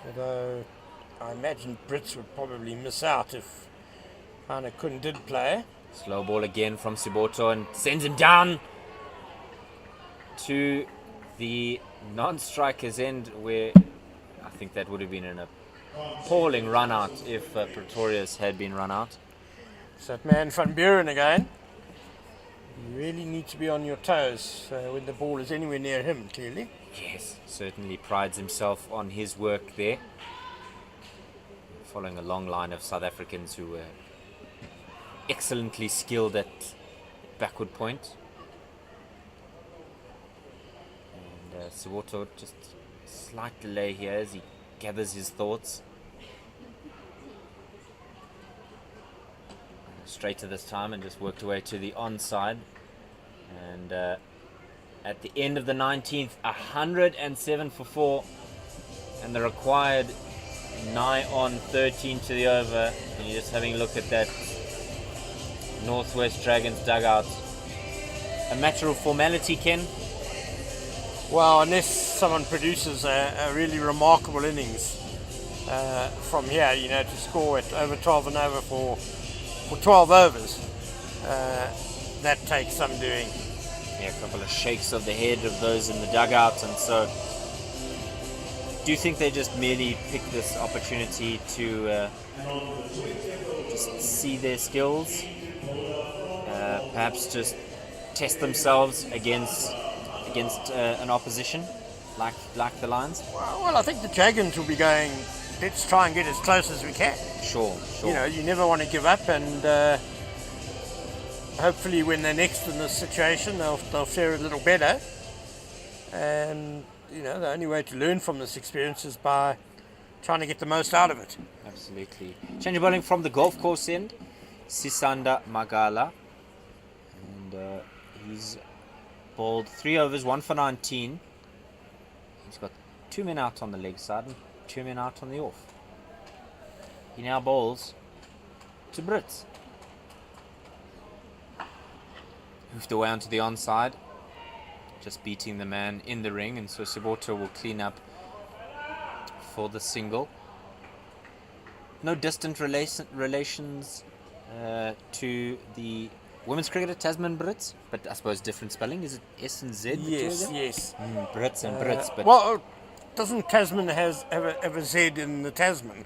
Although I imagine Brits would probably miss out if Hano Kun did play. Slow ball again from Siboto and sends him down to the non-striker's end, where I think that would have been an appalling run-out if Pretorius had been run out. So that man Van Buren again. You really need to be on your toes when the ball is anywhere near him, clearly. Yes, certainly prides himself on his work there. Following a long line of South Africans who were excellently skilled at backward point. And Siboto, just a slight delay here as he gathers his thoughts. Straighter this time and just worked away to the onside. And at the end of the 19th, 107 for 4. And the required nigh on 13 to the over. And you're just having a look at that Northwest Dragons dugout. A matter of formality, Ken? Well, unless someone produces a really remarkable innings from here, to score at over 12 and over for 12 overs, that takes some doing. Yeah, a couple of shakes of the head of those in the dugout, and so do you think they just merely picked this opportunity to just see their skills, perhaps just test themselves against an opposition like the Lions? Well, I think the Dragons will be going, let's try and get as close as we can. Sure. You never want to give up, and hopefully when they're next in this situation, they'll fare a little better. And, the only way to learn from this experience is by trying to get the most out of it. Absolutely. Change of bowling from the golf course end, Sisanda Magala. And he's bowled 3 overs, 1 for 19. He's got 2 men out on the leg side and 2 men out on the off. He now bowls to Brits. Hoofed away onto the onside, just beating the man in the ring, and so Siboto will clean up for the single. No distant relations to the women's cricketer Tasman Brits, but I suppose different spelling. Is it S and Z? Yes. Brits and Brits. But well, doesn't Tasman have a Z in the Tasman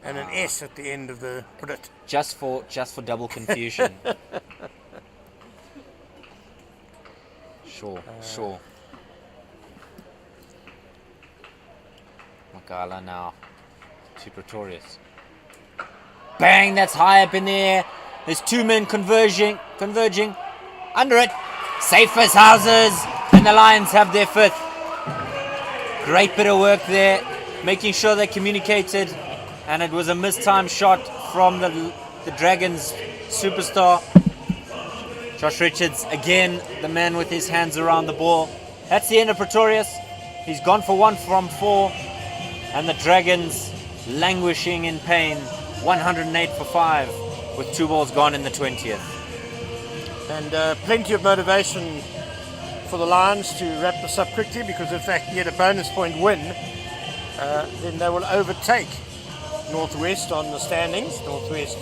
and an S at the end of the Brit? Just for double confusion. Sure. Magala now to Pretorius. Bang, that's high up in the air. There's two men converging under it. Safe as houses, and the Lions have their fifth. Great bit of work there, making sure they communicated, and it was a mistimed shot from the Dragons superstar. Josh Richards, again, the man with his hands around the ball. That's the end of Pretorius. He's gone for 1 from 4, and the Dragons languishing in pain, 108 for 5, with 2 balls gone in the 20th. And plenty of motivation for the Lions to wrap this up quickly, because if they can get a bonus point win, then they will overtake Northwest on the standings. Northwest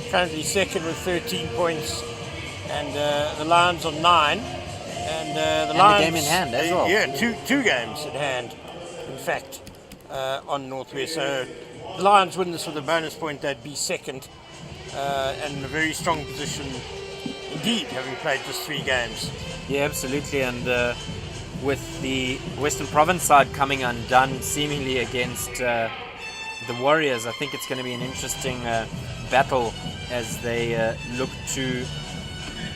currently second with 13 points, and the Lions on 9. And the Lions, the game in hand as well. Yeah, two games in hand, in fact, on Northwest. So the Lions win this with a bonus point, they'd be second, and in a very strong position indeed, having played just 3 games. Yeah, absolutely. And with the Western Province side coming undone seemingly against the Warriors, I think it's going to be an interesting battle as they look to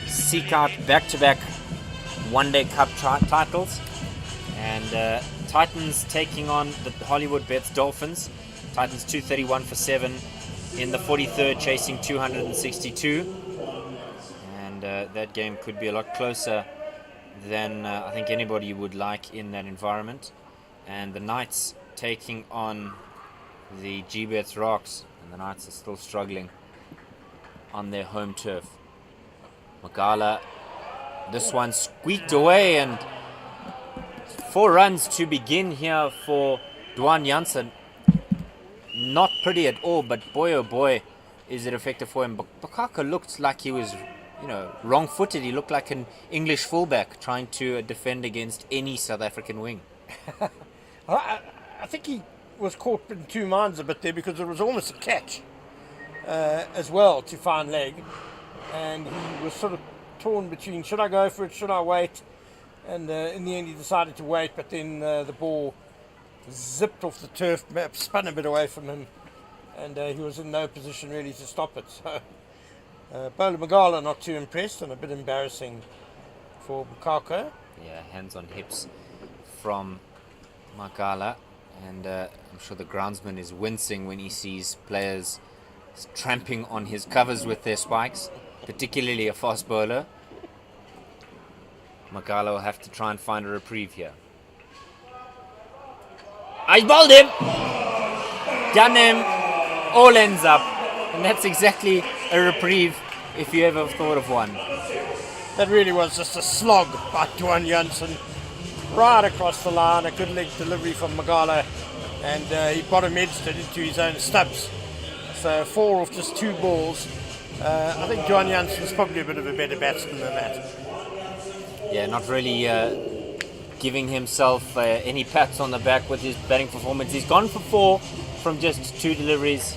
seek out back-to-back one-day cup titles. And Titans taking on the Hollywood Bets Dolphins. Titans 231 for 7 in the 43rd, chasing 262. And that game could be a lot closer than I think anybody would like in that environment. And the Knights taking on the G-Bets Rocks, and the Knights are still struggling on their home turf. Magala, this one squeaked away, and 4 runs to begin here for Dwan Janssen. Not pretty at all, but boy oh boy is it effective for him. Bukaka looked like he was wrong-footed. He looked like an English fullback trying to defend against any South African wing. I think he was caught in 2 minds a bit there, because it was almost a catch as well to fine leg, and he was sort of torn between, should I go for it, should I wait? And in the end he decided to wait, but then the ball zipped off the turf, spun a bit away from him, and he was in no position really to stop it. So Bola Magala not too impressed, and a bit embarrassing for Bukaka. Yeah, hands on hips from Magala, and I'm sure the groundsman is wincing when he sees players tramping on his covers with their spikes, particularly a fast bowler. Magala will have to try and find a reprieve here. I bowled him! Done him! All ends up. And that's exactly a reprieve if you ever thought of one. That really was just a slog by Dwan Janssen. Right across the line, a good leg delivery from Magala, and he bottom edged it into his own stubs. So 4 off just 2 balls. I think Dwan Janssen's probably a bit of a better batsman than that. Yeah, not really giving himself any pats on the back with his batting performance. He's gone for 4 from just 2 deliveries,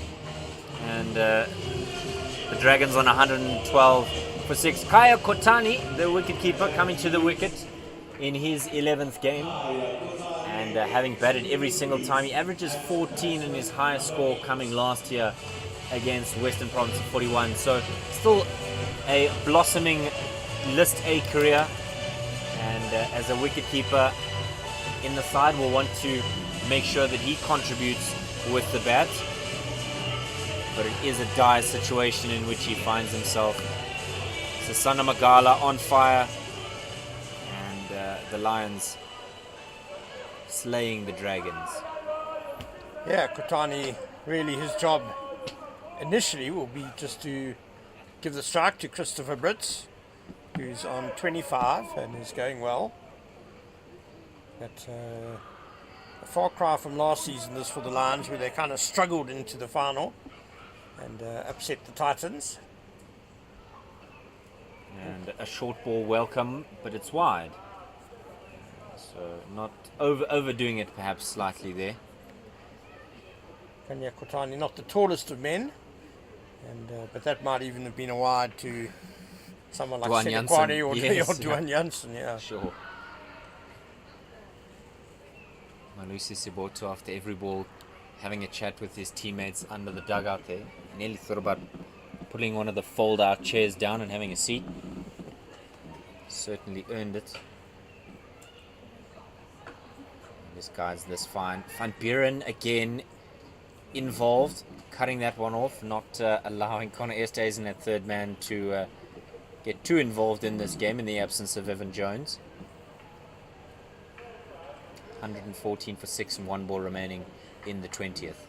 and the Dragons on 112 for 6. Kaya Kotani, the wicketkeeper, coming to the wicket in his 11th game, and having batted every single time. He averages 14 in his highest score coming last year against Western Province of 41. So still a blossoming List A career, and as a wicketkeeper in the side, will want to make sure that he contributes with the bat. But it is a dire situation in which he finds himself. Sasana Magala on fire, and the Lions slaying the Dragons. Yeah, Kotani, really his job initially will be just to give the strike to Christopher Brits, who's on 25 and is going well. But a far cry from last season this for the Lions, where they kind of struggled into the final and upset the Titans. And a short ball welcome, but it's wide. So not overdoing it perhaps slightly there. Kanya Kotani, not the tallest of men, and but that might even have been a wide to someone like Dwan Senekwani Jansen, or, yes, or Dwan Jansen, yeah. Sure. Malusi Siboto, after every ball, having a chat with his teammates under the dugout there. He nearly thought about putting one of the fold-out chairs down and having a seat. Certainly earned it. This guy's this fine. Van Buren again involved, cutting that one off, not allowing Connor Easthuizen at third man to get too involved in this game in the absence of Evan Jones. 114 for 6 and 1 ball remaining in the 20th.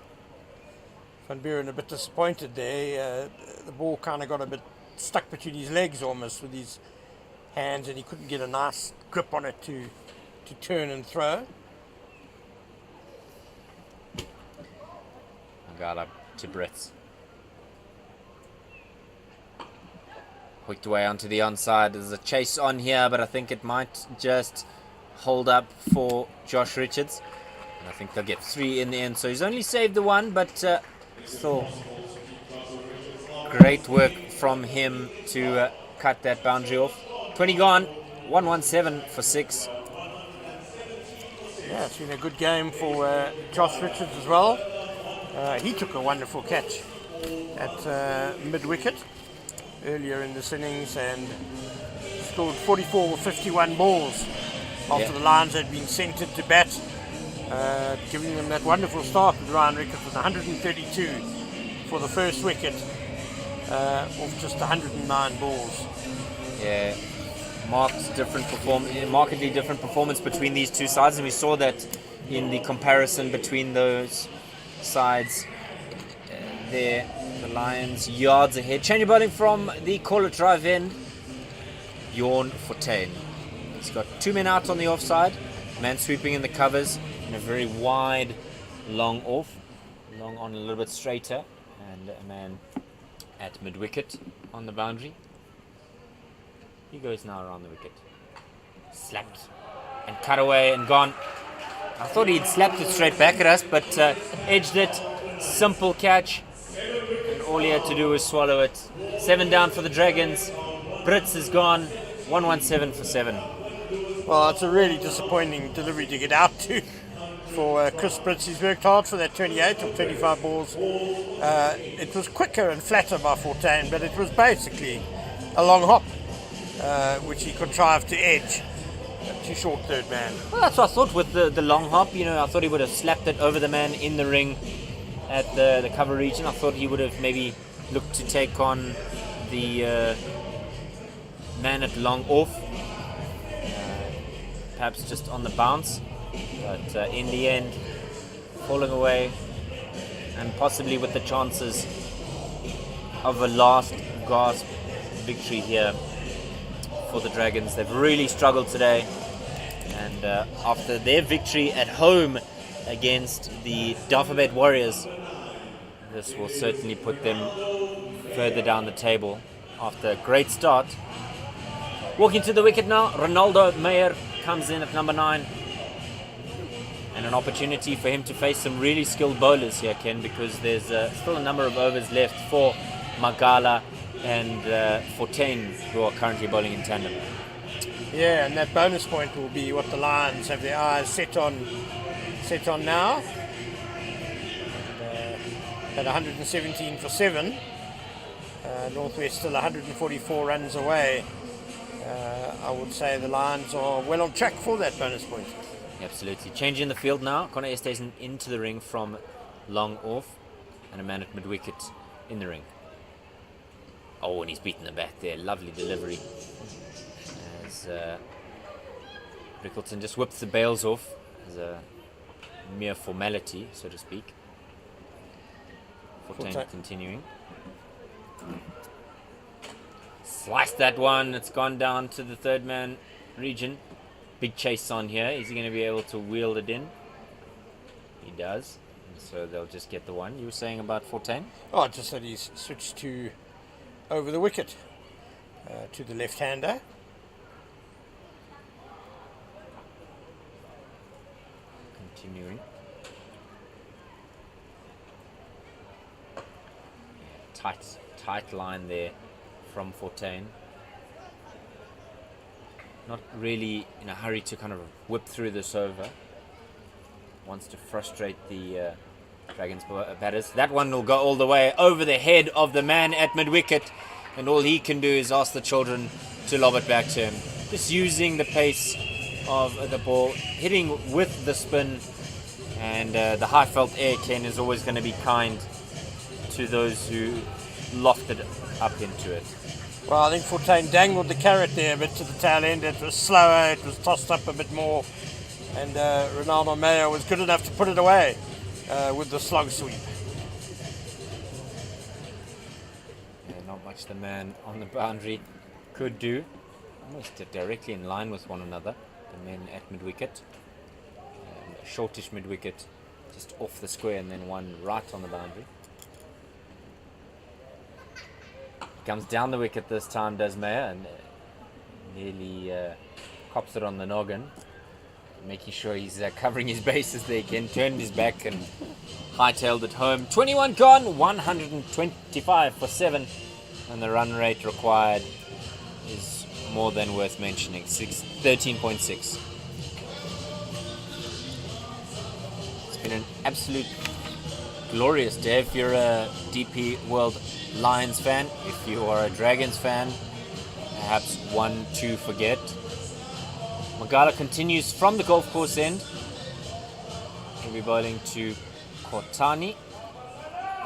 Van Buren a bit disappointed there. The ball kind of got a bit stuck between his legs almost with his hands, and he couldn't get a nice grip on it to turn and throw. Magala to Brits. Hooked away onto the onside. There's a chase on here, but I think it might just hold up for Josh Richards. And I think they'll get 3 in the end. So he's only saved the 1, but still great work from him to cut that boundary off. 20 gone, 117 for 6. Yeah, it's been a good game for Josh Richards as well. He took a wonderful catch at mid-wicket earlier in this innings and scored 44 or 51 balls after the Lions had been sent to bat, giving them that wonderful start with Ryan Ricketts with 132 for the first wicket off just 109 balls. Yeah, markedly different performance between these two sides, and we saw that in the comparison between those sides there. The Lions yards ahead. Change of bowling from the caller drive in. Bjorn Fortuin. He's got 2 men out on the offside. Man sweeping in the covers and a very wide long off. Long on a little bit straighter. And a man at mid-wicket on the boundary. He goes now around the wicket. Slapped and cut away and gone. I thought he'd slapped it straight back at us, but edged it. Simple catch. And all he had to do was swallow it. 7 down for the Dragons. Brits is gone. 117 for 7. Well, it's a really disappointing delivery to get out to for Chris Brits. He's worked hard for that 28 or 25 balls. It was quicker and flatter by Fortuin, but it was basically a long hop, which he contrived to edge. Too short third man. Well, that's what I thought with the long hop. I thought he would have slapped it over the man in the ring at the cover region. I thought he would have maybe looked to take on the man at long off. Perhaps just on the bounce. But in the end, falling away and possibly with the chances of a last gasp victory here for the Dragons. They've really struggled today, and after their victory at home against the Dafabet Warriors, this will certainly put them further down the table after a great start. Walking to the wicket now, Ronaldo Meyer comes in at number 9. And an opportunity for him to face some really skilled bowlers here, Ken, because there's still a number of overs left for Magala and Fortuin, who are currently bowling in tandem. Yeah, and that bonus point will be what the Lions have their eyes set on now. And, at 117 for 7, Northwest still 144 runs away. I would say the Lions are well on track for that bonus point. Absolutely. Changing the field now. Connor Easthuizen into the ring from long off, and a man at mid-wicket in the ring. Oh, and he's beaten the bat there. Lovely delivery. As Rickleton just whips the bails off as a mere formality, so to speak. Fortuin continuing. Sliced that one. It's gone down to the third man region. Big chase on here. Is he going to be able to wheel it in? He does. And so they'll just get the one. You were saying about Fortuin? Oh, just that he's switched to over the wicket to the left-hander. Continuing. Yeah, tight line there from Fortuin. not really in a hurry to kind of whip through this over. Wants to frustrate the Dragons batters. That one will go all the way over the head of the man at mid-wicket, and all he can do is ask the children to lob it back to him. Just using the pace of the ball, hitting with the spin, and the high felt air, Ken, is always going to be kind to those who lofted up into it. Well, I think Fortuin dangled the carrot there a bit to the tail end. It was slower, it was tossed up a bit more, and Ronaldo Mayo was good enough to put it away with the slog sweep. Yeah, not much the man on the boundary could do. Almost directly in line with one another, the men at mid-wicket. A shortish mid-wicket just off the square, and then one right on the boundary. Comes down the wicket this time, does Mayer, and nearly cops it on the noggin, making sure he's covering his bases there again. Turned his back and hightailed it home. 21 gone, 125 for 7, and the run rate required is more than worth mentioning, 13.6. It's been an absolute glorious day if you're a DP World Lions fan. If you are a Dragons fan, perhaps one to forget. Magala continues from the golf course end. He'll be bowling to Kotani,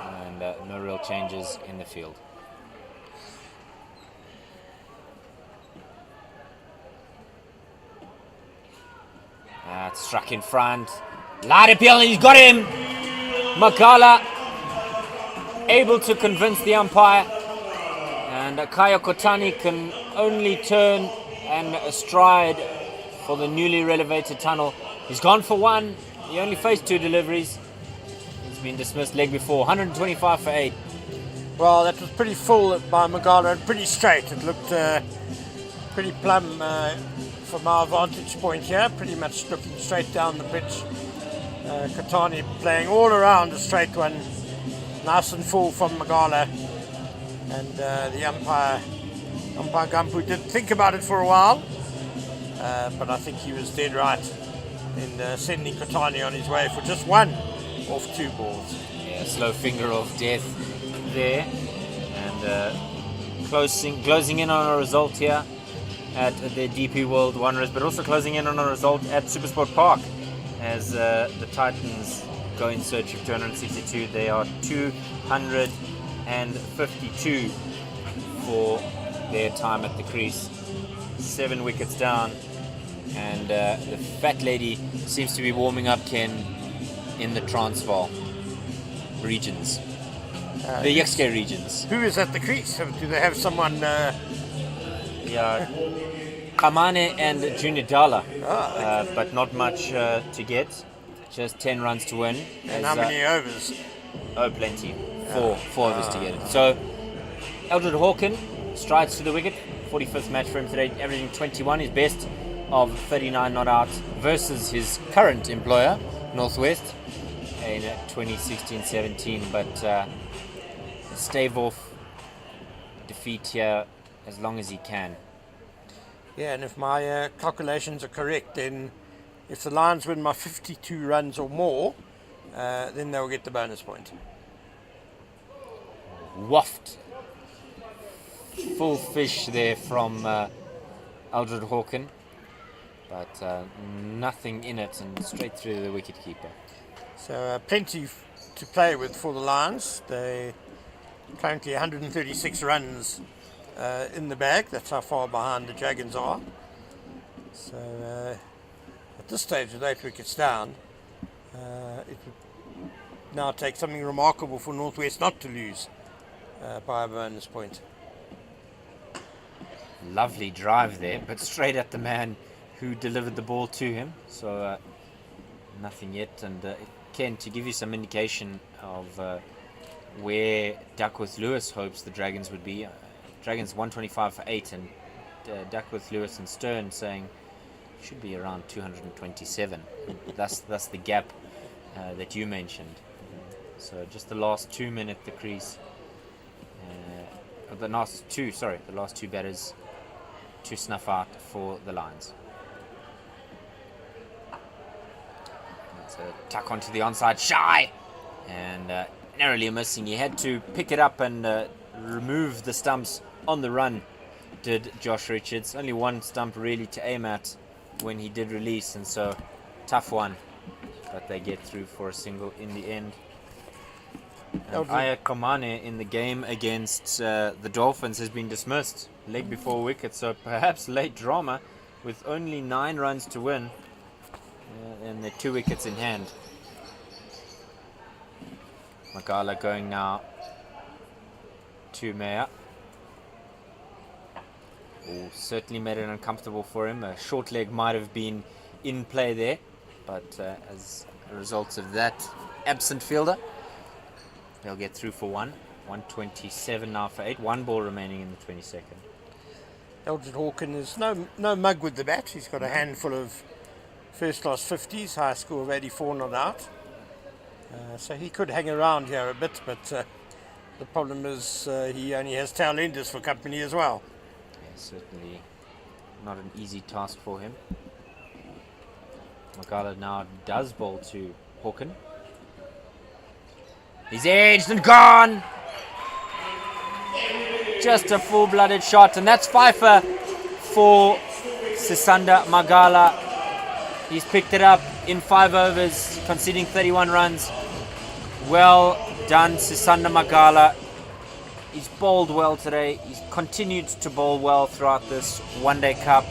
and no real changes in the field. It's struck in front. Light appeal, and he's got him. Magala able to convince the umpire, and Kaya Kotani can only turn and stride for the newly relevated tunnel. He's gone for one. He only faced 2 deliveries. He's been dismissed leg before. 125 for 8. Well, that was pretty full by Magala and pretty straight. It looked pretty plumb from our vantage point here, pretty much looking straight down the pitch. Kotani playing all around a straight one, nice and full from Magala, and the umpire Gampu did think about it for a while, but I think he was dead right in sending Kotani on his way for just one off 2 balls. Yeah, slow finger of death there, and closing in on a result here at the DP World Wanderers, but also closing in on a result at Supersport Park as the Titans go in search of 262. They are 252 for their time at the crease. 7 wickets down, and the fat lady seems to be warming up, Ken, in the Transvaal regions, the Yexke regions. Who is at the crease? Do they have someone? Yeah, Kamane and Junior Dala, but not much to get. Just 10 runs to win. And how many overs? Oh, plenty. Four overs to get it. So, Eldred Hawken strides to the wicket. 45th match for him today, averaging 21, his best of 39 not out, versus his current employer, Northwest, in 2016-17. But stave off defeat here as long as he can. Yeah, and if my calculations are correct, then if the Lions win by 52 runs or more, then they'll get the bonus point. Waft. Full fish there from Eldred Hawken, but nothing in it, and straight through the wicketkeeper. So plenty to play with for the Lions. They currently 136 runs in the bag. That's how far behind the Dragons are. So at this stage with 8 wickets down, it would now take something remarkable for Northwest not to lose by a bonus point. Lovely drive there, but straight at the man who delivered the ball to him. So nothing yet. And Ken, to give you some indication of where Duckworth Lewis hopes the Dragons would be, Dragons 125 for 8, and Duckworth Lewis and Stern saying should be around 227. That's the gap that you mentioned. So just the last 2 men at the crease. The last two batters to snuff out for the Lions. It's a tuck onto the onside, shy, and narrowly missing. He had to pick it up and remove the stumps on the run, did Josh Richards. Only one stump really to aim at when he did release, and so tough one. But they get through for a single in the end. And Aya Komane in the game against the Dolphins has been dismissed. Leg before wicket, so perhaps late drama with only 9 runs to win. And they're 2 wickets in hand. Magala going now to Meyer. Oh, certainly made it uncomfortable for him. A short leg might have been in play there, but as a result of that absent fielder, they'll get through for 127 now for 8. 1 ball remaining in the 22nd. Eldred Hawken is no mug with the bat. He's got a handful of first-class 50s, high score of 84 not out. So he could hang around here a bit, but the problem is he only has tail-enders for company as well. Yeah, certainly not an easy task for him. Magala now does bowl to Hawken. He's edged and gone! Just a full-blooded shot, and that's Pfeiffer for Sisanda Magala. He's picked it up in 5 overs, conceding 31 runs. Well done, Sisanda Magala. He's bowled well today. He's continued to bowl well throughout this one-day cup,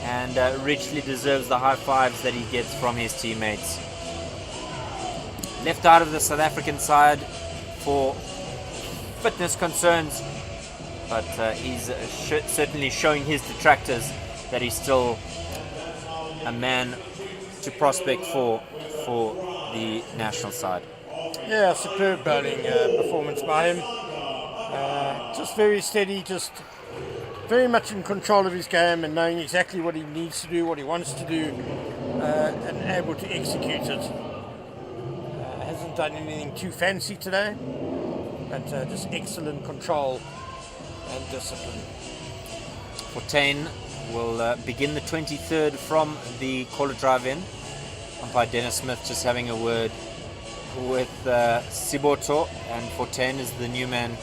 and richly deserves the high fives that he gets from his teammates. Left out of the South African side for fitness concerns, but he's certainly showing his detractors that he's still a man to prospect for the national side. Yeah, superb bowling performance by him. Just very steady, just very much in control of his game and knowing exactly what he needs to do, what he wants to do, and able to execute it. Hasn't done anything too fancy today, but just excellent control and discipline. Fortain will begin the 23rd from the caller drive-in. Umpire Dennis Smith just having a word with Siboto, and Fortain is the new man,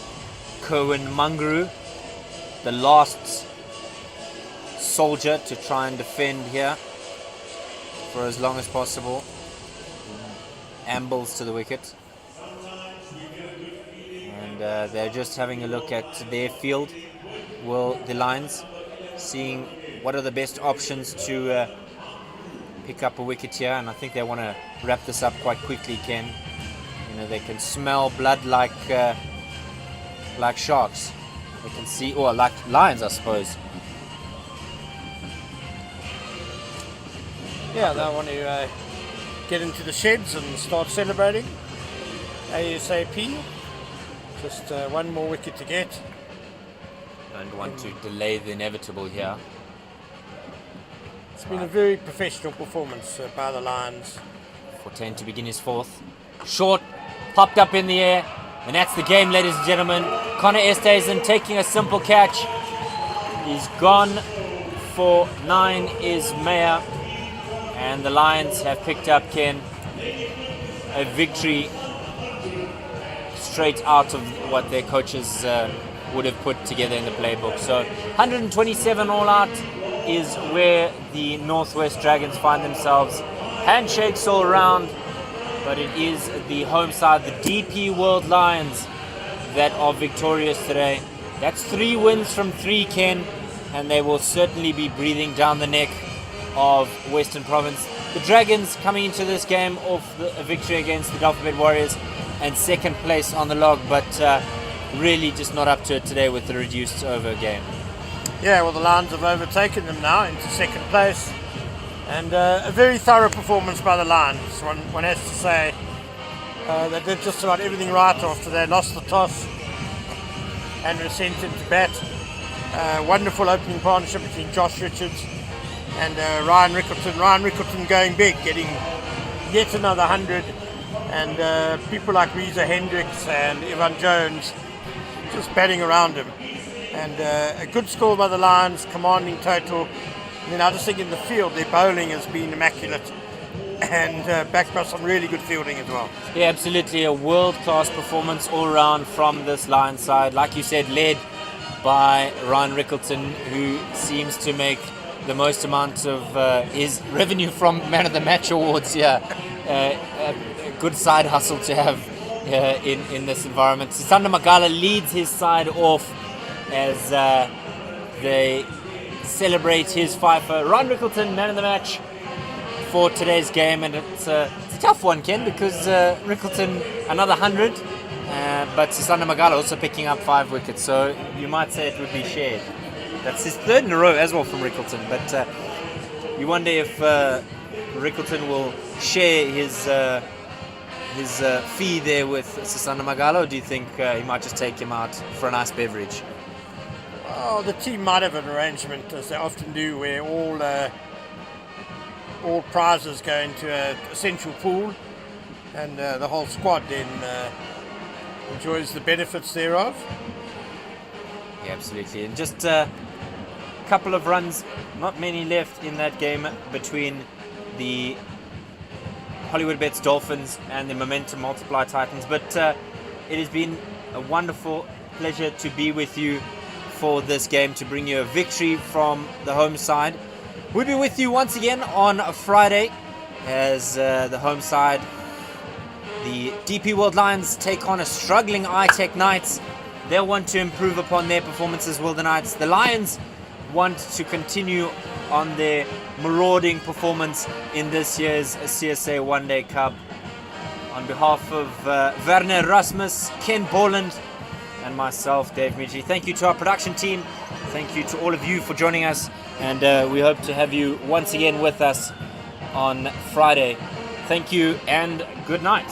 Kerwin Mangru, the last soldier to try and defend here for as long as possible. Ambles to the wicket, and they're just having a look at their field, the Lions, seeing what are the best options to pick up a wicket here, and I think they want to wrap this up quite quickly, Ken. You know, they can smell blood like sharks. They can see, or like lions, I suppose. Yeah, they want to get into the sheds and start celebrating ASAP. Just 1 more wicket to get. Don't want to delay the inevitable here. It's been a very professional performance by the Lions. Fortain to begin his 4th. Short, popped up in the air, and that's the game, ladies and gentlemen. Connor Esterhuizen taking a simple catch. He's gone for 9 is Meyer, and the Lions have picked up, Ken, a victory straight out of what their coaches would have put together in the playbook. So 127 all out is where the Northwest Dragons find themselves. Handshakes all around, but it is the home side, the DP World Lions, that are victorious today. That's 3 wins from 3, Ken, and they will certainly be breathing down the neck of Western Province. The Dragons coming into this game off a victory against the Dolphin Warriors and 2nd place on the log, but really just not up to it today with the reduced over game. Yeah, well, the Lions have overtaken them now into 2nd place, and a very thorough performance by the Lions. One has to say they did just about everything right after they lost the toss and were sent into bat. Wonderful opening partnership between Josh Richards and Ryan Rickleton. Ryan Rickleton going big, getting yet another 100, and people like Reza Hendricks and Ivan Jones just batting around him. and a good score by the Lions, commanding total. And then I just think in the field, their bowling has been immaculate, and backed by some really good fielding as well. Yeah, absolutely a world-class performance all round from this Lions side. Like you said, led by Ryan Rickleton, who seems to make the most amount of his revenue from Man of the Match awards. Yeah, a good side hustle to have in this environment. Sisanda Magala leads his side off as they celebrate his fifer. Ryan Rickleton, Man of the Match for today's game, and it's a tough one, Ken, because Rickleton another 100, but Sisanda Magala also picking up 5 wickets, so you might say it would be shared. That's his 3rd in a row as well from Rickleton, but you wonder if Rickleton will share his fee there with Sisanda Magala, or do you think he might just take him out for a nice beverage? Oh, the team might have an arrangement, as they often do, where all prizes go into a central pool, and the whole squad then enjoys the benefits thereof. Yeah, absolutely. And just a couple of runs, not many left in that game between the Hollywood Bets Dolphins and the Momentum Multiply Titans, but it has been a wonderful pleasure to be with you for this game, to bring you a victory from the home side. We'll be with you once again on a Friday as the home side, the DP World Lions, take on a struggling iTech Knights. They'll want to improve upon their performances, will the Knights. The Lions want to continue on their marauding performance in this year's CSA One Day Cup. On behalf of Werner Rasmus, Ken Borland, and myself, Dave Midgie, thank you to our production team. Thank you to all of you for joining us, and we hope to have you once again with us on Friday. Thank you and good night.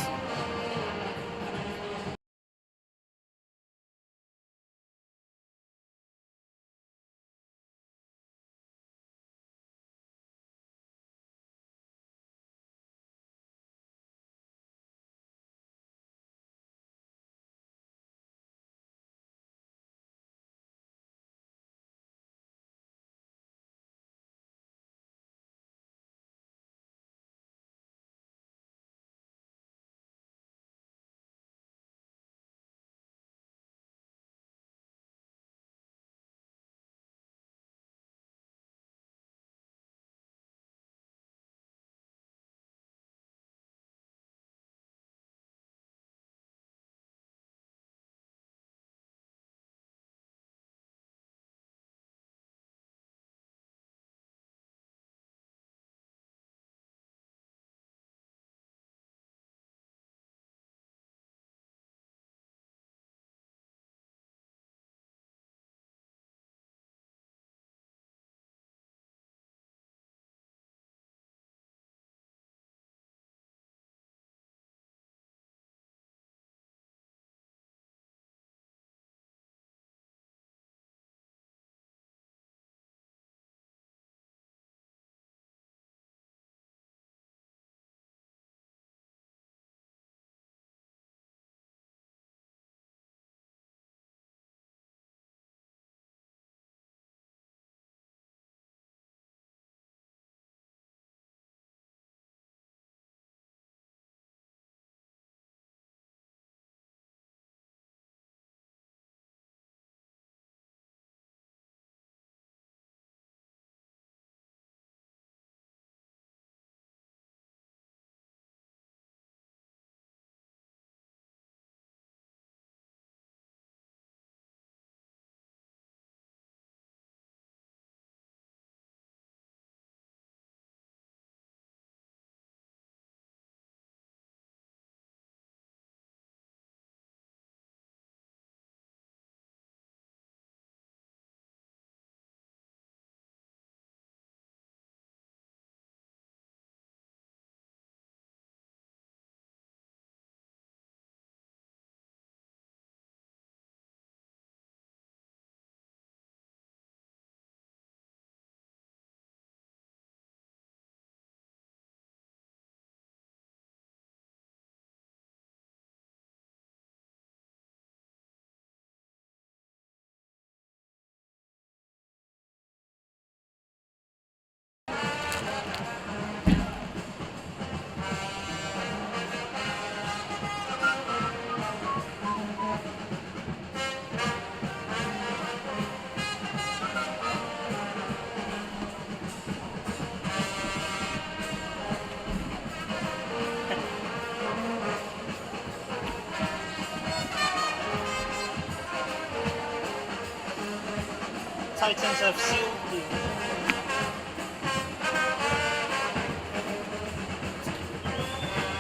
Titans have sealed you.